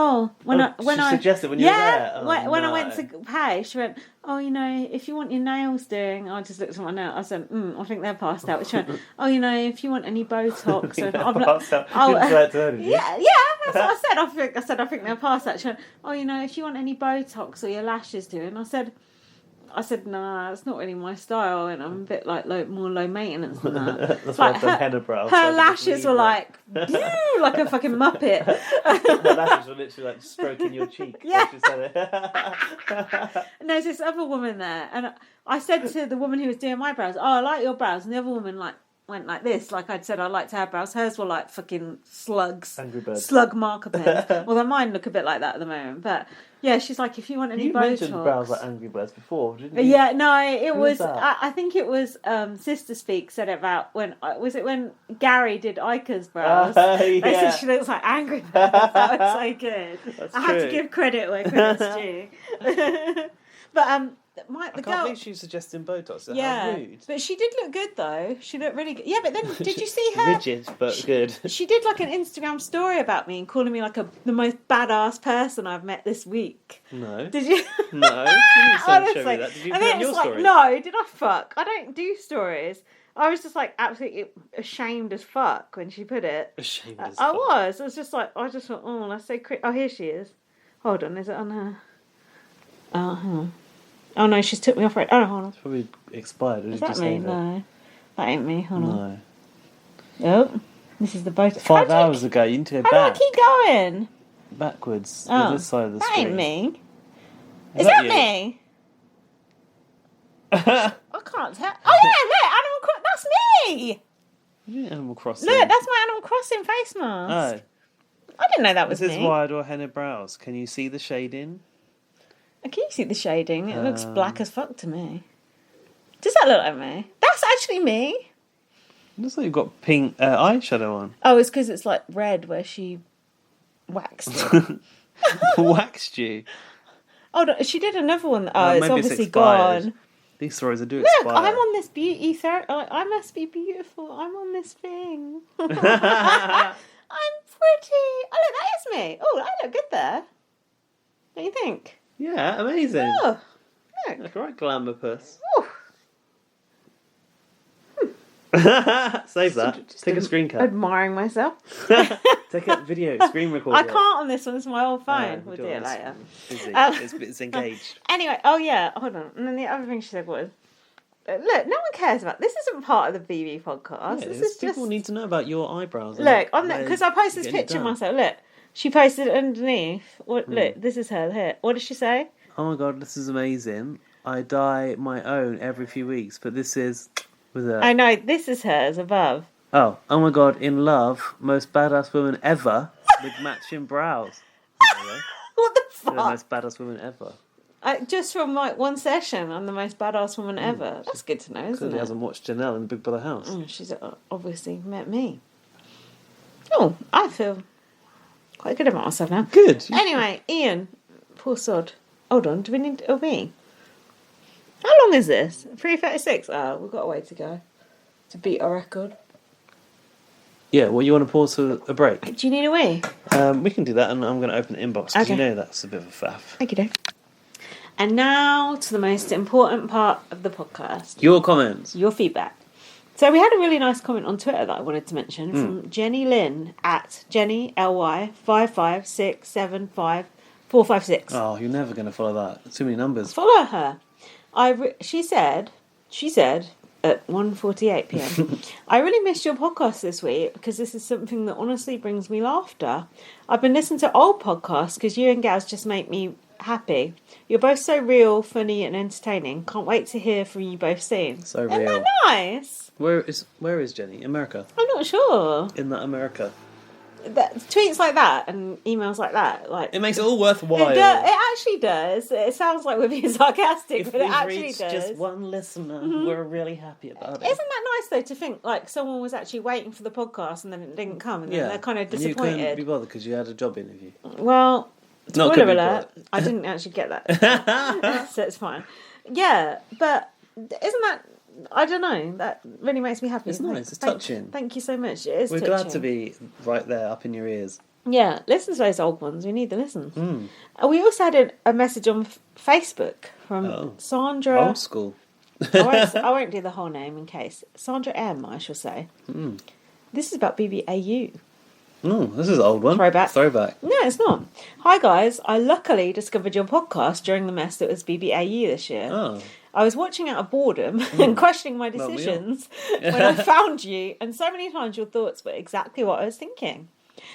when I suggested when you were there. Oh, when I no. went to pay, she went, if you want your nails doing, I just looked at my nails. I said, I think they're passed out. She went, if you want any Botox, They're I'm passed out. oh, You didn't say that to her, did you? yeah, that's what I said. I said I think they're passed out. She went, if you want any Botox or your lashes doing, I said, nah, it's not really my style, and I'm a bit like more low maintenance than that. That's like why I've done henna brows. her lashes were like a fucking muppet. Her lashes were literally like stroking your cheek. Yeah. She said it. And there's this other woman there, and I said to the woman who was doing my brows, I like your brows, and the other woman went like this, like I'd said I liked her brows. Hers were like fucking slugs. Angry Birds. Slug marker pens. Well, mine look a bit like that at the moment, but yeah, she's like, if you want any You Botox. mentioned brows like Angry Birds before, didn't you? Yeah, no, it Who was. was that? I think it was Sister Speak said it about when Gary did Ica's brows. They said she looks like Angry Birds. That was so good. That's I have to true. give credit where credit's due. But the I can't girl. believe she was suggesting Botox. How Yeah, rude. but she did look good though. She looked really good. Yeah, but then did you see her? Rigid, but good. She did like an Instagram story about me and calling me like the most badass person I've met this week. No. Did you? No. You didn't show me that. Did you and put it then in your it's story? no, did I fuck? I don't do stories. I was just like absolutely ashamed as fuck when she put it. Ashamed as I fuck. was. I was just like, I just thought, that's so crazy. Oh, here she is. Hold on, is it on her? Hang on. Oh no, she's took me off right. Oh, hold on. It's probably expired. Or Is did you that save me? it? No. That ain't me. Hold on. No. Oh, this is the boat. 5 hours ago. You need to go How back. do I keep going? Backwards. Oh, To this side of the that screen. ain't me. Is Is that that you? me? I can't tell. Oh yeah, look, Animal Crossing. That's me. You did Animal Crossing. Look, that's my Animal Crossing face mask. Oh. I didn't know that was This is me. wide or henna brows. Can you see the shading? Can you see the shading? It looks black as fuck to me. Does that look like me? That's actually me. It looks like you've got pink eyeshadow on. Oh, it's because it's like red where she waxed it. Waxed you. Oh, no, she did another one. Oh, it's maybe obviously expired. gone. These stories are do Look, expire. I'm on this beauty therapy. I must be beautiful. I'm on this thing. I'm pretty. Oh, look, that is me. Oh, I look good there. Don't you think? Yeah, amazing. Oh, look. That's right, glamour puss. Oh. Save that. Take a screen cap. Admiring myself. Take a video, screen record. I can't on this one. It's my old phone. we'll We'll do it on this later. one. Busy. It's engaged. Anyway, oh yeah, hold on. And then the other thing she said was, look, no one cares about this. Isn't part of the BB podcast. Yeah, this is people just need to know about your eyebrows. look on because I posted this Getting it picture of done. myself. Look, she posted it underneath. What? Look, this is her. Here. What did she say? Oh my god, this is amazing. I dye my own every few weeks, but this is with a. I know this is hers above. Oh my god, in love, most badass woman ever with matching brows. What the You're the fuck? most badass woman ever. Just from like one session, I'm the most badass woman ever. That's good to know, isn't Clearly it? hasn't watched Janelle in the Big Brother house. She's obviously met me. Oh, I feel quite good about myself now. Good. Anyway, Ian, poor sod. Hold on, do we need me? How long is this? 3:36. Oh, we've got a way to go to beat our record. Yeah, well, you want to pause for a break? Do you need a wee? We can do that, and I'm going to open the inbox because Okay. you know that's a bit of a faff. Thank you, Dave. And now to the most important part of the podcast. Your comments. Your feedback. So we had a really nice comment on Twitter that I wanted to mention from Jenny Lynn at Jenny LY 556755456. Oh, you're never going to follow that. Too many numbers. Follow her. She said at 1:48 p.m. I really missed your podcast this week because this is something that honestly brings me laughter. I've been listening to old podcasts because you and Gaz just make me happy. You're both so real, funny, and entertaining. Can't wait to hear from you both soon. So real. Isn't that nice? Where is Jenny? America. I'm not sure. In that America. Tweets like that and emails like that, like it makes it all worthwhile. It actually does. It sounds like we're being sarcastic, but it actually does. Just one listener, we're really happy about it. Isn't that nice though to think like someone was actually waiting for the podcast and then it didn't come and then they're kind of disappointed? You couldn't be bothered because you had a job interview. Well, Not spoiler alert, I didn't actually get that, so it's fine. Yeah, but isn't that? I don't know. That really makes me happy. It's nice. It's touching. Thank you so much. It is. We're touching. glad to be right there, up in your ears. Yeah, listen to those old ones. We need the listens. We also had a message on Facebook from Sandra. Old school. I won't do the whole name in case. Sandra M, I shall say. This is about BBAU. Oh, this is an old one. Throwback. No, it's not. Hi guys, I luckily discovered your podcast during the mess that was BBAU this year. Oh. I was watching out of boredom and questioning my decisions when I found you, and so many times your thoughts were exactly what I was thinking.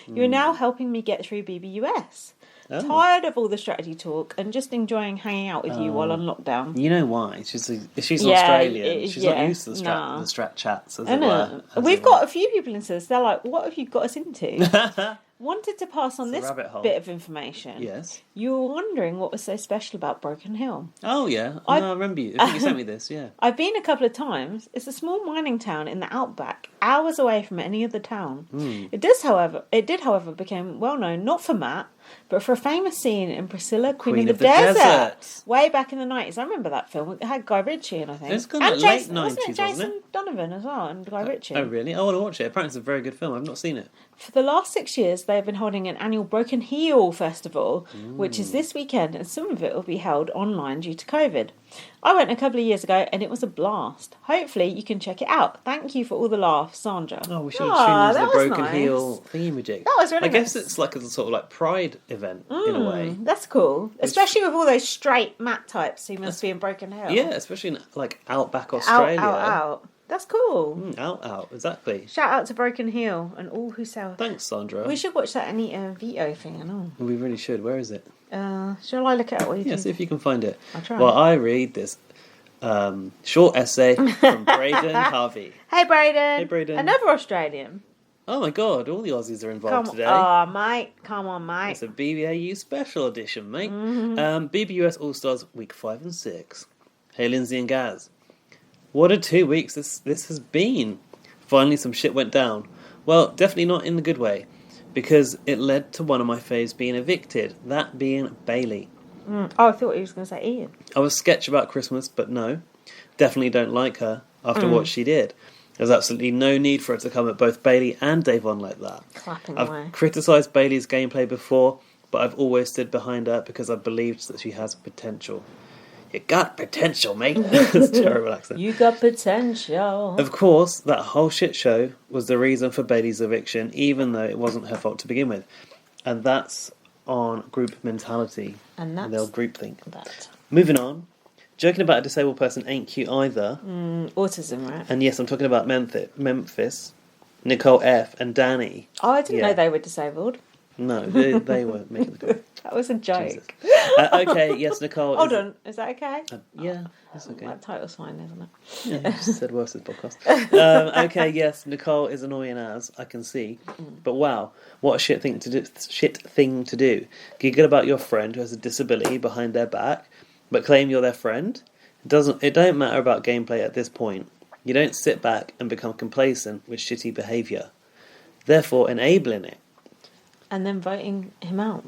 You're now helping me get through BBUS. Tired of all the strategy talk and just enjoying hanging out with you while on lockdown. You know why? She's Australian. She's not used to the strat chats, as it were. We've got a few people into this. They're like, what have you got us into? Wanted to pass on this bit of information. Yes. You were wondering what was so special about Broken Hill. Oh, yeah. I remember you. I think you sent me this, yeah. I've been a couple of times. It's a small mining town in the outback, hours away from any other town. It did, however, become well known, not for Matt, but for a famous scene in Priscilla, Queen of the Desert. Way back in the 90s. I remember that film. It had Guy Ritchie in, I think. It's kind of late 90s, wasn't it? Jason wasn't it? Donovan as well, and Guy Ritchie. Oh, really? I want to watch it. Apparently it's a very good film. I've not seen it. For the last 6 years, they have been holding an annual Broken Heel Festival, which is this weekend, and some of it will be held online due to COVID. I went a couple of years ago, and it was a blast. Hopefully, you can check it out. Thank you for all the laughs, Sandra. Oh, we should have tuned into the Broken Heel thingy-majig. That was really nice. I guess it's like a sort of like pride event, in a way. That's cool. Especially with all those straight Matt types who must be in Broken Hill. Yeah, especially in like outback Australia. Out. That's cool. Out, exactly. Shout out to Broken Hill and all who sell. Thanks, Sandra. We should watch that Anita Vito thing and all. We really should. Where is it? Shall I look at it? Yeah, see if you can find it. I'll try. Well, I read this short essay from Braden Harvey. Hey, Braden. Hey, Braden. Another Australian. Oh my God! All the Aussies are involved today. Oh, mate! Come on, mate! It's a BBAU special edition, mate. BBUS All Stars Week 5 and 6. Hey, Lindsay and Gaz. What a 2 weeks this has been. Finally, some shit went down. Well, definitely not in the good way, because it led to one of my faves being evicted. That being Bailey. Oh, I thought he was going to say Ian. I was sketch about Christmas, but no, definitely don't like her after what she did. There's absolutely no need for her to come at both Bailey and Davon like that. Clapping I've away. criticised Bailey's gameplay before, but I've always stood behind her because I believed that she has potential. You got potential, mate. That's a terrible accent. You got potential. Of course, that whole shit show was the reason for Bailey's eviction, even though it wasn't her fault to begin with. And that's on group mentality. And that's the old group think. That. Moving on. Joking about a disabled person ain't cute either. Autism, right? And yes, I'm talking about Memphis, Nicole F. and Danny. Oh, I didn't know they were disabled. No, they were making the comment. That was a joke. Okay, yes, Nicole. Hold on, is that okay? Yeah, that's okay. That title's fine, isn't it? Yeah, you just said worse this podcast. Okay, yes, Nicole is annoying as I can see, but wow, what a shit thing to do. Giggle about your friend who has a disability behind their back, but claim you're their friend. It don't matter about gameplay at this point. You don't sit back and become complacent with shitty behaviour, therefore enabling it. And then voting him out.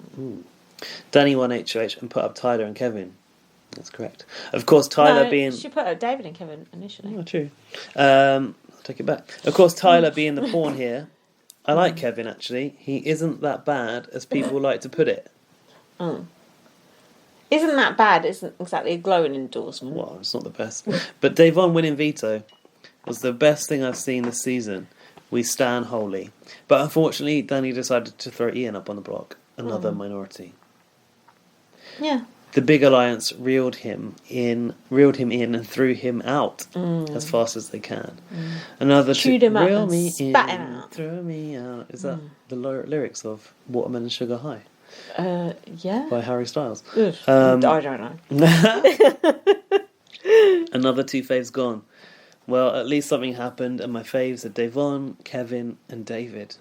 Danny won HOH and put up Tyler and Kevin. That's correct. Of course, Tyler being... she put up David and Kevin initially. Oh, true. I'll take it back. Of course, Tyler being the pawn here. I like Kevin, actually. He isn't that bad as people like to put it. Is Isn't that bad? Isn't exactly a glowing endorsement. Well, it's not the best. But Devon winning veto was the best thing I've seen this season. We stand wholly. But unfortunately, Danny decided to throw Ian up on the block. Another minority. Yeah. The Big Alliance reeled him in and threw him out as fast as they can. Another Chewed him up reel and me spat in, him out. throw me out. Is that the lyrics of Watermelon Sugar High? Yeah. By Harry Styles. I don't know. Another 2 faves gone. Well, at least something happened, and my faves are Devon, Kevin, and David.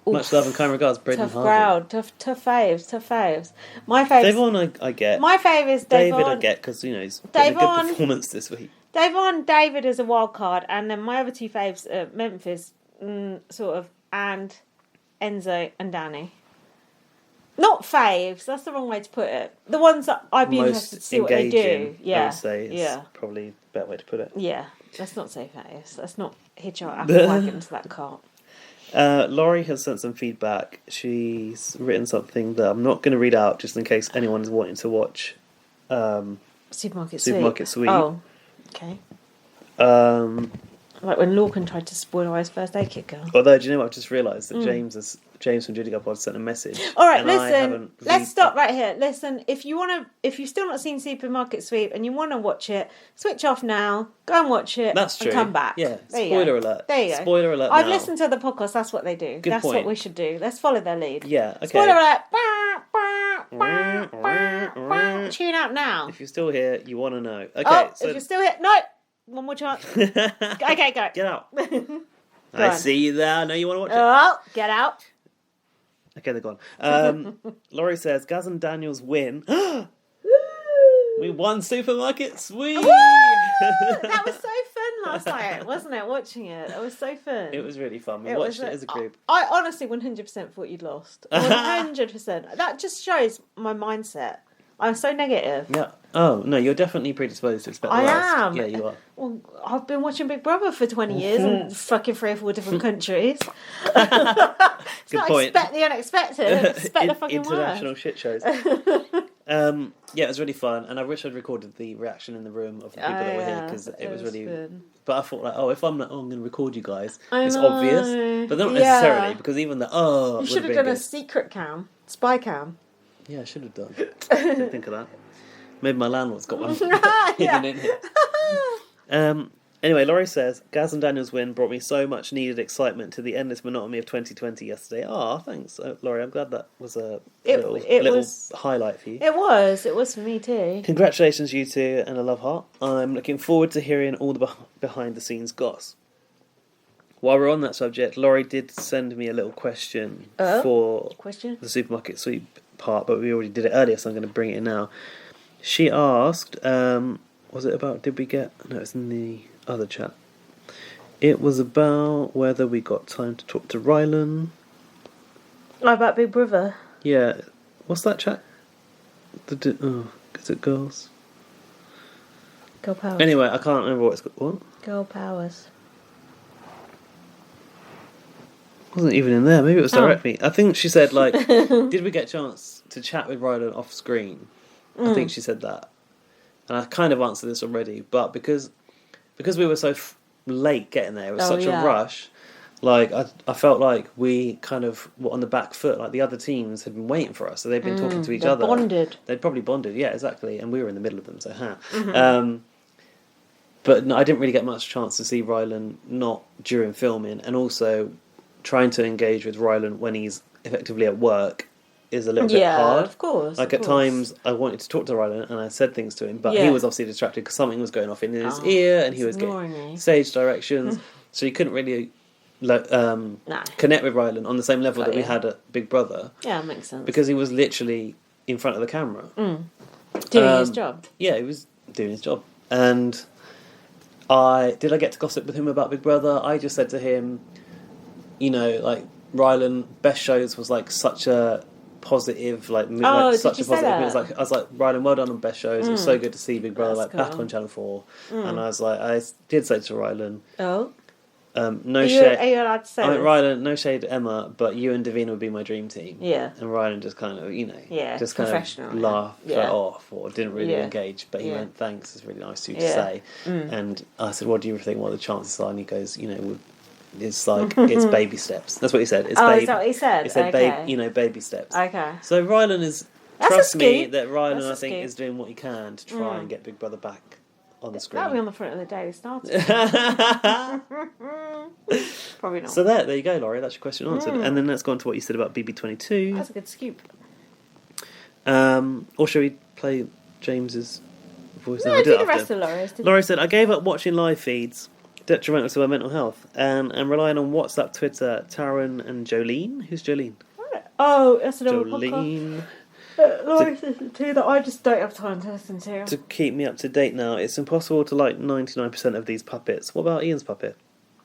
Oof. Much love and kind regards, Braden Tough Harvey. crowd. Tough faves. My fave. Devon, I get. My fave is David, Devon. I get, because, he's got a Devon. good performance this week. David is a wild card, and then my other 2 faves are Memphis, sort of, and Enzo and Danny. Not faves, that's the wrong way to put it. The ones that I'd be interested to see what they do. Yeah. I would say is probably a better way to put it. Yeah. Let's not say faves. Let's not hitch our apple wagon into that cart. Laurie has sent some feedback. She's written something that I'm not going to read out just in case anyone is wanting to watch Supermarket Sweep. Oh, okay. Like when Lorcan tried to spoil his first aid kit girl. Although, do you know what? I've just realised that James from Judy Pod sent a message. All right, and I listen. haven't Let's stop right here. Listen, if you've still not seen Supermarket Sweep and you want to watch it, switch off now. Go and watch it. That's true. And come back. Yeah. There you Spoiler go. alert. There you go. Spoiler alert. I've now. listened to the podcast. That's what they do. Good That's point. what we should do. Let's follow their lead. Yeah. Okay. Spoiler alert. Tune out now. If you're still here, you want to know. Okay. Oh, so if you're still here, no. One more chance. Okay, go. Get out. Go I on. see you there. I know you want to watch it. Oh, get out. Okay, they're gone. Laurie says, Gaz and Daniels win. We won Supermarket Sweep! That was so fun last night, wasn't it? Watching it. It was so fun. It was really fun. We watched it as a group. I honestly 100% thought you'd lost. 100%. That just shows my mindset. I'm so negative. Yeah. Oh, no, you're definitely predisposed to expect the worst. I am. Yeah, you are. Well, I've been watching Big Brother for 20 years in fucking 3 or 4 different countries. Good point. Expect the unexpected. Expect the fucking international worst. shit shows. Yeah, it was really fun, and I wish I'd recorded the reaction in the room of the people that were here because it was really. Fun. But I thought, like, if I'm like, I'm going to record you guys, I it's know. obvious, but not necessarily because even the you should have done a secret cam, spy cam. Yeah, I should have done. Didn't think of that. Maybe my landlord's got one hidden in here. Anyway, Laurie says, Gaz and Daniels win brought me so much needed excitement to the endless monotony of 2020 yesterday. Ah, thanks, Laurie. I'm glad that was a little highlight for you. It was for me too. Congratulations, you two, and a love heart. I'm looking forward to hearing all the behind-the-scenes goss. While we're on that subject, Laurie did send me a little question for the Supermarket Sweep part, but we already did it earlier, so I'm going to bring it in now. She asked, was it about, did we get... No, it's in the other chat. It was about whether we got time to talk to Rylan. About Big Brother. Yeah. What's that chat? Is it girls? Girl Powers. Anyway, I can't remember what it's called. What? Girl Powers. Wasn't even in there. Maybe it was directly. I think she said, like, did we get a chance to chat with Rylan off screen? I think she said that. And I kind of answered this already, but because we were so late getting there, it was such a rush. Like, I felt like we kind of were on the back foot. Like, the other teams had been waiting for us, so they'd been talking to each other. Bonded. They'd probably bonded, yeah, exactly. And we were in the middle of them, so but no, I didn't really get much chance to see Rylan not during filming, and also trying to engage with Rylan when he's effectively at work is a little bit hard. Of course. Like, at times, I wanted to talk to Rylan, and I said things to him, but he was obviously distracted because something was going off in his ear, and he was getting stage directions, so he couldn't really connect with Rylan on the same level that we had at Big Brother. Yeah, makes sense. Because he was literally in front of the camera. Doing his job. Yeah, he was doing his job. And I get to gossip with him about Big Brother? I just said to him, you know, like, Rylan, best shows was like such a positive, like, such a positive. It was like, I was like, Rylan, well done on best shows. It was so good to see Big Brother back on Channel 4. And I was like, I did say to Rylan, No Are shade. you allowed to say I mean, this? Rylan, no shade to Emma, but you and Davina would be my dream team. Yeah. And Rylan just kind of, just kind professional, of laughed it yeah. off or didn't really Yeah. engage. But he Yeah. went, "Thanks, it's really nice of you to Yeah. say." Mm. And I said, "What do you think? What are the chances are?" And he goes, "It's like it's baby steps." That's what he said. It's Oh, baby. is that what he said? He said, Okay. baby steps. Okay. So Rylan is. That's a Trust me scoop. that Rylan, That's a I think, scoop. is doing what he can to try and get Big Brother back on the screen. That'll be on the front of the Daily Star. Probably not. So there you go, Laurie. That's your question answered. Mm. And then let's go on to what you said about BB22. That's a good scoop. Or shall we play James's voice? No, I'll do it the after. rest of Laurie's. Laurie said, "I gave up watching live feeds, detrimental to my mental health, and relying on WhatsApp, Twitter, Taryn and Jolene." Who's Jolene? Oh, that's an old podcast. Jolene. Laurie's listened to that I just don't have time to listen to. To keep me up to date now, it's impossible to like 99% of these puppets. What about Ian's puppet?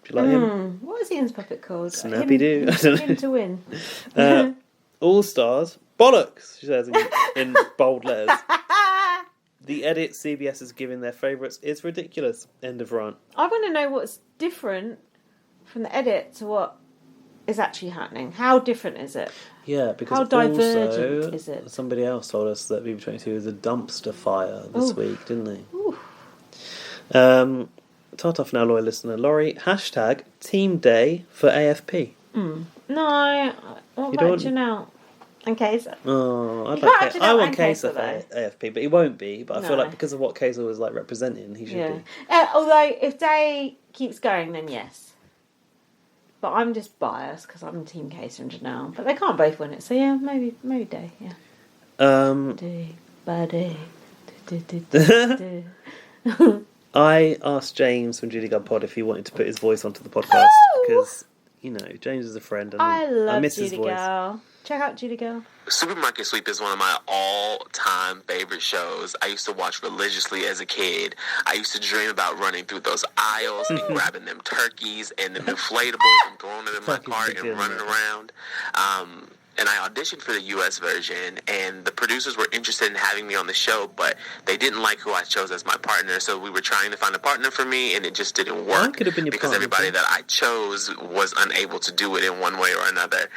Do you like him? What is Ian's puppet called? Snappy Doo. I don't know. Him to win. All Stars. Bollocks, she says in bold letters. The edit CBS is giving their favourites is ridiculous. End of rant. I want to know what's different from the edit to what is actually happening. How different is it? Yeah, because How divergent also, is it? somebody else told us that BB22 is a dumpster fire this Oof. week, didn't they? Oof. Tart off now, loyal listener. Laurie, hashtag Team Day for AFP. No, what You about don't- Janelle and Kayser? Oh, I'd You can't like have I Janelle want and Kayser Kayser, for AFP, but he won't be. But I feel No. like because of what Kayser was like representing, he should Yeah. be. Although if Day keeps going, then yes. But I'm just biased because I'm Team Kayser and Janelle. But they can't both win it, so yeah, maybe Day. Yeah. Day by day. I asked James from Judy God Pod if he wanted to put his voice onto the podcast because James is a friend and I love miss Judy his voice. Girl. Check out Judy Girl. Supermarket Sweep is one of my all-time favorite shows. I used to watch religiously as a kid. I used to dream about running through those aisles and grabbing them turkeys and them inflatables and throwing them in my cart and running around. And I auditioned for the U.S. version, and the producers were interested in having me on the show, but they didn't like who I chose as my partner, so we were trying to find a partner for me, and it just didn't work could have been your because partner, everybody too. that I chose was unable to do it in one way or another.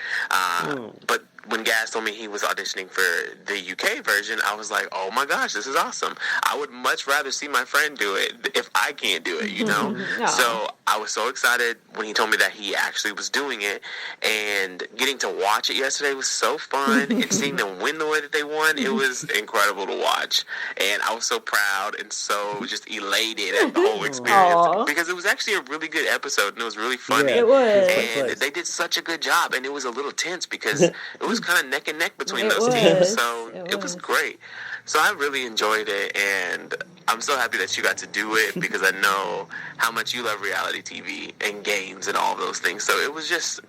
But when Gaz told me he was auditioning for the UK version, I was like, oh my gosh, this is awesome. I would much rather see my friend do it if I can't do it, Aw. So I was so excited when he told me that he actually was doing it, and getting to watch it yesterday was so fun, and seeing them win the way that they won, it was incredible to watch. And I was so proud and so just elated at the whole experience Aw. because it was actually a really good episode, and it was really funny. Yeah, it was. And they did such a good job, and it was a little tense because it was kind of neck and neck between It those was. teams, so It it was was. great. So I really enjoyed it, and I'm so happy that you got to do it because I know how much you love reality TV and games and all of those things. So it was just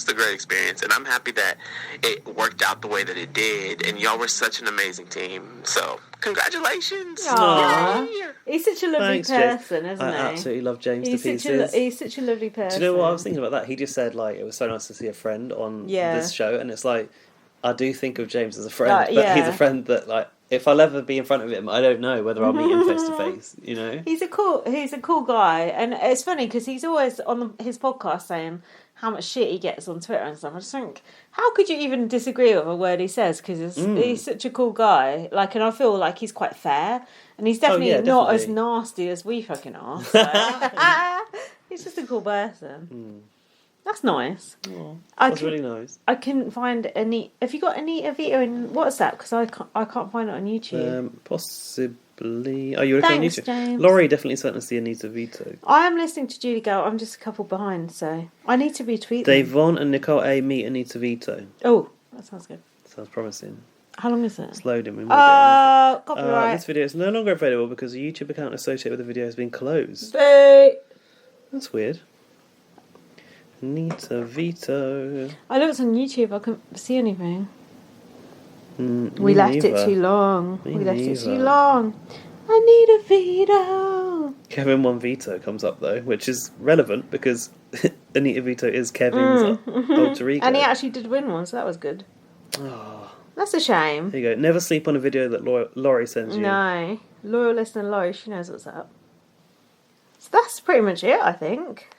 a great experience, and I'm happy that it worked out the way that it did, and y'all were such an amazing team. So congratulations! Aw. Yay. He's such a lovely Thanks, James. person, isn't he? I absolutely love James He's to such pieces. he's such a lovely person. Do you know what I was thinking about that? He just said like it was so nice to see a friend on Yeah. this show, and it's like I do think of James as a friend, Like, but he's yeah. a friend that like if I'll ever be in front of him, I don't know whether I'll meet him face to face. He's a cool guy, and it's funny because he's always on his podcast saying how much shit he gets on Twitter and stuff. I just think, how could you even disagree with a word he says? Because he's such a cool guy. Like, and I feel like he's quite fair, and he's definitely not as nasty as we fucking are. So. He's just a cool person. That's nice. That's really nice. I couldn't find any. Have you got any video in WhatsApp? Because I can't find it on YouTube. Possibly. Oh, you're looking on Thanks, YouTube. James. Laurie definitely sent us the Anita Vito. I am listening to Judy Girl. I'm just a couple behind, so I need to retweet them. Davon and Nicole A meet Anita Vito. Oh, that sounds good. Sounds promising. How long is it? It's loading. We might get copyright. this video is no longer available because a YouTube account associated with the video has been closed. Hey. That's weird. Anita Vito. I looked on YouTube. I couldn't see anything. We Me left it neither. too long. Me We left it too neither. long. I need a veto. Kevin One Vito comes up though, which is relevant because Anita Vito is Kevin's alter ego. And he actually did win one, so that was good. Oh, That's a shame. there you go. Never sleep on a video that Laurie sends you. No. Loyal listener Laurie, she knows what's up. So that's pretty much it, I think.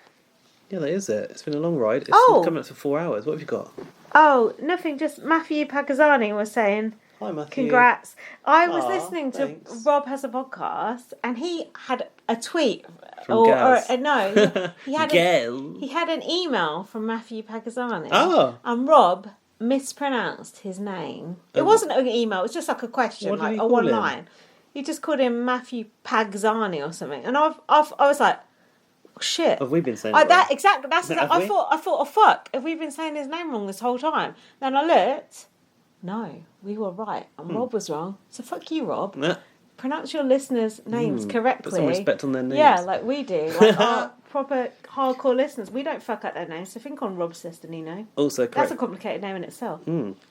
Yeah, that is it. It's been a long ride. It's coming up to 4 hours. What have you got? Oh, nothing. Just Matthew Pagazani was saying, hi, Matthew. Congrats. I was listening to Rob Has a Podcast, and he had a tweet. From Gaz. He had he had an email from Matthew Pagazani. Oh. And Rob mispronounced his name. It wasn't an email, it was just like a question, What did like he a call one him? line. He just called him Matthew Pagazani or something. And I was like, shit. Have we been saying that exactly. That's Have I we? thought, oh fuck, have we been saying his name wrong this whole time? Then I looked. No, we were right, and Rob was wrong. So fuck you, Rob. Nah. Pronounce your listeners' names correctly. Put some respect on their names. Yeah, like we do. Like our proper hardcore listeners, we don't fuck up their names. So think on Rob's Nino. Also, correct. That's a complicated name in itself.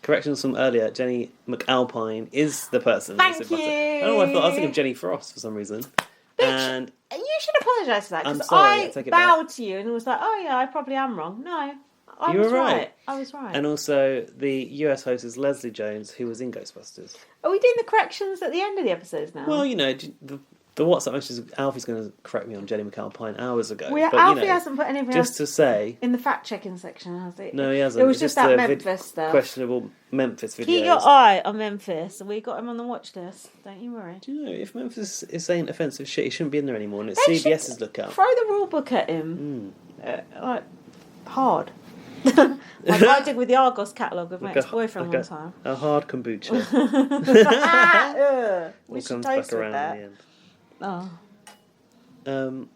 Corrections from earlier. Jenny McAlpine is the person. Thank who said you. I don't know why I thought I was thinking of Jenny Frost for some reason. And You should apologise for that, I'm because sorry, I I take it bowed to you and was like, oh yeah, I probably am wrong. No, I You was were right. right. I was right. And also, the US host is Leslie Jones, who was in Ghostbusters. Are we doing the corrections at the end of the episodes now? Well, you know, the WhatsApp message, Alfie's going to correct me on Jenny McAlpine hours ago. Alfie hasn't put anything just else to say... in the fact-checking section, has he? No, he hasn't. It was It's just that the Memphis stuff. Questionable Memphis videos. Keep your eye on Memphis. We got him on the watch list. Don't you worry. Do you know, if Memphis is saying offensive shit, he shouldn't be in there anymore, and it's They CBS's lookout. Throw the rule book at him. Like, hard. Like I did with the Argos catalogue with my ex-boyfriend one time. A hard kombucha. We All should comes toast back around with that. in the end. Oh.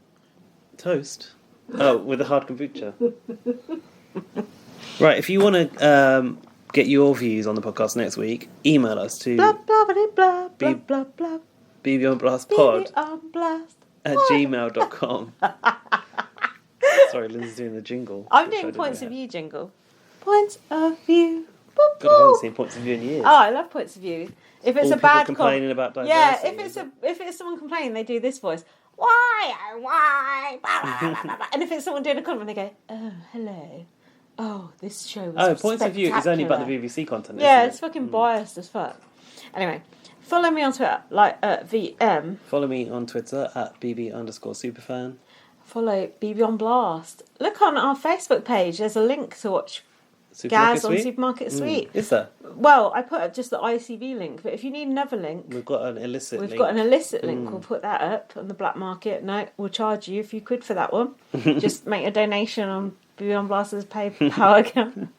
Toast? Oh, with a hard kombucha. Right, if you want to get your views on the podcast next week, email us to Blah, blah, blah, blah, blah, blah, blah. bbonblastpod on blast. at gmail.com. Sorry, Lynn's doing the jingle. I'm doing points of view jingle. Points of view. Boop, God, I haven't boop. seen points of view in years. Oh, I love points of view. If it's All a bad people complaining about diversity. yeah, if it's someone complaining, they do this voice. Why? Blah, blah, blah, blah, blah. And if it's someone doing a compliment, they go, "Oh, hello. Oh, this show was points of view is only about the spectacular." BBC content. Yeah, isn't it's fucking biased as fuck. Anyway, follow me on Twitter, like VM. Follow me on Twitter at bb_superfan. Follow BB on Blast. Look on our Facebook page. There's a link to watch Supermarket Gaz on Suite? Supermarket Suite. Is there? Well, I put up just the ICV link, but if you need another link, We've got an illicit we've link. got an illicit link. We'll put that up on the black market. No, we'll charge you a few quid for that one. Just make a donation on Beyond Blasters PayPal account.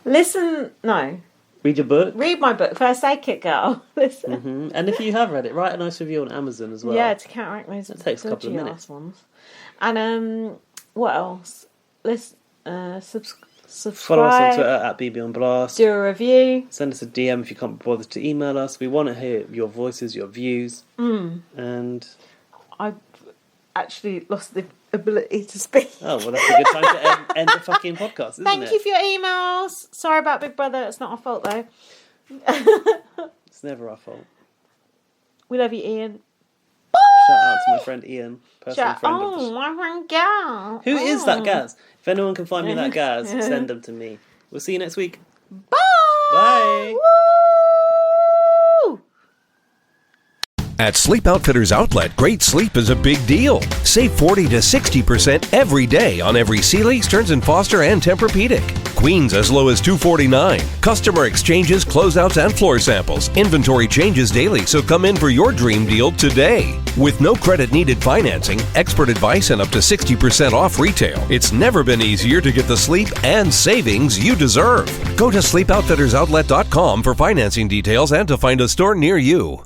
Listen, no. Read your book. Read my book, First Aid Kit Girl. Listen. And if you have read it, write a nice review on Amazon as well. Yeah, to counteract those It takes a couple of dodgy minutes. ass ones. And what else? Let's subscribe. Follow us on Twitter at bbonblast. Do a review. Send us a DM if you can't be bothered to email us. We want to hear your voices, your views. And I've actually lost the ability to speak. oh, well, that's a good time to end the fucking podcast, isn't Thank it? you for your emails. Sorry about Big Brother. It's not our fault though. It's never our fault. We love you, Ian. Shout out to my friend Ian, personal friend of the my friend Gaz. Who is that Gaz? If anyone can find me that Gaz, send them to me. We'll see you next week. Bye. Bye. Woo! At Sleep Outfitters Outlet, great sleep is a big deal. Save 40 to 60% every day on every Sealy, Stearns & Foster, and Tempur-Pedic. Queens as low as $249. Customer exchanges, closeouts, and floor samples. Inventory changes daily, so come in for your dream deal today. With no credit needed financing, expert advice, and up to 60% off retail, it's never been easier to get the sleep and savings you deserve. Go to sleepoutfittersoutlet.com for financing details and to find a store near you.